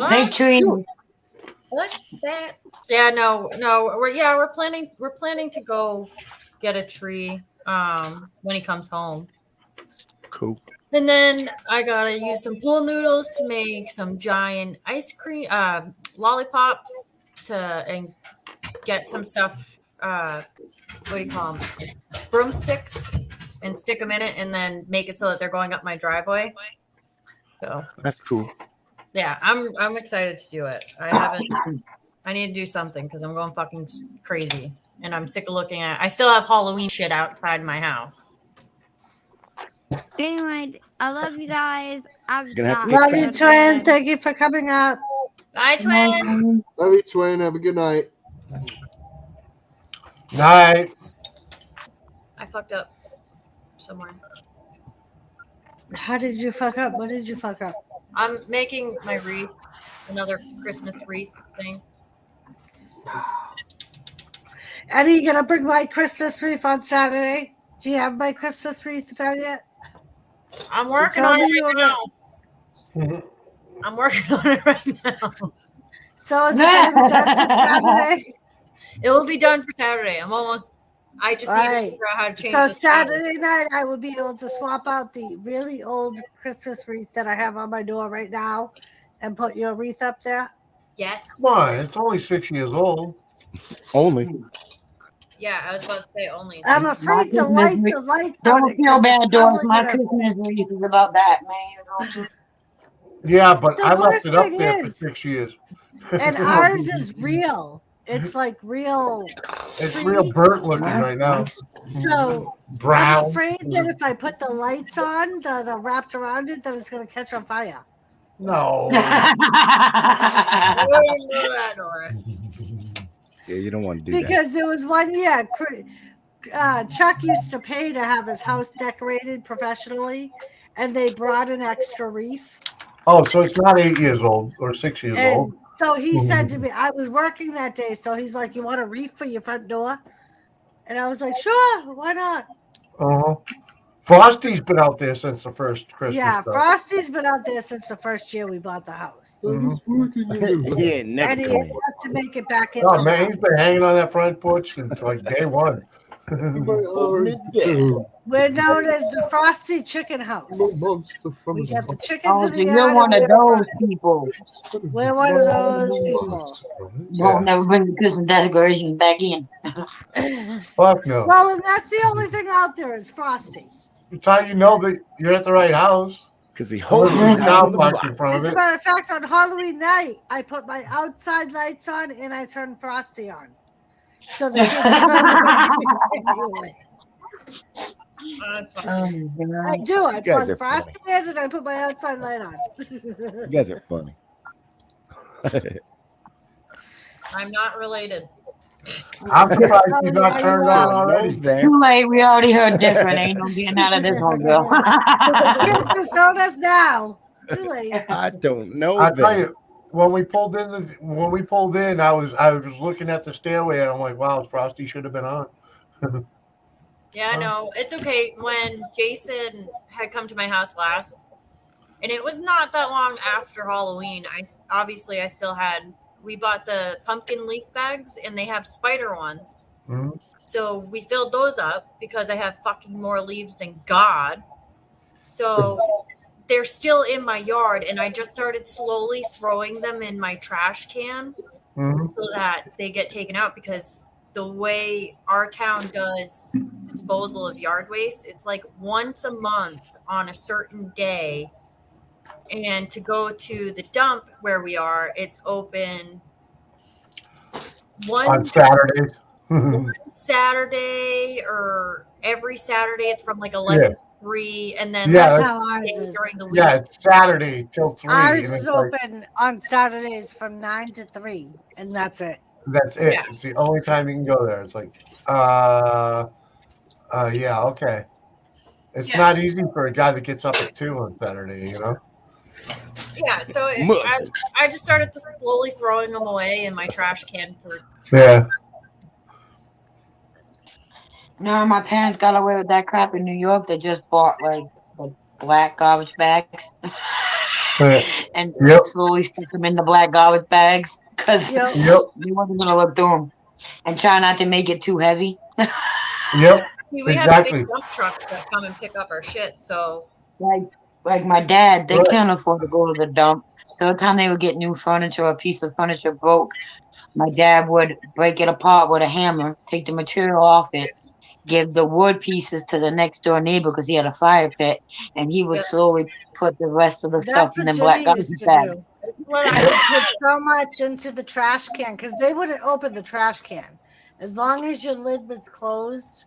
Fake tree. What's that? Yeah, no. We're planning to go get a tree when he comes home. Cool. And then I gotta use some pool noodles to make some giant ice cream lollipops and get some stuff. What do you call them? Broomsticks, and stick them in it, and then make it so that they're going up my driveway. So That's cool. yeah, I'm excited to do it. I need to do something because I'm going fucking crazy, and I'm sick of looking at. I still have Halloween shit outside my house. Anyway, I love you guys. I've Gonna have got to Love to you, go to twin. bed. Thank you for coming up. Bye, twin. Love you, twin. Have a good night. Night. I fucked up somewhere. How did you fuck up? What did you fuck up? I'm making my wreath, another Christmas wreath thing. Eddie, you gonna bring my Christmas wreath on Saturday? Do you have my Christmas wreath done yet? I'm working told on me it you right were now. I'm working on it right now. So is it gonna be done for Saturday? It will be done for Saturday. I'm almost I just need to Right. figure out how to change So the style. Saturday night, I would be able to swap out the really old Christmas wreath that I have on my door right now, and put your wreath up there. Yes. Come on, it's only 6 years old. Only. Yeah, I was about to say only. I'm afraid to light the lights on Don't it feel 'cause bad, it's Doris. probably My gonna. Christmas wreath is about that, man. Yeah, but The I left worst it up thing there for is, 6 years. and ours is real. It's like real. It's tree. real burnt looking right now. So Brown. I'm afraid that if I put the lights on that are wrapped around it, that it's gonna catch on fire. No. I wouldn't know that, Doris. Yeah, you don't want to do that. Because there was one year, Chuck used to pay to have his house decorated professionally, and they brought an extra wreath. Oh, so it's not 8 years old or 6 years old. And so he said to me, I was working that day, so he's like, "You want a wreath for your front door?" And I was like, "Sure, why not?" Uh-huh. Frosty's been out there since the first Christmas. Yeah, stuff. Frosty's been out there since the first year we bought the house. He ain't never And he come had in. to make it back into Oh the man, house. he's been hanging on that front porch since like day one. We're known as the Frosty Chicken House. We got the chickens Oh, in so the you're yard. one and of we have those people. We're one of those people. Don't never bring the Christmas decorations back in. Fuck no. Well, and that's the only thing out there is Frosty. It's how you know that you're at the right house. Because he There's holds a it cow down the parked block. in front As of a it. matter of fact, on Halloween night, I put my outside lights on and I turned Frosty on. So the kids anyway. I do. I You guys plug are Frosty in and I put my outside light on. You guys are funny. I'm not related. I'm surprised he's Oh, not yeah, turned you on are. already. Too late. We already heard different. Ain't no getting out of this one, girl. Kids just told us now. Too late. I don't know. I tell that. you, when we pulled in, I was looking at the stairway and I'm like, wow, Frosty should have been on. Yeah, no, it's okay. When Jason had come to my house last, and it was not that long after Halloween, I still had, we bought the pumpkin leaf bags and they have spider ones. Mhm. So we filled those up because I have fucking more leaves than God. So they're still in my yard and I just started slowly throwing them in my trash can Mhm. so that they get taken out, because the way our town does disposal of yard waste, it's like once a month on a certain day. And to go to the dump where we are, it's open On Saturdays. one Saturday, or every Saturday it's from like 11 to 3, and then Yeah, That's how ours is. during the week. Yeah, it's Saturday till 3. Ours and is it's like, open on Saturdays from 9 to 3, and that's it. that's it. Yeah. It's the only time you can go there. It's like, yeah, okay. It's Yeah. not easy for a guy that gets up at 2 on Saturday, you know? Yeah, so I just started to slowly throwing them away in my trash can for. Yeah. No, my parents got away with that crap in New York. They just bought like black garbage bags and Yep. slowly stick them in the black garbage bags because Yep. Yep. you wasn't gonna look through them, and try not to make it too heavy. Yep. We have Exactly. big dump trucks that come and pick up our shit. So Like my dad, they Right. can't afford to go to the dump. So every time they would get new furniture or a piece of furniture broke, my dad would break it apart with a hammer, take the material off it, give the wood pieces to the next door neighbor because he had a fire pit, and he would Yeah. slowly put the rest of the stuff That's in what them black Jimmy garbage used to bags. do. that's what I I would put so much into the trash can because they wouldn't open the trash can. As long as your lid was closed,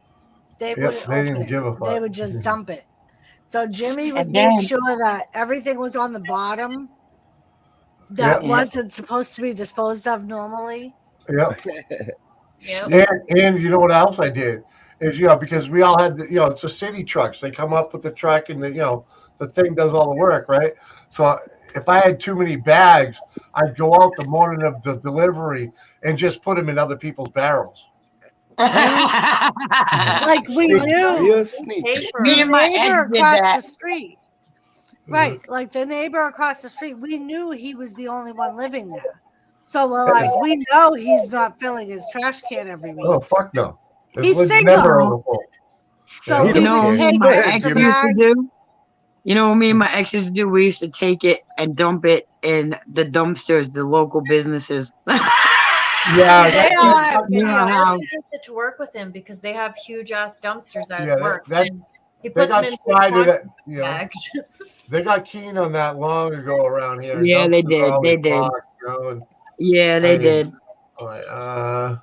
they Yep, wouldn't they open didn't it. give a They fuck. would just dump it. So Jimmy would And make then- sure that everything was on the bottom that Yep. wasn't supposed to be disposed of normally. Yep. Yep. And you know what else I did is, because we all had it's a city trucks. They come up with the truck and the thing does all the work, right? So if I had too many bags, I'd go out the morning of the delivery and just put them in other people's barrels. Like we Sneaky. knew Real sneaky. Paper. Me the and my neighbor ex did across that. the street. Right, like the neighbor across the street, we knew he was the only one living there. So we're like, we know he's not filling his trash can every week. Oh fuck no. There's He's never single. overfull. So Yeah. we You know would what me take and my extra ex used bags. to do? You know what me and my ex used to do? We used to take it and dump it in the dumpsters, the local businesses. Yeah, They all have You know video. how He takes it to work with him because they have huge ass dumpsters at his Yeah, work. that- and he they puts them got in big started quantity at, you know, bags. they got keen on that long ago around here. Yeah, they Dumpsters did, always they did. blocked, you know, and Yeah, I they mean, did. like,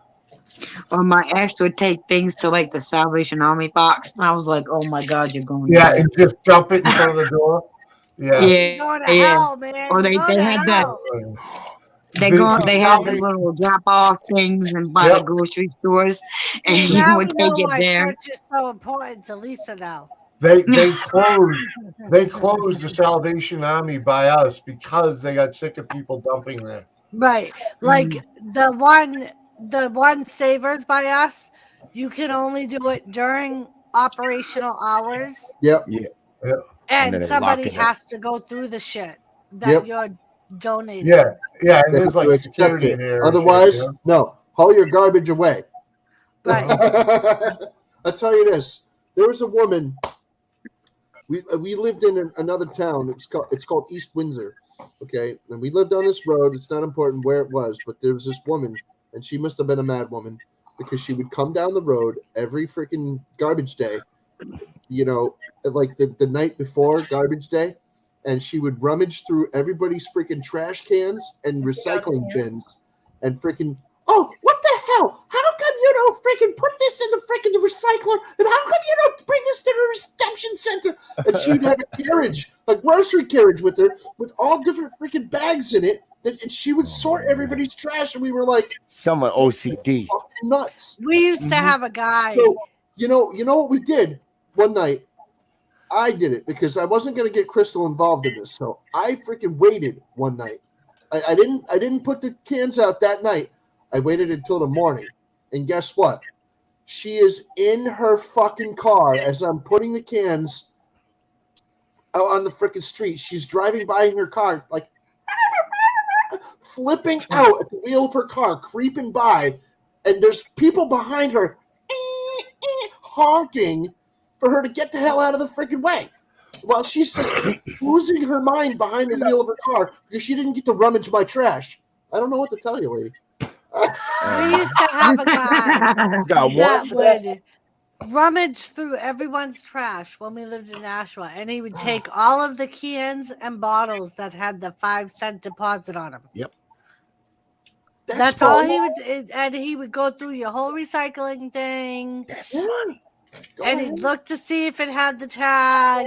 Or my ex would take things to like the Salvation Army box. And I was like, oh my God, you're going yeah, there. and just dump it in front of the door. Yeah. Yeah, You go to yeah. hell, man. Or You they go to had the hell. they The- go the they had the Salvation- little drop off things and by Yep. the grocery stores, and See, you now would we know take it why there. church is so important to Lisa now. They closed the Salvation Army by us because they got sick of people dumping there. Right. Like the one Savers by us, you can only do it during operational hours. Yep. Yeah. Yeah. And then they somebody lock it has to go through the shit that Yep. you're donating. Yeah, yeah, and They there's have like to accept security it. there. and shit, Otherwise, you know? no. Haul your garbage away. Right. I'll tell you this. There was a woman. We lived in another town. It's called East Windsor. Okay, and we lived on this road. It's not important where it was, but there was this woman, and she must have been a mad woman because she would come down the road every freaking garbage day. You know, like the night before garbage day, and she would rummage through everybody's freaking trash cans and recycling bins, and freaking, oh, what the hell? How come you don't freaking put this in the freaking recycler? And how come you don't bring this to the reception center? And she'd have a carriage, a grocery carriage with her, with all different freaking bags in it, and she would sort everybody's trash, and we were like, Someone OCD. fucking nuts. We used to have a guy. So you know what we did one night? I did it because I wasn't going to get Crystal involved in this, so I freaking waited one night. I didn't put the cans out that night. I waited until the morning, and guess what? She is in her fucking car as I'm putting the cans out on the freaking street. She's driving by in her car, like flipping out at the wheel of her car, creeping by, and there's people behind her honking for her to get the hell out of the freaking way. While she's just losing her mind behind the wheel of her car because she didn't get to rummage my trash. I don't know what to tell you, lady. We used to have a guy Got that one. would rummage through everyone's trash when we lived in Nashua, and he would take all of the cans and bottles that had the 5-cent deposit on them. Yep. That's all he would, and he would go through your whole recycling thing, That's money. and he'd look to see if it had the tag,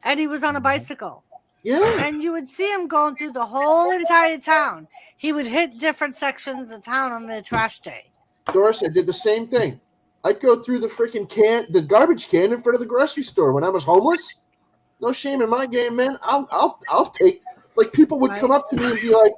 and he was on a bicycle. Yeah. And you would see him going through the whole entire town. He would hit different sections of town on the trash day. Doris, I did the same thing. I'd go through the freaking the garbage can in front of the grocery store when I was homeless. No shame in my game, man. I'll take, like, people would come up to me and be like,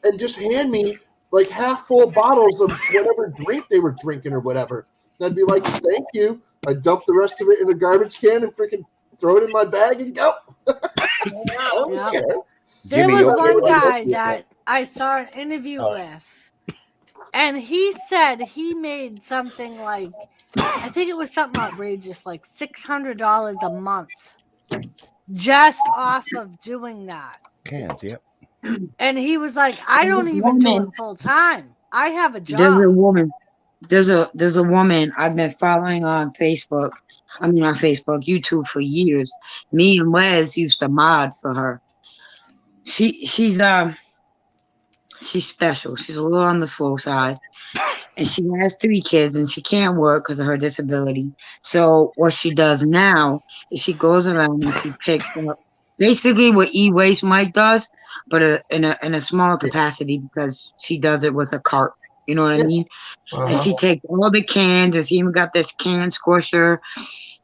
and just hand me like half full bottles of whatever drink they were drinking or whatever. And I'd be like, thank you. I'd dump the rest of it in a garbage can and freaking throw it in my bag and go. I don't Yeah. care. There Jimmy, was you'll one get one. guy that I saw an interview with, and he said he made something like, I think it was something outrageous, like $600 a month just off of doing that. Cans, yep. And he was like, I don't even do it full time. I have a There's a job. woman. There's a woman I've been following on Facebook. I mean, on Facebook, YouTube for years. Me and Les used to mod for her. She's special. She's a little on the slow side, and she has 3 kids, and she can't work because of her disability. So what she does now is she goes around and she picks up basically what E-Waste Mike does, but in a smaller capacity because she does it with a cart. You know what I mean? And she takes all the cans, and she even got this can squisher,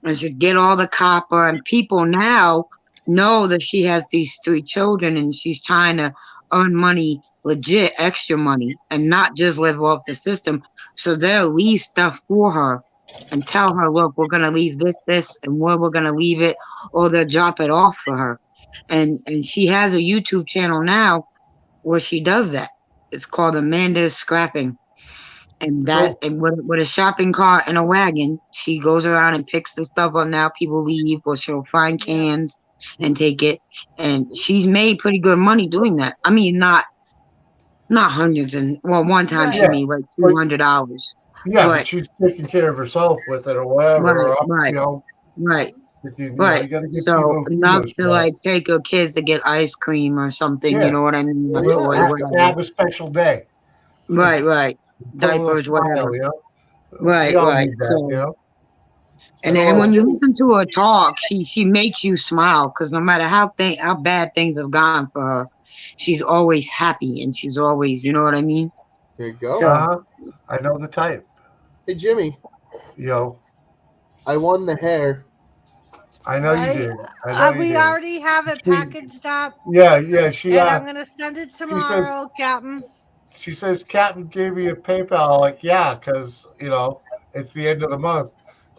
and she get all the copper. And people now know that she has these 3 children, and she's trying to earn money, legit extra money, and not just live off the system. So they'll leave stuff for her and tell her, look, we're gonna leave this, and where we're gonna leave it, or they'll drop it off for her. And she has a YouTube channel now where she does that. It's called Amanda's Scrapping. And that, and with a shopping cart and a wagon, she goes around and picks the stuff up. Now people leave, or she'll find cans and take it. And she's made pretty good money doing that. I mean, not hundreds, and one time she Yeah. made like $200. Yeah, But but she's taking care of herself with it or whatever. right, You know, right. you Right. gotta give So people enough kudos to for that. like take your kids to get ice cream or something, Yeah. you know what I mean? A A little toy, have whatever. a special day. Right. Put a little Diapers, whatever. smile, you know? Right. We all need that, So you know? and when you listen to her talk, she makes you smile, because no matter how bad things have gone for her, she's always happy, and she's always, you know what I mean? There you go. So I know the type. Hey, Jimmy. Yo. I won the hair. I know Right? you did. I know you We did. already have it packaged up, Yeah. She and I'm gonna send it tomorrow, Captain. she says Captain gave me a PayPal. Like, yeah, because you know it's the end of the month.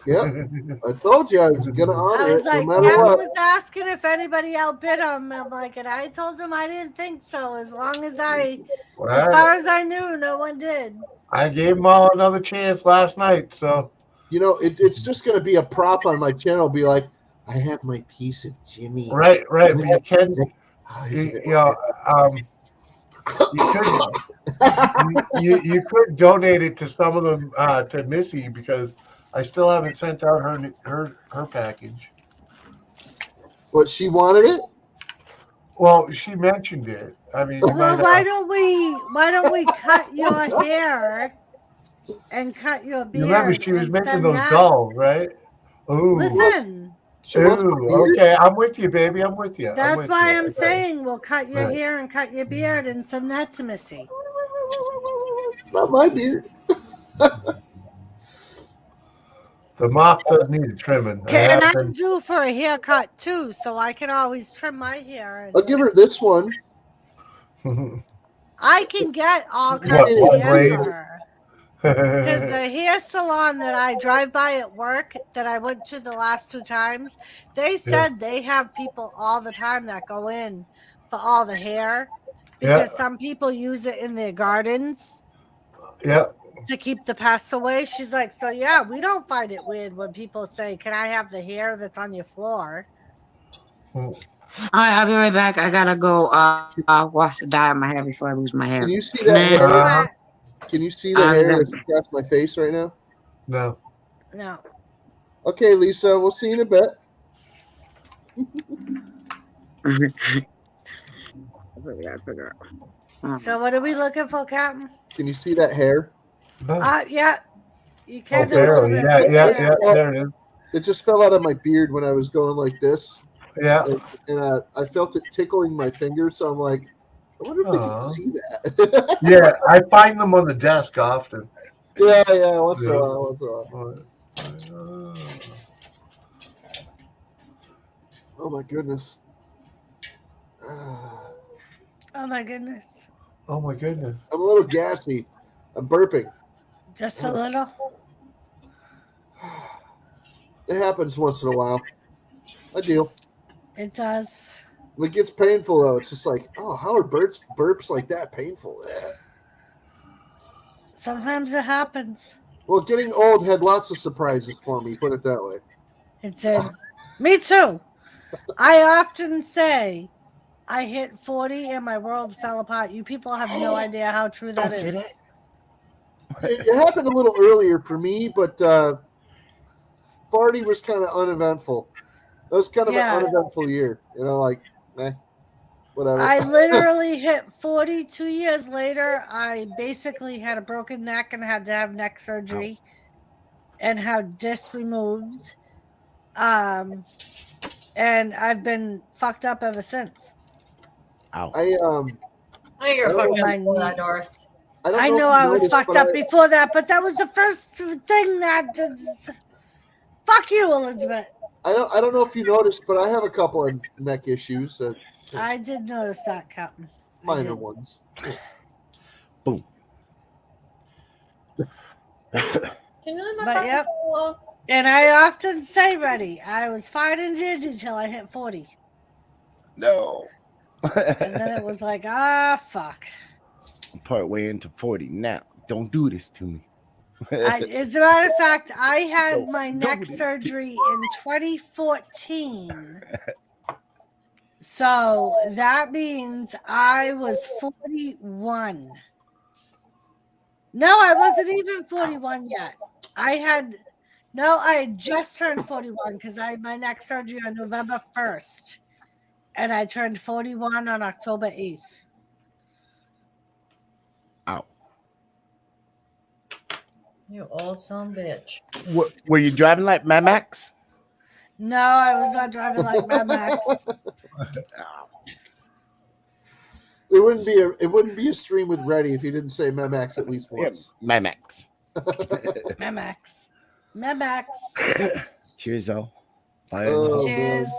Yep. I told you I was gonna honor I was it like, no matter Captain what. was asking if anybody outbid him. I'm like, and I told him I didn't think so. As far as I knew, no one did. I gave them all another chance last night, so You know, it's just gonna be a prop on my channel. Be like, I have my piece of Jimmy. right. But you can, you could donate it to some of them to Missy, because I still haven't sent out her package. What, she wanted it? Well, she mentioned it. I mean, you Well, might why don't we cut your hair and cut your beard? You remember she was and making send those that- dolls, right? Ooh. Listen, Ooh, okay, I'm with you, baby. I'm with you. that's why I'm Okay. saying we'll cut your Right. hair and cut your beard and send that to Missy. Not my beard. The mop does need a trimming. And I'm due for a haircut too, so I can always trim my hair. I'll give her this one. I can get all kinds of What hair blade? for her. Because the hair salon that I drive by at work that I went to the last 2 times, they said they have people all the time that go in for all the hair, because some people use it in their gardens to keep the pests away. She's like, so yeah, we don't find it weird when people say, can I have the hair that's on your floor? all right, I'll be right back. I gotta go wash the dye on my hair before I lose my hair. Can you see that hair? Uh-huh. Can you see the hair that's across my face right now? No. Okay, Lisa, we'll see you in a bit. So what are we looking for, Captain? Can you see that hair? Yeah. You can do barely. Yeah, there it is. It just fell out of my beard when I was going like this. Yeah. And I felt it tickling my finger, so I'm like, I wonder if they can see that. Yeah, I find them on the desk often. Yeah, once in a while. Oh my goodness. Oh my goodness. Oh my goodness. I'm a little gassy. I'm burping. Just a little. It happens once in a while. I deal. It does. It gets painful though. It's just like, oh, how are burps like that painful? Sometimes it happens. Well, getting old had lots of surprises for me. Put it that way. It did. Me too. I often say I hit 40 and my world fell apart. You people have no idea how true that is. It happened a little earlier for me, but 40 was kind of uneventful. It was kind of an uneventful year. You know, like, whatever. I literally hit 40 2 years later. I basically had a broken neck and had to have neck surgery and have discs removed. And I've been fucked up ever since. I think you're fucked up before that, Doris. I know I was fucked up before that, but that was the first thing that. Fuck you, Elizabeth. I don't know if you noticed, but I have a couple of neck issues. I did notice that, Captain. Minor ones. Boom. But yep. And I often say, Reddy, I was fine and ginger until I hit 40. No. And then it was like, fuck. I'm part way into 40 now. Don't do this to me. As a matter of fact, I had No, my neck surgery in 2014. So that means I was 41. No, I wasn't even 41 yet. I had just turned 41 because I had my neck surgery on November 1st. And I turned 41 on October 8th. Ow. You old son of a bitch. Were you driving like Mad Max? No, I was not driving like Mad Max. It wouldn't be a stream with Reddy if he didn't say Memax at least once. Mad Max. Mad Max. Mad Max. Cheers, though. Oh, Cheers.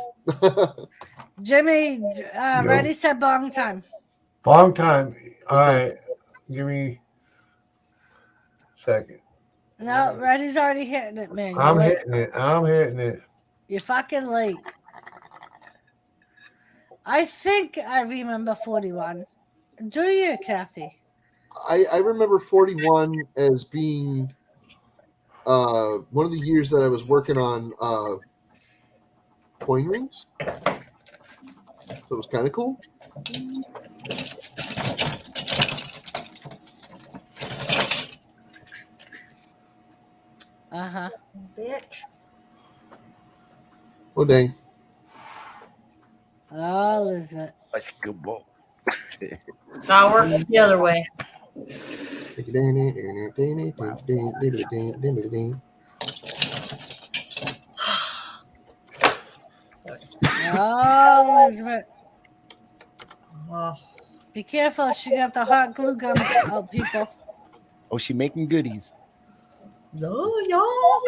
Jimmy, Reddy said bong time. Long time. All right. Give me a second. No, Reddy's already hitting it, man. I'm hitting it. You're fucking late. I think I remember 41. Do you, Kathy? I remember 41 as being one of the years that I was working on coin rings. So it was kind of cool. Uh-huh. Bitch. Oh, dang. Oh, Elizabeth. Let's go, boy. I'll work it the other way. Oh, Elizabeth. Oh. Be careful. She got the hot glue gun out, people. Oh, she making goodies. No, y'all.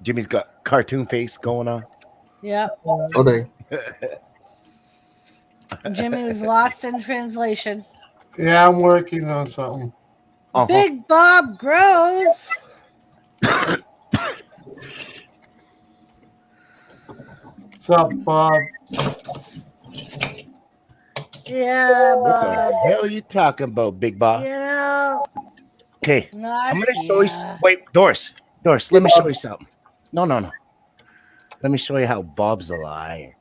Jimmy's got cartoon face going on. Yep. Oh, dang. Jimmy was lost in translation. Yeah, I'm working on something. Uh-huh. Big Bob grows. What's up, Bob? Yeah, What the Bob. hell are you talking about, Big Bob? You know, Okay, not I'm gonna show you. here. Wait, Doris, let me show you something. No. Let me show you how Bob's a liar.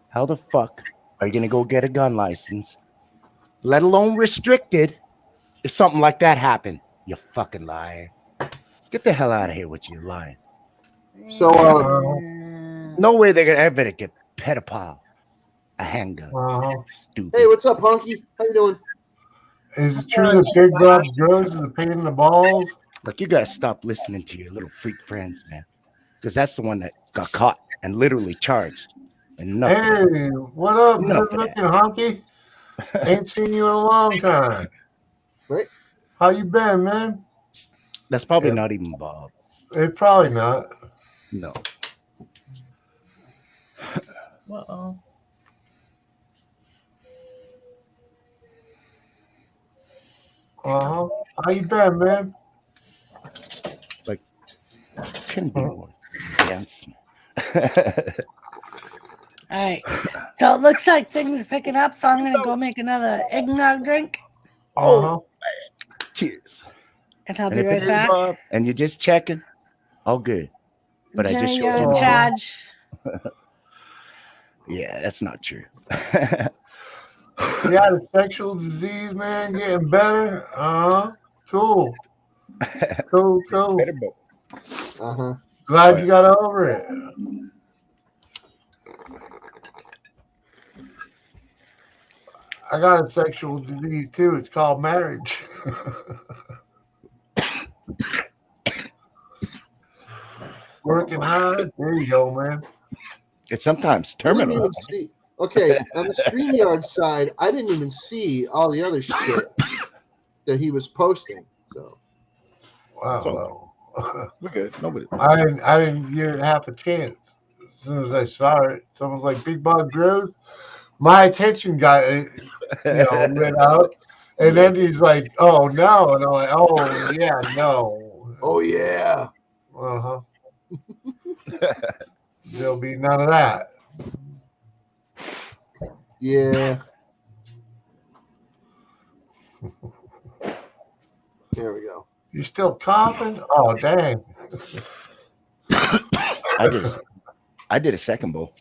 How the fuck are you gonna go get a gun license, let alone restricted, if something like that happened? You fucking liar. Get the hell out of here with you lying. So, No way they're gonna ever get pedophile a handgun. Stupid. hey, what's up, Honky? How you doing? Is it true that Big Bob grows is a pain in the balls? Look, you gotta stop listening to your little freak friends, man. Because that's the one that got caught and literally charged. And nothing. Hey, what up, Enough good of looking honky? Ain't seen you in a long time. Right? How you been, man? That's probably not even Bob. It probably not. No. Uh-oh. Uh-huh. How you been, man? Like, couldn't be more handsome. All right. So it looks like things are picking up. So I'm going to go make another eggnog drink. Uh-huh. Cheers. And I'll And be if right it is back. Bob and you're just checking, all good. But I just Jimmy, showed you're you. in charge. Yeah, that's not true. You got a sexual disease, man, getting better? Uh-huh. Cool. Cool. Uh-huh. Glad you got over it. I got a sexual disease too. It's called marriage. Working hard. There you go, man. It's sometimes I didn't terminal. even see. Okay, on the StreamYard side, I didn't even see all the other shit that he was posting. So, Wow. We're good. Nobody. I didn't give it half a chance. As soon as I saw it, someone's like, "Big Bob Drews." My attention got lit out, and then he's like, "Oh no," and I'm like, "Oh yeah, no." oh yeah. Uh huh. There'll be none of that. Yeah. There we go. You still coughing? Oh, dang. I did a second bowl.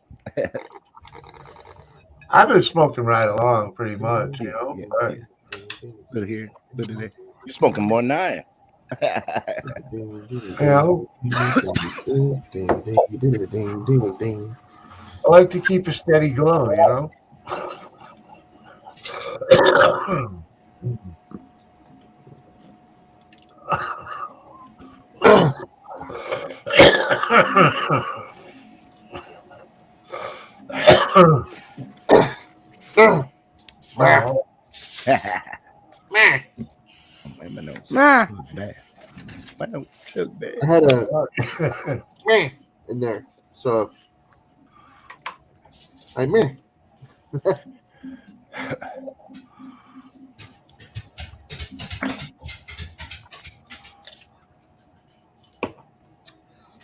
I've been smoking right along pretty much, you know. But Little here, little there. You're smoking more than I am. you know, I like to keep a steady glow, you know. Wow. My nose. Ah. Bad. My nose feels bad. I had a in there, so I mean.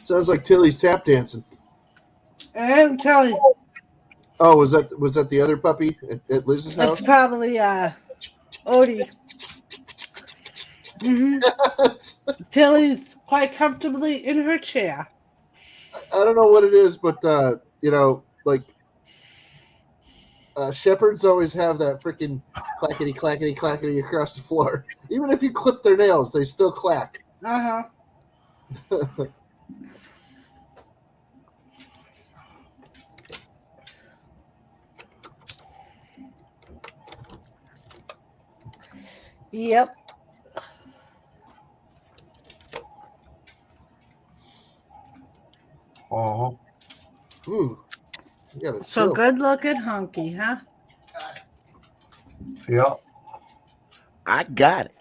Sounds like Tilly's tap dancing. I'm telling you, Oh, was that the other puppy at Liz's house? it's probably Odie. Hmm. Tilly's quite comfortably in her chair. I don't know what it is, but like shepherds always have that freaking clackety clackety clackety across the floor. Even if you clip their nails, they still clack. Uh huh. Yep. Uh-huh. Ooh. So good looking hunky, huh? Yeah. I got it.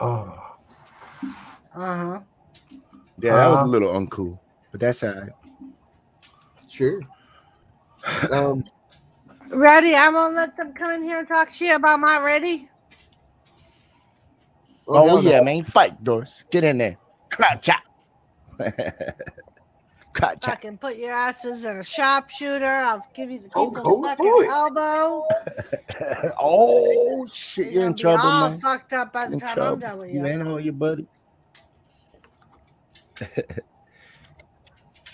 Oh. Uh-huh. Yeah, that was a little uncool, but that's all right. Sure. Ready? I won't let them come in here and talk shit about my ready. Oh yeah, man. Fight, Doris. Get in there. Crouch out. Crouch out. Fucking put your asses in a sharpshooter. I'll give you the Oh, people's go fucking for it. elbow. Oh shit, you're in You'll be trouble, all man. fucked up by the In time trouble. I'm done with You you. ain't all your buddy.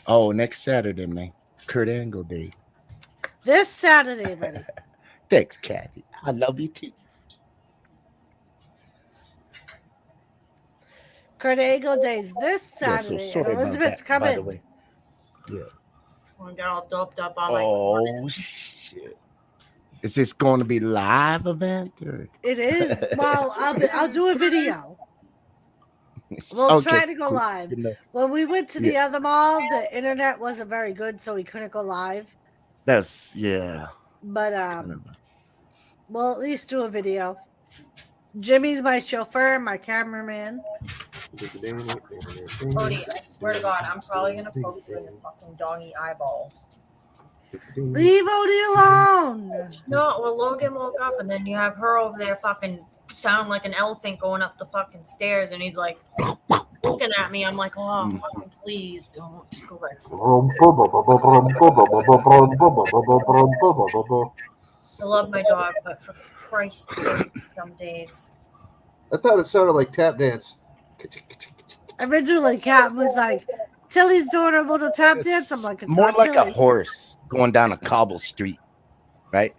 Oh, next Saturday, man. Kurt Angle Day. This Saturday, buddy. Thanks, Kathy. I love you too. Kurt Angle Days this Yeah, so Saturday. sorry and about Elizabeth's that, by the coming. way. Yeah. I got all doped up on my Oh shit! Is this going to be live event or? It is. Well, I'll do a video. We'll Okay, try to go cool. live. Good enough. When we went to the other mall, the internet wasn't very good, so we couldn't go live. That's yeah. But we'll at least do a video. Jimmy's my chauffeur, my cameraman. Odie, I swear to God, I'm probably gonna poke you in the fucking doggy eyeball. Leave Odie alone. No, well, Logan woke up and then you have her over there fucking sound like an elephant going up the fucking stairs, and he's like looking at me. I'm like, oh, fucking please don't just go back to sleep. I love my dog, but for Christ's sake, some days. I thought it sounded like tap dance. Originally, Cat was like, Chili's doing a little tap dance. I'm like, it's More not like Chili. a horse going down a cobble street, right?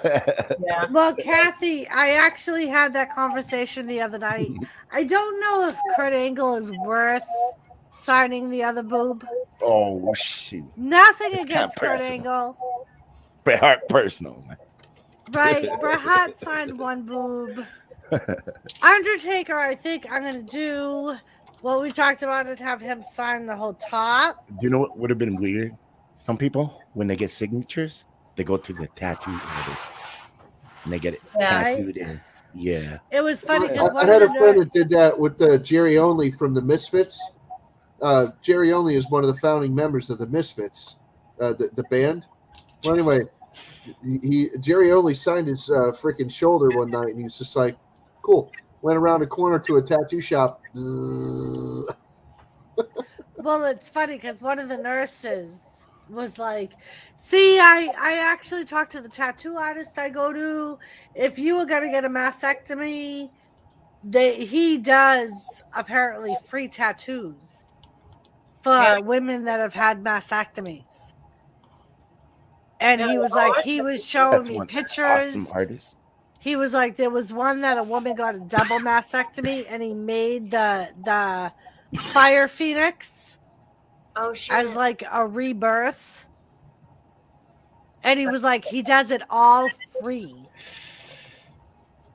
Yeah. Well, Kathy, I actually had that conversation the other night. I don't know if Kurt Angle is worth signing the other boob. Oh shit! Nothing It's against kinda Kurt Angle. Bret Hart personal, man. Right. Bret Hart signed one boob. Undertaker, I think I'm going to do what we talked about and have him sign the whole top. Do you know what would have been weird? Some people, when they get signatures, they go to the tattoo artist and they get it tattooed in. Yeah. It was funny because I had a friend that did that with Jerry Only from the Misfits. Jerry Only is one of the founding members of the Misfits, the band. Well, anyway, Jerry only signed his freaking shoulder one night, and he was just like, "Cool." Went around a corner to a tattoo shop. Zzz. Well, it's funny because one of the nurses was like, "See, I actually talked to the tattoo artist I go to. If you were gonna get a mastectomy, he does apparently free tattoos for women that have had mastectomies." And he was like, he was showing That's me one pictures. awesome artist. He was like, there was one that a woman got a double mastectomy, and he made the fire phoenix as like a rebirth. And he was like, he does it all free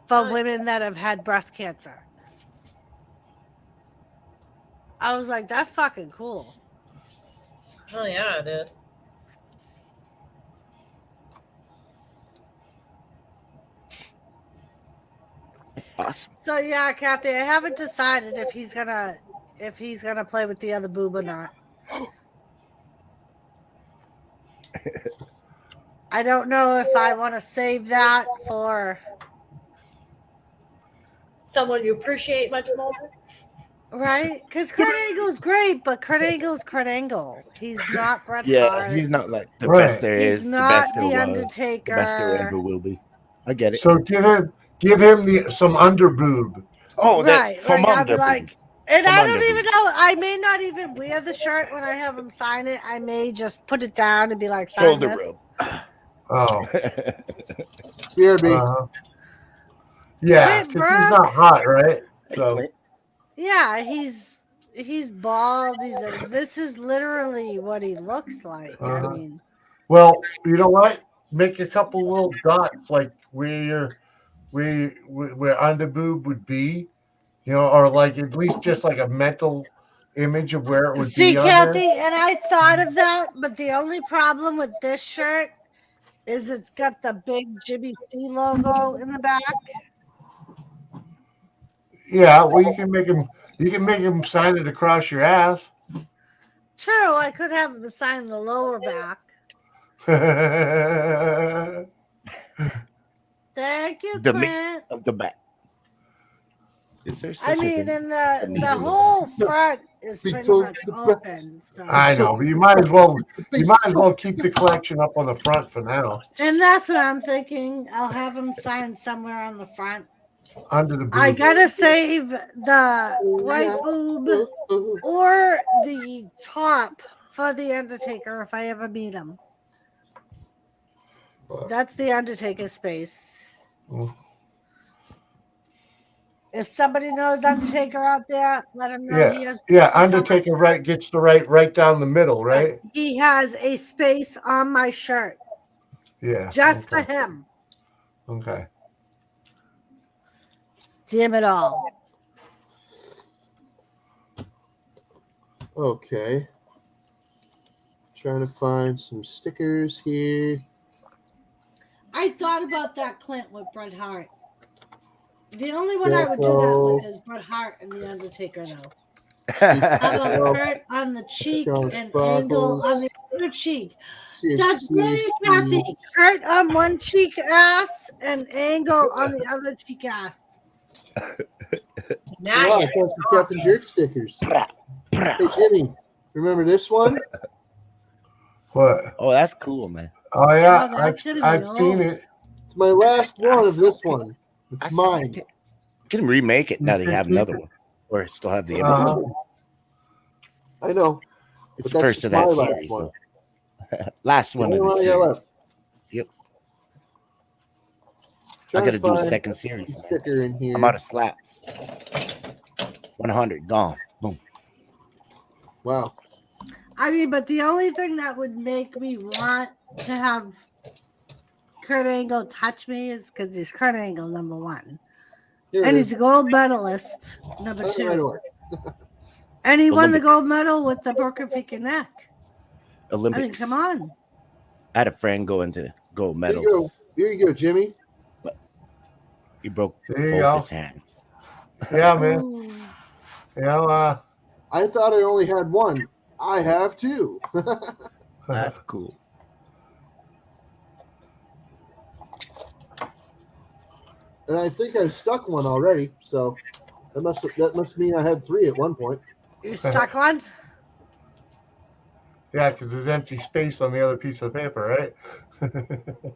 for women that have had breast cancer. I was like, that's fucking cool. Oh yeah, it is. Awesome. So yeah, Kathy, I haven't decided if he's gonna play with the other boob or not. I don't know if I want to save that for someone you appreciate much more. Right? Because Kurt Angle's great, but Kurt Angle's Kurt Angle. He's not Bret Yeah, Hart. he's not like the Right. best there He's is, the not best there The was, Undertaker. the best there ever will be. I get it. So give him some underboob. Oh, Right. that Like, I'd be like, and Come I on, don't Debbie. even know. I may not even wear the shirt when I have him sign it. I may just put it down and be like, sign shoulder this. rub. Oh. BRB. Yeah, Clint because he's not hot, right? So Yeah, he's bald. He's like, this is literally what he looks like. I mean, well, you know what? Make a couple little dots like where underboob would be, you know, or like at least just like a mental image of where it would see, be on Kathy, there. and I thought of that, but the only problem with this shirt is it's got the big Jimmy C logo in the back. Yeah, well, you can make him sign it across your ass. True, I could have him sign the lower back. Thank you, The Clint. of the back. Is there such I a mean, thing? and the whole front is pretty much open. So. I know, but you might as well keep the collection up on the front for now. And that's what I'm thinking. I'll have him sign somewhere on the front. Under the boob. I gotta save the right boob or the top for the Undertaker if I ever meet him. That's the Undertaker space. If somebody knows Undertaker out there, let him know he has. Undertaker gets the right down the middle, right? He has a space on my shirt. Yeah. Just for him. Okay. Damn it all. Okay. Trying to find some stickers here. I thought about that, Clint, with Bret Hart. The only one I would do that with is Bret Hart and The Undertaker, though. How about Kurt on the cheek and Angle on the other cheek? That's great, Kathy. Kurt on one cheek ass and Angle on the other cheek ass. Wow, I found some Captain Jerk stickers. Hey, Jimmy, remember this one? What? Oh, that's cool, man. Oh yeah, Oh, that's gonna be I've seen old. it. It's my last one of this one. It's mine. You can remake it now that you have another one, or still have the image. I know. It's but the that's first just of that my last series. one. Though. Last one of The the only one I got series. left. Yep. I Trying got to to do a find second series. a Man. sticker in here. I'm out of slaps. 100 gone. Boom. Wow. I mean, but the only thing that would make me want to have Kurt Angle touch me is because he's Kurt Angle, number one. Here it And is. he's a gold medalist, number Put it right two. away. And he won the Olympics. gold medal with the broken freaking neck. Olympics. I mean, come on. I had a friend go into gold Here you go. medals. Here you go, Jimmy. He broke There you both go. his hands. Yeah, man. Ooh. Yeah. I thought I only had one. I have two. That's cool. and I think I've stuck one already. So that must mean I had 3 at one point. You stuck one? Yeah, because there's empty space on the other piece of paper, right?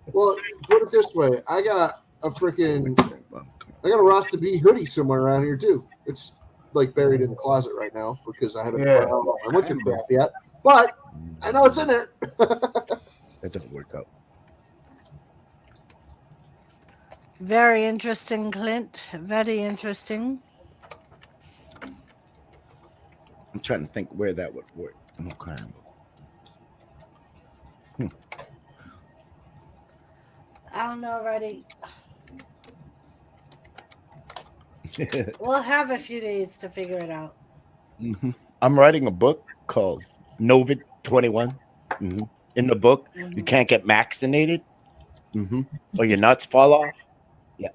Well, put it this way: I got a Rasta B hoodie somewhere around here too. It's like buried in the closet right now because I haven't put out all my winter crap yet. But I know it's in there. That doesn't work out. Very interesting, Clint. Very interesting. I'm trying to think where that would work. Okay. I don't know already. We'll have a few days to figure it out. I'm writing a book called Novid 21. In the book, you can't get vaccinated, or your nuts fall off. Yeah.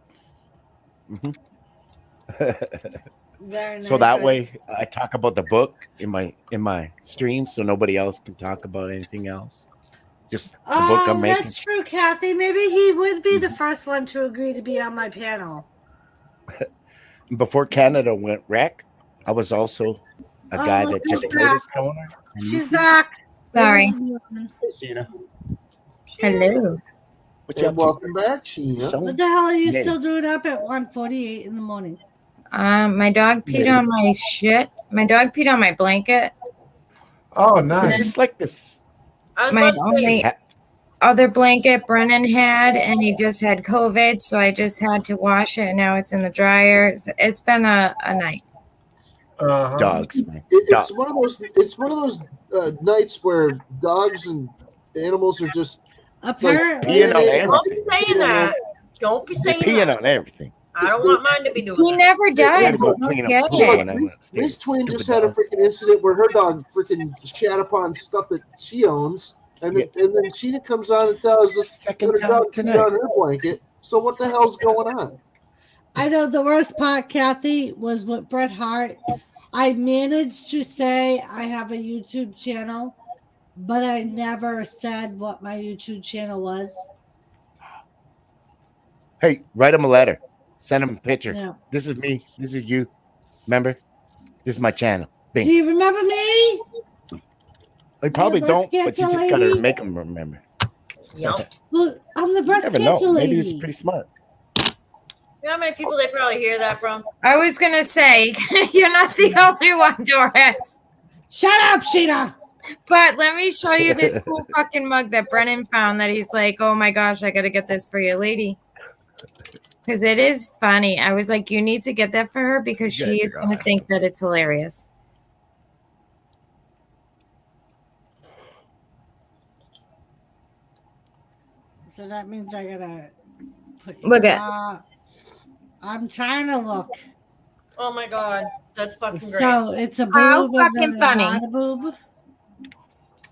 Very nice. So that way, I talk about the book in my stream, so nobody else can talk about anything else. Just the book I'm making. That's true, Kathy. Maybe he would be the first one to agree to be on my panel. Before Canada went wreck, I was also a guy that just played his corner. She's back. Sorry. Hey, Cena. Hello. Welcome back, Sheena. What the hell are you still doing up at 1:48 in the morning? My dog peed on my shit. My dog peed on my blanket. Oh, nice. It's just like this. My only other blanket Brennan had, and he just had COVID, so I just had to wash it, and now it's in the dryer. It's been a night. Dogs, man. It's one of those nights where dogs and animals are just apparently peeing on everything. Don't be saying that. Don't be saying peeing that. on everything. I don't want mine to be doing. He never does. Miss Twin just had a freaking incident where her dog freaking shat upon stuff that she owns, and then Sheena comes on and tells us that her dog peed on her blanket. So what the hell's going on? I know the worst part, Kathy, was with Bret Hart. I managed to say I have a YouTube channel, but I never said what my YouTube channel was. Hey, write him a letter. Send him a picture. No. This is me. This is you. Remember? This is my channel. Bing. Do you remember me? I probably breast don't, but you cancer just gotta lady? make him remember. Yep. Well, I'm the breast Never cancer know. lady. Maybe he's pretty smart. You know how many people they probably hear that from? I was gonna say you're not the only one, Doris. Shut up, Sheena. But let me show you this cool fucking mug that Brennan found that he's like, oh my gosh, I gotta get this for your lady. Because it is funny. I was like, you need to get that for her because she is gonna think that it's hilarious. So that means I gotta put Look at. I'm trying to look. Oh my god, that's fucking great. So it's a boob. How and fucking then funny. not a boob.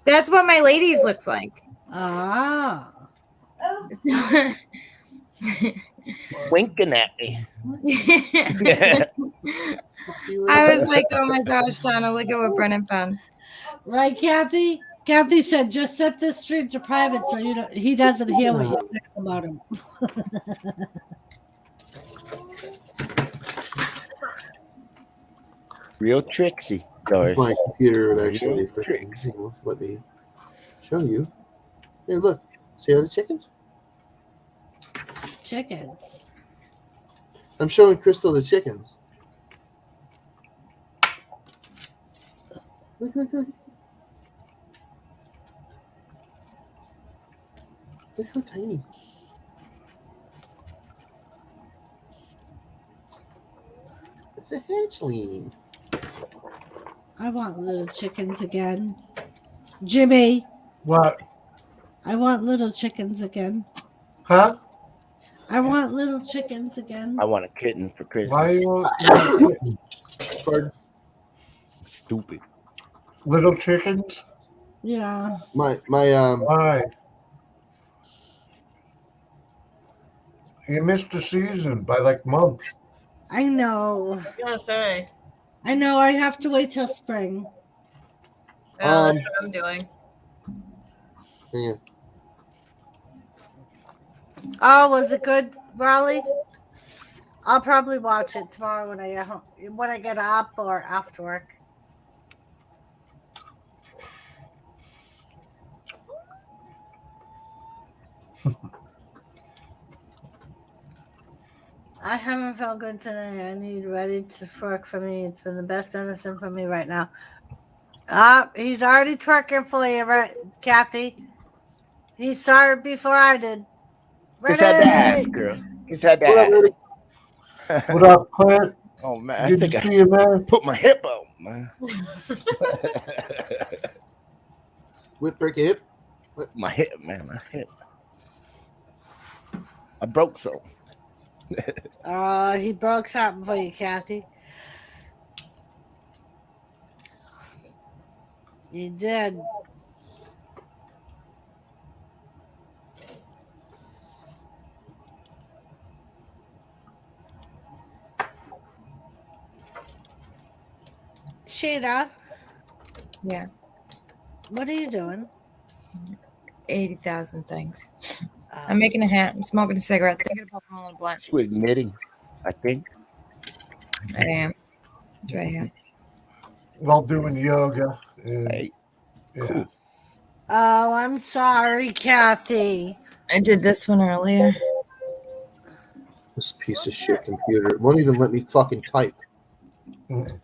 That's what my ladies looks like. Ah. Winking at me. I was like, oh my gosh, Donna, look at what Brennan found. Right, Kathy? Kathy said, just set this stream to private so he doesn't hear what you're saying about him. Real tricksy. Doris. My computer would actually Real tricks. let me show you. Here, look. See all the chickens? Chickens. I'm showing Crystal the chickens. Look. Look how tiny. It's a hatchling. I want little chickens again. Jimmy. What? I want little chickens again. Huh? I want little chickens again. I want a kitten for Christmas. Why you want Pardon? Stupid. little chickens? Yeah. My Why? You missed the season by like months. I know. I was gonna say. I know. I have to wait till spring. Yeah, that's what I'm doing. yeah. Oh, was it good, Raleigh? I'll probably watch it tomorrow when I get home, when I get up or after work. I haven't felt good today. I need ready to twerk for me. It's been the best medicine for me right now. He's already twerking for you, right, Kathy? He started before I did. Just had to ask, Ready? girl. Just had to What up, Eddie? ask. What up, Clint? Oh man, I Good think to I see you, man. put my hip out, man. Whip break your hip. My hip, man, my hip. I broke so. He broke something for you, Kathy. He did. Sheena, Yeah, what are you doing? 80,000 things. I'm making a hat. I'm smoking a cigarette. Thinking about rolling a blunt. She was knitting, I think. I am. That's right here. Well, doing yoga. And, Hey, yeah. cool. Oh, I'm sorry, Kathy. I did this one earlier. This piece of shit computer. It won't even let me fucking type. Mm.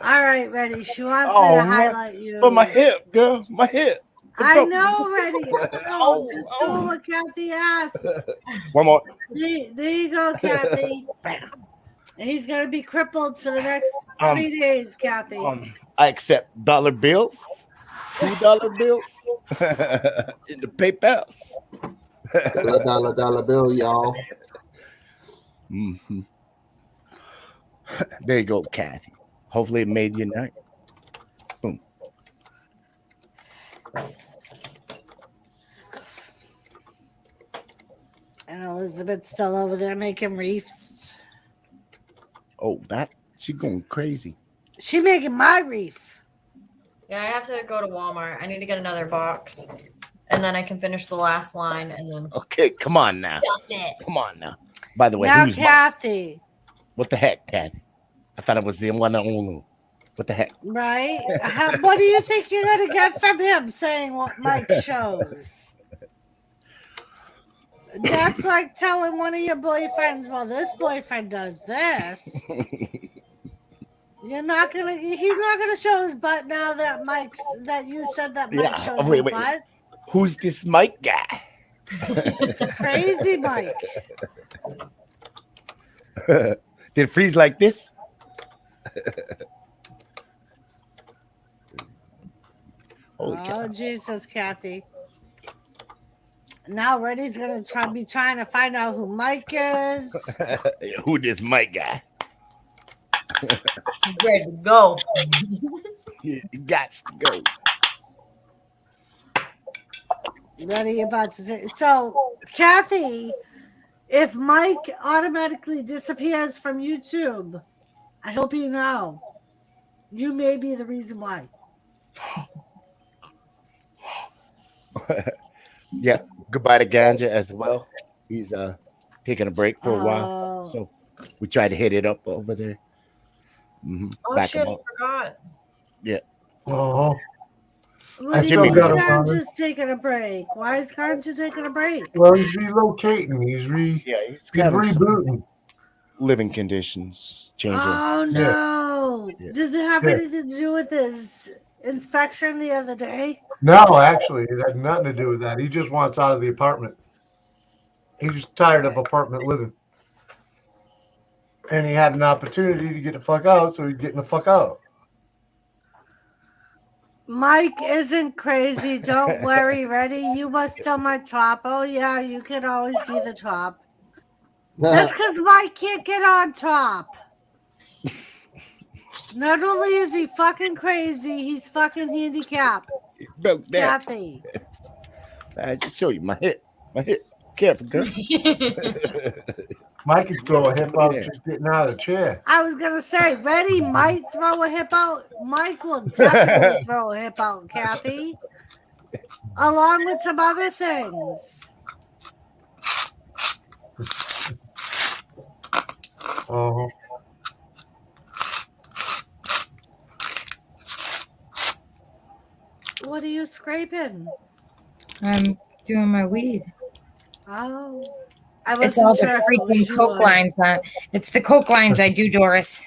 All right, ready. She wants me Oh, to man. highlight you. But my hip, girl, my hip. I know, ready. Oh, Just oh. doing what Kathy asked. One more. There you go, Kathy. Bam. And he's gonna be crippled for the next 3 days, Kathy. I accept dollar bills, $2 bills, in the PayPals. Dollar bill, y'all. Mm-hmm. There you go, Kathy. Hopefully it made your night. Boom. And Elizabeth's still over there making reefs. Oh, that she going crazy. She making my reef. Yeah, I have to go to Walmart. I need to get another box. And then I can finish the last line and then Okay, come on now. Got it. Come on now. By the way, Now, who's Kathy. what the heck, Kathy? I thought it was the one and only. What the heck? Right? What do you think you're gonna get from him saying what Mike shows? That's like telling one of your boyfriends, well, this boyfriend does this. He's not gonna show his butt now that you said that Mike shows his butt. Who's this Mike guy? It's crazy, Mike. Did it freeze like this? Holy cow. Oh, Jesus, Kathy. Now Reddy's gonna be trying to find out who Mike is. Who this Mike guy? ready to go. You got to go. Reddy about to say. So, Kathy, if Mike automatically disappears from YouTube, I hope you know, you may be the reason why. Yeah, goodbye to Ganja as well. He's taking a break for a while, so we tried to hit it up over there. Mm-hmm. Oh Back shit, him I up. forgot. Yeah. Oh, What do you Jimmy mean got him. Ganja's taking a break? Why is Ganja taking a break? well, he's relocating. He's He's having some rebooting. living conditions changing. Oh no! Yeah. Does it have Yeah. anything to do with his inspection the other day? No, actually, it had nothing to do with that. He just wants out of the apartment. He's just tired of apartment living. And he had an opportunity to get the fuck out, so he's getting the fuck out. Mike isn't crazy. Don't worry, Reddy. You must still my top. Oh yeah, you can always be the top. That's because Mike can't get on top. Not only is he fucking crazy, he's fucking handicapped. Broke that. Kathy. I just show you my hip. My hip. Careful, girl. Mike could throw a hip out Yeah. just getting out of the chair. I was gonna say, Reddy might throw a hip out. Mike will definitely throw a hip out, Kathy. Along with some other things. Uh-huh. What are you scraping? I'm doing my weed. Oh, I It's all wasn't sure the if it was freaking you coke or- lines. It's the coke lines I do, Doris.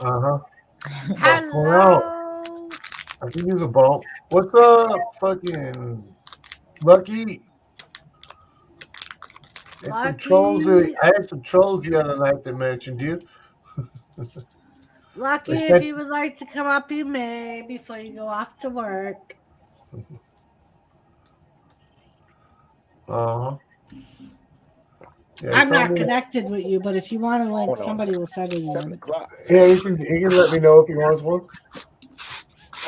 Uh-huh. Hello. I can use a bump. What's up, fucking Lucky? Lucky. I had some trolls the other night that mentioned you. Lucky, They if said- you would like to come up, you may before you go off to work. Uh-huh. Yeah, I'm tell not me- connected with you, but if you want a link, Hold on. somebody will send it you. 7 o'clock. Yeah, you can let me know if he wants one.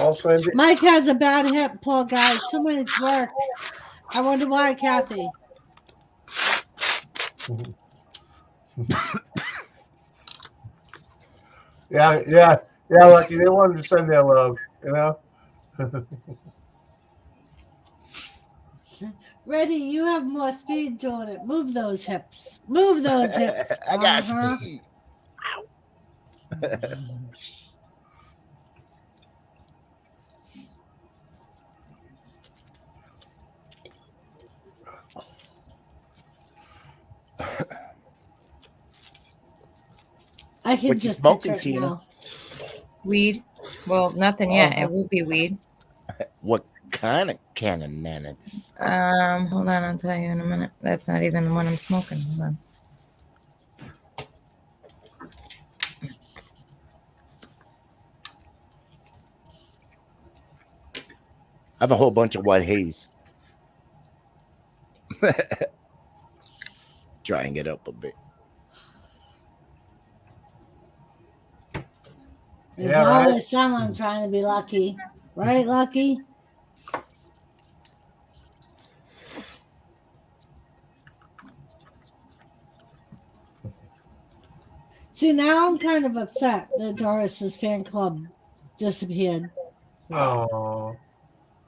I'll send it. Mike has a bad hip, poor guy. Too many twerks. I wonder why, Kathy. Yeah, Lucky. They wanted to send their love, you know. Ready, you have more speed doing it. Move those hips. Move those hips. I got Uh-huh. speed. I can What you just smoking, picture it Tina? now. Weed? Well, nothing yet. Uh-huh. It will be weed. What kind of cannabis? Hold on, I'll tell you in a minute. That's not even the one I'm smoking. Hold on. I have a whole bunch of white haze. Drying it up a bit. There's Yeah, right. always someone trying to be lucky. Right, Lucky? See, now I'm kind of upset that Doris's fan club disappeared. Oh,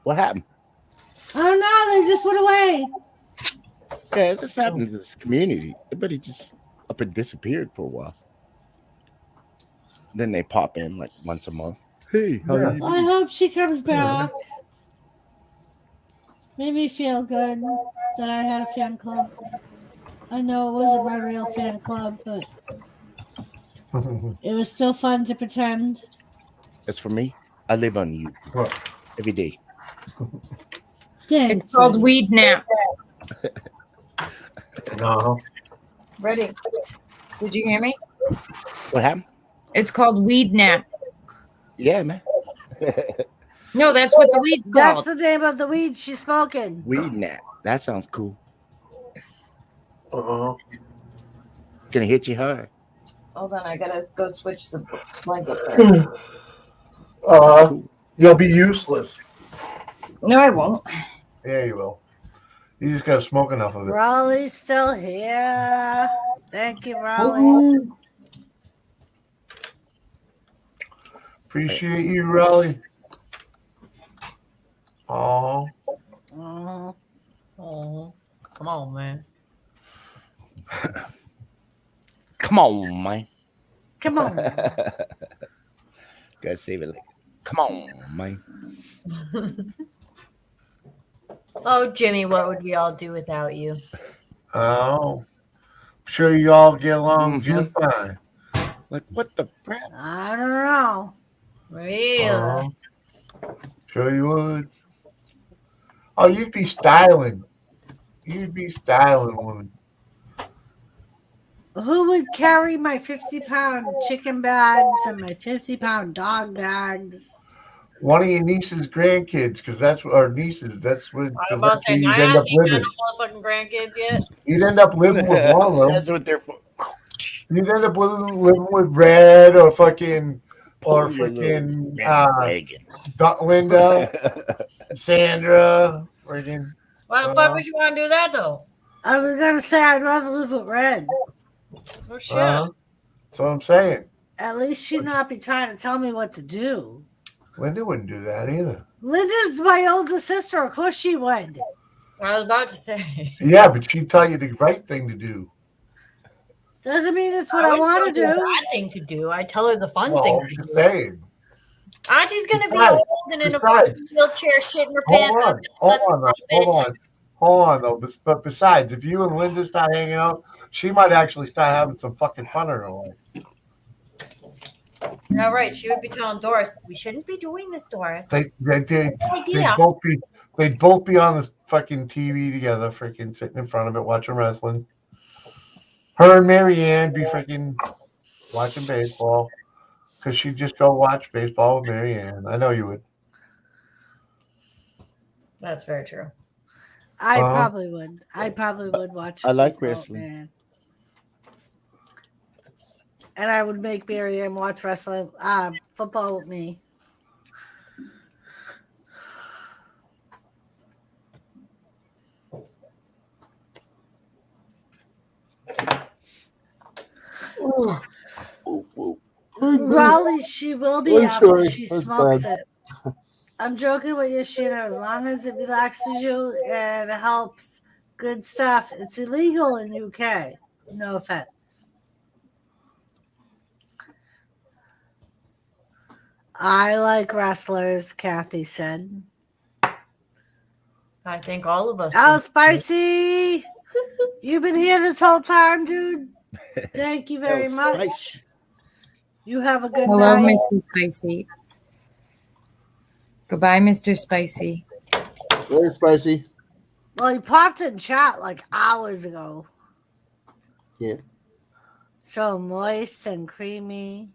What happened? I don't know. They just went away. Yeah, this happened to this community. Everybody just up and disappeared for a while. Then they pop in like once a month. Hey, how Yeah. you Well, I doing? hope she comes back. Made me feel good that I had a fan club. I know it wasn't my real fan club, but it was still fun to pretend. As for me, I live on you What? every day. Thanks, It's called Ready. Weed Nap. No. Ready? Did you hear me? What happened? It's called Weed Nap. Yeah, man. No, that's what the weed's That's called. the name of the weed she's smoking. Weed nap. That sounds cool. Uh-huh. Gonna hit you hard. Hold on, I gotta go switch the blanket first. Cool. You'll be useless. No, I won't. Yeah, you will. You just gotta smoke enough of it. Raleigh's still here. Thank you, Raleigh. Appreciate you, Raleigh. Oh, Oh, Oh, come on, man. Come on, man. come on. Gotta save it. Like, come on, man. Oh, Jimmy, what would we all do without you? oh. Sure, you all get along Mhm. just fine. Like, what the crap? I don't know. Really? Oh. Sure you would. Oh, you'd be styling. You'd be styling, woman. Who would carry my 50-pound chicken bags and my 50-pound dog bags? One of your niece's grandkids, because that's what our nieces. That's what. I'm 'cause about to that's say, where my you'd end ass up ain't got living. no motherfucking grandkids yet. You'd end up living with one of them. That's what they're for. You'd end up living with Red or fucking or Pull your little freaking wagon. Linda, Sandra, freaking. Why the fuck would you want to do that, though? I was gonna say I'd rather live with Red. Oh, shit. That's what I'm saying. At least she'd not be trying to tell me what to do. Linda wouldn't do that either. Linda's my older sister. Of course she would. I was about to say. Yeah, but she'd tell you the right thing to do. Doesn't mean it's what I wouldn't want to tell her the do. bad thing to do. I tell her the fun Well, thing I'm to just do. saying. Auntie's gonna be Besides- old and in a besides- wheelchair, shitting her Hold pants. on, Let's hold on, go, hold bitch. on. Hold on, though. But besides, if you and Linda start hanging out, she might actually start having some fucking fun in her life. Yeah, right. She would be telling Doris, "We shouldn't be doing this, Doris." They'd idea. both be on the fucking TV together, freaking sitting in front of it watching wrestling. Her and Marianne be freaking watching baseball because she'd just go watch baseball with Marianne. I know you would. That's very true. I Uh-huh. probably would. I probably would watch. I like baseball, wrestling. man. And I would make Miriam watch wrestling, football with me. Raleigh, she will be I'm after sorry. she That's smokes bad. it. I'm joking with you, Sheena. As long as it relaxes you and helps good stuff. It's illegal in UK. No offense. I like wrestlers, Kathy said. I think all of us. Oh, do. Spicy! You've been here this whole time, dude. Thank you very Oh, much. Spice. You have a good Hello, night. Mr. Spicy. Goodbye, Mr. Spicy. Very spicy. Well, he popped in chat like hours ago. Yeah. So moist and creamy.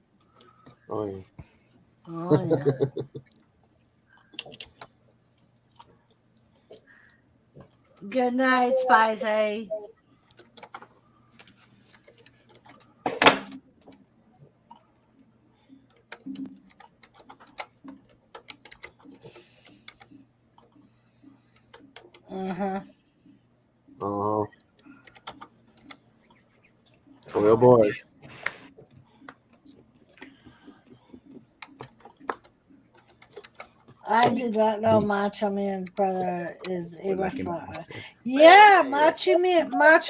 Oh yeah. Oh yeah. Good night, Spicy. Uh-huh. Oh. Oh boy. I did not know Macho Man's brother is a Like in wrestler. Austin. Yeah, Macho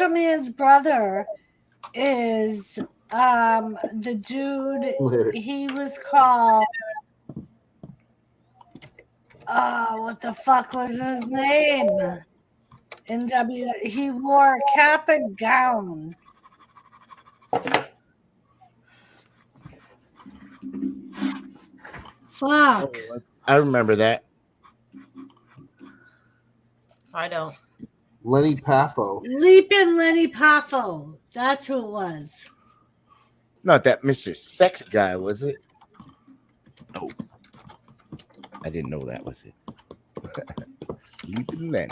Man's brother is the dude. Later. He was called what the fuck was his name? He wore a cap and gown. Fuck. I remember that. I don't. Lenny Paffo. Leapin' Lenny Paffo. That's who it was. Not that Mr. Sex guy, was it? Oh. I didn't know that was it. Leaping Lenny.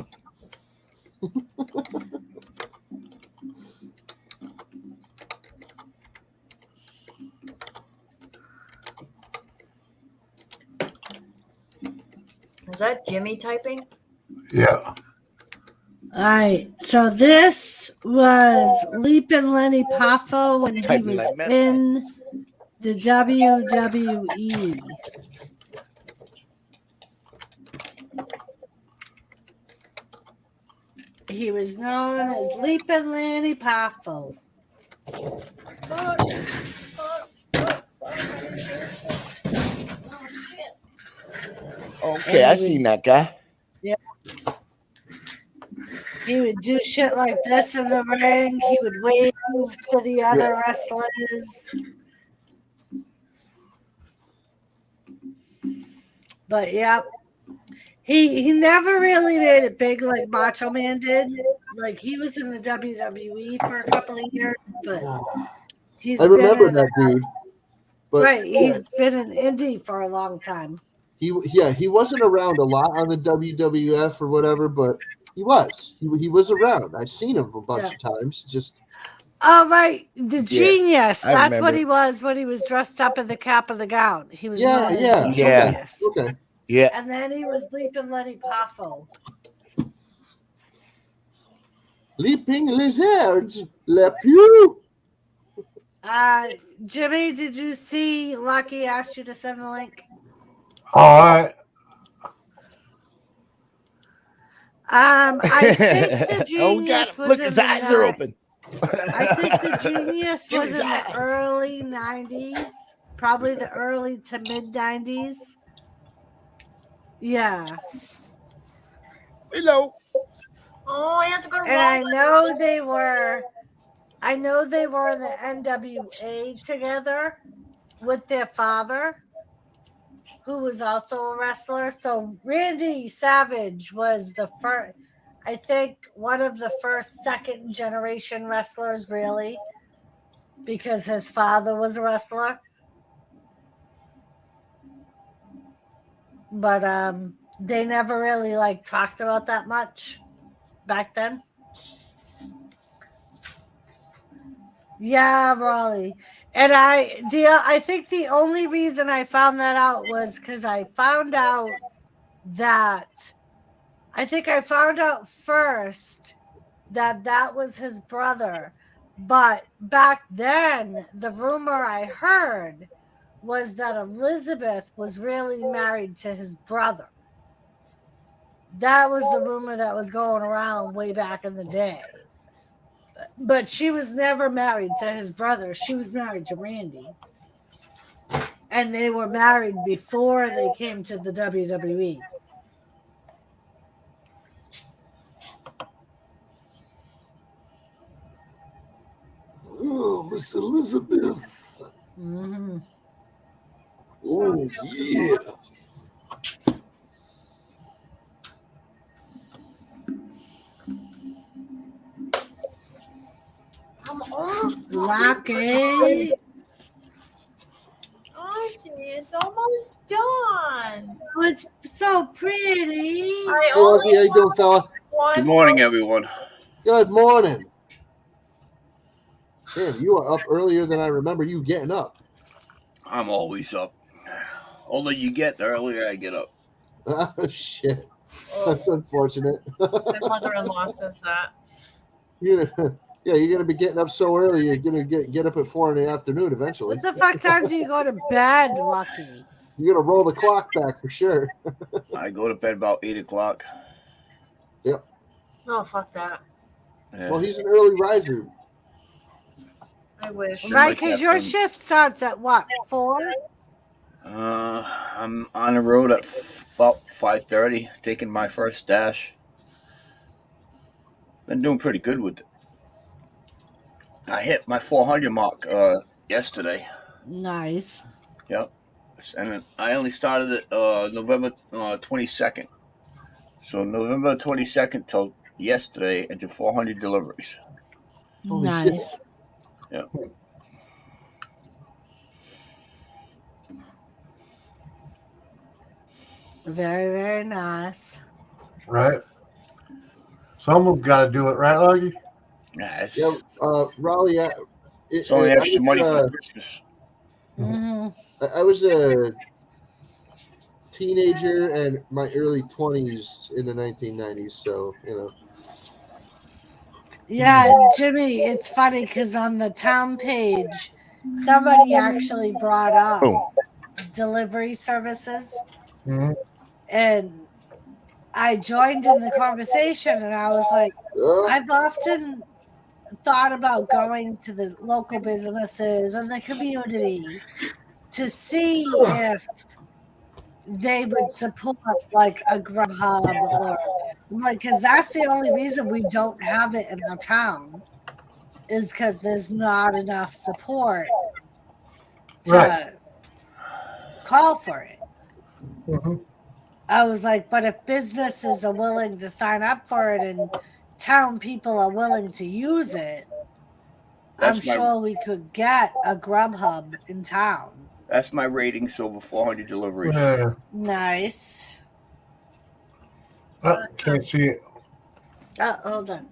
Was that Jimmy typing? Yeah. All right. So this was Leapin' Lenny Paffo when he Typing was like meth. in the WWE. He was known as Leapin' Lenny Paffo. Okay, I seen that guy. Yeah. He would do shit like this in the ring. He would wave to the other wrestlers. But yeah, he never really made it big like Macho Man did. Like he was in the WWE for a couple of years, but he's I remember been in, that dude. But right. He's been in indie for a long time. he wasn't around a lot on the WWF or whatever, but he was around. I've seen him a bunch of times. Just Oh right, the genius. I That's what remember. he was when he was dressed up in the cap of the gown. He was yeah, known as yeah, the Yeah. genius. Okay. Yeah. And then he was Leapin' Lenny Paffo. Leaping lizards, le pew. Jimmy, did you see Lucky asked you to send a link? All right. I think the Oh, we got genius him. was Look, in his the eyes are open. I think the Genius was Jimmy's in the ass. early 90s, probably the early to mid 90s. Yeah. Hello. Oh, I have to go to And I Walmart. know they were in the NWA together with their father, who was also a wrestler. So Randy Savage was the first, I think, one of the first second generation wrestlers, really, because his father was a wrestler. But they never really like talked about that much back then. Yeah, Raleigh. And I think the only reason I found that out was because I found out that I think I found out first that that was his brother. But back then, the rumor I heard was that Elizabeth was really married to his brother. That was the rumor that was going around way back in the day. But she was never married to his brother. She was married to Randy. And they were married before they came to the WWE. Oh, Miss Elizabeth. Mm-hmm. Oh, yeah. I'm almost Lucky. Auntie, it's almost done. Oh, it's so pretty. I Hey, Lucky, how you doing, fella? Good morning, everyone. Good morning. Damn, you are up earlier than I remember you getting up. I'm always up. Older you get, the earlier I get up. Ah, shit. That's unfortunate. My mother-in-law says that. You're gonna be getting up so early. You're gonna get up at 4 in the afternoon eventually. What the fuck time do you go to bed, Lucky? You're gonna roll the clock back for sure. I go to bed about 8 o'clock. Yep. Oh, fuck that. Yeah. Well, he's an early riser. I wish. Right, because your shift starts at what, 4? I'm on the road at about 5:30, taking my first dash. Been doing pretty good with it. I hit my 400 mark yesterday. Nice. Yep. And I only started it November 22nd. So November 22nd till yesterday, I did 400 deliveries. Holy Nice. shit. Yep. Very, very nice. Right. Someone's got to do it, right, Luggy? Yeah, Yeah, Raleigh. it's only extra money for Christmas. Mm-hmm. I was a teenager and my early 20s in the 1990s, so you know. Yeah, Jimmy, it's funny because on the town page, somebody actually brought up delivery services. Mm-hmm. And I joined in the conversation and I was like, I've often thought about going to the local businesses and the community to see if they would support like a Grubhub or like, because that's the only reason we don't have it in our town is because there's not enough support to call for it. Mm-hmm. I was like, but if businesses are willing to sign up for it and town people are willing to use it, I'm sure we could get a Grubhub in town. That's my ratings over 400 deliveries. Yeah. Nice. Oh, can't see it. Oh, hold on.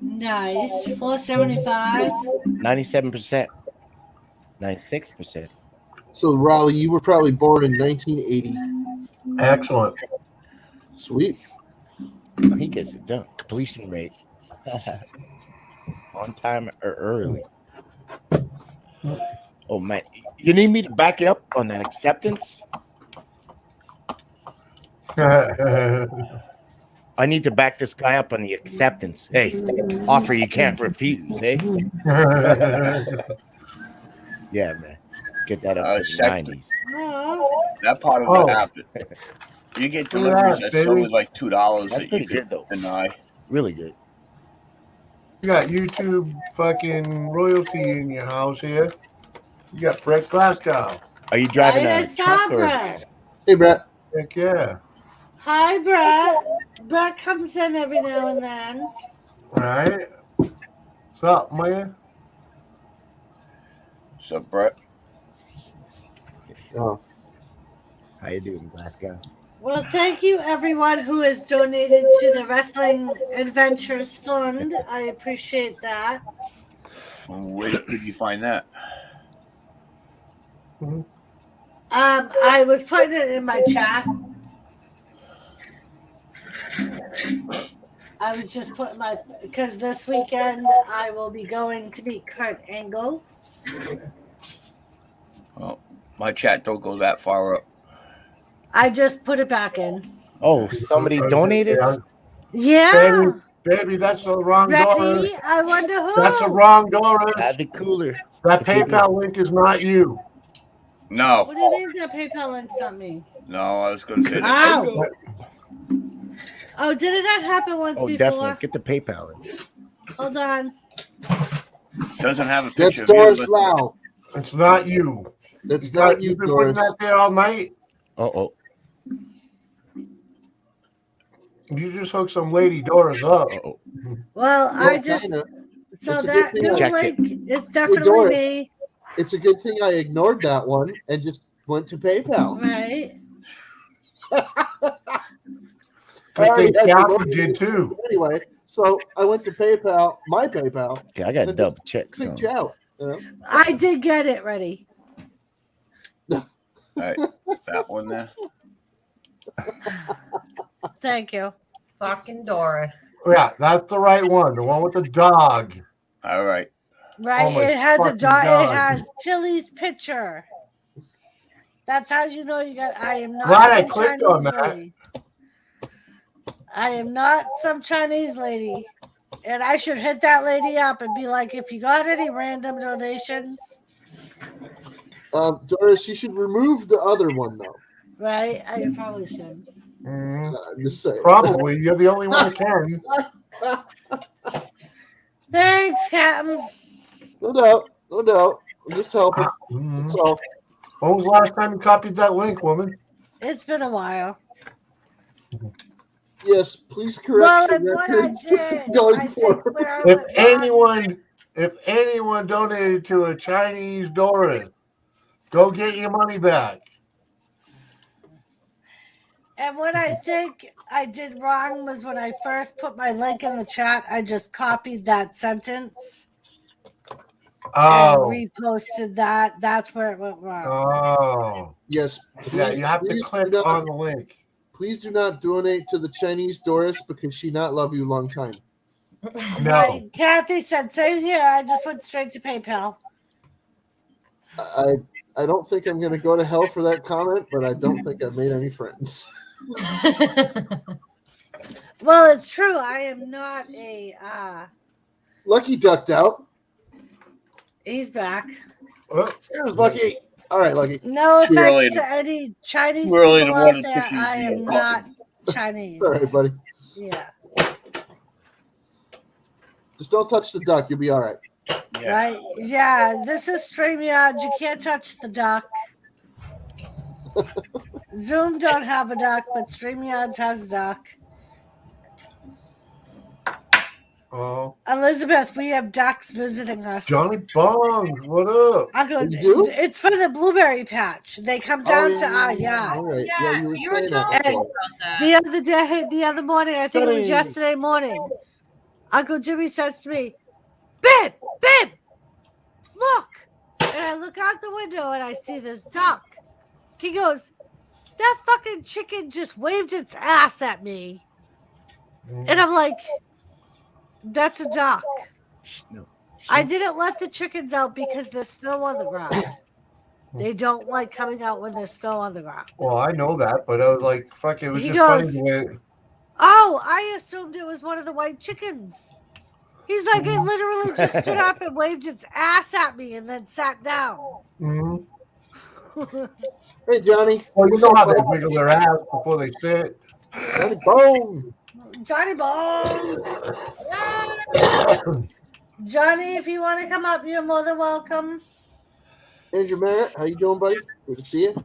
Nice. 475. 97%. 96%. So Raleigh, you were probably born in 1980. Excellent. Sweet. He gets it done. Completion rate. On time or early. Oh man, you need me to back you up on that acceptance? I need to back this guy up on the acceptance. Hey, offer you can't refuse, eh? Yeah, man. Get that up to the Sector. 90s. That part of Oh. it happened. You get deliveries Yeah, that's only baby. like $2 That's that pretty you could good, though. deny. Really good. You got YouTube fucking royalty in your house here. You got Brett Glasgow. Are you driving Right, I a saw truck or? Brett. Hey, Brett. Heck yeah. Hi, Brett. Brett comes in every now and then. Right? What's up, man? So, Brett, Oh, How you doing, Glasgow? Well, thank you, everyone who has donated to the Wrestling Adventures Fund. I appreciate that. where could you find that? I was putting it in my chat. I was just putting because this weekend I will be going to meet Kurt Angle. Well, my chat don't go that far up. I just put it back in. Oh, somebody donated? Yeah. Baby, that's the wrong Doris. Ready? I wonder who. That's the wrong Doris. That'd be cooler. That PayPal link is not you. No. What do you mean that PayPal link's not me? No, I was going to say that. Ow. Oh, didn't that happen once Oh, before? definitely. Get the PayPal in. Hold on. Doesn't have a that's picture of Doris you. Lau. It's not you. That's not you, You've been Doris. putting that there all night. Uh-oh. You just hooked some lady Doris up. Uh-oh. Well, I just kinda. so It's a that good thing new I- link is Hey, definitely Doris, me, it's a good thing I ignored that one and just went to PayPal. right? I already had your Kathy login did too. anyway, so I went to PayPal, my PayPal. Okay, I got to and double just check clicked some. you out. You know? I did get it ready. All right, that one there. Thank you. Fucking Doris. Yeah, that's the right one. The one with the dog. All right. Right, Oh my it has a fucking dog. It God. has Tilly's picture. That's how you know you got. I am not Glad I some clicked on Chinese that. lady. I am not some Chinese lady, and I should hit that lady up and be like, if you got any random donations, Doris, you should remove the other one though. right? I probably should. Mhm. I'm just saying. Probably. You're the only one that can. Thanks, Captain. No doubt. No doubt. I'm just helping. Mhm. That's all. When was the last time you copied that link, woman? It's been a while. Yes, please Well, correct and your what I records did, going I think forward. where I If anyone donated to a Chinese Doris, go get your money back. And what I think I did wrong was when I first put my link in the chat, I just copied that sentence and Oh. reposted that. That's where it went wrong. Oh. Yes. Yeah, you have to please click do not- on the link. Please do not donate to the Chinese Doris because she not love you long time. No. Right. Kathy said, same here. I just went straight to PayPal. I don't think I'm going to go to hell for that comment, but I don't think I've made any friends. Well, it's true. I am not a Lucky ducked out. he's back. Oh, There's Lucky. All right, Lucky. No Too early offense to any Chinese too early people in the out morning there. to she's I am eating not Chinese. All right, buddy. Yeah. Just don't touch the duck. You'll be all right. Yeah. Right? Yeah. This is StreamYard. You can't touch the duck. Zoom don't have a duck, but StreamYards has a duck. oh. Elizabeth, we have ducks visiting us. Johnny Bongs, what up? Uncle, You do? it's for the blueberry patch. They come down to our yard. All right. Yeah, you were you were saying telling that me before. about that. The other morning, I think it was Johnny. yesterday morning, Uncle Jimmy says to me, Babe, look. And I look out the window and I see this duck. He goes, that fucking chicken just waved its ass at me. And I'm like, that's a duck. No. I didn't let the chickens out because there's snow on the ground. They don't like coming out when there's snow on the ground. Well, I know that, but I was like, fuck, it was He just goes, funny. The way, Oh, I assumed it was one of the white chickens. He's like, it literally just stood up and waved its ass at me and then sat down. Mhm. Hey, Johnny. Well, you know how they wiggle their ass before they sit. Johnny Bone. Johnny Bones. Johnny, if you want to come up, you're more than welcome. Andrew Merritt, how you doing, buddy? Good to see you.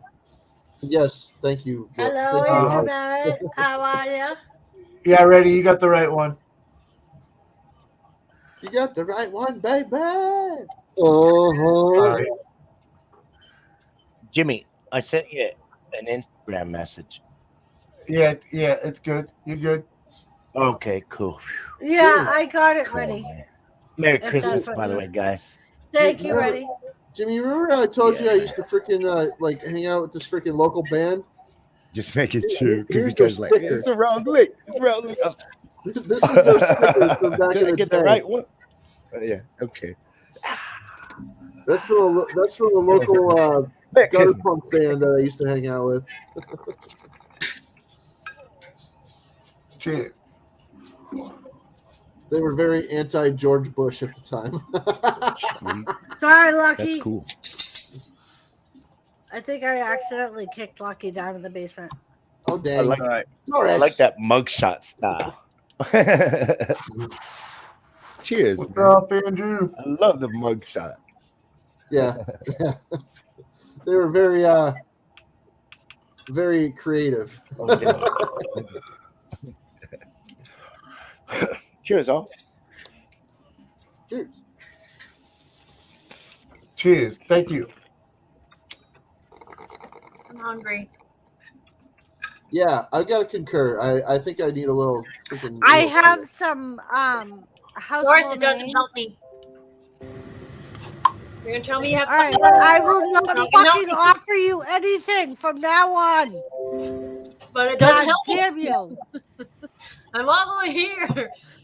Yes, thank you. Hello, Thank you. Andrew Merritt. How are you? Yeah, ready. You got the right one. You got the right one, baby. All right. Jimmy, I sent you an Instagram message. Yeah, it's good. You're good. Okay, cool. Yeah, I got it Come on, ready. man. Merry If Christmas, that's what by the you- way, guys. Thank you, ready. Jimmy, remember I told you I used to freaking like hang out with this freaking local band? Just making sure, because Here's the guy's their like, sticker. it's the wrong link. It's the wrong link. Oh. This is their sticker from back Did in I the get day. the right one? Yeah, okay. That's from a local Merry gutter Christmas. punk band that I used to hang out with. Cheers. They were very anti-George Bush at the time. Sorry, Lucky. That's cool. I think I accidentally kicked Lucky down in the basement. Oh, I dang. like, All right. Doris. I like that mugshot style. Cheers, What's man. up, Andrew? I love the mugshot. Yeah. They were very creative. Okay. Cheers, all. Cheers. Cheers. Thank you. I'm hungry. Yeah, I gotta concur. I think I need a little freaking. I have some house. Doris, it doesn't help me. You're gonna tell me you have. All right, fucking- I will not Fucking fucking help me. offer you anything from now on. But it doesn't God help me. damn you! I'm all the way here.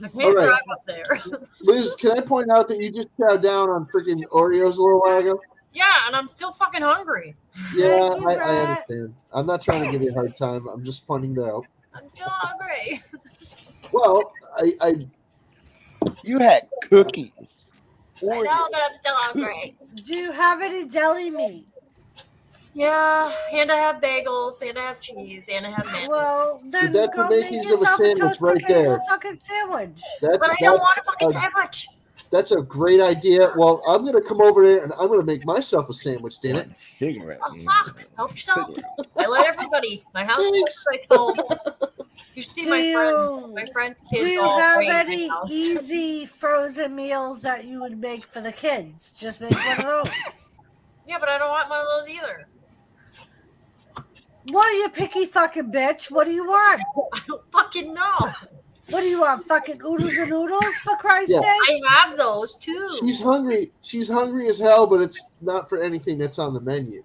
I can't All right. drive up there. Liz, can I point out that you just chowed down on freaking Oreos a little while ago? Yeah, and I'm still fucking hungry. Yeah, Thank you, I Brett. understand. I'm not trying to give you a hard time. I'm just pointing that out. I'm still hungry. Well, I You had cookies. I know, but I'm still hungry. Do you have any deli meat? Yeah, and I have bagels, and I have cheese, and I have mayonnaise. Well, then That's go the make makings of a yourself a sandwich toasted right bagel there. fucking sandwich. that's But I don't that- want a fucking uh, sandwich. that's a great idea. Well, I'm gonna come over there and I'm gonna make myself a sandwich. Damn it! Cigarette. Oh fuck! Help yourself. I let everybody. My house is like home. You should see my friends' Do kids you all have raid my any house. easy frozen meals that you would make for the kids? Just make one of those. Yeah, but I don't want one of those either. What, you picky fucking bitch? What do you want? I don't fucking know. What do you want? Fucking oodles and noodles, for Christ's Yeah. sake? I have those too. She's hungry. She's hungry as hell, but it's not for anything that's on the menu.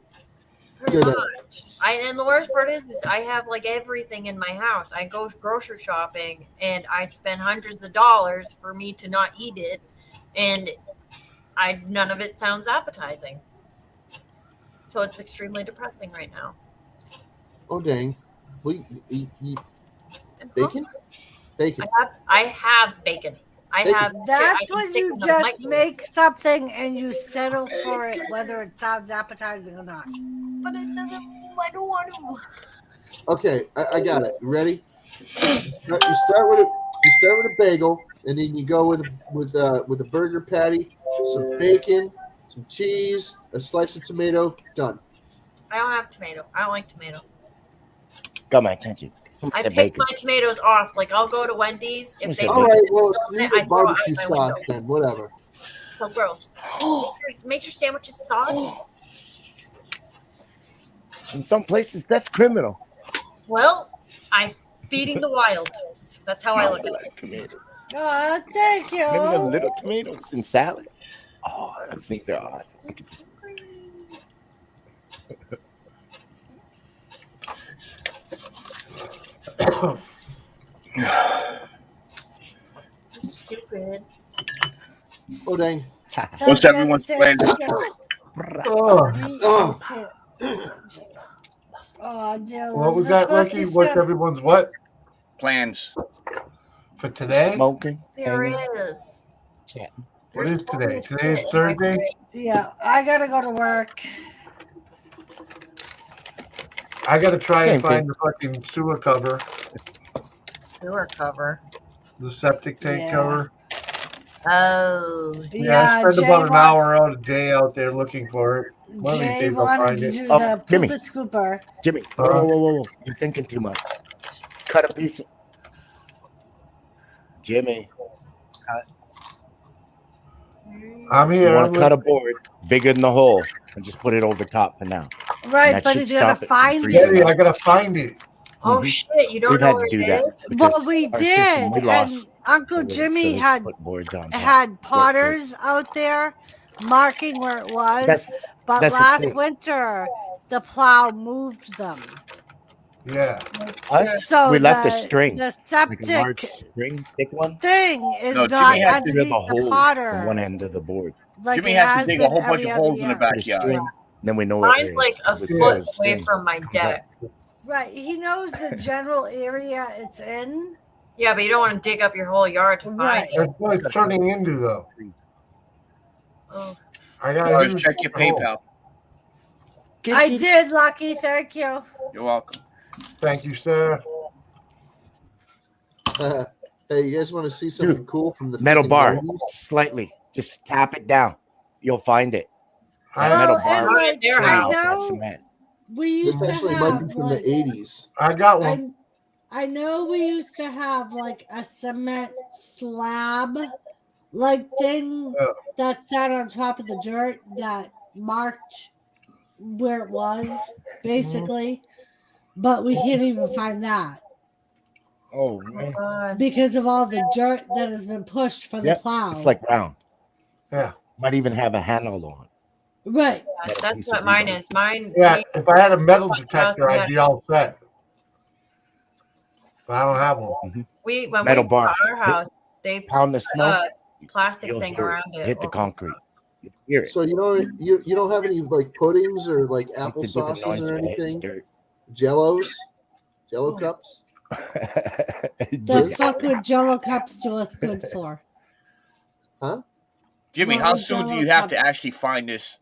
Pretty Ditto. much. And the worst part is I have like everything in my house. I go grocery shopping and I spend hundreds of dollars for me to not eat it, and none of it sounds appetizing. So it's extremely depressing right now. Oh dang! Well, you eat I'm bacon? Bacon. I have bacon. I Bacon. have. That's I can when stick you in the just microwave. make something and you settle for it, whether it sounds appetizing or not. But it doesn't. I don't want to. Okay, I got it. You ready? You start with a bagel, and then you go with a burger patty, some bacon, some cheese, a slice of tomato. Done. I don't have tomato. I don't like tomato. Got my attention. Somebody I said pick bacon. my tomatoes off. Like I'll go to Wendy's if they All right. Well, I need throw a it barbecue out my sauce window. then. Whatever. So gross. Make your sandwiches soggy. In some places, that's criminal. Well, I'm feeding the wild. That's how I look at it. Tomato. Oh, thank you. Remember the little tomatoes in salad? Oh, those things are awesome. Stupid. Oh dang! What's everyone's plans? Oh, Oh, dear. what was that, Lucky? What's everyone's what? plans? For today? Smoking. There hanging, is. chatting. What There's is plenty today? of Today is shit in my Thursday? fridge. Yeah, I gotta go to work. I gotta try Same and find thing. the fucking sewer cover, Sewer cover. the septic tank Yeah. cover. Oh. Yeah, I Yeah, spend Jay about an want, hour out a day out there looking for it. One of these Jay days I'll wanted find to it. do Oh, the Jimmy. Poopa Scooper. Jimmy, whoa. You're thinking too much. Cut a piece of Jimmy. I'm You here. want I'm to cut a listening. board bigger than the hole and just put it over top for now. Right, that but should he's gonna stop it from find freezing Daddy, it. I up. gotta find it. Oh Mhm. shit! You don't We've know had where to do it that is? because Well, we our system, did, we and lost Uncle the lid, so Jimmy they had put boards on top. had Great. potters out there marking where it was, That's but that's the last thing. winter the plow moved them. Yeah. Us, So we left a the string, like a septic large string, thick one. thing is No, not Jimmy had to Rip a underneath the hole in Potter one end of the board. like Jimmy it has to has dig a been whole bunch every of other holes in the year. Put a backyard. string, then we know Mine's where it like is. a We foot pull the away string, from my comes up. deck. Right, he knows the general area it's in. Yeah, but you don't want to dig up your whole yard to Right. find it. That's what it's turning into, though. Oh. I got Doris, to check your PayPal. I did, Lucky. Thank you. You're welcome. Thank you, sir. Hey, you guys want to see something cool from the Metal freaking bar, 90s? slightly. Just tap it down. You'll find it. That I, metal Well, bar and like their clean I out that know cement. we This used to actually might be have from like the 80s. I got one. I know we used to have like a cement slab like thing Yeah. that sat on top of the dirt that marked where it was basically, but we can't even find that Oh, Oh man. god. because of all the dirt that has been pushed from the Yep. plow. It's like round. Yeah. Might even have a handle on. Right. Yeah, Metal that's piece what of mine rebar. is. Mine. Yeah, we- if I had a metal House detector, I'd be all set. But I don't have one. when Metal we bar. bought our house, they Pound the put snow. a plastic You'll thing hear around it. Hit the over concrete. You hear it. So you don't have any like puddings or like Makes a different applesauces noise or when it hits anything? dirt. Jello Oh. cups? The fuck would Jello cups do us good for? Jimmy, Well, how the soon do Jell-O you have to cups. actually find this?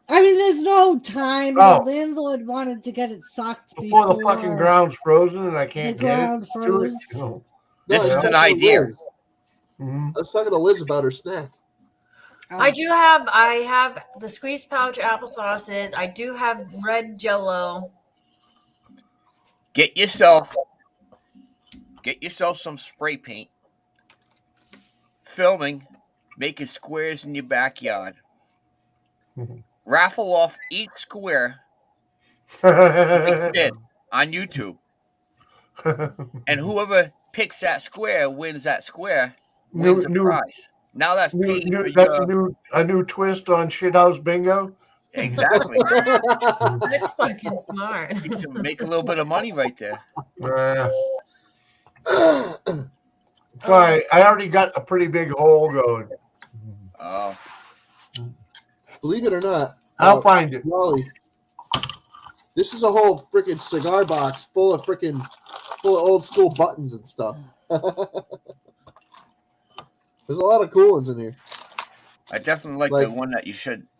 I mean, there's no time. Oh. The landlord wanted to get it sucked Before the fucking ground's frozen and I the can't get it ground to it. froze. No. This I is was an talking to idea. Liz. Mhm. I was talking to Liz about her snack. I do have. I have the squeeze pouch applesauces. I do have red Jello. Get yourself some spray paint. Filming, making squares in your backyard. Mhm. Raffle off each square like you did on YouTube. And whoever picks that square wins that square, wins the New- prize. Now that's paid for that's your... a new twist on Shithouse Bingo. Exactly. That's fucking smart. You can make a little bit of money right there. Sorry, I already got a pretty big hole going. Oh. Believe it or not, I'll find it. Wally, this is a whole freaking cigar box full of old school buttons and stuff. There's a lot of cool ones in here. I definitely like the one that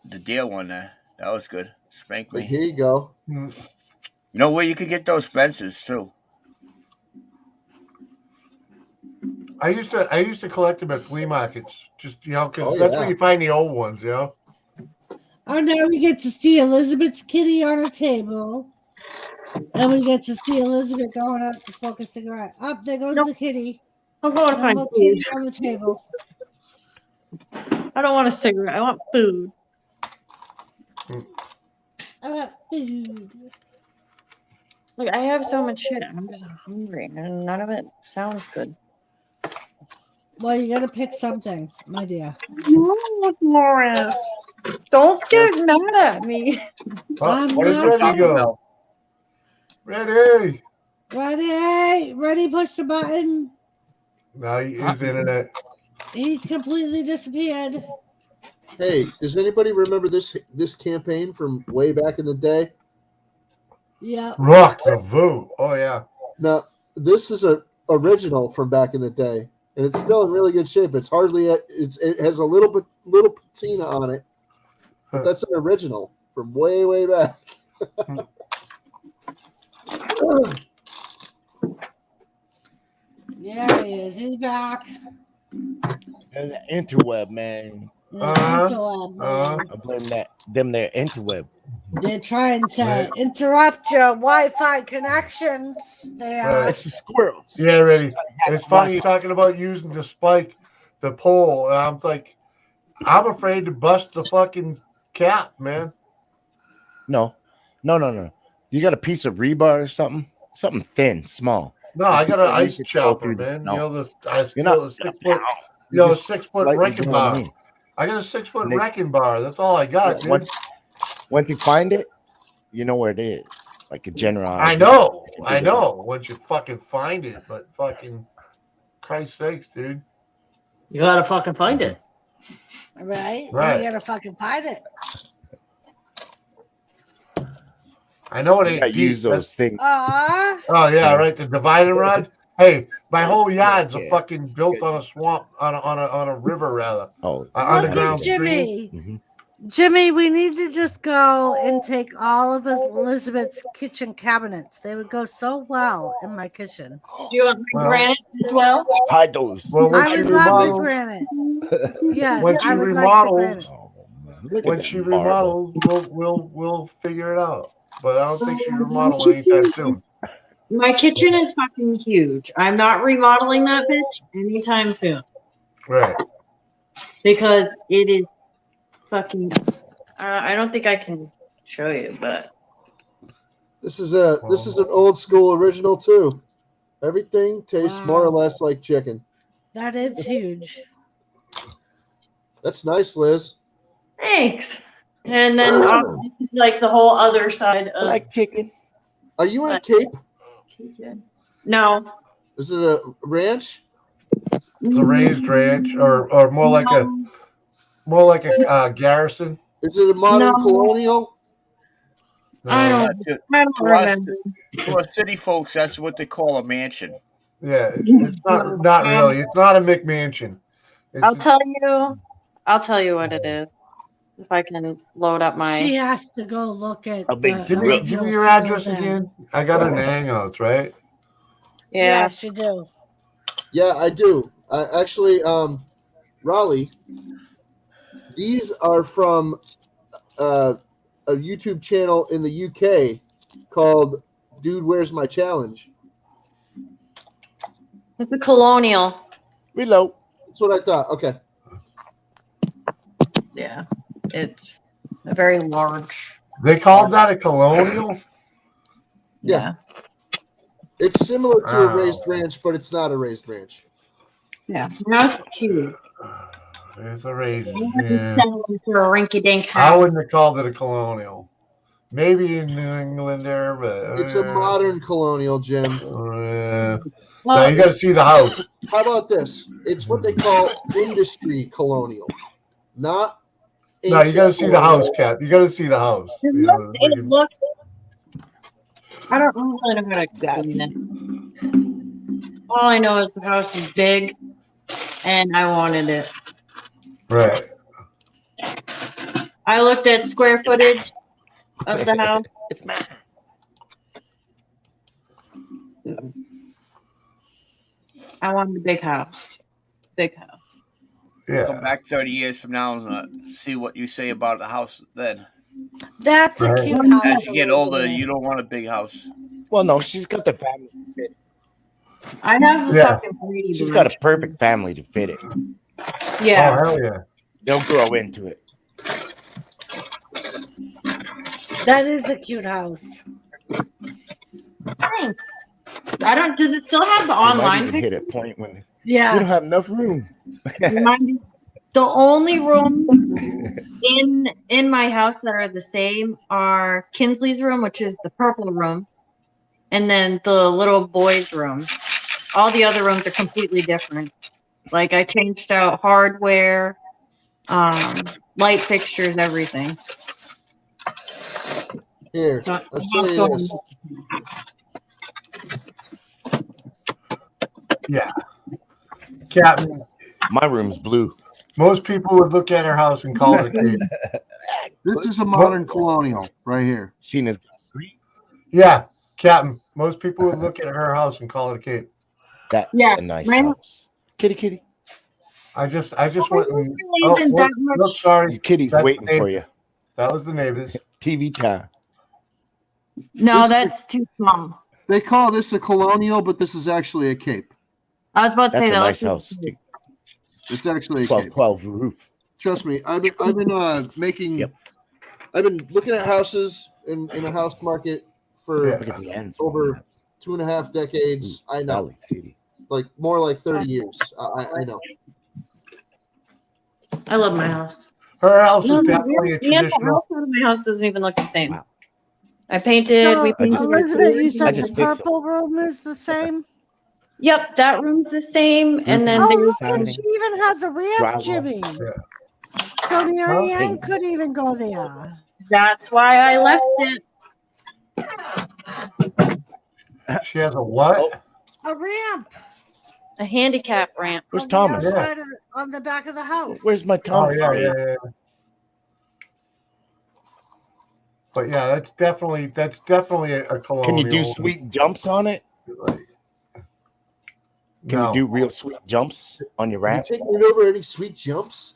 the deal one there. That was good. Spank me. Like, here you go. You know where you could get those Spencers too? I used to collect them at flea markets, just because Oh, that's yeah. where you find the old ones, Oh, now we get to see Elizabeth's kitty on a table. And we get to see Elizabeth going out to smoke a cigarette. Up there goes the kitty. I'm going to No find more food. kitty on the table. I don't want a cigarette. I want food. I want food. Look, I have so much shit. I'm just hungry, and none of it sounds good. Well, you gotta pick something, my dear. No, Morris. Don't get mad at me. I'm what is not ready to kidding. go? Ready. Ready, push the button. Now his internet. He's completely disappeared. Hey, does anybody remember this campaign from way back in the day? Yeah. Rock the vote. Oh yeah. No, this is a original from back in the day, and it's still in really good shape. It's hardly it has a little patina on it, but that's an original from way back. Yeah, he is. He's back. And the interweb, man. The interweb, man. I blame them their interweb. They're trying to interrupt your Wi-Fi connections. They are. It's the squirrels. Yeah, ready. It's funny you're talking about using the spike, the pole. And I'm like, I'm afraid to bust the fucking cap, man. No. You got a piece of rebar or something? Something thin, small. No, I got an ice chopper, through man. no. You know, a 6 6-foot wrecking bar. I got a 6-foot wrecking bar. That's all I got, dude. Once you find it, you know where it is. Like a general. I know. Once you fucking find it, but fucking Christ's sakes, dude. You gotta fucking find it. Right? You gotta fucking find it. I know it ain't. I use those things. Aww. Oh yeah, right. The dividing rod. Hey, my whole yard's a fucking built on a swamp, on a river rather. Oh, underground Jimmy. stream. Jimmy, we need to just go and take all of Elizabeth's kitchen cabinets. They would go so well in my kitchen. Do you want my granite as well? Hide those. Well, I would love the granite. Yes, when she I would remodels, like when she remodels, we'll figure it out. But I don't think she remodeled anytime soon. My kitchen is fucking huge. I'm not remodeling that bitch anytime soon. Right. Because it is fucking. I don't think I can show you, but This is an old school original too. Everything tastes more or less like chicken. That is huge. That's nice, Liz. thanks. And then like the whole other side of like chicken. Are you in a cape? No. Is it a ranch? It's a raised ranch, or more like a garrison. Is it a modern colonial? I don't remember. To us city folks, that's what they call a mansion. Yeah, it's not really. It's not a McMansion. I'll tell you what it is. If I can load up my. She has to go look at. Give me your address again. I got it in the Hangouts, right? Yeah. Yes, you do. Yeah, I do. Actually, Raleigh, these are from a YouTube channel in the UK called Dude, Where's My Challenge? It's a colonial. Reload. That's what I thought. Okay. Yeah. It's a very large. They called that a colonial? Yeah. It's similar to a raised ranch, but it's not a raised ranch. Yeah. That's cute. It's a raised. Yeah. For a rinky-dink house. I wouldn't have called it a colonial. Maybe in New England there, but It's a modern colonial, Jim. Now you got to see the house. How about this? It's what they call industry colonial, not. No, you got to see the house, Cap. You got to see the house. It looks. I don't know how to go in it. All I know is the house is big, and I wanted it. Right. I looked at square footage of the house. It's mine. I wanted a big house. Big house. Yeah. Come back 30 years from now and see what you say about the house then. That's a cute house. As you get older, you don't want a big house. Well, no, she's got the family to fit. I have a fucking pretty. She's got a perfect family to fit it. Yeah. Oh, hell yeah. They'll grow into it. That is a cute house. Thanks. I don't. Does it still have the They might online even picture? hit a point when Yeah. you don't have enough room. The only rooms in my house that are the same are Kinsley's room, which is the purple room, and then the little boy's room. All the other rooms are completely different. Like I changed out hardware, light fixtures, everything. Here, I'll show you this. Yeah. Captain, My room's blue. most people would look at her house and call it a cave. This is a modern colonial right here. Sheena's green. Yeah, Captain, most people would look at her house and call it a cave. That's Yeah, a nice mine- house. Kitty. I just went and Isn't that much- look, sorry. Your kitty's That's waiting the for neighbors. you. That was the neighbors. TV time. No, This- that's too small. They call this a colonial, but this is actually a cape. I was about to That's say a that. nice house. Dude. It's actually a 12, cape. 12 roof. Trust me, I've been making. Yep. I've been looking at houses in a house market for Yeah. Look at the ends. over 2.5 decades. I know, Valley City. like more like 30 years. I know. I love my house. Her house No, is the definitely a the traditional. outside of my house doesn't even look the same. Wow. I painted. So, we painted. Elizabeth, you I said just the fixed it. purple room is the same? Yep, that room's the same, and then Oh, there's look, and siding. she even has a ramp, Drywall. Jimmy. Yeah. So Mary Okay. Ann could even go there. that's why I left it. She has a what? Oh. A ramp A handicap ramp. Where's on Thomas? the outside on the back of the house. Where's my Oh Thomas? yeah. But yeah, that's definitely a colonial. Can you do sweet jumps on it? Can No. you do real sweet jumps on your You ramp? taking it over any sweet jumps?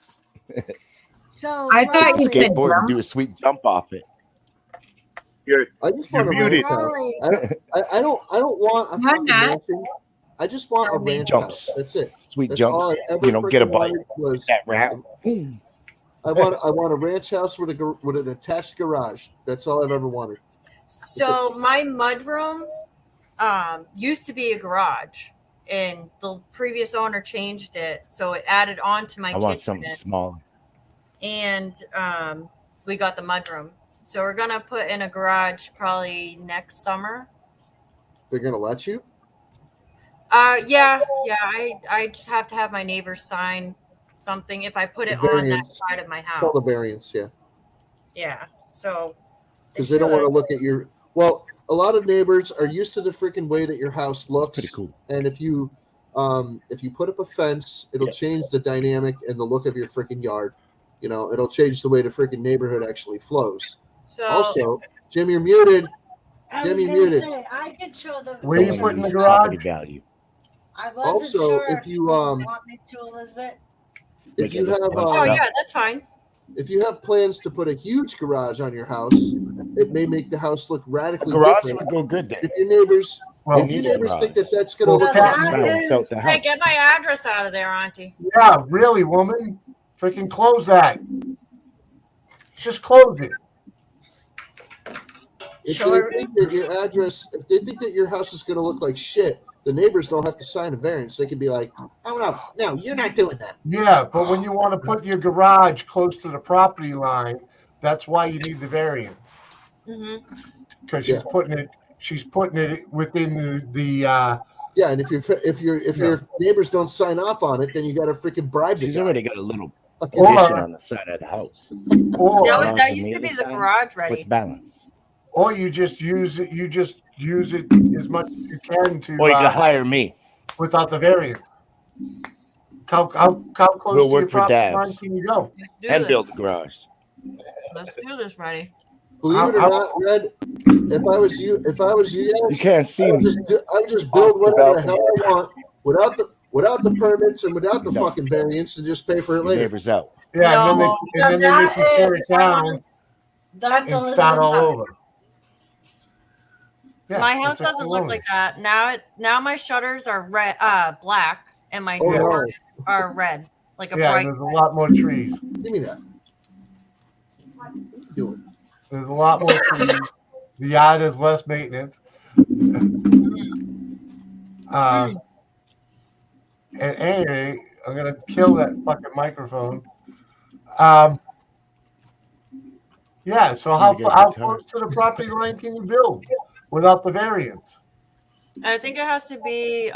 So I thought you said Skateboard and do a sweet jump off it. I just You're want a muted. ranch house. I don't want a Why fucking not? mansion. I just want a ranch Jumps. house. That's it. Sweet That's jumps. all I ever You know, get a freaking bite. wanted was That ramp. I want a ranch house with an attached garage. That's all I've ever wanted. So my mudroom used to be a garage, and the previous owner changed it, so it added on to my I kitchen. want something small. And we got the mudroom. So we're gonna put in a garage probably next summer. They're gonna let you? Yeah. I just have to have my neighbors sign something if I put it The on that variance. side of my It's called house. a variance, yeah. Yeah. So Because they don't want to look at your. Well, a lot of neighbors are used to the freaking way that your house looks. Pretty cool. And if you put up a fence, it'll change the dynamic and the look of your freaking yard. You know, it'll change the way the freaking neighborhood actually flows. So Also, Jim, you're muted. I Jimmy was gonna muted. say, I could show them. Where you Don't put in the lose garage? property value. I wasn't Also, sure if you want me to, Elizabeth. if Make you it look have oh bunched yeah, that's fine. if you have plans to put a huge garage on your house, it may make the house look radically Garage different. would go good there. If your neighbors, Well, if your neighbors think that that's going to Well, look Pat- like Balance out the Hey, house. get my address out of there, Auntie. Yeah, really, woman. Freaking close that. Just close it. if Sure. they think that your address, if they think that your house is going to look like shit, the neighbors don't have to sign a variance. They can be like, "Oh no, you're not doing that." Yeah, but when you want to put your garage close to the property line, that's why you need the variance. hmm Because Yeah. she's putting it within the Yeah, and if your neighbors don't sign off on it, then you got to freaking bribe the She's guy. already got a little Or- addition on the side of the house. or That, Garage that on used the to be other the side. garage What's ready. balance? or you just use it as much as you can to Or you can hire me. without the variance. How close We'll to your work for property dabs. line can you go? Let's do And this. build the garage. Let's do this, ready. Believe it or How- not, Red, if I was you You guys, can't see I would me. just build Off the whatever the balcony. hell I want without the permits and without the Exactly. fucking variance and just pay for it Your later. neighbor's out. Yeah, and No, then they make you tear it down That's and start all over. Yeah, My house it's a doesn't look colonial. like that. Now my shutters are red, black, and my Oh, no. doors are red, like a Yeah, bright. there's a lot more trees. Give me that. What are you doing? There's a lot more trees. The yard is less maintenance. And anyway, I'm gonna kill that fucking microphone. Yeah. So how You got how guitar. close to the property line can you build without the variance? I think it has to be.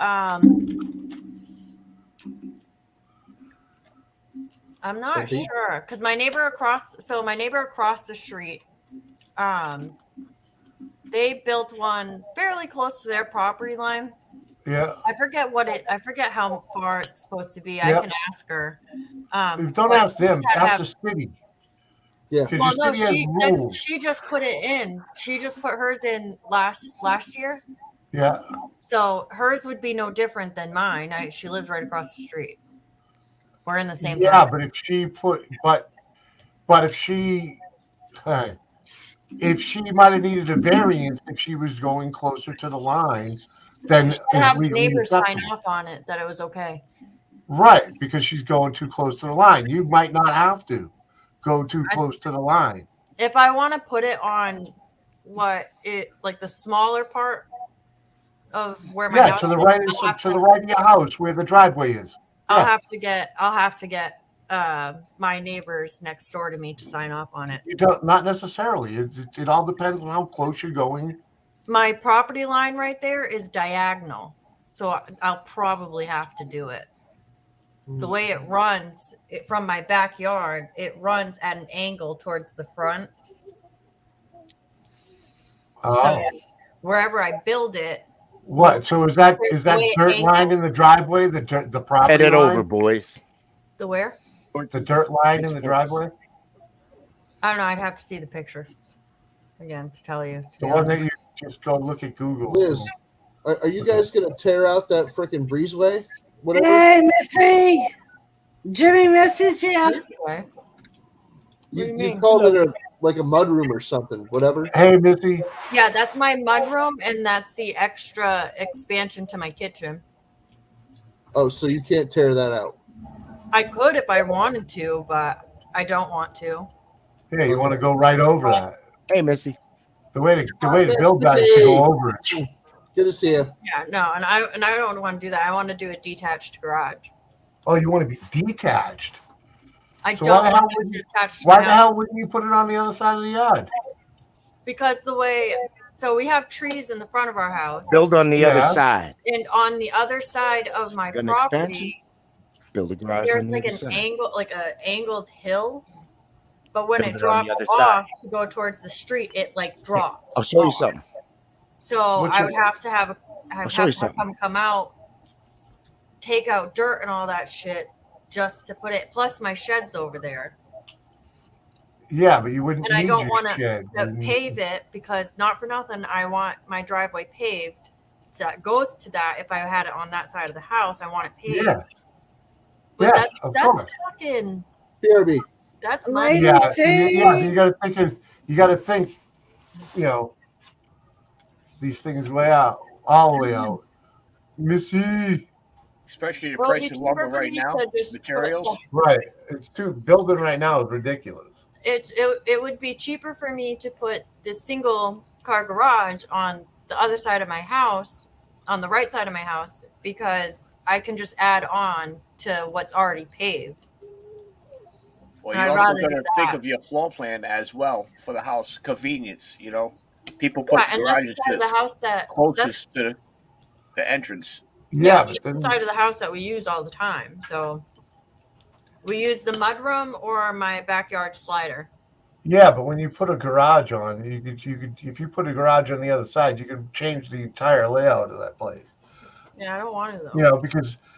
I'm not 20? sure because my neighbor across the street, they built one fairly close to their property line, Yeah. I forget how far it's supposed to be. I Yep. can ask her. Don't but ask you them. just Ask have- the city. Yeah. Because Well, your no, city has rules. she just put it in. She just put hers in last year. Yeah. So hers would be no different than mine. She lives right across the street. We're in the same Yeah, town. but if she if she might have needed a variance if she was going closer to the line, then She it's had to have the legally neighbors sign acceptable. off on it that it was okay. Right, because she's going too close to the line. You might not have to go too close to the line. If I want to put it on like the smaller part of where my house to the is, right I'll have to the right of your house where the driveway is. I'll Yeah. have to get my neighbors next door to me to sign off on it. You don't, not necessarily. It all depends on how close you're going. My property line right there is diagonal, so I'll probably have to do it. The way it runs from my backyard, it runs at an angle towards the front. Oh. So wherever I build it, What? So is that the way it dirt line in the driveway? The property Head it line? over, boys. the where? The dirt line in the driveway? I don't know. I'd have to see the picture again to tell you. The one that you just go look at Google. Liz, are you guys going to tear out that freaking breezeway? Whatever. Hey, Missy. Jimmy Missy's here. Okay. You called it like a mud room or something, whatever. Hey, Missy. Yeah, that's my mudroom, and that's the extra expansion to my kitchen. Oh, so you can't tear that out. I could if I wanted to, but I don't want to. Yeah, you want to go right over that. Hey, Missy. The way to build that is to go over it. Good to see you. Yeah, no, and I don't want to do that. I want to do a detached garage. Oh, you want to be detached? I So don't why the hell want it would to you- attach to Why my the house hell wouldn't you put it on the other side of the yard? because so we have trees in the front of our house, Build on the other Yeah. side. and on the other side of my Got an expansion? property, Build a garage there's on the like other an side. angle, like a angled hill. But when Build it it on drops the other side. off to go towards the street, it like drops. I'll show you off. something. So What's I your- would have to have show you something. someone come out, take out dirt and all that shit just to put it. Plus my shed's over there, Yeah, but you wouldn't and I need don't your want shed. to pave it because not for nothing, I want my driveway paved. That goes to that. If I had it on that side of the house, I want it paved. Yeah. But Yeah, of that's course. fucking. BRB. That's Lady my. Yeah, C. yeah. You got to think. These things way out, all the way out. Missy, Especially the Well, price it's of cheaper lumber for right me now, to just put it- materials. right? It's too building right now is ridiculous. It would be cheaper for me to put this single car garage on the other side of my house, on the right side of my house, because I can just add on to what's already paved. Well, I'd you also rather got do to think that. of your floor plan as well for the house convenience. People put Yeah, and that's garages the side of the house that's closest to the entrance. Yeah, that's but the then side of the house that we use all the time. So we use the mudroom or my backyard slider. yeah, but when you put a garage on, you could if you put a garage on the other side, you could change the entire layout of that place. Yeah, I don't want to though.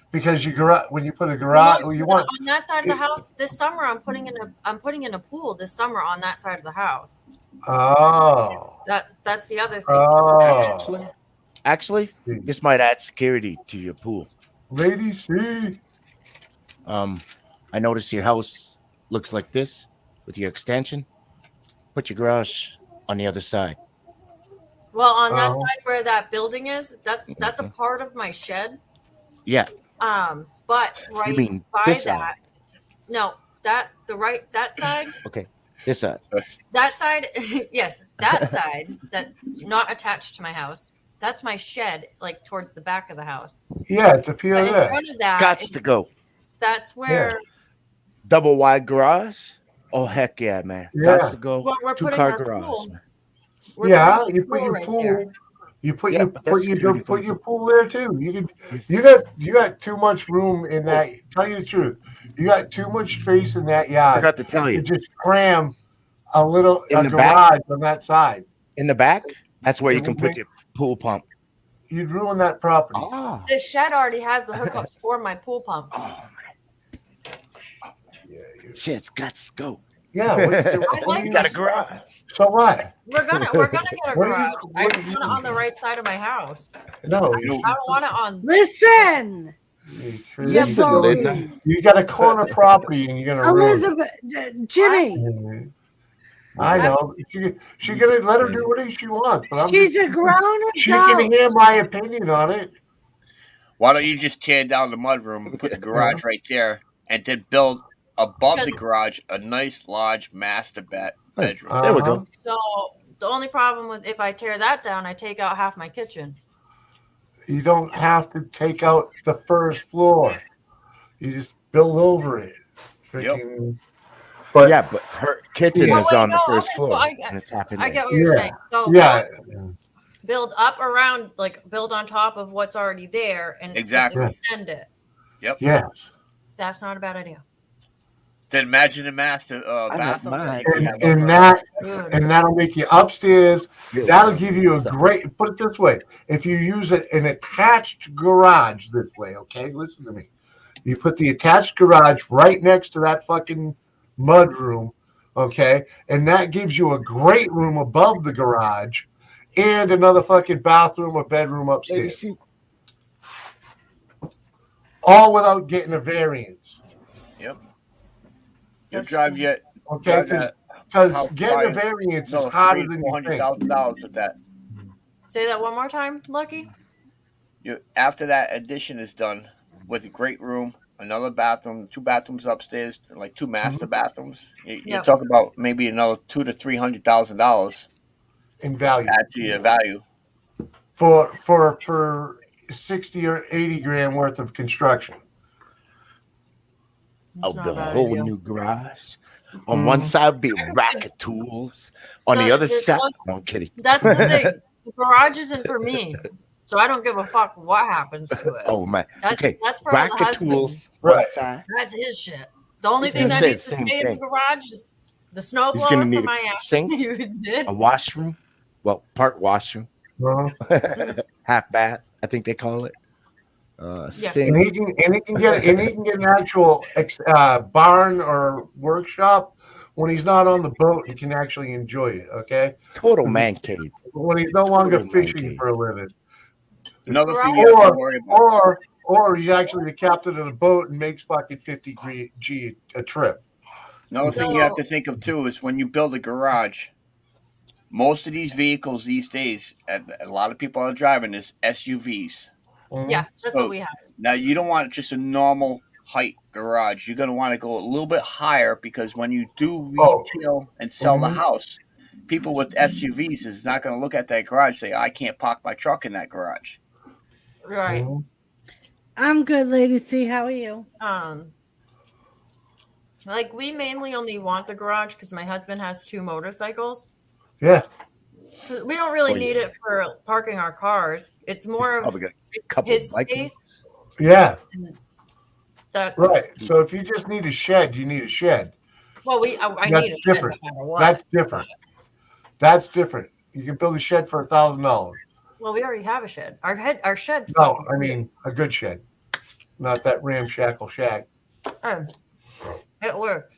Because you when you put a garage, No, you because want on that side of the house this summer. I'm putting in a pool this summer on that side of the house. That's the other thing. Oh, Actually, this might add security to your pool. Lady C. I noticed your house looks like this with your extension. Put your garage on the other side. Well, on that Oh. side where that building is, that's a part of my shed. Yeah. But right mean by this that, side? no, that side, Okay. This side. that side, yes, that side that's not attached to my house. That's my shed, like towards the back of the house. Yeah, it's a But in POS. front of that, Gots to go. that's where Double wide garage. Oh heck yeah, man. Yeah. Gots to go. we're putting 2-car our garage. pool. Man. We're Yeah, putting you our put your right pool. there. You put Yeah, your but that's security put for your pool there too. You got too much room in that. Tell you the truth, you got too much space in that I yard forgot to tell to you. just cram a In the garage back? on that side. In the back, that's where It you can will put make- your pool pump. you'd ruin that property. Ah. This shed already has the hookups for my pool pump. Shit's guts go. Yeah, You got a garage. So what? We're gonna get a What are garage. you- I what just are want it you- on the right side of my house. No, I don't want it on. Listen, Listen, you Linda. bully. You got a corner property and you're gonna Elizabeth, Jimmy. ruin it. I know. She gonna let her do whatever she wants, but She's a grown she can adult. hear my opinion on it. Why don't you just tear down the mudroom and put the garage right there, and then build above the garage a nice large master bedroom? There we go. So the only problem with if I tear that down, I take out half my kitchen. You don't have to take out the first floor. You just build over it. Freaking, But yeah, but her kitchen Yeah. is on the Oh, first okay, so floor, I get- and it's happening. I get what you're saying. So yeah. build up around, like build on top of what's already there, and Exactly. just extend it. Yep. Yes. That's not a bad idea. Then imagine the master I got bathroom. mine. And that'll make you upstairs. Good. That'll give you a great. Put it this way: if you use an attached garage this way, okay, listen to me. You put the attached garage right next to that fucking mud room, okay, and that gives you a great room above the garage, and another fucking bathroom or bedroom Lady, upstairs, see, all without getting a variance. Yep. You'll drive you. Okay, drive because house getting a by variance is another harder than you think. $400,000 with that. Say that one more time, Lucky. You after that addition is done with a great room, another bathroom, 2 bathrooms upstairs, like 2 master bathrooms. You Yep. talk about maybe another $200,000 to $300,000 in value. add to your value. For 60 or 80 grand worth of construction. I'll not a build a bad whole idea. new garage. On one side would be a rack of tools. On the So other it's side, like- no, I'm kidding. That's the thing. The garage isn't for me, so I don't give a fuck what happens to it. Oh man. That's, Okay. that's for Rack the of husband. tools, one Right. side. That's his shit. The only He's thing gonna that say needs the to same stay in the thing. garage is the snow He's blower gonna for need my a ass. sink, You did. a washroom. Well, part washroom. Uh-huh. Half bath, I think they call it. Sink. And he can get an actual barn or workshop when he's not on the boat. He can actually enjoy it. Okay, Total man cave. when he's no longer Total man fishing cave. for a living, Another thing you have to worry about. or he's actually the captain of the boat and makes fucking 50 G a trip. Another thing you have to think of too is when you build a garage, most of these vehicles these days, and a lot of people are driving is SUVs. Yeah, that's So, what we have. Now you don't want just a normal height garage. You're going to want to go a little bit higher because when you do retail and sell the house, people with SUVs is not going to look at that garage and say, I can't park my truck in that garage. Right. I'm good, Lady C. How are you? Like we mainly only want the garage because my husband has 2 motorcycles. Yeah. We don't really Oh, need yeah. it for parking our cars. It's more of Probably got a couple his bike space. Yeah. That's Right. So if you just need a shed, you need a shed. Well, I That's need a shed no different. matter what. That's different. That's different. You can build a shed for $1,000. Well, we already have a shed. Our shed's No, fucking I mean a good shed, not that ramshackle shack. good. It works.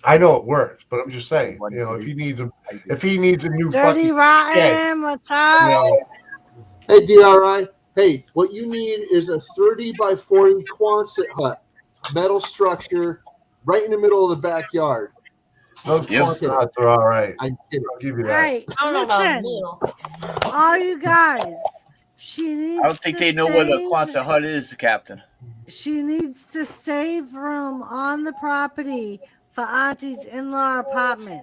I know it works, but I'm just saying, you know, if he needs a new Dirty fucking Rotten, shed, what's up? you know, Hey, DRI. Hey, what you need is a 30 by 40 Quonset hut, metal structure, right in the middle of the backyard. those Yep. Quonset huts are all right. I'm kidding. I'll give you All that. right, I don't know about listen, middle. all you guys. She needs. I don't think to they know where the save- Quonset hut is, Captain. She needs to save room on the property for Auntie's in-law apartment.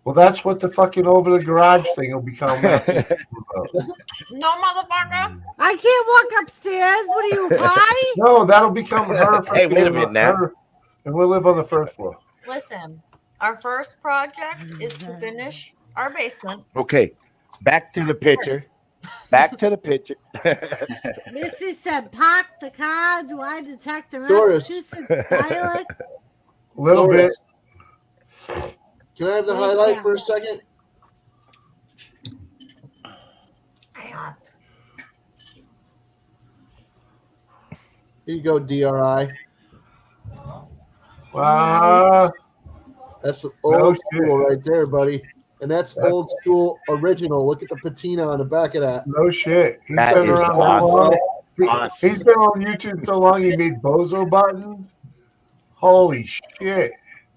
Well, that's what the fucking over the garage thing will become. No, motherfucker. I can't walk upstairs. What are you, high? No, that'll become her. Hey, wait a minute now. her- and we'll live on the first floor. Listen, our first project is to finish our basement. Okay, back to the picture. Back to the picture. Missy said, "Park the car. Do I detect a Doris. Massachusetts dialect?" A little bit. Doris. Can I have the Yes, highlight ma'am. for a second? Hang on. Here you go, DRI. Wow. That's No old shit. school right there, buddy. And that's old school original. Look at the patina on the back of that. No shit. He's That been is around so awesome. long. Awesome. He's been on YouTube so long he made bozo buttons. Holy shit.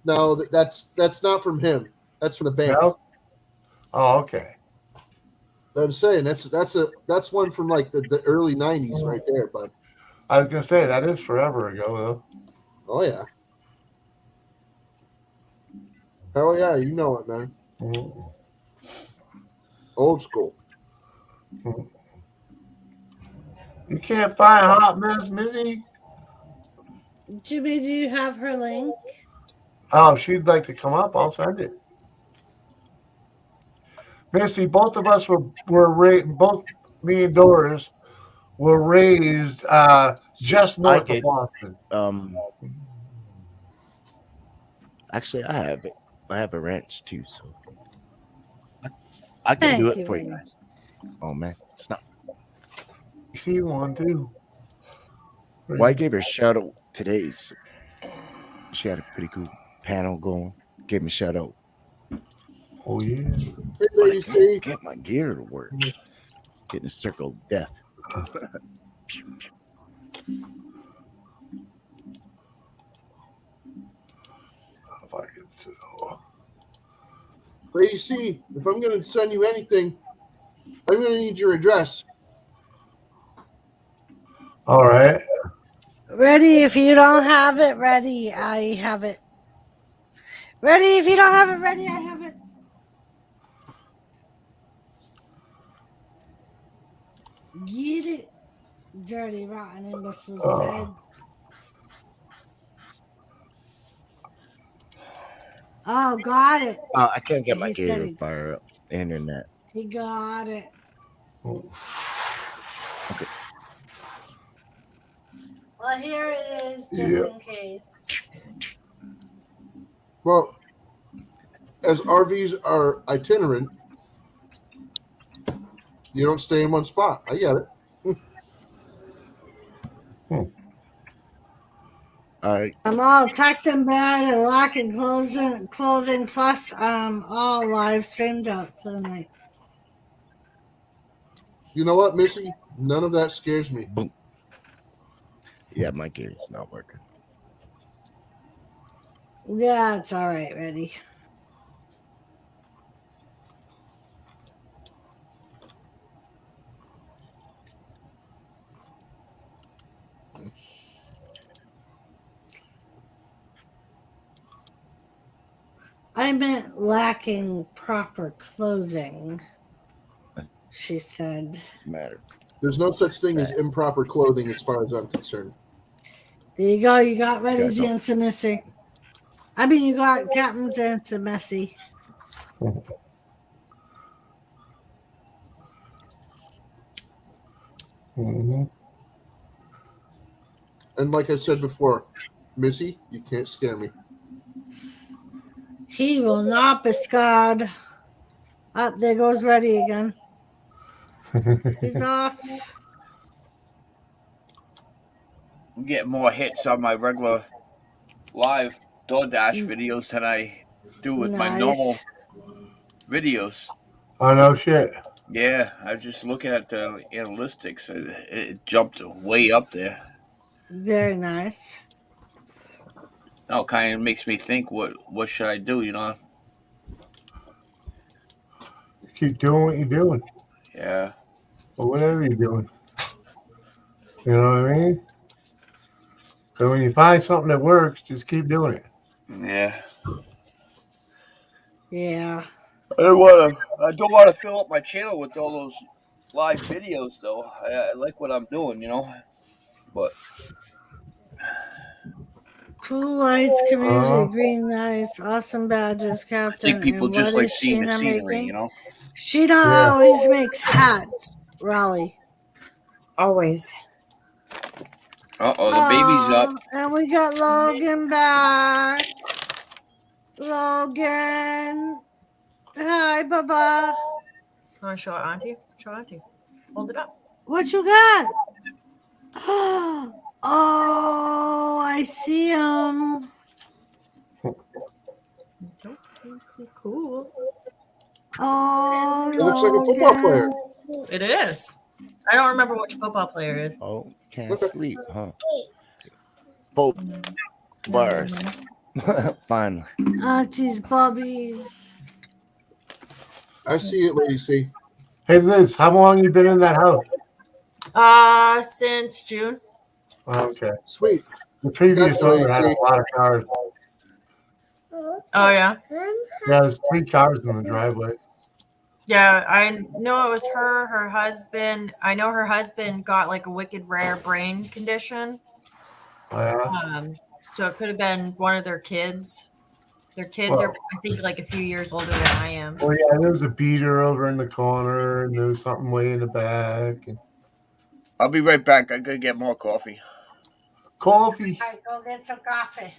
No, that's not from him. That's from the band. No? Oh, okay. I'm saying that's one from like the early '90s right there, bud. I was gonna say that is forever ago though. Oh yeah. Hell yeah, you know it, man. Old school. You can't find Hot Mess Missy? Jimmy, do you have her link? Oh, if she'd like to come up, I'll send it. Missy, both of us were both me and Doris were raised just north of Boston. Actually, I have it. I have a ranch too, so I can do it for you guys. Oh man, it's not. You see one too. Well, I gave her a shout out today. So she had a pretty cool panel going. Gave me a shout out. Oh yeah. Hey, lady, see. Get my gear to work. Getting a circle of death. If I get so. Lady C, if I'm going to send you anything, I'm going to need your address. All right. Ready if you don't have it. Ready, I have it. Ready if you don't have it. Ready, I have it. Get it. Dirty, rotten imbecile said. Oh, got it. I can't get my He gear said to he- fire up the internet. He got it. Okay. Well, here it is, just in case. Well, as RVs are itinerant, you don't stay in one spot. I get it. All right. I'm all tucked in bed and locking clothing plus all live streamed out for the night. You know what, Missy? None of that scares me. Boom. Yeah, my gear is not working. Yeah, it's all right, ready. I meant lacking proper clothing, she said. What's the matter? There's no such thing as improper clothing as far as I'm concerned. There you go. You got Ready's Gotcha. answer, Missy. I mean, you got Captain's answer, Messy. Mm-hmm. And like I said before, Missy, you can't scare me. He will not be scarred. Up there goes Ready again. He's off. I'm getting more hits on my regular live DoorDash videos than I do with my normal videos. Oh no shit. Yeah, I was just looking at the analytics. It jumped way up there. Very nice. Now it kind of makes me think, what should I do, you know? Keep doing what you're doing. Yeah. Or whatever you're doing. You know what I mean? So when you find something that works, just keep doing it. Yeah. Yeah. I don't want to fill up my channel with all those live videos, though. I like what I'm doing, you know. But Cool lights, community, green nice, awesome badges, I Captain. think people And just what like is seeing the Sheena scenery, making? you know. Sheena Yeah. always makes hats, Raleigh. Always. Uh-oh, the baby's up. And we got Logan back. Logan. Hi, Baba. Want to show it Auntie? Show Auntie. Hold it up. What you got? Oh, I see him. Cool. Oh, It looks like a football player. It is. I don't remember which football player it is. Oh, can't sleep, huh? Folk bars. Finally. Oh, geez, Bobbies. I see it, Lady C. Hey Liz, how long you been in that house? Since June. Okay. Sweet. The previous Gotcha, Lady owner had C. a lot of cars. Oh yeah. Yeah, there's 3 cars in the driveway. Yeah, I know it was her, her husband. I know her husband got like a wicked rare brain condition. Oh, yeah? So it could have been one of their kids. Their kids are, I think, like a few years older than I am. Oh yeah, there was a beater over in the corner, and there was something way in the back. And I'll be right back. I gotta get more coffee. coffee. All right, go get some coffee.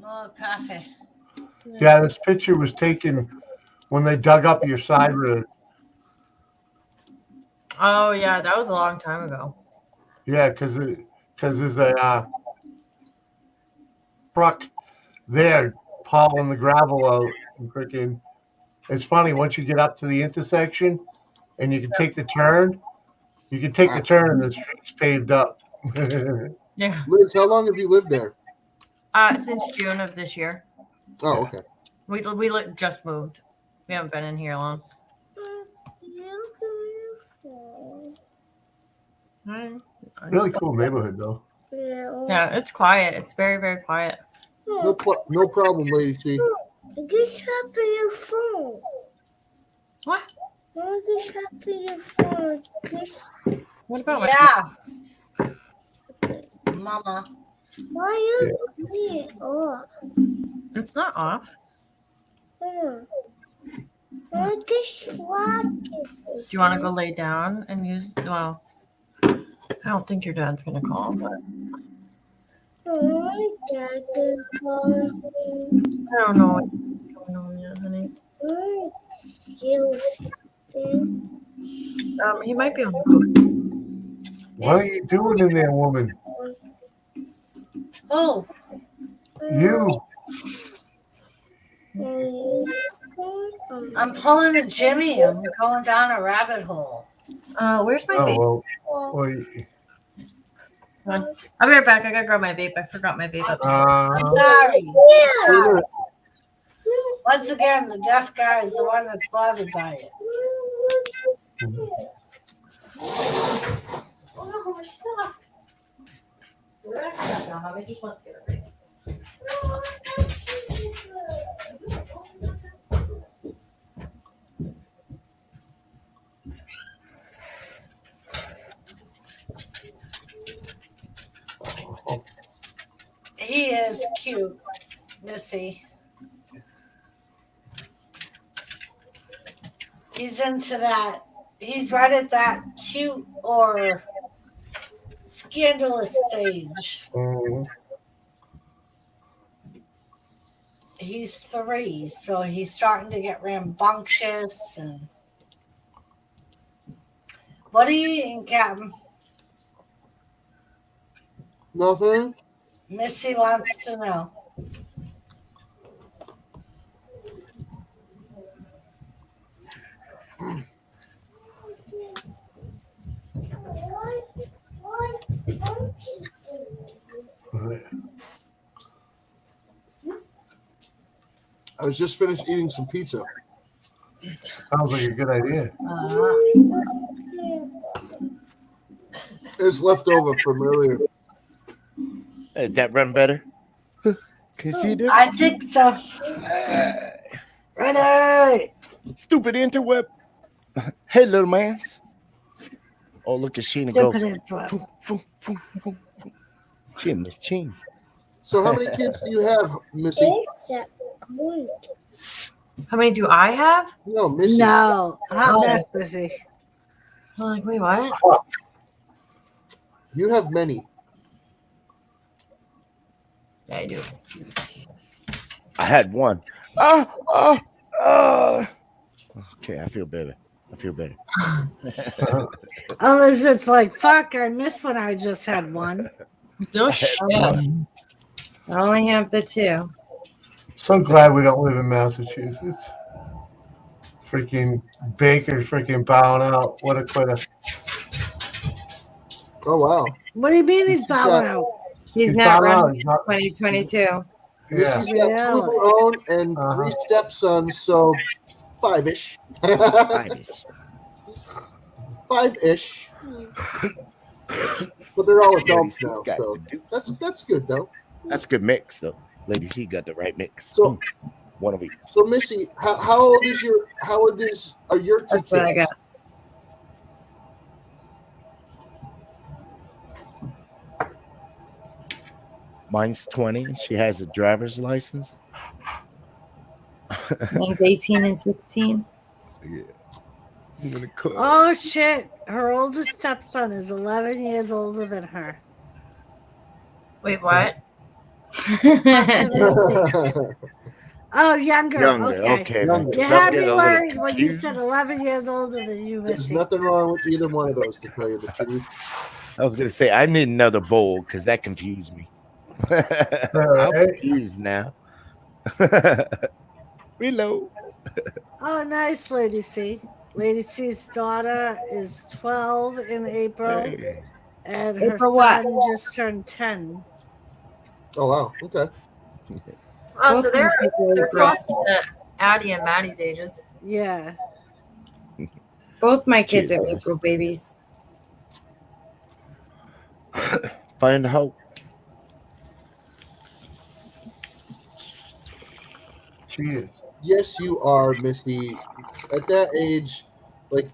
More coffee. Yeah, this picture was taken when they dug up your side road. Oh yeah, that was a long time ago. Yeah, because there's a truck there hauling the gravel out. And freaking, it's funny once you get up to the intersection and you can take the turn. You can take the turn and the street's paved up. Yeah. Liz, how long have you lived there? Since June of this year. Oh, okay. We just moved. We haven't been in here long. Really cool neighborhood though. Yeah, it's quiet. It's very, very quiet. No problem, Lady C. Just have your phone. What? No, just have your phone. Just... What about Yeah. Mama. Why are you putting it off? It's not off. Just flop Do you want to go lay down and use? Well, I don't think your dad's gonna call, but Oh, Dad is calling. I don't know what's going on yet, honey. He might be on the phone. What are you doing in there, woman? Oh. You. I'm pulling a Jimmy. I'm going down a rabbit hole. Where's my vape? I'll be right back. I gotta grab my vape. I forgot my vape upstairs. I'm sorry. Yeah. Once again, the deaf guy is the one that's bothered by it. Oh no, we're stuck. We're gonna come back down. Mommy just wants to get a vape. He is cute, Missy. He's into that. He's right at that cute or scandalous stage. He's 3, so he's starting to get rambunctious. And what are you eating, Captain? Nothing. Missy wants to know. I was just finished eating some pizza. Sounds like a good idea. It's leftover from earlier. Is that run better? Can you see this? I think so. Ready. Stupid interweb. Hey, little man. Oh, look at Sheena go. Stupid interweb. She Miss Chin. So how many kids do you have, Missy? How many do I have? No, Missy. No, hot mess, Missy. I'm like, wait, what? You have many. Yeah, I do. I had one. Okay, I feel better. I feel better. Elizabeth's like, fuck, I miss when I just had one. No shit. I only have the 2. So glad we don't live in Massachusetts. Freaking Baker's freaking bowing out. What a quitter. Oh wow. What do you mean he's bowing out? He's not bowing out. running He's in not- 2022. Yeah. Missy's got 2 of her own and 3 stepsons, so 5-ish. 5-ish. 5-ish. But they're all adults Lady now, C's got so the dude. that's good though. That's a good mix, though. Lady C got the right mix. So one of each. So Missy, how old are your 2 That's what I kids? got. Mine's 20. She has a driver's license. Mine's 18 and 16. Yeah. Oh shit! Her oldest stepson is 11 years older than her. Wait, what? Oh, younger. Okay. Younger. You had me Get a little worried when you confused. said 11 years older than you, There's Missy. nothing wrong with either one of those, to tell you the truth. I was gonna say I need another bowl because that confused me. I'm confused now. Reload. Oh, nice, Lady C. Lady C's daughter is 12 in April, Hey. and her April what? son just turned 10. Oh wow, okay. Oh, so Both my kids are they're April. close to Addie and Maddie's ages. Yeah. Both my kids are Cheers. April babies. Find hope. She is. Yes, you are, Missy. At that age, like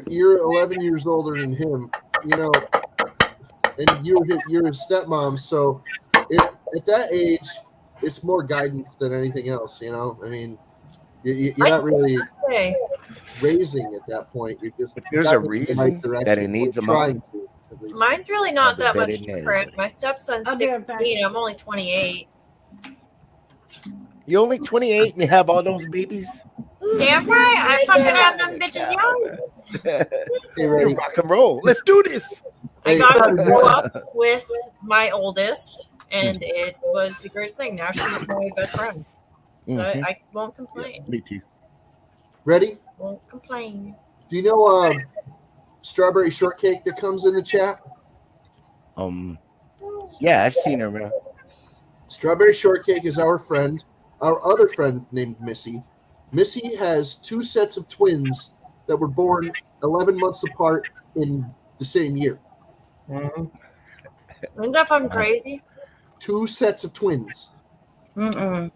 you're 11 years older than him, you know, and you're his stepmom. So, at that age, it's more guidance than anything else. You know, I mean, you're not really Okay. raising at that point. You're just If there's a guiding in the reason that it needs a mom, trying to. At least. Mine's really not I'll that bet much it is. different. My stepson's I'll be right back. 16. I'm only 28. you're only 28 and you have all those babies. Damn right. I fucking have them bitches young. Hey, You're ready? rock and roll. Let's do this. I got to grow up with my oldest, and it was the greatest thing. Now she's my best friend. So Mhm. I won't complain. Me too. Ready? Won't complain. Do you know strawberry shortcake that comes in the chat? Yeah, I've seen her. Strawberry shortcake is our friend, our other friend named Missy. Missy has 2 sets of twins that were born 11 months apart in the same year. Mhm. Isn't that fucking crazy? 2 sets of twins. Mm-mm.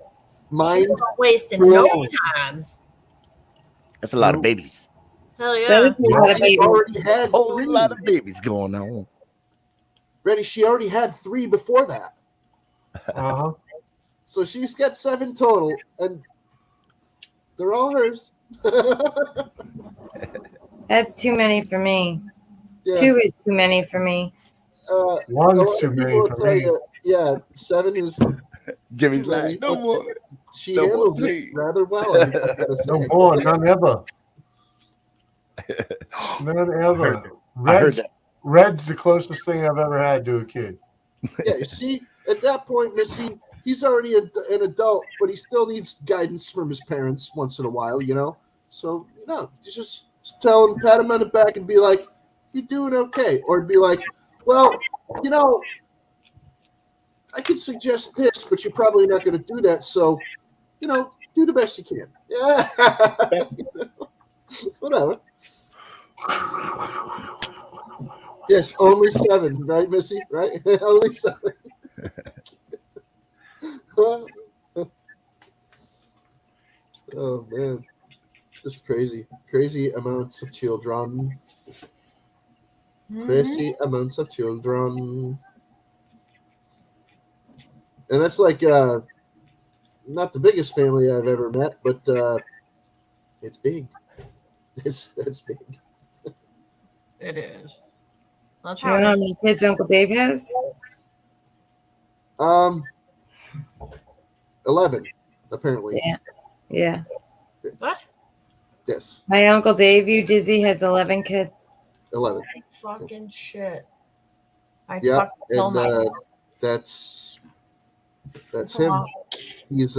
Mind She's not wasting no blown. time. That's a lot of babies. Hell That yeah. is a lot of She babies. already had Whole 3. lot of babies going on. Ready? She already had 3 before that. Uh-huh. So she's got 7 total, and they're all hers. That's too many for me. Yeah. 2 is too many for me. One's a lot too of many people will for tell me. you, yeah, 7 is. Jimmy's too many, like, no but more. She No more, handles it please. rather well. I gotta say. No more, none ever. None ever. I heard Red's, that. Red's the closest thing I've ever had to a kid. Yeah, you see, at that point, Missy, he's already an adult, but he still needs guidance from his parents once in a while, you know? So, you know, you just tell him, pat him on the back and be like, you're doing okay. Or be like, well, you know, I could suggest this, but you're probably not going to do that. So, you know, do the best you can. Yeah. Whatever. Yes, only 7, right, Missy? Right? Only 7. Oh man, just crazy amounts of children. Crazy amounts of children. And that's like not the biggest family I've ever met, but it's big. That's big. It is. That's Do you how know it how is. many kids Uncle Dave has? 11 apparently. Yeah. Yeah. What? Yes. My Uncle Dave, you dizzy, has 11 kids. 11. Fucking shit. I Yeah, fucking kill and myself. that's That's a him. lot. He's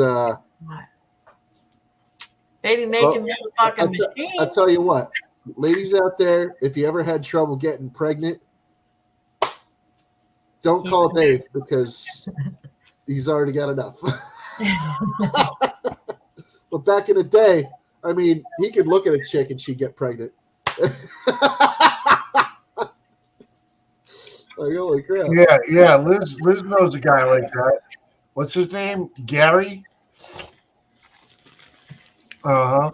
Baby making me a fucking machine. I'll tell you what, ladies out there, if you ever had trouble getting pregnant, don't call Dave because he's already got enough. But back in the day, I mean, he could look at a chick and she'd get pregnant. Like, holy crap. Yeah. Liz knows a guy like that. What's his name? Gary? Uh-huh.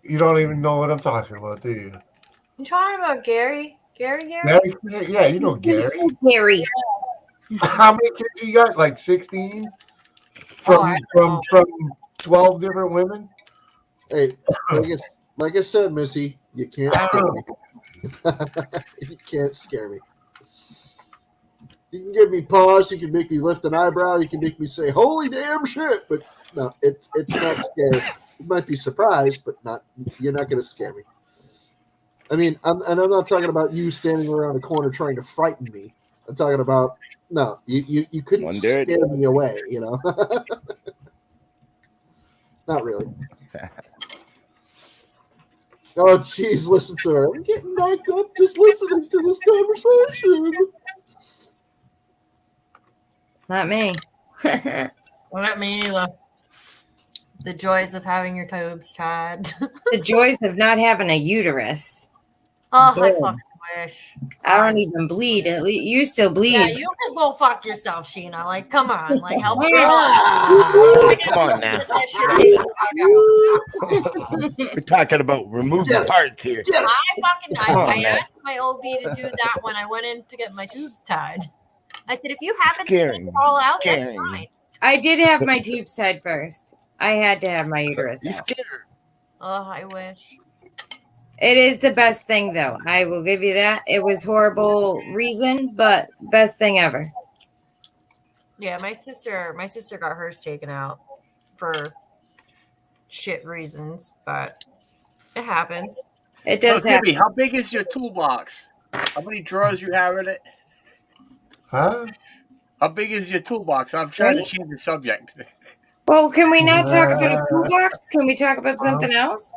You don't even know what I'm talking about, do you? You talking about Gary? Gary? Gary? Yeah, you know Gary. Gary. How many kids you got? Like 16? From 12 different women? Hey, like I said, Missy, you can't scare me. You can't scare me. You can give me pause. You can make me lift an eyebrow. You can make me say, "Holy damn shit!" But no, it's not scary. You might be surprised, but you're not going to scare me. I mean, I'm not talking about you standing around a corner trying to frighten me. I'm talking about you couldn't scare me away. You know, not really. Oh, jeez, listen to her. I'm getting knocked up just listening to this conversation. Not me. Not me either. The joys of having your tubes tied. The joys of not having a uterus. Oh, I Boom. fucking wish. I don't even bleed. At least you still bleed. Yeah, you can go fuck yourself, Sheena. Like, come on. Like, help me Come on now. We're talking about removing parts here. I asked my OB to do that when I went in to get my tubes tied. I said, if you happen to fall out, that's fine. I did have my tubes tied first. I had to have my uterus You out. scared? Oh, I wish. It is the best thing, though. I will give you that. It was horrible reason, but best thing ever. Yeah, my sister got hers taken out for shit reasons, but it happens. It does so, happen. Jimmy, how big is your toolbox? How many drawers you have in it? Huh? How big is your toolbox? I'm trying to change the subject. Well, can we not talk about a toolbox? Can we talk about something else?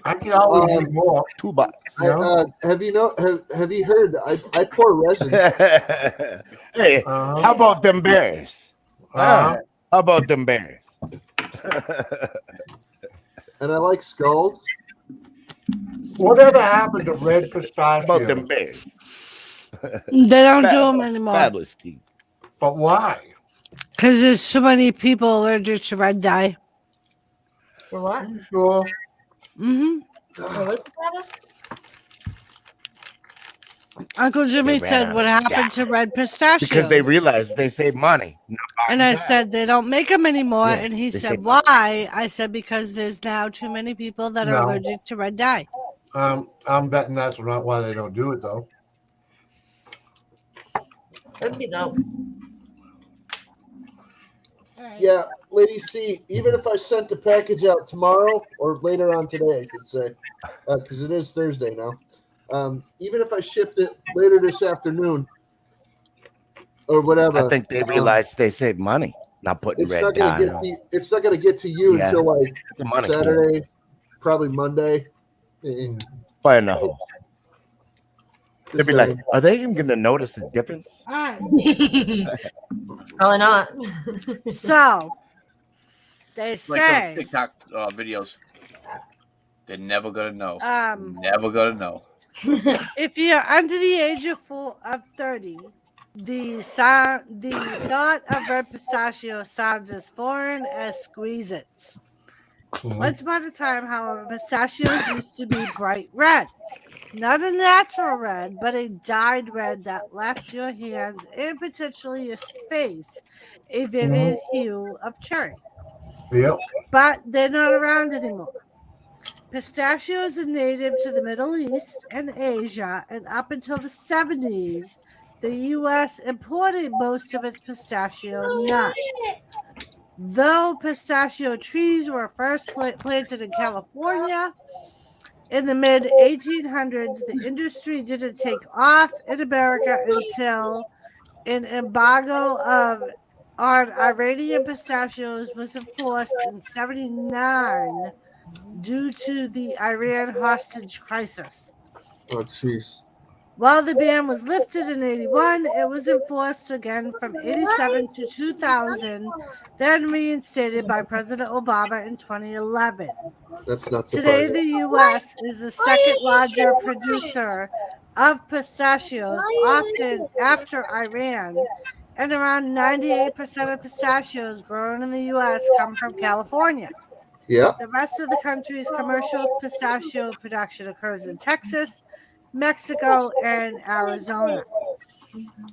I can always do more. Toolbox. Have you heard? I pour resin. Hey, how about them bears? How about them bears? And I like skulls. Whatever happened to red pistachio? About them bears? They don't do them anymore. Fabulous teeth. But why? Because there's so many people allergic to red dye. For what? You sure? Mm-hmm. What's that? Uncle Jimmy They ran said out what of happened to red pistachios. Because they realized they save money. And I said they don't make them anymore. Yeah, and he they said, say- why? I said, because there's now too many people that are No. allergic to red dye. I'm betting that's not why they don't do it, though. Could be though. Yeah, Lady C, even if I sent the package out tomorrow or later on today, I should say, because it is Thursday now. Even if I shipped it later this afternoon or whatever, I think they realized they save money not putting it's red not dye gonna get on. to, it's not going to get to you Yeah, until like it's a money Saturday, probably Monday. Why no? They'd be like, saying. are they even going to notice a difference? Probably not. So, they Like say, those TikTok videos. They're never gonna know. never gonna know. if you're under the age of 30, the thought of red pistachio sounds as foreign as Squeeze-Its. Once upon a time, however, pistachios used to be bright red. Not a natural red, but a dyed red that left your hands and potentially your face a vivid hue of cherry. Yep. But they're not around anymore. Pistachios are native to the Middle East and Asia, and up until the 70s, the U.S. imported most of its pistachio nuts. Though pistachio trees were first planted in California in the mid 1800s, the industry didn't take off in America until an embargo on Iranian pistachios was enforced in 79 due to the Iran hostage crisis. Oh, jeez. While the ban was lifted in 81, it was enforced again from 87 to 2000, then reinstated by President Obama in 2011. That's not Today, surprising. the U.S. is the second larger producer of pistachios, often after Iran, and around 98% of pistachios grown in the U.S. come from California. Yeah. The rest of the country's commercial pistachio production occurs in Texas, Mexico, and Arizona.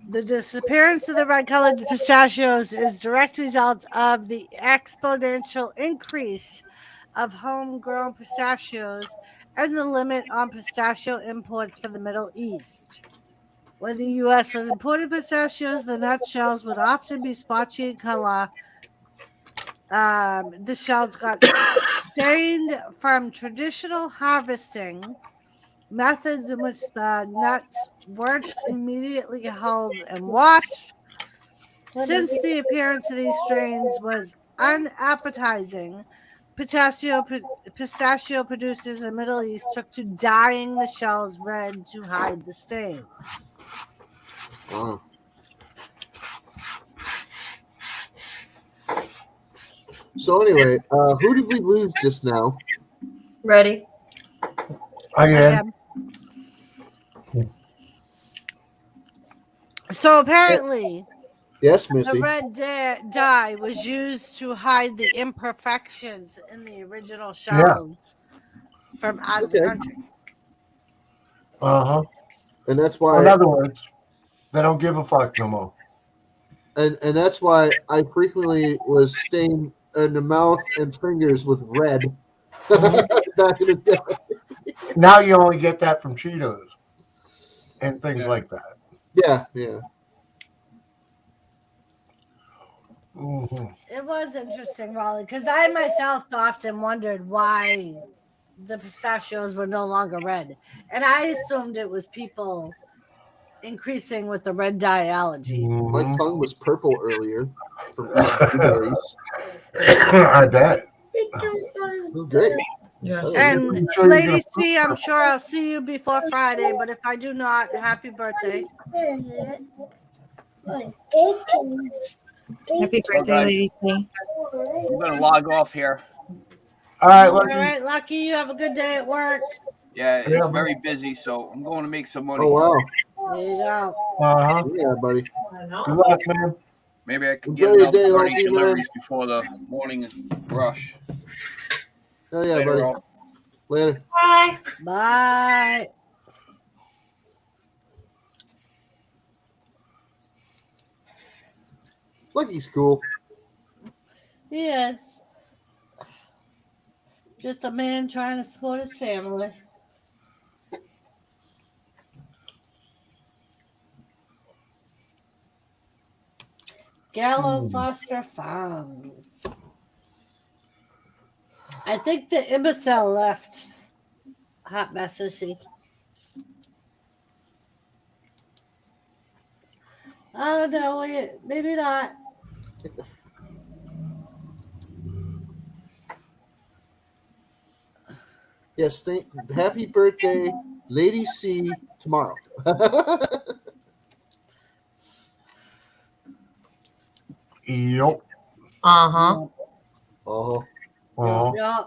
The disappearance of the red-colored pistachios is a direct result of the exponential increase of homegrown pistachios and the limit on pistachio imports from the Middle East. When the U.S. was importing pistachios, the nut shells would often be spotchy in color. The shells got stained from traditional harvesting methods in which the nuts weren't immediately held and washed. Since the appearance of these strains was unappetizing, pistachio producers in the Middle East took to dyeing the shells red to hide the stains. Wow. So anyway, who did we lose just now? Ready? Again. So apparently, Yes, the Missy. red dye was used to hide the imperfections in the original shells from out of the country. Uh-huh. And that's why. In other words, they don't give a fuck no more. And that's why I frequently was stained in the mouth and fingers with red back in the day. Now you only get that from Cheetos and things like that. Yeah, yeah. Mm-hmm. It was interesting, Raleigh, because I myself often wondered why the pistachios were no longer red. And I assumed it was people increasing with the red dye allergy. My tongue was purple earlier from eating blueberries. I bet. Oh, great. Yes. And Lady C, I'm sure I'll see you before Friday, but if I do not, happy birthday. Happy birthday, Lady C. I'm going to log off here. All right, All Lucky. right, Lucky, you have a good day at work. Yeah, it's very busy, so I'm going to make some money. Oh, wow. There you go. Uh-huh. Yeah, buddy. Good luck, man. Maybe I can Enjoy get your another day, 30 Lucky, man. deliveries before the morning rush. Oh, yeah, Later, buddy. all. Later. Bye. Bye. Lucky's cool. Yes. Just a man trying to support his family. Gallo Foster Farms. I think the imbecile left. Hot mess, sissy. Oh, no, maybe not. Yes, happy birthday, Lady C, tomorrow. Yep. Uh-huh. Oh. Uh-huh. Yeah.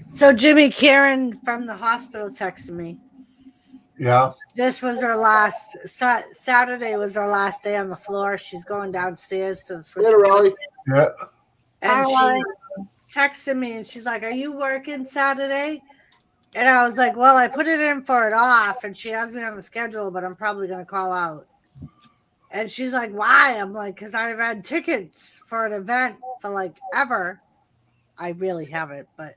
So Jimmy, Karen from the hospital texted me. Yeah. This was her last Saturday was her last day on the floor. She's going downstairs to the switch. Later, Raleigh. Yeah. And Hi, she texted me and she's like, "Are you working Saturday?" And I was like, "Well, I put it in for it off." And she has me on the schedule, but I'm probably going to call out. And she's like, "Why?" I'm like, "Because I've had tickets for an event for like ever." I really haven't, but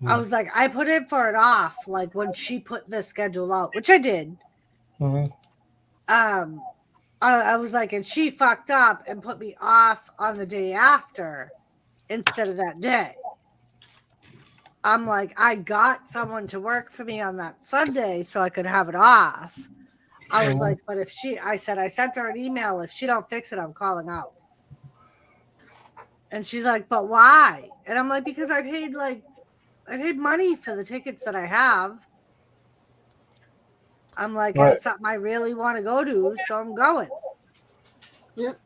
I was like, I put in for it off, like when she put the schedule out, which I did. Mm-hmm. I was like, and she fucked up and put me off on the day after instead of that day. I'm like, I got someone to work for me on that Sunday so I could have it off. I was like, but if I sent her an email. If she don't fix it, I'm calling out. And she's like, but why? And I'm like, because I paid money for the tickets that I have. I'm like, Right. it's something I really want to go to, so I'm going. Yep.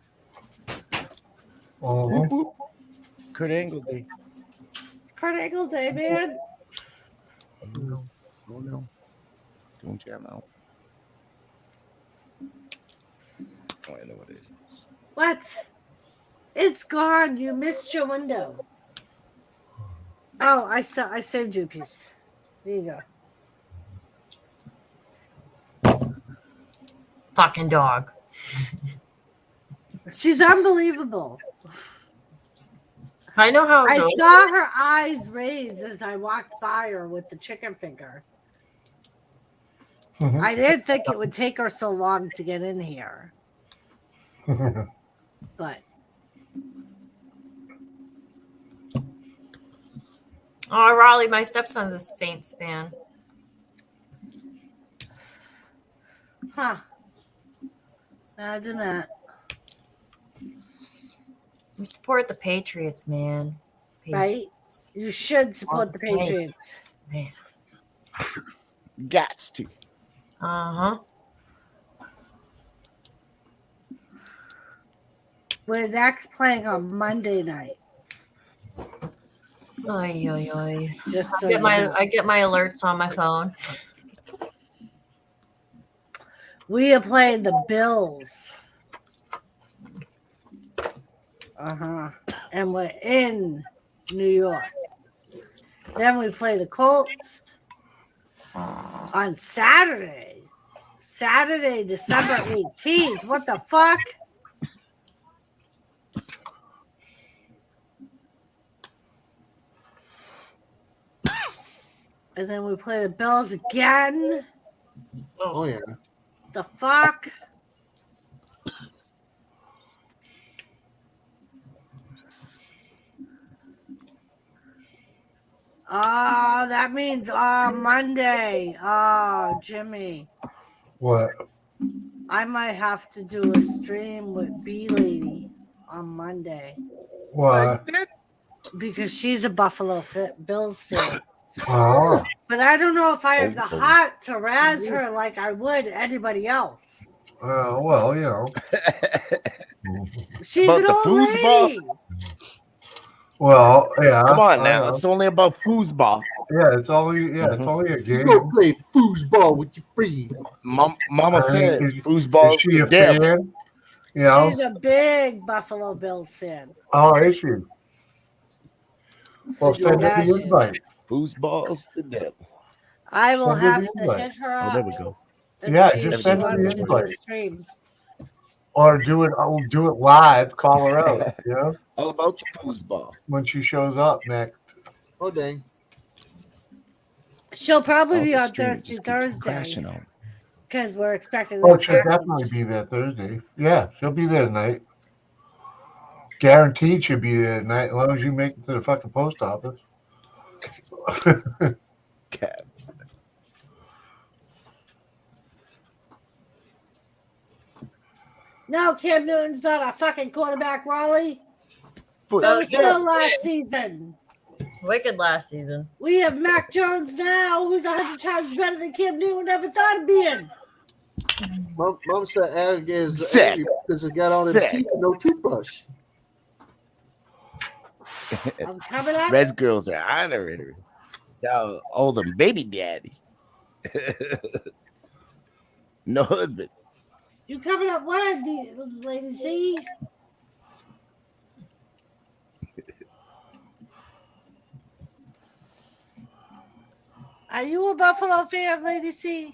Kurt Angle Day. It's Kurt Angle Day, man. Oh no. Don't jam out. Oh, I know what it is. What? It's gone. You missed your window. Oh, I saved you a piece. There you go. Fucking dog. She's unbelievable. I know how it I goes. saw her eyes raise as I walked by her with the chicken finger. I didn't think it would take her so long to get in here. But Oh, Raleigh, my stepson's a Saints fan. huh. Imagine that. We support the Patriots, man. Right? You should support the Patriots. Man. Gots to. Uh-huh. We're next playing on Monday night. Oy, oy, oy. Just so I get my alerts on my phone. We are playing the Bills. And we're in New York. Then we play the Colts on Saturday. Saturday, December 18th. What the fuck? And then we play the Bills again. Oh yeah. The fuck? Oh, that means Monday. Oh, Jimmy. What? I might have to do a stream with B Lady on Monday. Why? Because she's a Buffalo Bills fan. Oh. But I don't know if I have the heart to razz her like I would anybody else. Well, you know. She's About an the old foosball? lady. Well, yeah. Come on I now. know. It's only about foosball. Yeah, it's only a You game. go play foosball with your friends. Mama I mean, says is foosball's she the a devil. fan? You know? She's a big Buffalo Bills fan. Oh, is she? Well, send her Yeah, the she- invite. Foosball's the devil. I will Send her have the to invite. hit her Oh, up. there we go. And Yeah, see if just she send her wants the to do a invite. stream. Or do it live, call her out, you know? All about the foosball. When she shows up next. Oh dang. She'll probably Oh, be the on stream just keeps Thursday crashing on. because we're expecting. Oh, that she'll package. definitely be there Thursday. Yeah, she'll be there tonight. Guaranteed she'll be there tonight as long as you make it to the fucking post office. Cat. No, Cam Newton's not a fucking quarterback, Raleigh. Foot- That was still last season. Wicked last season. We have Mac Jones now, who's 100 times better than Cam Newton ever thought of being. Mom said alligators are Sick. angry because it got on his Sick. teeth and no toothbrush. I'm coming up. Red girls are honoring her. Y'all owe them baby daddy. No husband. You coming up when, Lady C? Are you a Buffalo fan, Lady C?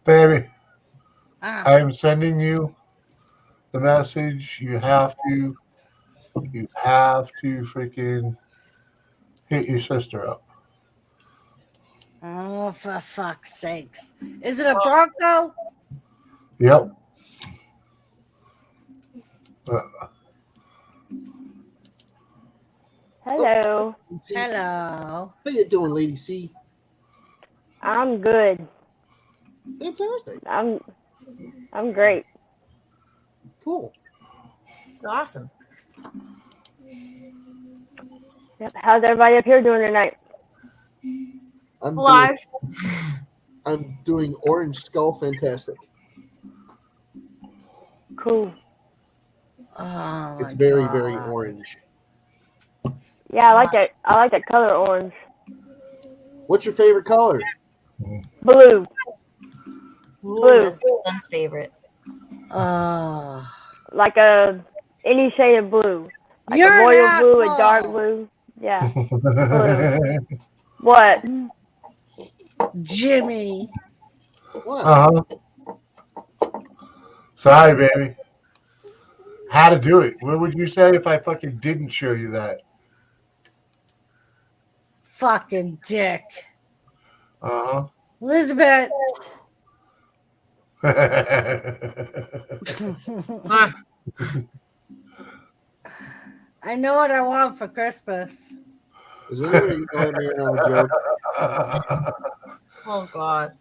Baby, Ah, I am sending you the message. You have to freaking hit your sister up. oh, for fuck's sakes. Is it a Bronco? Yep. Hello. Hello. How you doing, Lady C? I'm good. Fantastic. I'm great. Cool. Awesome. Yep. How's everybody up here doing tonight? Alive. I'm doing Orange Skull Fantastic. Cool. Oh, It's very, very orange. Yeah, I like that. I like that color orange. What's your favorite color? Blue. Ooh, Blue. that's my son's favorite. Like any shade of blue. Like You're a an royal blue, a dark asshole. blue. Yeah. Blue. What? Jimmy. Uh-huh. Sorry, baby. How to do it. What would you say if I fucking didn't show you that? Fucking dick. Uh-huh. Elizabeth. I know what I want for Christmas. Is there any way you can let me in on the joke? Oh God.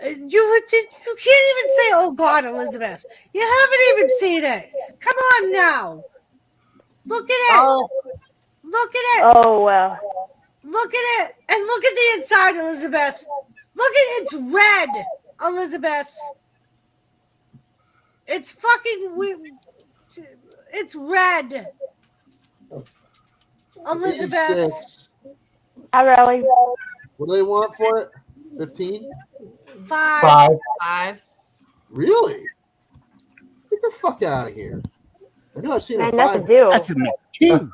You can't even say, "Oh God, Elizabeth." You haven't even seen it. Come on now. Look at it. Look at it. Oh well. Look at it. And look at the inside, Elizabeth. Look at it's red, Elizabeth. It's fucking it's red. Elizabeth. 86. Hi, Riley. What do they want for it? 15? 5. Really? Get the fuck out of here. I know I've seen Man, a that's a 5. deal. That's a machine.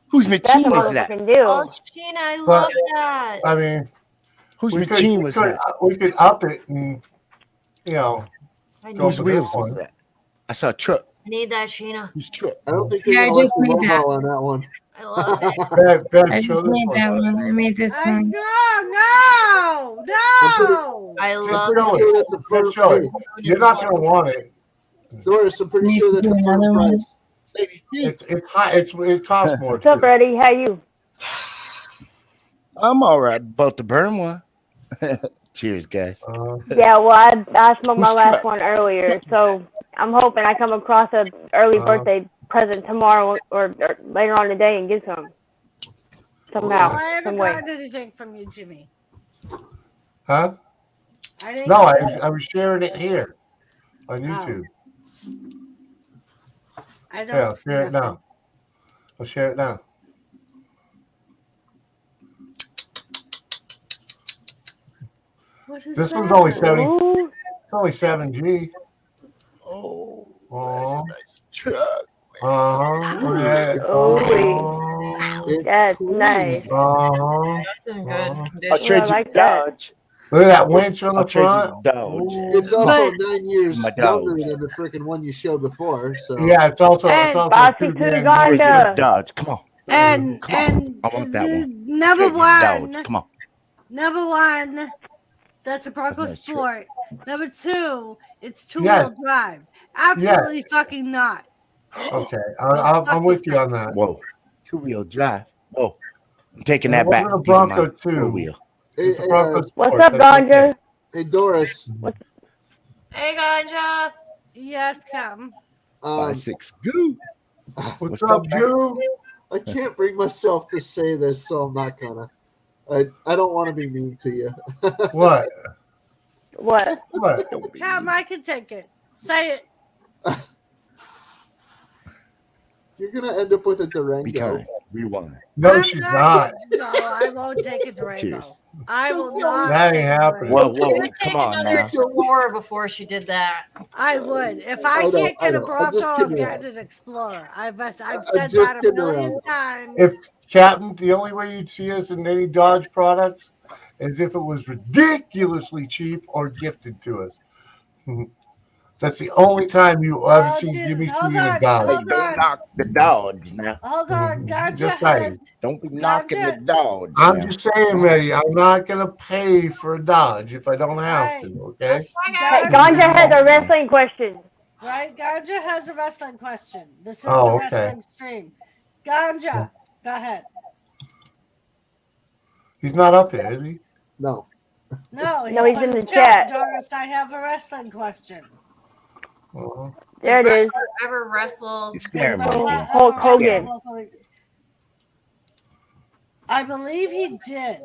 Whose That's machine a was that? motherfucking deal. Oh, Sheena, I love that. I mean, Whose we machine was that? We could up it and, you know, I go Whose for wheels this was one. that? I saw a truck. I need that, Sheena. Whose truck? I don't think they're Yeah, I going to just let the made that. Romo on that one. I love it. Ben, I show just this made one. that one. I made this one. No. I Just love show it. it. That's a Just firm show it. hey, You're not going to want it. Doris, I'm pretty Need sure to that's do a firm another one. price. It's high. It costs more. What's up, too. Eddie? How you? I'm all right. About to burn one. Cheers, guys. Yeah, well, I smoked my Whose last truck? one earlier, so I'm hoping I come across a early birthday present tomorrow or later on today and get some. Somehow, Well, I haven't some way. gotten anything from you, Jimmy. Huh? I didn't No, get I was sharing it here on YouTube. I don't Yeah, I'll see share it nothing. now. I'll share it now. What is This that? one's only 70. Ooh, It's only 7G. Oh, that's a Oh. nice truck. Yeah. ooh, that's nice. That's in good I'll condition. trade I you like the that. Dodge. Look at that winch on I'll the trade you front. the Dodge. It's also But- 9 years My younger Dodge. than the freaking one you showed before. So Yeah, it's also And- 2 Bossy grand Uganda. more. Trade you the Dodge. Come on. And Come on. I want that the one. number Trade you the one, Dodge. Come on. number one, that's a Bronco That's a nice truck. Sport. Number two, it's two-wheel Yes. drive. Absolutely fucking not. Okay, Well, I'm with you on that. Whoa. Two-wheel drive. Whoa. I'm taking And that it back. wasn't a Give me my Bronco 2. four-wheel. hey, It's a Bronco What's Sport, up, that's okay. Ganja? hey, Doris. Hey, Ganja. Yes, come. 5-6. Goo. What's up, Goo? I can't bring myself to say this, so I'm not gonna. I don't want to be mean to you. What? What? What? Come, I can take it. Say it. You're gonna end up with a Be Durango. kind. Rewind. No, I'm she's not. not. No, I won't take a Durango. Cheers. I will not. That take ain't a happening. Durango. Whoa, She whoa. would take Come on another now. Explorer before she did that. I would. If I I know, can't I get a know. I'm Bronco, just I'm kidding getting around. an Explorer. I've said just that a kidding million around. times. If Captain, the only way you'd see us in any Dodge products is if it was ridiculously cheap or gifted to us. That's the only time you will ever Oh, see Jesus, Jimmy hold see in a on, Dodge. Hey, hold don't on. knock the Dodge now. Hold on, Gotcha Just saying. has. Don't be knocking the Gotcha. Dodge I'm now. just saying, Reddy, I'm not going to pay for a Dodge if I don't have Hey, to, okay? Hey, Gotcha. Ganja has a wrestling question. Right? Ganja has a wrestling question. This is Oh, a okay. wrestling stream. Ganja, go ahead. He's not up here, is he? No. No, he No, he's put in the chat. chat. Doris, I have a wrestling question. Uh-huh. There it is. Ever wrestled? You're scaring me, Did Jim. Brett Hulk ever wrestle Hogan. Hulk Hogan? I believe he did.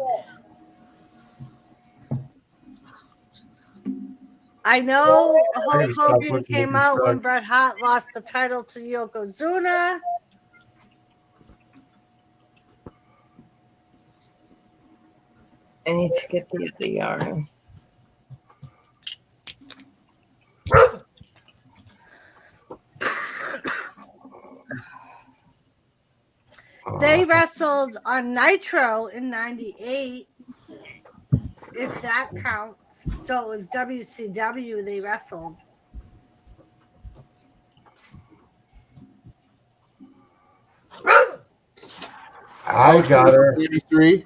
I know Hulk gotta stop Hogan looking at came this out when truck. Bret Hart lost the title to Yokozuna. I need to get the yarn. They wrestled on Nitro in '98, if that counts. So it was WCW they wrestled. I got her. 83.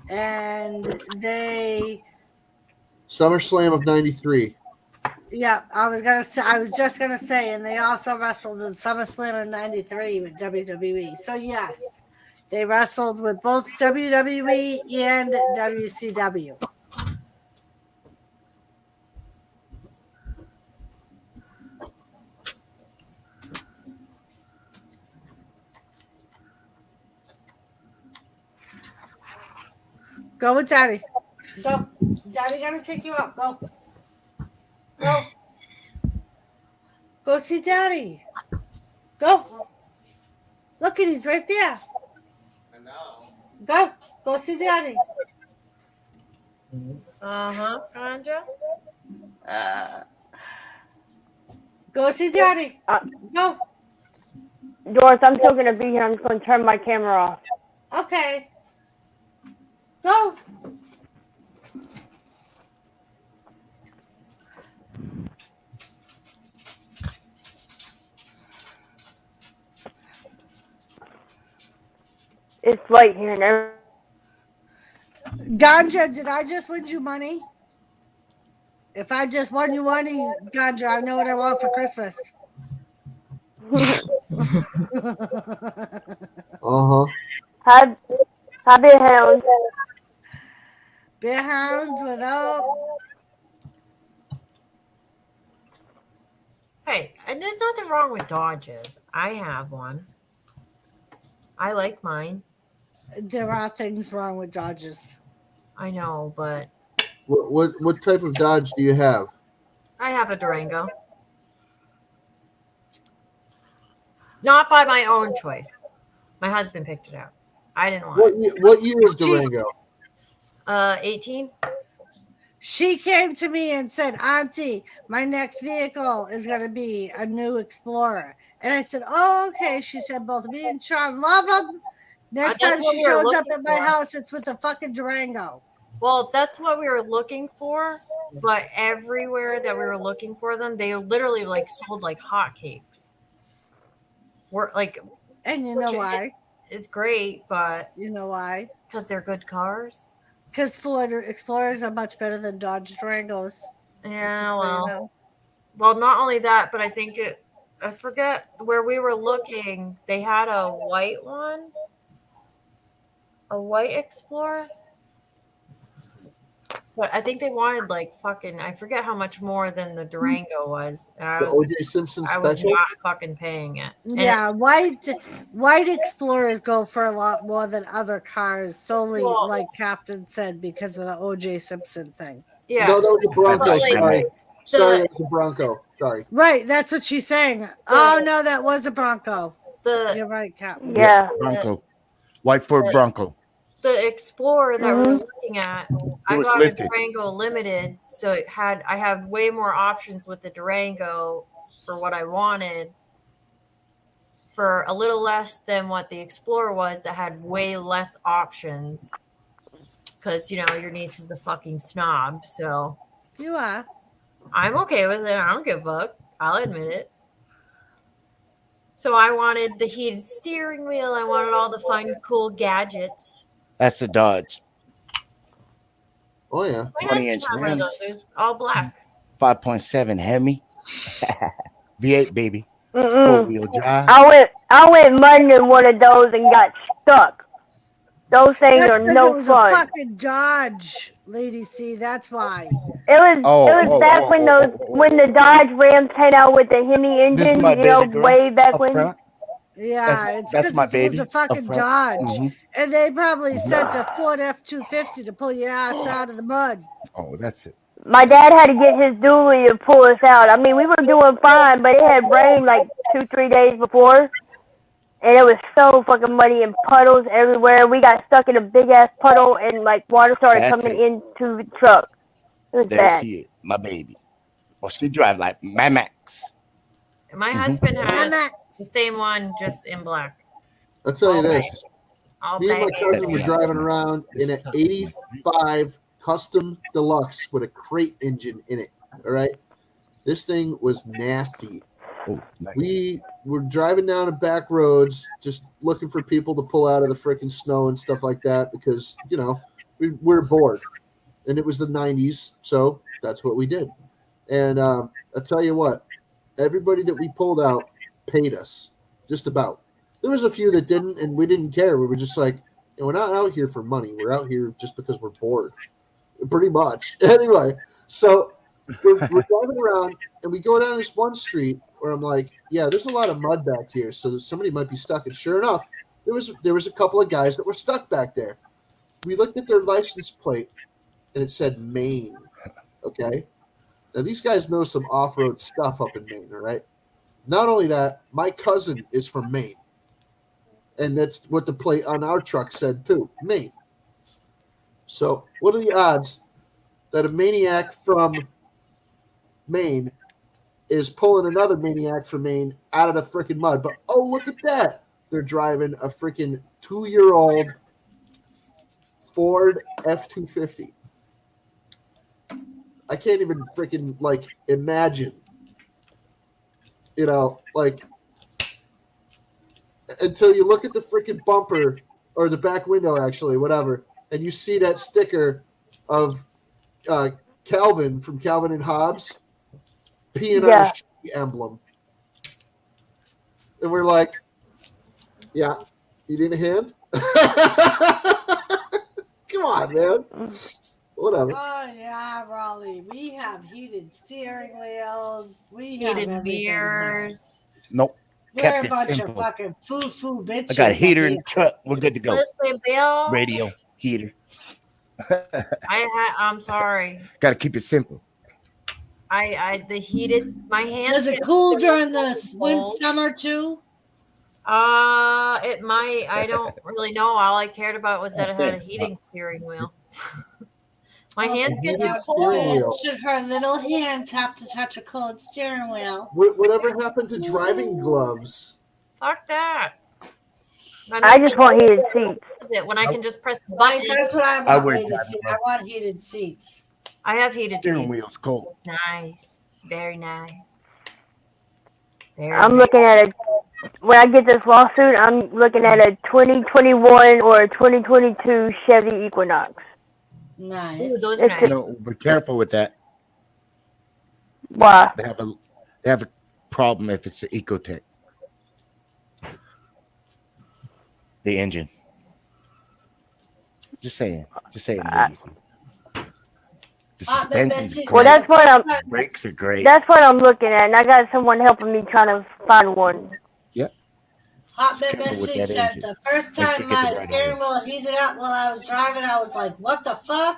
And they, SummerSlam of 93. yeah, I was just gonna say, and they also wrestled in SummerSlam in '93 with WWE. So yes, they wrestled with both WWE and WCW. Go with Daddy. Go. Daddy gonna take you out. Go. Go. Go see Daddy. Go. Look at he's right there. I know. Go. Go see Daddy. Uh-huh, Ganja. Go see Daddy. Go. Doris, I'm still gonna be here. I'm just gonna turn my camera off. Okay. Go. It's late here now. Ganja, did I just win you money? If I just won you money, Ganja, I know what I want for Christmas. Uh-huh. Happy hounds. Beer hounds without. Hey, and there's nothing wrong with Dodges. I have one. I like mine. There are things wrong with Dodges. I know, but What type of Dodge do you have? I have a Durango. Not by my own choice. My husband picked it out. I didn't want it. What year is Durango? 18. She came to me and said, Auntie, my next vehicle is going to be a new Explorer. And I said, oh, okay. She said, both me and Sean love them. Next That's time what she we were shows up looking at my for. house, it's with a fucking Durango. Well, that's what we were looking for, but everywhere that we were looking for them, they literally like sold like hotcakes. We're like, and you know why? It's great, but you know why? Because they're good cars. Because Ford Explorers are much better than Dodge Durangos. Yeah, so well, you know. well, not only that, but I think I forget where we were looking. They had a white one, a white Explorer. But I think they wanted like fucking, I forget how much more than the Durango was. And I The was O.J. Simpson I was special? not fucking paying it. And Yeah, white Explorers go for a lot more than other cars, solely Well- like Captain said, because of the O.J. Simpson thing. Yeah. No, that was a Bronco. But, like, Sorry. the- Sorry, that was a Bronco. Sorry. Right, that's what she's saying. Oh no, that was a Bronco. The You're right, Captain. Bronco. White Ford Bronco. the Explorer that we were looking at, I was got lifted. a Durango Limited, so I had way more options with the Durango for what I wanted for a little less than what the Explorer was that had way less options. Because, you know, your niece is a fucking snob, so You are. I'm okay with it. I don't give a fuck. I'll admit it. So I wanted the heated steering wheel. I wanted all the fun, cool gadgets. That's the Dodge. Oh yeah. My 20-inch husband had one of rims. those. It's all black. 5.7 Hemi. V8 baby. Mm-mm. 4-wheel drive. I went mudding in one of those and got stuck. Those things That's are because no it was fun. a fucking Dodge, Lady C. That's why. It was back when the Dodge Rams came out with the Hemi This is engine, my you know, baby girl way back up when. front. Yeah, it's that's because my it was baby a up fucking front. Dodge. Mhm. And they probably sent a Ford F-250 to pull your ass out of the mud. Oh, that's it. My dad had to get his dually to pull us out. I mean, we were doing fine, but it had rained like 2-3 days before. And it was so fucking muddy and puddles everywhere. We got stuck in a big ass puddle and like water started That's coming it. into the truck. It was There, bad. see it, my baby. Well, she drive like Mad Max. My husband has the same one, just in black. I'll tell you this. All Me and my day. cousin were driving around in an 85 Custom Deluxe with a crate engine in it. All right. This thing was nasty. Oh, nice. We were driving down the back roads just looking for people to pull out of the freaking snow and stuff like that because, you know, we're bored. And it was the 90s, so that's what we did. And I'll tell you what, everybody that we pulled out paid us, just about. There was a few that didn't, and we didn't care. We were just like, we're not out here for money. We're out here just because we're bored, pretty much. Anyway, so we're driving around, and we go down this one street where I'm like, yeah, there's a lot of mud back here, so somebody might be stuck. And sure enough, there was a couple of guys that were stuck back there. We looked at their license plate, and it said Maine. Okay? Now, these guys know some off-road stuff up in Maine, all right? Not only that, my cousin is from Maine. And that's what the plate on our truck said, too, Maine. So what are the odds that a maniac from Maine is pulling another maniac from Maine out of the freaking mud? But, oh, look at that. They're driving a freaking 2-year-old Ford F-250. I can't even freaking, like, imagine, you know, like, until you look at the freaking bumper or the back window, actually, whatever, and you see that sticker of Calvin from Calvin and Hobbes peeing on a Chevy emblem. And we're like, yeah, you need a hand? Come on, man. Whatever. Oh yeah, Raleigh. We have heated steering wheels. We have Heated everything here. mirrors. Nope. We're Kept a it bunch simple. of fucking foo bitches. I got a heater up in here. the truck. We're good to go. Listen, Bill. Radio, heater. I'm sorry. Got to keep it simple. The heated, my hands. Does it get cool so during the cold. summer too? It might. I don't really know. All I cared about was that it had a heating steering wheel. My hands get too Heated steering wheel. cold. Should her little hands have to touch a cold steering wheel? Whatever happened to driving gloves? Fuck that. I just want heated seats. Is it when I can just press the Like, button? that's what I I want, wear ladies. driving I want heated seats. I have heated Steering seats. wheel's cold. It's nice. Very nice. Very I'm nice. looking at when I get this lawsuit, I'm looking at a 2021 or a 2022 Chevy Equinox. Nice. Ooh, those are It's nice. No, be careful with that. Why? They have a problem if it's the Ecotech. The engine. Just saying. Ladies. The suspension's great. Well, that's what I'm. Brakes are great. That's what I'm looking at, and I got someone helping me trying to find one. Yep. Hot Just careful with Missy that said engine. the first Make sure time you get my the right steering engine. wheel heated up while I was driving, I was like, what the fuck?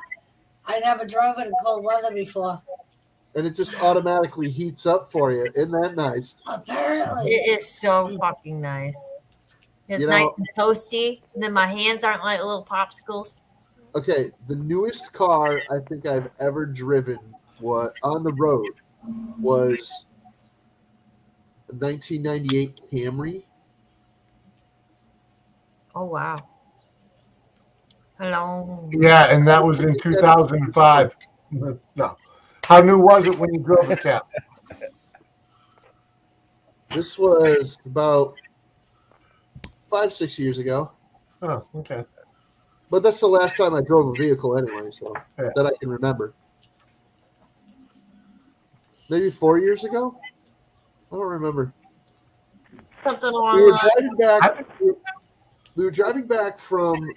I never drove it in cold weather before. And it just automatically heats up for you. Isn't that nice? Apparently. It is so fucking nice. It's You know- nice and toasty. And then my hands aren't like little popsicles. Okay, the newest car I think I've ever driven on the road was a 1998 Camry. Oh wow. Hello. Yeah, and that was in 2005. No. How new was it when you drove it, Cap? This was about 5-6 years ago. Oh, okay. But that's the last time I drove a vehicle anyway, so Yeah. that I can remember. maybe 4 years ago. I don't remember. Something We along were the driving back. We were driving back from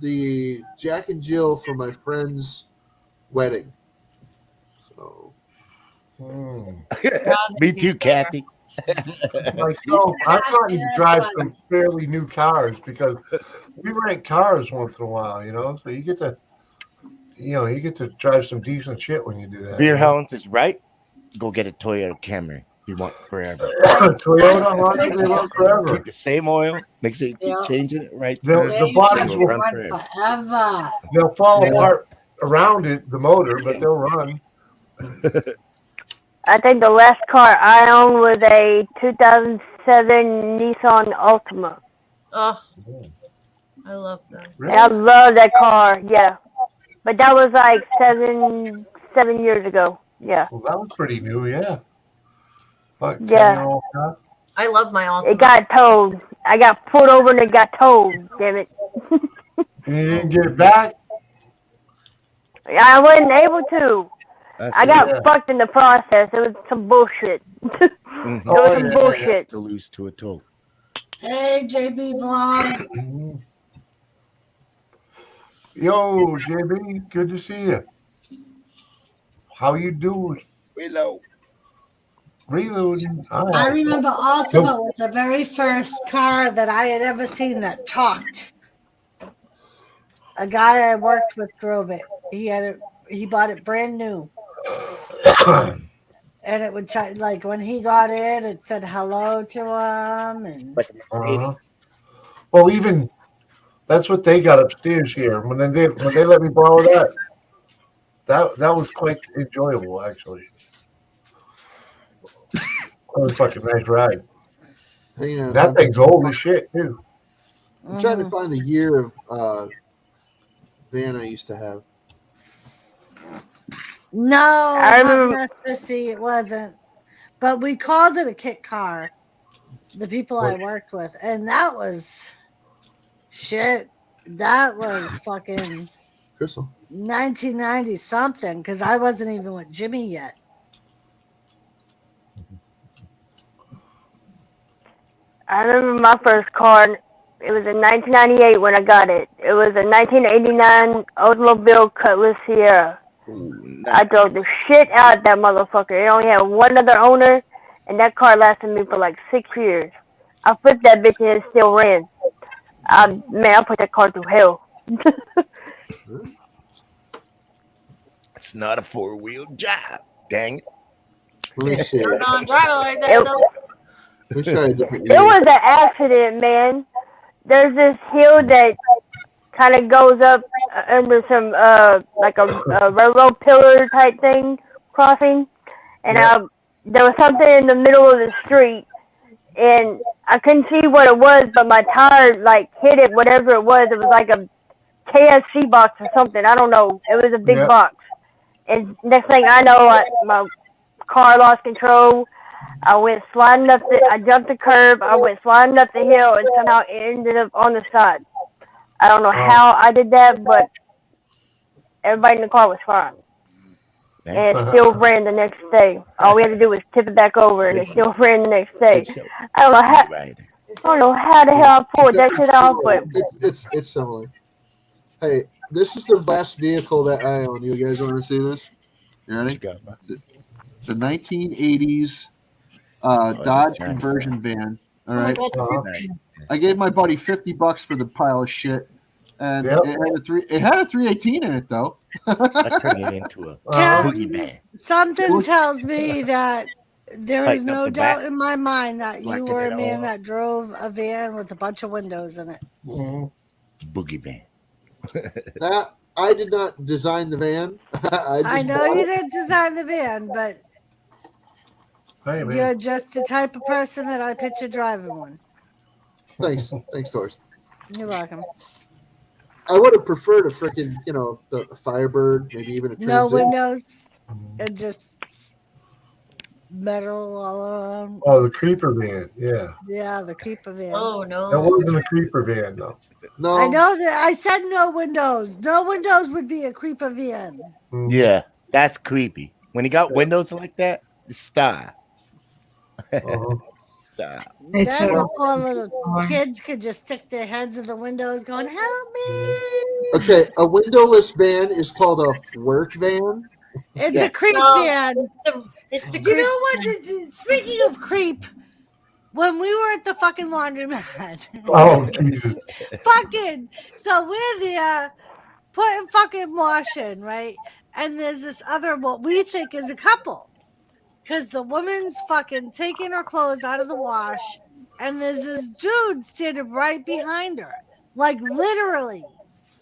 the Jack and Jill for my friend's wedding. So Me too, Kathy. Myself, I'm starting to drive some fairly new cars because we rent cars once in a while, you know. So you get to, you get to drive some decent shit when you do that. Beer you know? Hounds is right. Go get a Toyota Camry. You want forever. Toyota, Honda, they run forever. Keep the same oil. Make sure you keep changing it right. The bodies will run forever. Forever. They'll fall apart around it, the motor, but they'll run. I think the last car I owned was a 2007 Nissan Altima. Oh, I love that. And I love that car. Yeah, but that was like seven years ago. Yeah. Well, that was pretty new, yeah. Like Yeah. 10-year-old car. I love my Altima. It got towed. I got pulled over and it got towed. Damn it. And you didn't get it back? I wasn't able to. I got it. fucked in the process. It was some bullshit. It was some bullshit. To lose to a toll. Hey, JB Vlog. Yo, JB, good to see you. How you doing? Reloading. All I right. remember Altima was the very first car that I had ever seen that talked. A guy I worked with drove it. He bought it brand new. And it would like when he got in, it said hello to him, and Well, even that's what they got upstairs here. When they let me borrow that was quite enjoyable actually. That was a fucking nice ride. Hang on. That thing's old as shit too. I'm trying to find the year of van I used to have. no, I remember- Mississippi, it wasn't. But we called it a kit car. The people I worked with, and that was shit. That was fucking Crystal. 1990 something, because I wasn't even with Jimmy yet. I remember my first car. It was in 1998 when I got it. It was a 1989 Oldsmobile Cutlass Sierra. I drove the shit out of that motherfucker. It only had one other owner, and that car lasted me for like 6 years. I flipped that bitch and it still ran. Man, I put that car through hell. It's not a 4-wheel drive. Dang it. Let me see. Don't drive it like that, though. Let me try a different It year. was an accident, man. There's this hill that kind of goes up under some like a railroad pillar type thing crossing, and there was something in the middle of the street, and I couldn't see what it was, but my tire like hit it, whatever it was. It was like a KFC box or something. I don't know. It was a big box, and next thing I know, my car lost control. I went sliding up I jumped the curb, I went sliding up the hill, and somehow it ended up on the side. I don't know how I did that, but everybody in the car was fine. And it still ran the next day. All we had to do was tip it back over, and it still ran the next day. I don't know how the hell I pulled that shit off, but It's similar. Hey, this is the last vehicle that I own. You guys want to see this? You ready? It's a 1980s Dodge conversion van. All right. I gave my buddy $50 for the pile of shit, and it had a 318 in it though. I turned it into a Cat, boogie man. something tells me that there is Tighten up no the doubt back. in my mind that Blacking you were it a man all that drove a van with a bunch of windows in it. Boogie man. I did not design the van. I know you didn't design the van, but Hey, man. you're just the type of person that I picture driving one. Thanks, Doris. You're welcome. I would have preferred a freaking, the Firebird, maybe even a No Transit. windows, and just metal all around. Oh, the creeper van, yeah. Yeah, the creeper van. Oh no. That wasn't a creeper van though. No. I know that I said no windows. No windows would be a creeper van. Yeah, That's creepy. When he got windows like that, stop. Stop. It's Then the so poor little kids could just stick their heads in the windows going, help me. Okay, a windowless van is called a work van. It's a creep van. It's the Do you know what? Speaking of creep, when we were at the fucking laundromat. Oh, Jesus. So we're there putting fucking wash in, right? And there's this other, what we think is a couple. Because the woman's fucking taking her clothes out of the wash, and there's this dude standing right behind her. Like, literally.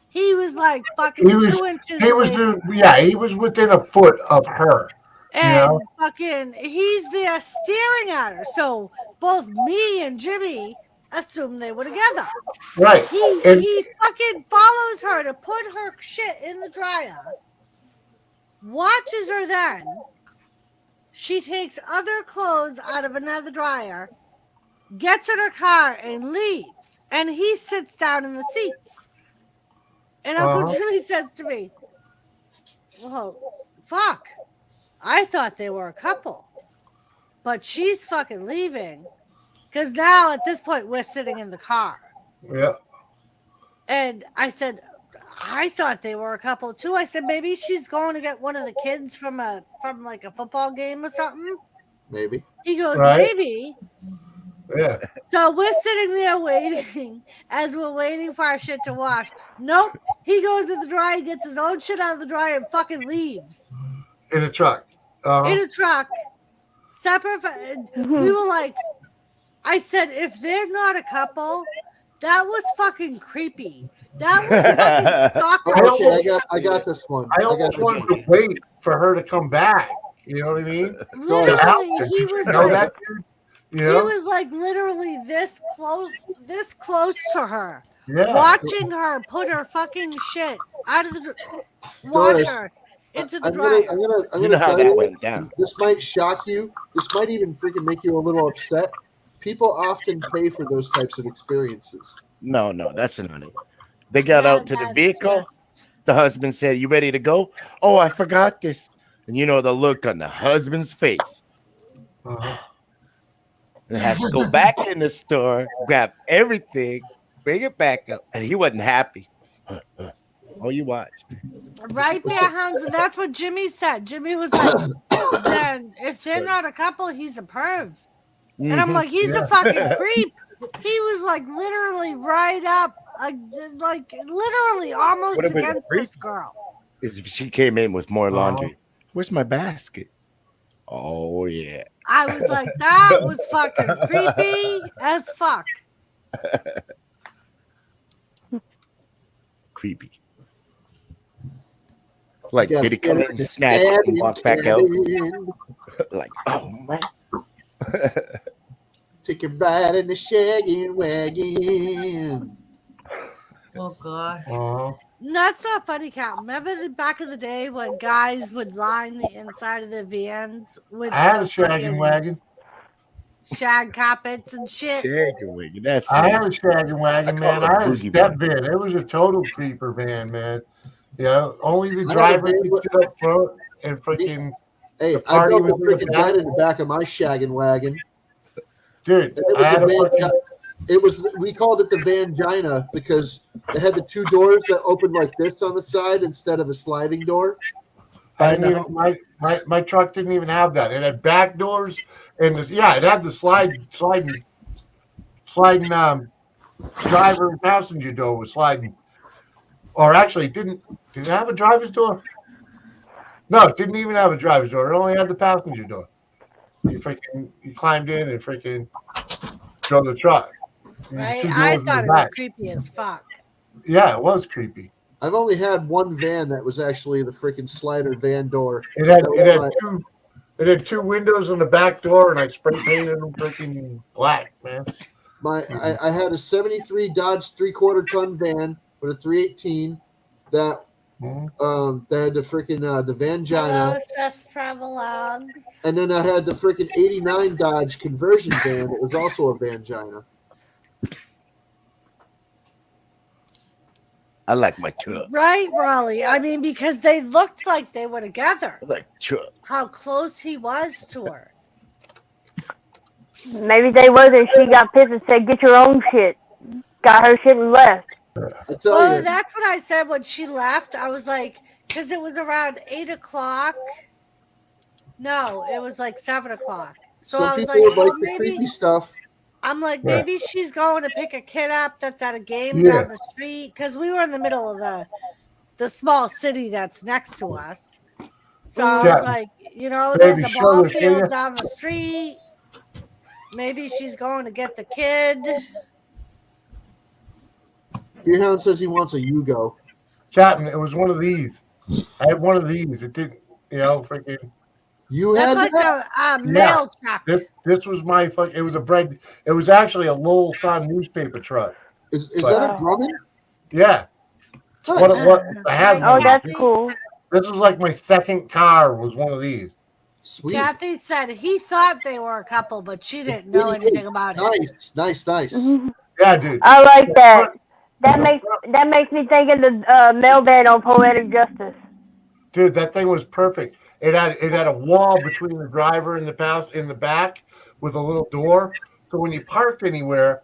He was like fucking 2 inches away. He was within a foot of her. And fucking, he's there staring at her. So both me and Jimmy assumed they were together. Right. He fucking follows her to put her shit in the dryer, watches her then. She takes other clothes out of another dryer, gets in her car, and leaves. And he sits down in the seats. And Uncle Jimmy says to me, well, fuck. I thought they were a couple. But she's fucking leaving. Because now, at this point, we're sitting in the car. Yeah. And I said, I thought they were a couple too. I said, maybe she's going to get one of the kids from like a football game or something. Maybe. He goes, maybe. Yeah. So we're sitting there waiting as we're waiting for our shit to wash. Nope. He goes in the dryer, gets his own shit out of the dryer, and fucking leaves. In a truck. In a truck. Separate. We were like, I said, if they're not a couple, that was fucking creepy. That was fucking stalker. Okay, I got this one. I almost wanted to wait for her to come back. You know what I mean? Literally, he was like, you know? he was like literally this close to her, Yeah. watching her put her fucking shit out of the washer into the dryer. I'm gonna tell you, this might shock you. This might even freaking make you a little upset. People often pay for those types of experiences. No, that's not it. They got out to the vehicle. The husband said, "You ready to go?" "Oh, I forgot this." And you know the look on the husband's face. And has to go back in the store, grab everything, bring it back up, and he wasn't happy. Oh, you watch. Right, Bear Hounds, and that's what Jimmy said. Jimmy was like, "Then if they're not a couple, he's a perv." And I'm like, "He's a fucking creep." He was like literally right up, like literally almost against this girl. Is if she came in with more laundry. Where's my basket? Oh yeah. I was like, that was fucking creepy as fuck. Creepy. Like, did he come in and snatch it and walk back out? Like, oh man. Take a ride in the shagging wagon. Oh god. That's not funny, Cat. Remember back in the day when guys would line the inside of their vans with I had a shagging wagon. Shag carpets and shit. Shagging wagon. That's I had a shagging wagon, man. I had a step van. It was a total creeper van, man. Yeah, only the driver could sit up front and freaking. Hey, I built a freaking bed in the back of my shagging wagon. Dude, we called it the Vangina because it had the two doors that opened like this on the side instead of the sliding door. My truck didn't even have that. It had back doors and it had the sliding driver and passenger door was sliding. Or actually, did it have a driver's door? No, it didn't even have a driver's door. It only had the passenger door. You climbed in and freaking drove the truck. Right? I thought it was creepy as fuck. Yeah, it was creepy. I've only had one van that was actually the freaking slider van door. It had two windows on the back door, and I spray painted them freaking black, man. I had a 73 Dodge 3/4 ton van with a 318 that had the freaking the Vangina. Travelogues. And then I had the freaking 89 Dodge conversion van that was also a Vangina. I like my truck. Right, Raleigh. I mean, because they looked like they were together. I like truck. How close he was to her. Maybe they wasn't. She got pissed and said, "Get your own shit." Got her shit and left. I tell Well, you, that's what I said when she left. I was like, because it was around 8:00. No, it was like 7:00. So some I was people like, would well, like the maybe. creepy stuff. I'm like, Yeah. maybe she's going to pick a kid up that's at a game Yeah. down the street. Because we were in the middle of the small city that's next to us. So I was Yeah. like, you know, Baby, there's a show ball this, will field ya? down the street. Maybe she's going to get the kid. Beerhound says he wants a Yugo. Captain, it was one of these. I had one of these. It didn't, freaking. You That's had like that? a mail truck. This was my fuck. It was a bread. It was actually a Lowell Sun newspaper truck. Is But- that a Grumman? Yeah. Nice. What it was, I had Right, one. Oh, that's Kathy? cool. This was like my second car. Was one of these. Sweet. Kathy said he thought they were a couple, but she didn't know anything about it. Nice. Yeah, dude. I like that. That makes me think of the mailman on Poetic Justice. Dude, that thing was perfect. It had a wall between the driver and the back with a little door. So when you parked anywhere,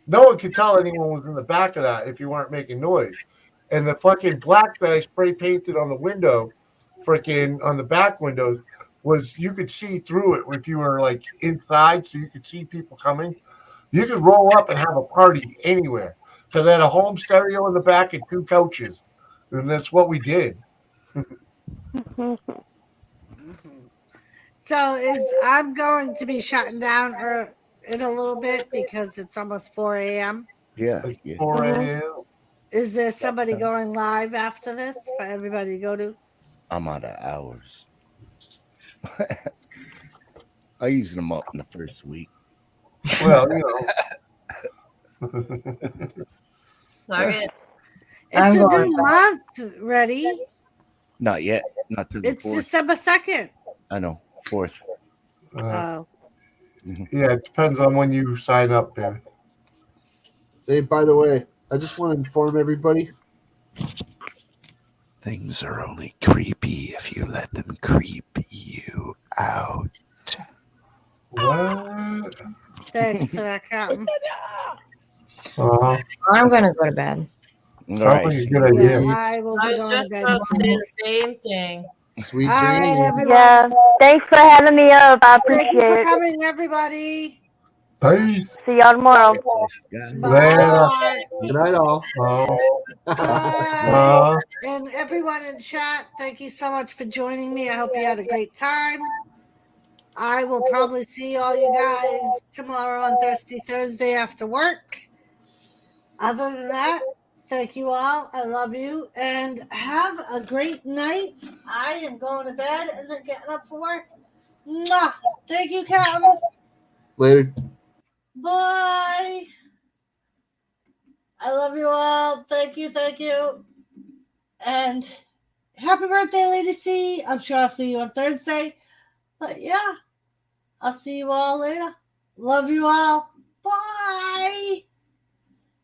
no one could tell anyone was in the back of that if you weren't making noise. And the fucking black that I spray painted on the window, freaking on the back windows, was you could see through it if you were like inside, so you could see people coming. You could roll up and have a party anywhere because I had a home stereo in the back and 2 couches, and that's what we did. So I'm going to be shutting down in a little bit because it's almost 4 a.m. Yeah. Like yeah. 4 a.m. Is there somebody going live after this for everybody to go to? I'm out of hours. I used them up in the first week. Well, Target. It's a going new month, ready? Not yet. Not through the It's 4th. December 2nd. I know. 4th. Oh. Yeah, it depends on when you sign up, David. Hey, by the way, I just want to inform everybody. Things are only creepy if you let them creep you out. What? Thanks for that, Captain. Uh-huh. I'm gonna go to bed. Sounds like a good idea. Yeah, I will I be was going to just bed about to say too. the same thing. Sweet All right, dreams. everyone. Yeah. Thanks for having me up. I Thank you appreciate for it. coming, everybody. Peace. See y'all tomorrow. Later. Bye. Good night, all. Bye. And everyone in chat, thank you so much for joining me. I hope you had a great time. I will probably see all you guys tomorrow on Thursday after work. Other than that, thank you all. I love you. And have a great night. I am going to bed and then getting up for work. Mwah. Thank you, Captain. Later. Bye. I love you all. Thank you. And happy birthday, Lady C. I'm sure I'll see you on Thursday. But yeah, I'll see you all later. Love you all. Bye.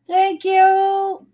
Thank you.